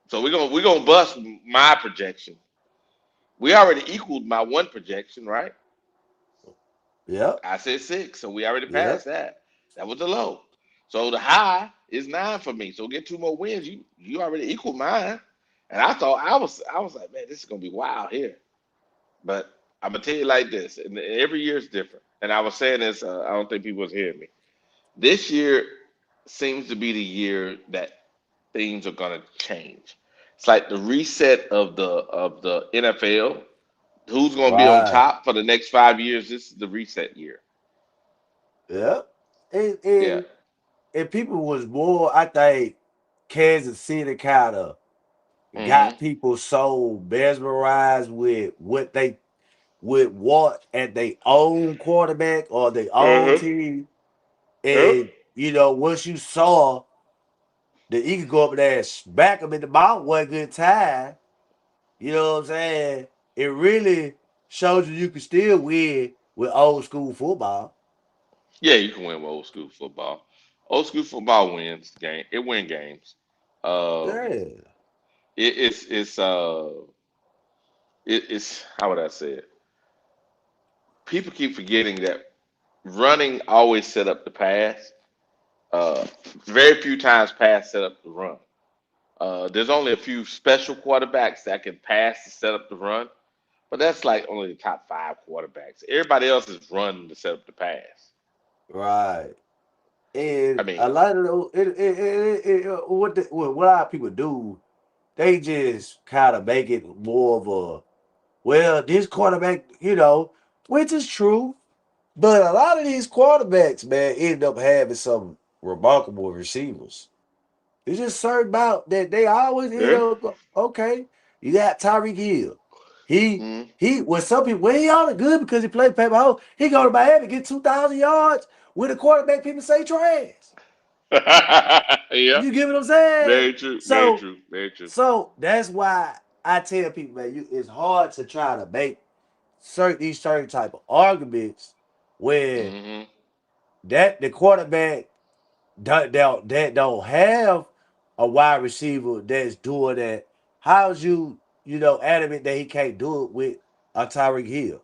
So we're gonna bust my projection. We already equaled my one projection, right? Yep. I said 6, so we already passed Yep. that. That was the low. So the high is 9 for me. So get 2 more wins. You already equaled mine. And I thought I was like, man, this is gonna be wild here. But I'm gonna tell you like this, and every year is different. And I was saying this, I don't think people was hearing me. This year seems to be the year that things are gonna change. It's like the reset of the NFL. Who's gonna be on Right. top for the next 5 years? This is the reset year. Yep. And, Yeah. and and people was more, I think, Kansas City kind of Mm-hmm. got people so mesmerized with what at their own quarterback or their own Uh-huh. team. Yep. And once you saw the Eagles go up there and smack them in the mouth one good time, you know what I'm saying? It really shows you can still win with old school football. Yeah, you can win with old school football. Old school football wins game. It win games. Um, Yeah. it's how would I say it? People keep forgetting that running always set up the pass. Uh, Very few times pass set up the run. There's only a few special quarterbacks that can pass to set up the run, but that's like only the top 5 quarterbacks. Everybody else is running to set up the pass. Right. I And a mean, lot of those, what a lot of people do, they just kind of make it more of a, well, this quarterback, which is true. But a lot of these quarterbacks, man, end up having some remarkable receivers. It's just certain about that they always end yeah. up okay. You got Tyreek Hill. He Mm. he when some people when he all good because he played paper hole, he go to Miami get 2,000 yards with a quarterback people say trash. Yeah. You get what I'm saying? Very true. Very So true. Very true. so that's why I tell people, man, it's hard to try to make certain type of arguments where Hmm. that the quarterback that don't have a wide receiver that's doing that. How's adamant that he can't do it with a Tyreek Hill?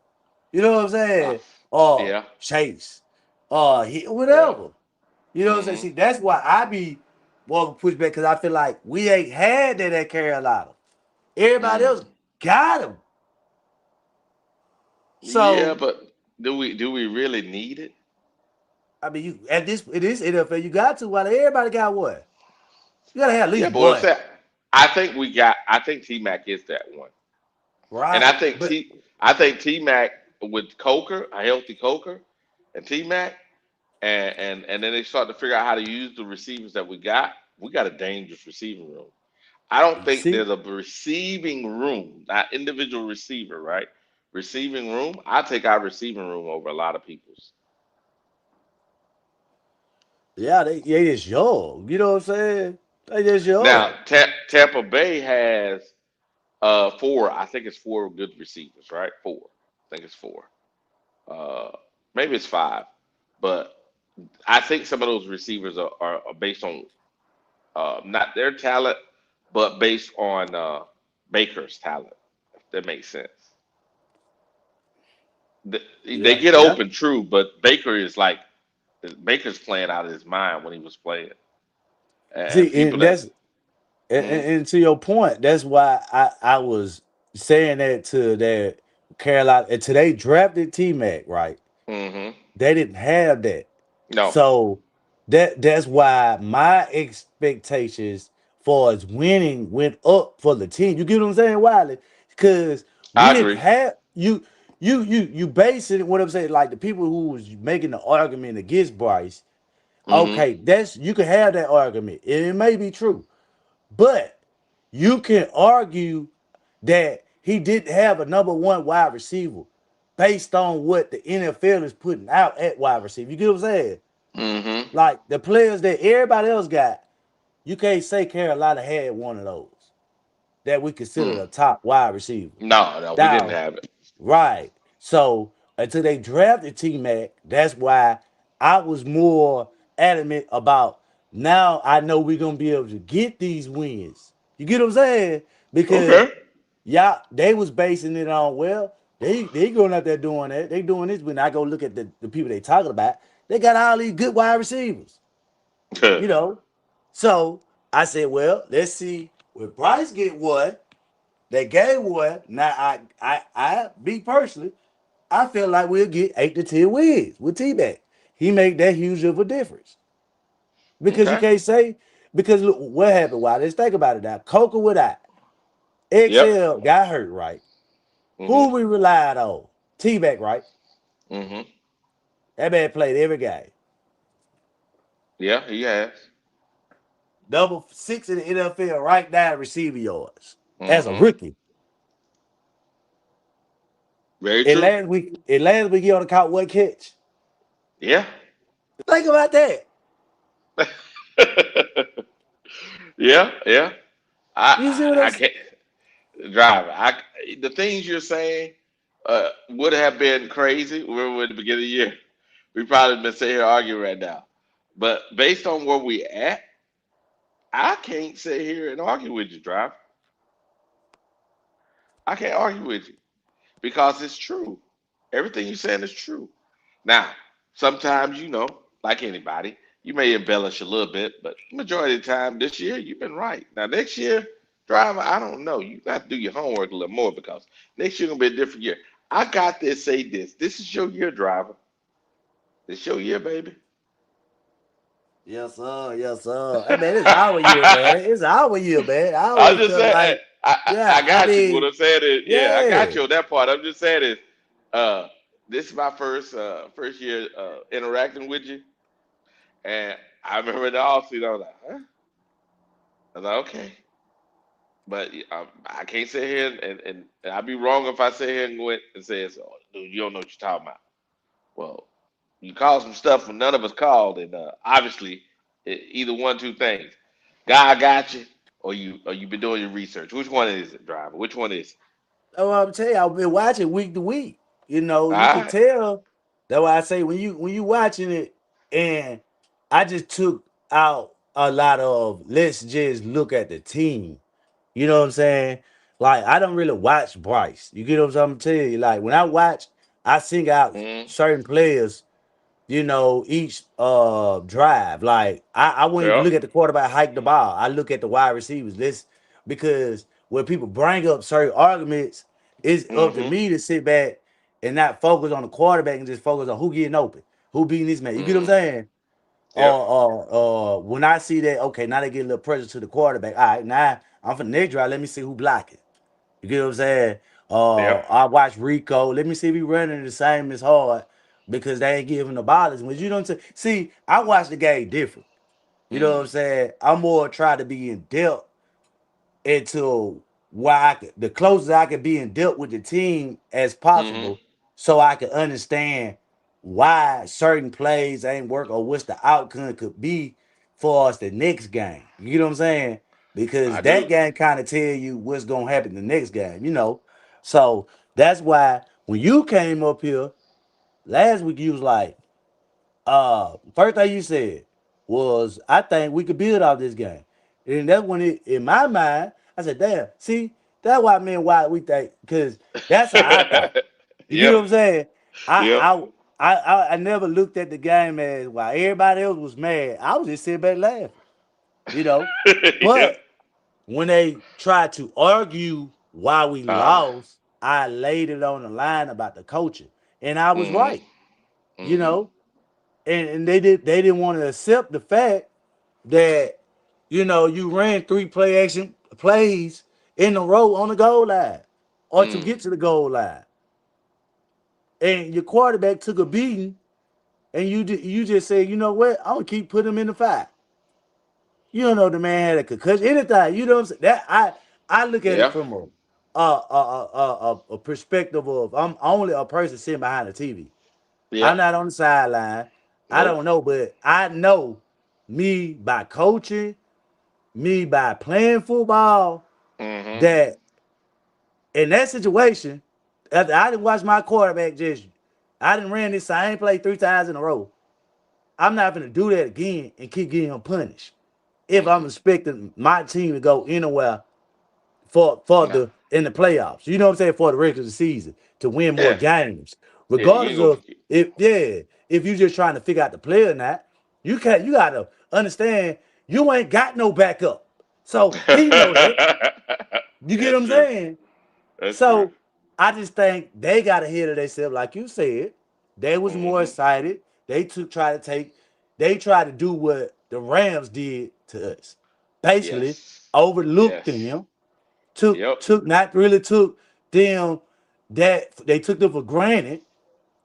You know what I'm Uh, saying? Or yeah. Chase, or Yeah. whatever. You know what I'm saying? Hmm. See, that's why I be more of a pushback because I feel like we ain't had that at Carolina. Everybody else Mm. got him. Yeah, So but do we really need it? I mean, you at this it is NFL. You got to. While everybody got one, you gotta have at Yeah, least but what I'm one, saying, I think T Mac is that one. And right? But I think T Mac with Coker, a healthy Coker and T Mac, and then they start to figure out how to use the receivers that we got. We got a dangerous receiving room. I don't think see, there's a receiving room, not individual receiver, right? Receiving room. I take our receiving room over a lot of people's. yeah, they just young. You know what I'm saying? They just Now, young. Tampa Bay has four. I think it's four good receivers, right? Four. I think it's four. Uh, Maybe it's five, but I think some of those receivers are based on not their talent, but based on Baker's talent. If that makes sense. They Yeah, get yeah. open, true, but Baker's playing out of his mind when he was playing, and See, people and that. that's Mm, and to your point, that's why I was saying that to that Carolina and today drafted T Mac, right? hmm. They didn't have that. No, So that's why my expectations for us winning went up for the team. You get what I'm saying, Wiley? Because we I didn't agree. have you basing what I'm saying, like the people who was making the argument against Bryce. Hmm. Okay, that's you can have that argument. And it may be true, but you can argue that he didn't have a number one wide receiver based on what the NFL is putting out at wide receiver. You get what I'm saying? Hmm. Like the players that everybody else got, you can't say Carolina had one of those that we consider Mm. the top wide receiver. No, no, we didn't Now, have it. right. So until they drafted T Mac, that's why I was more adamant about now I know we're gonna be able to get these wins. You get what I'm saying? Because Okay. yeah, they was basing it on well, they going out there doing that. They doing this when I go look at the people they talking about. They got all these good wide receivers, you know. So I said, well, let's see. When Bryce get one, they gave one. Now I me personally, I feel like we'll get 8 to 10 wins with T-Mac. He made that huge of a difference. Because you Okay. can't say, because look what happened. Why? Let's think about it now. Coca without Yep. XL got hurt, right? Hmm. Who we relied on? T-Mac, right? Hmm. That man played every game. Yeah, he has. Number 6 in the NFL right now receiving yards as a Hmm. rookie. Very And true. last week he only caught one catch. Yeah. Think about that. Yeah, yeah. You see what I'm I saying? can't drive. The things you're saying would have been crazy. Remember at the beginning of the year, we probably been sitting here arguing right now. But based on where we at, I can't sit here and argue with you, drive. I can't argue with you because it's true. Everything you're saying is true. Now, sometimes like anybody, you may embellish a little bit, but majority of the time this year you've been right. Now next year, driver, I don't know. You got to do your homework a little more because next year gonna be a different year. I got to say this. This is your year, driver. This your year, baby. Yes, sir. Yes, sir. Hey, man, it's our year, man. It's our year, man. I I'm always just felt saying. like, I yeah, I got you. What mean, I'm saying is, yeah, I got yeah. you on that part. I'm just saying is, uh, this is my first year interacting with you, and I remember in the offseason, I was like, huh? I was like, okay, but I can't sit here and I'd be wrong if I sit here and go in and say, oh, dude, you don't know what you're talking about. Well, you called some stuff when none of us called, and obviously, either one, two things. God got you, or you been doing your research. Which one is it, driver? Which one is it? Oh, I'm telling you, I've been watching week to week. You know, All you can right. tell. That's why I say when you watching it, and I just took out a lot of let's just look at the team. You know what I'm saying? Like I don't really watch Bryce. You get what I'm telling you? Like when I watch, I sing out Mm, certain players, each drive. Like I wouldn't even yeah. look at the quarterback hike the ball. I look at the wide receivers. This because when people bring up certain arguments, it's up to Mm-hmm. me to sit back and not focus on the quarterback and just focus on who getting open, who beating this man. You get what I'm Mm-hmm. saying? Yep. When I see that, okay, now they get a little pressure to the quarterback. All right, now I'm for the next drive. Let me see who blocking. You get what I'm saying? Yep. I watch Rico. Let me see if he running the same as hard because they ain't giving the ballers. When you don't see, I watch the game different. You know what Mm. I'm saying? I'm more trying to be in depth into where the closest I can be in depth with the team as Mm-hmm. possible, so I can understand why certain plays ain't work or what's the outcome could be for us the next game. You know what I'm saying? Because I that do. game kind of tell you what's gonna happen the next game. So that's why when you came up here last week, you was like, first thing you said was, I think we could build off this game. And that's when in my mind, I said, damn, see, that's why I mean why we think, because that's how I thought. You get Yep. what I'm saying? Yep. I never looked at the game as while everybody else was mad. I was just sitting back laughing, you know. Yep. But when they tried to argue why we Uh. lost, I laid it on the line about the coaching, and I was Mm-hmm. right, you Mm-hmm. know. And they didn't want to accept the fact that you ran three play action plays in a row on the goal line or to Mm. get to the goal line, and your quarterback took a beating, and you just said, you know what, I'm gonna keep putting him in the fight. You don't know the man had a concussion, anything. You know what I'm saying? That I look at it Yeah. from a perspective of I'm only a person sitting behind the TV. I'm Yep. not on the sideline. I Nope. don't know, but I know me by coaching, me by playing football, Mm-hmm. that in that situation, after I didn't watch my quarterback just, I didn't ran this same play 3 times in a row. I'm not gonna do that again and keep getting him punished. If Mm-hmm. I'm expecting my team to go anywhere for No. the in the playoffs, you know what I'm saying, for the rest of the season to win more Yeah. games, Yeah. You regardless ain't gonna of forget. if you just trying to figure out the player or not, you gotta understand you ain't got no backup. So he know that. You get That's what I'm true. saying? That's true. So I just think they got ahead of themselves, like you said. They was more Mm-hmm. excited. They tried to do what the Rams did to us. Basically, Yes. overlooked Yes. them, took Yep. took not really took them that they took them for granted.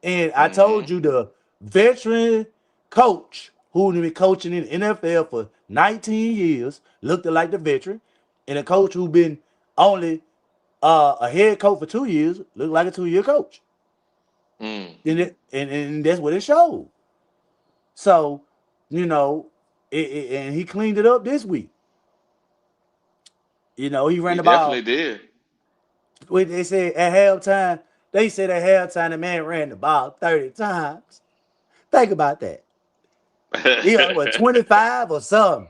And I Mm-hmm. told you the veteran coach who been coaching in the NFL for 19 years looked like the veteran, and a coach who been only a head coach for 2 years looked like a 2 year coach, Mm. and that's what it showed. So, you know, and he cleaned it up this week. He ran He the definitely ball. did. They said at halftime. They said at halftime the man ran the ball 30 times. Think about that. He what 25 or something.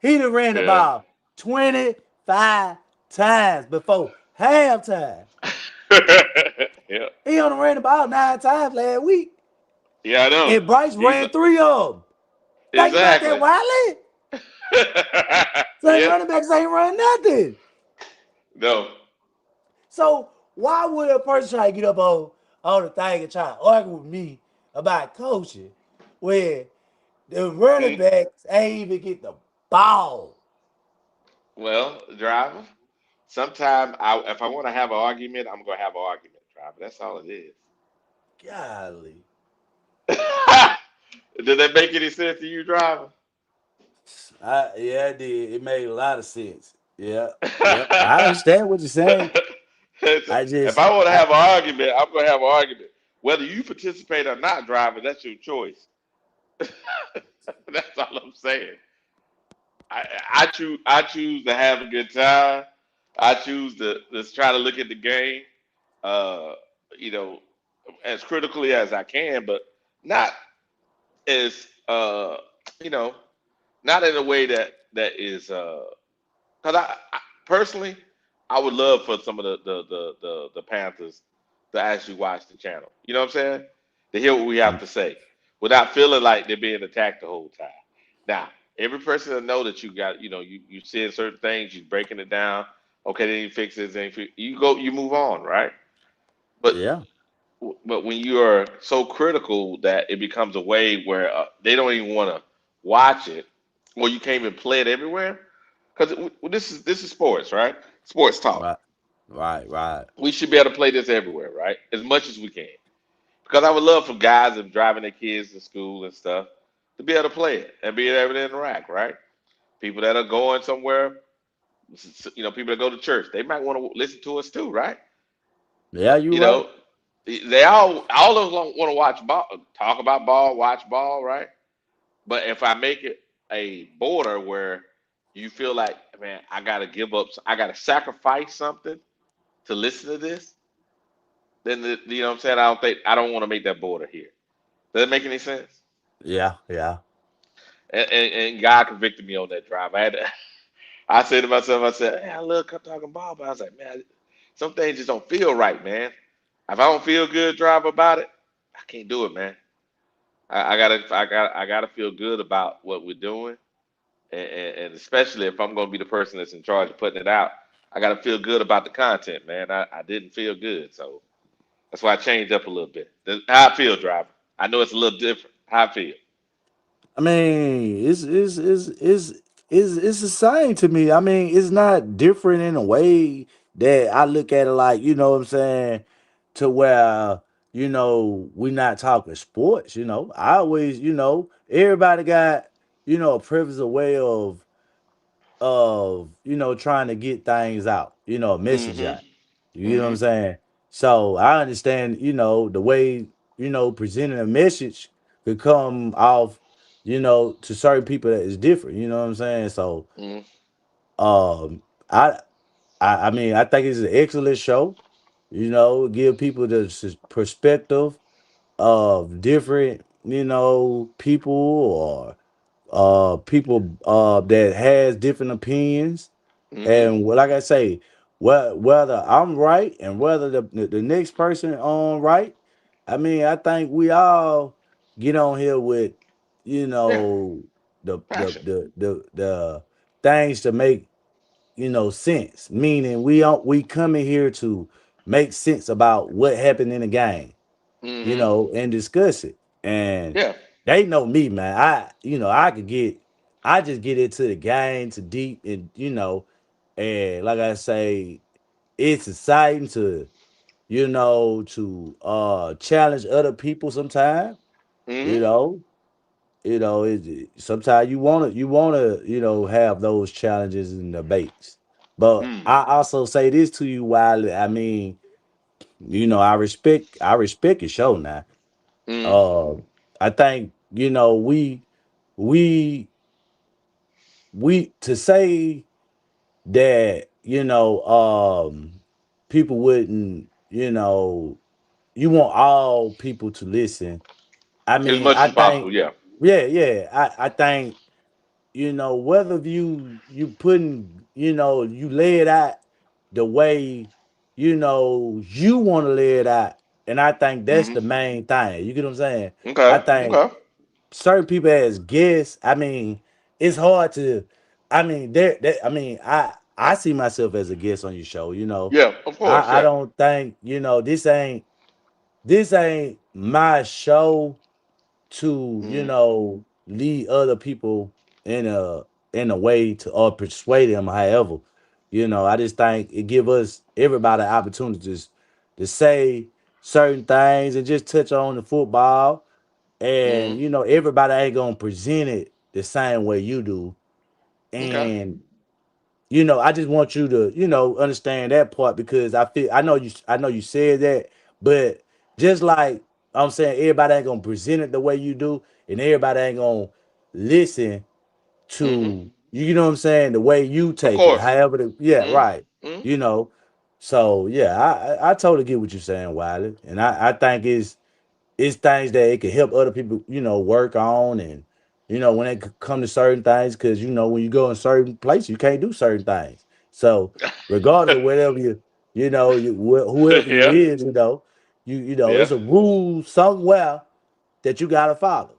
He done ran the Yeah. ball 25 times before halftime. Yeah. He only ran the ball 9 times last week. Yeah, I know. And Bryce He's ran three of them. Think about that, exactly. Wiley. Same Yep. running backs ain't run nothing. No. So why would a person try to get up on the thing and try to argue with me about coaching when the running Mm. backs ain't even get the ball? Well, driver. Sometime if I want to have an argument, I'm gonna have an argument, driver. That's all it is. Golly. Does that make any sense to you, driver? Yeah, it did. It made a lot of sense. Yeah, yep. I understand what you're saying. I If just, I want to have an argument, I'm gonna have an argument. Whether you participate or not, driver, that's your choice. That's all I'm saying. I choose to have a good time. I choose to try to look at the game, uh, you know, as critically as I can, but not as you know, not in a way that is because I personally I would love for some of the Panthers to actually watch the channel. You know what I'm saying? To hear what we have to say without feeling like they're being attacked the whole time. Now, every person to know that you got, you said certain things, you breaking it down. Okay, then you fix this, then you go, you move on, right? But yeah, but when you are so critical that it becomes a way where they don't even want to watch it, or you can't even play it everywhere, because this is sports, right? Sports talk. right, right. We should be able to play this everywhere, right? As much as we can. Because I would love for guys that are driving their kids to school and stuff to be able to play it and be able to interact, right? People that are going somewhere, people that go to church, they might want to listen to us too, right? Yeah, you You right. know, they all of us want to watch ball, talk about ball, watch ball, right? But if I make it a border where you feel like, man, I got to give up, I got to sacrifice something to listen to this, then you know what I'm saying? I don't want to make that border here. Does that make any sense? Yeah, yeah, And God convicted me on that drive. I said to myself, I said, hey, I love talking ball, but I was like, man, some things just don't feel right, man. If I don't feel good, drive about it. I can't do it, man. I gotta feel good about what we're doing, and especially if I'm gonna be the person that's in charge of putting it out, I gotta feel good about the content, man. I didn't feel good, so that's why I changed up a little bit. That's how I feel, driver. I know it's a little different. How I feel. I mean, it's the same to me. I mean, it's not different in a way that I look at it like, you know what I'm saying, to where, we're not talking sports, I always, everybody got, a preference a way of trying to get things out, a message Mm-hmm. out. You know what I'm Mm-hmm. saying? So I understand, the way, presenting a message could come off, to certain people that is different. You know what I'm saying? So Mm-hmm. um I I mean I think it's an excellent show, give people the perspective of different, people or people that has different opinions. Mm-hmm. And like I say, whether I'm right and whether the next person on right, I mean, I think we all get on here with, you Yeah. know, Passion. the things to make, sense. Meaning we come in here to make sense about what happened in the game, Mm-hmm. and discuss it. And Yeah. they know me, man. I just get into the game to deep and and like I say, it's exciting to, challenge other people sometimes, you Mm-hmm. know. Sometimes you wanna, have those challenges and debates. But Mm. I also say this to you, Wiley. I mean, I respect your show now. Mm. uh, I think we we to say that people wouldn't you want all people to listen. I As mean, much I as possible. think Yeah. yeah, I think whether you putting you lay it out the way you want to lay it out, and I think that's Mm-hmm. the main thing. You get what I'm saying? I Okay. think Okay. certain people as guests, I mean, it's hard to. I mean, I mean, I see myself as a guest on your show. Yeah. Of course. I Yeah. don't think this ain't my show to Mm-hmm. lead other people in a way to or persuade them. However, I just think it give us everybody opportunities to say certain things and just touch on the football. And Mm-hmm. everybody ain't gonna present it the same way you do. Okay. And I just want you to understand that part, because I know you said that, but just like I'm saying, everybody ain't gonna present it the way you do, and everybody ain't gonna listen Mm-hmm. to what I'm saying, the way you Of take it. course. However, yeah, right. Mm-hmm. Mm-hmm. You know, so yeah, I totally get what you're saying, Wiley, and I think it's things that it can help other people, work on. And when it come to certain things, because when you go in certain places, you can't do certain things. So regardless of whatever whoever you Yeah. is, Yeah. it's a rule somewhere that you gotta follow.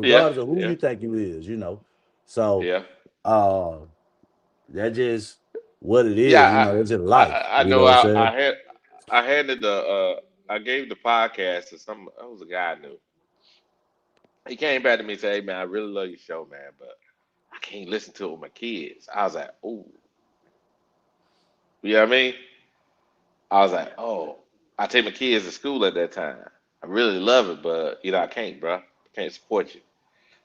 Yeah. Regardless of who Yeah. you think you is. So Yeah. uh that just what it Yeah. is. It's just life. I You know. know what I'm saying? I handed the I gave the podcast to some. That was a guy I knew. He came back to me and said, "Hey man, I really love your show, man, but I can't listen to it with my kids." I was like, "Oh, you know what I mean?" I was like, "Oh, I take my kids to school at that time. I really love it, but I can't, bro. I can't support you,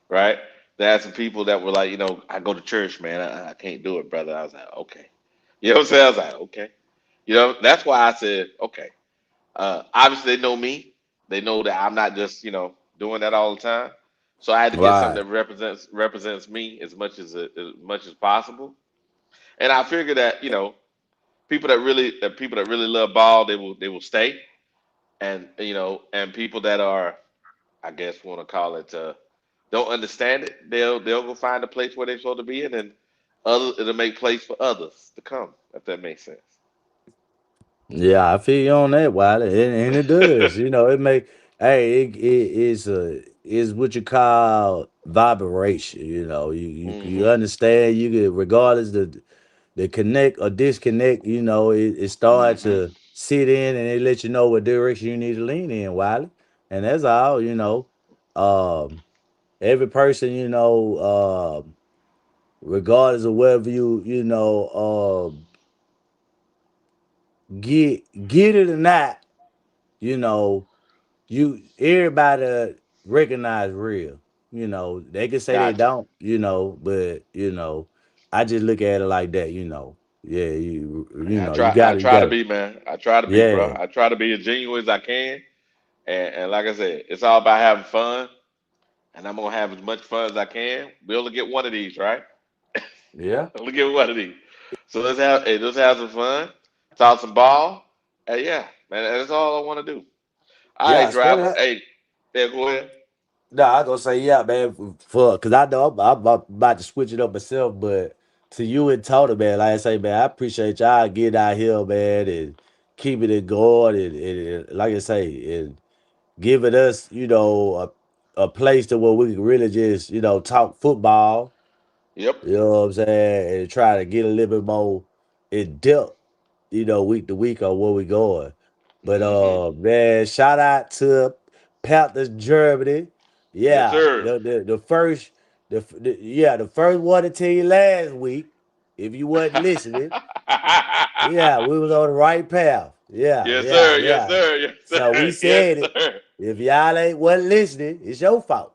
right?" There had some people that were like, I go to church, man. I can't do it, brother. I was like, okay. You know what I'm saying? I was like, okay. That's why I said, okay. Obviously, they know me. They know that I'm not just doing that all the time. So I had to get something Right. that represents me as much as possible. And I figure that people that really love ball, they will stay. And and people that are, I guess, want to call it, don't understand it, they'll go find a place where they're supposed to be in, and it'll make place for others to come, if that makes sense. Yeah, I feel you on that, Wiley, and it does. It make Hey, it is what you call vibration. You know, you Mm-hmm. understand. You can regardless the connect or disconnect. You know, it starts Mm-hmm. to sit in and it let you know what direction you need to lean in, Wiley. And that's all. You know, um, every person. You know, regardless of whether you know get it or not. You know, you everybody recognize real. You know, they can say they Gotcha. don't, you know, but you know, I just look at it like that, you know. Yeah, you I know, try. I you try to gotta be, man. I try to be, bro. yeah, I try to be as genuine as I can. And like I said, it's all about having fun. And I'm gonna have as much fun as I can. We only get one of these, right? yeah, Only get one of these. So let's have some fun, talk some ball. And yeah, man, that's all I want to do. All yeah, right, especially driver. Hey, yeah, go ahead. no, I gonna say yeah, man, for cause I know I'm about to switch it up myself, but to you and Tony, man, like I say, man, I appreciate y'all getting out here, man, and keeping it going and like I say, and giving us, you know, a place to where we can really just, you know, talk football. Yep. You know what I'm saying? And try to get a little bit more in depth, you know, week to week on where we going. But Mm-hmm. man, shout out to Panthers Germany. Yes, Yeah, sir. the first the first one to tell you last week, if you wasn't listening, yeah, we was on the right path. Yeah, Yes, yeah, sir. Yes, yeah. sir. Yes, So we sir. Yes, said it. sir. If y'all ain't wasn't listening, it's your fault.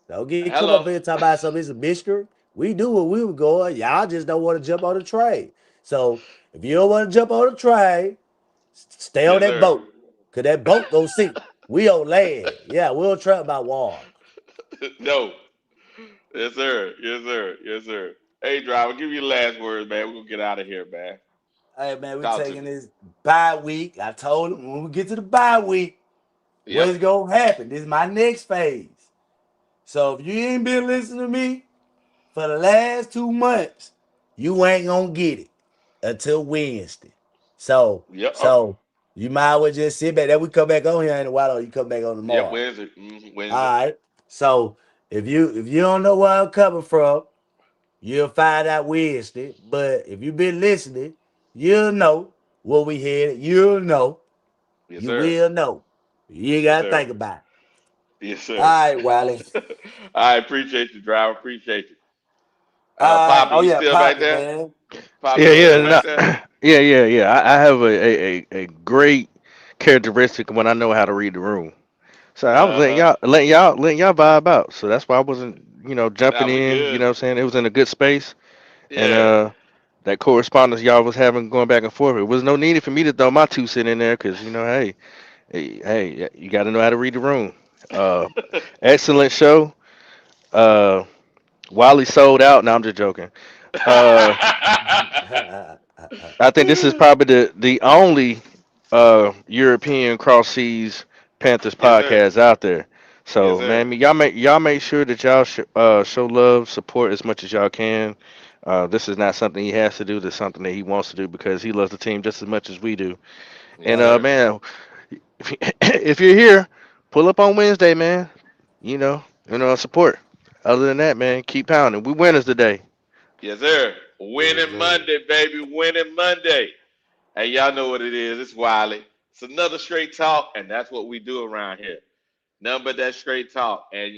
Don't get come up Hello. here and talk about something. It's a mystery. We knew where we were going. Y'all just don't want to jump on the train. So if you don't want to jump on the train, stay on Yes, that sir. boat. Cause that boat gonna sink. We on land. Yeah, we don't trap about water. No. Yes, sir. Yes, sir. Yes, sir. Hey, driver, give you the last words, man. We're gonna get out of here, man. Hey man, we Talk to taking me. this bye week. I told him when we get to the bye week, Yep. what's gonna happen? This is my next phase. So if you ain't been listening to me for the last 2 months, you ain't gonna get it until Wednesday. So, Yep. so you might as well just sit back. Then we come back on here in a while, or you come back on Yep. tomorrow. Wednesday. All Wednesday. right. So if you don't know where I'm coming from, you'll find out Wednesday. But if you've been listening, you'll know where we headed. You'll know. Yes, You sir. will know. You ain't Yes, gotta sir. think about it. Yes, All sir. right, Wally. I appreciate you, driver. Appreciate you. All right. Poppy, Oh you yeah, still back Poppy, there? man. Poppy, Yeah, you still yeah, back there? yeah. I have a great characteristic when I know how to read the room. So I was Uh huh. letting y'all vibe out. So that's why I wasn't, jumping Nah, we in, good. what I'm saying? It was in a good space. And Yeah. that correspondence y'all was having going back and forth, it was no need for me to throw my 2 cents in there because, hey, you got to know how to read the room. Uh, excellent show. Uh, Wiley sold out. No, I'm just joking. Uh, I think this is probably the only European cross seas Panthers Yes, sir. podcast out there. Yes, So sir. man, y'all make sure that y'all show love, support as much as y'all can. This is not something he has to do. This is something that he wants to do because he loves the team just as much as we do. Yes, And Yep. sir. man, if you're here, pull up on Wednesday, man. Support. Other than that, man, keep pounding. We winners today. Yes, sir. Yes, Winning sir. Monday, baby. Winning Monday. Hey, y'all know what it is. It's Wiley. It's another straight talk, and that's what we do around here. Nothing but that straight talk. And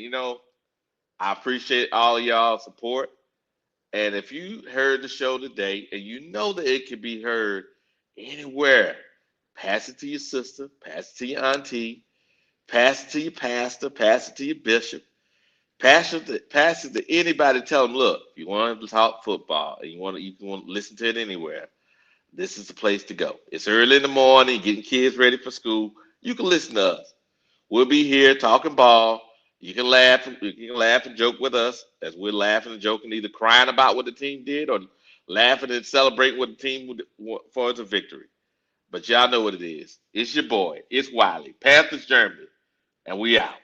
I appreciate all y'all support. And if you heard the show today and you know that it can be heard anywhere, pass it to your sister, pass it to your auntie, pass it to your pastor, pass it to your bishop, pass it to anybody. Tell them, look, if you want to talk football and you want to listen to it anywhere, this is the place to go. It's early in the morning, getting kids ready for school. You can listen to us. We'll be here talking ball. You can laugh and joke with us as we're laughing and joking, either crying about what the team did or laughing and celebrating what the team for as a victory. But y'all know what it is. It's your boy. It's Wiley, Panthers Germany, and we out.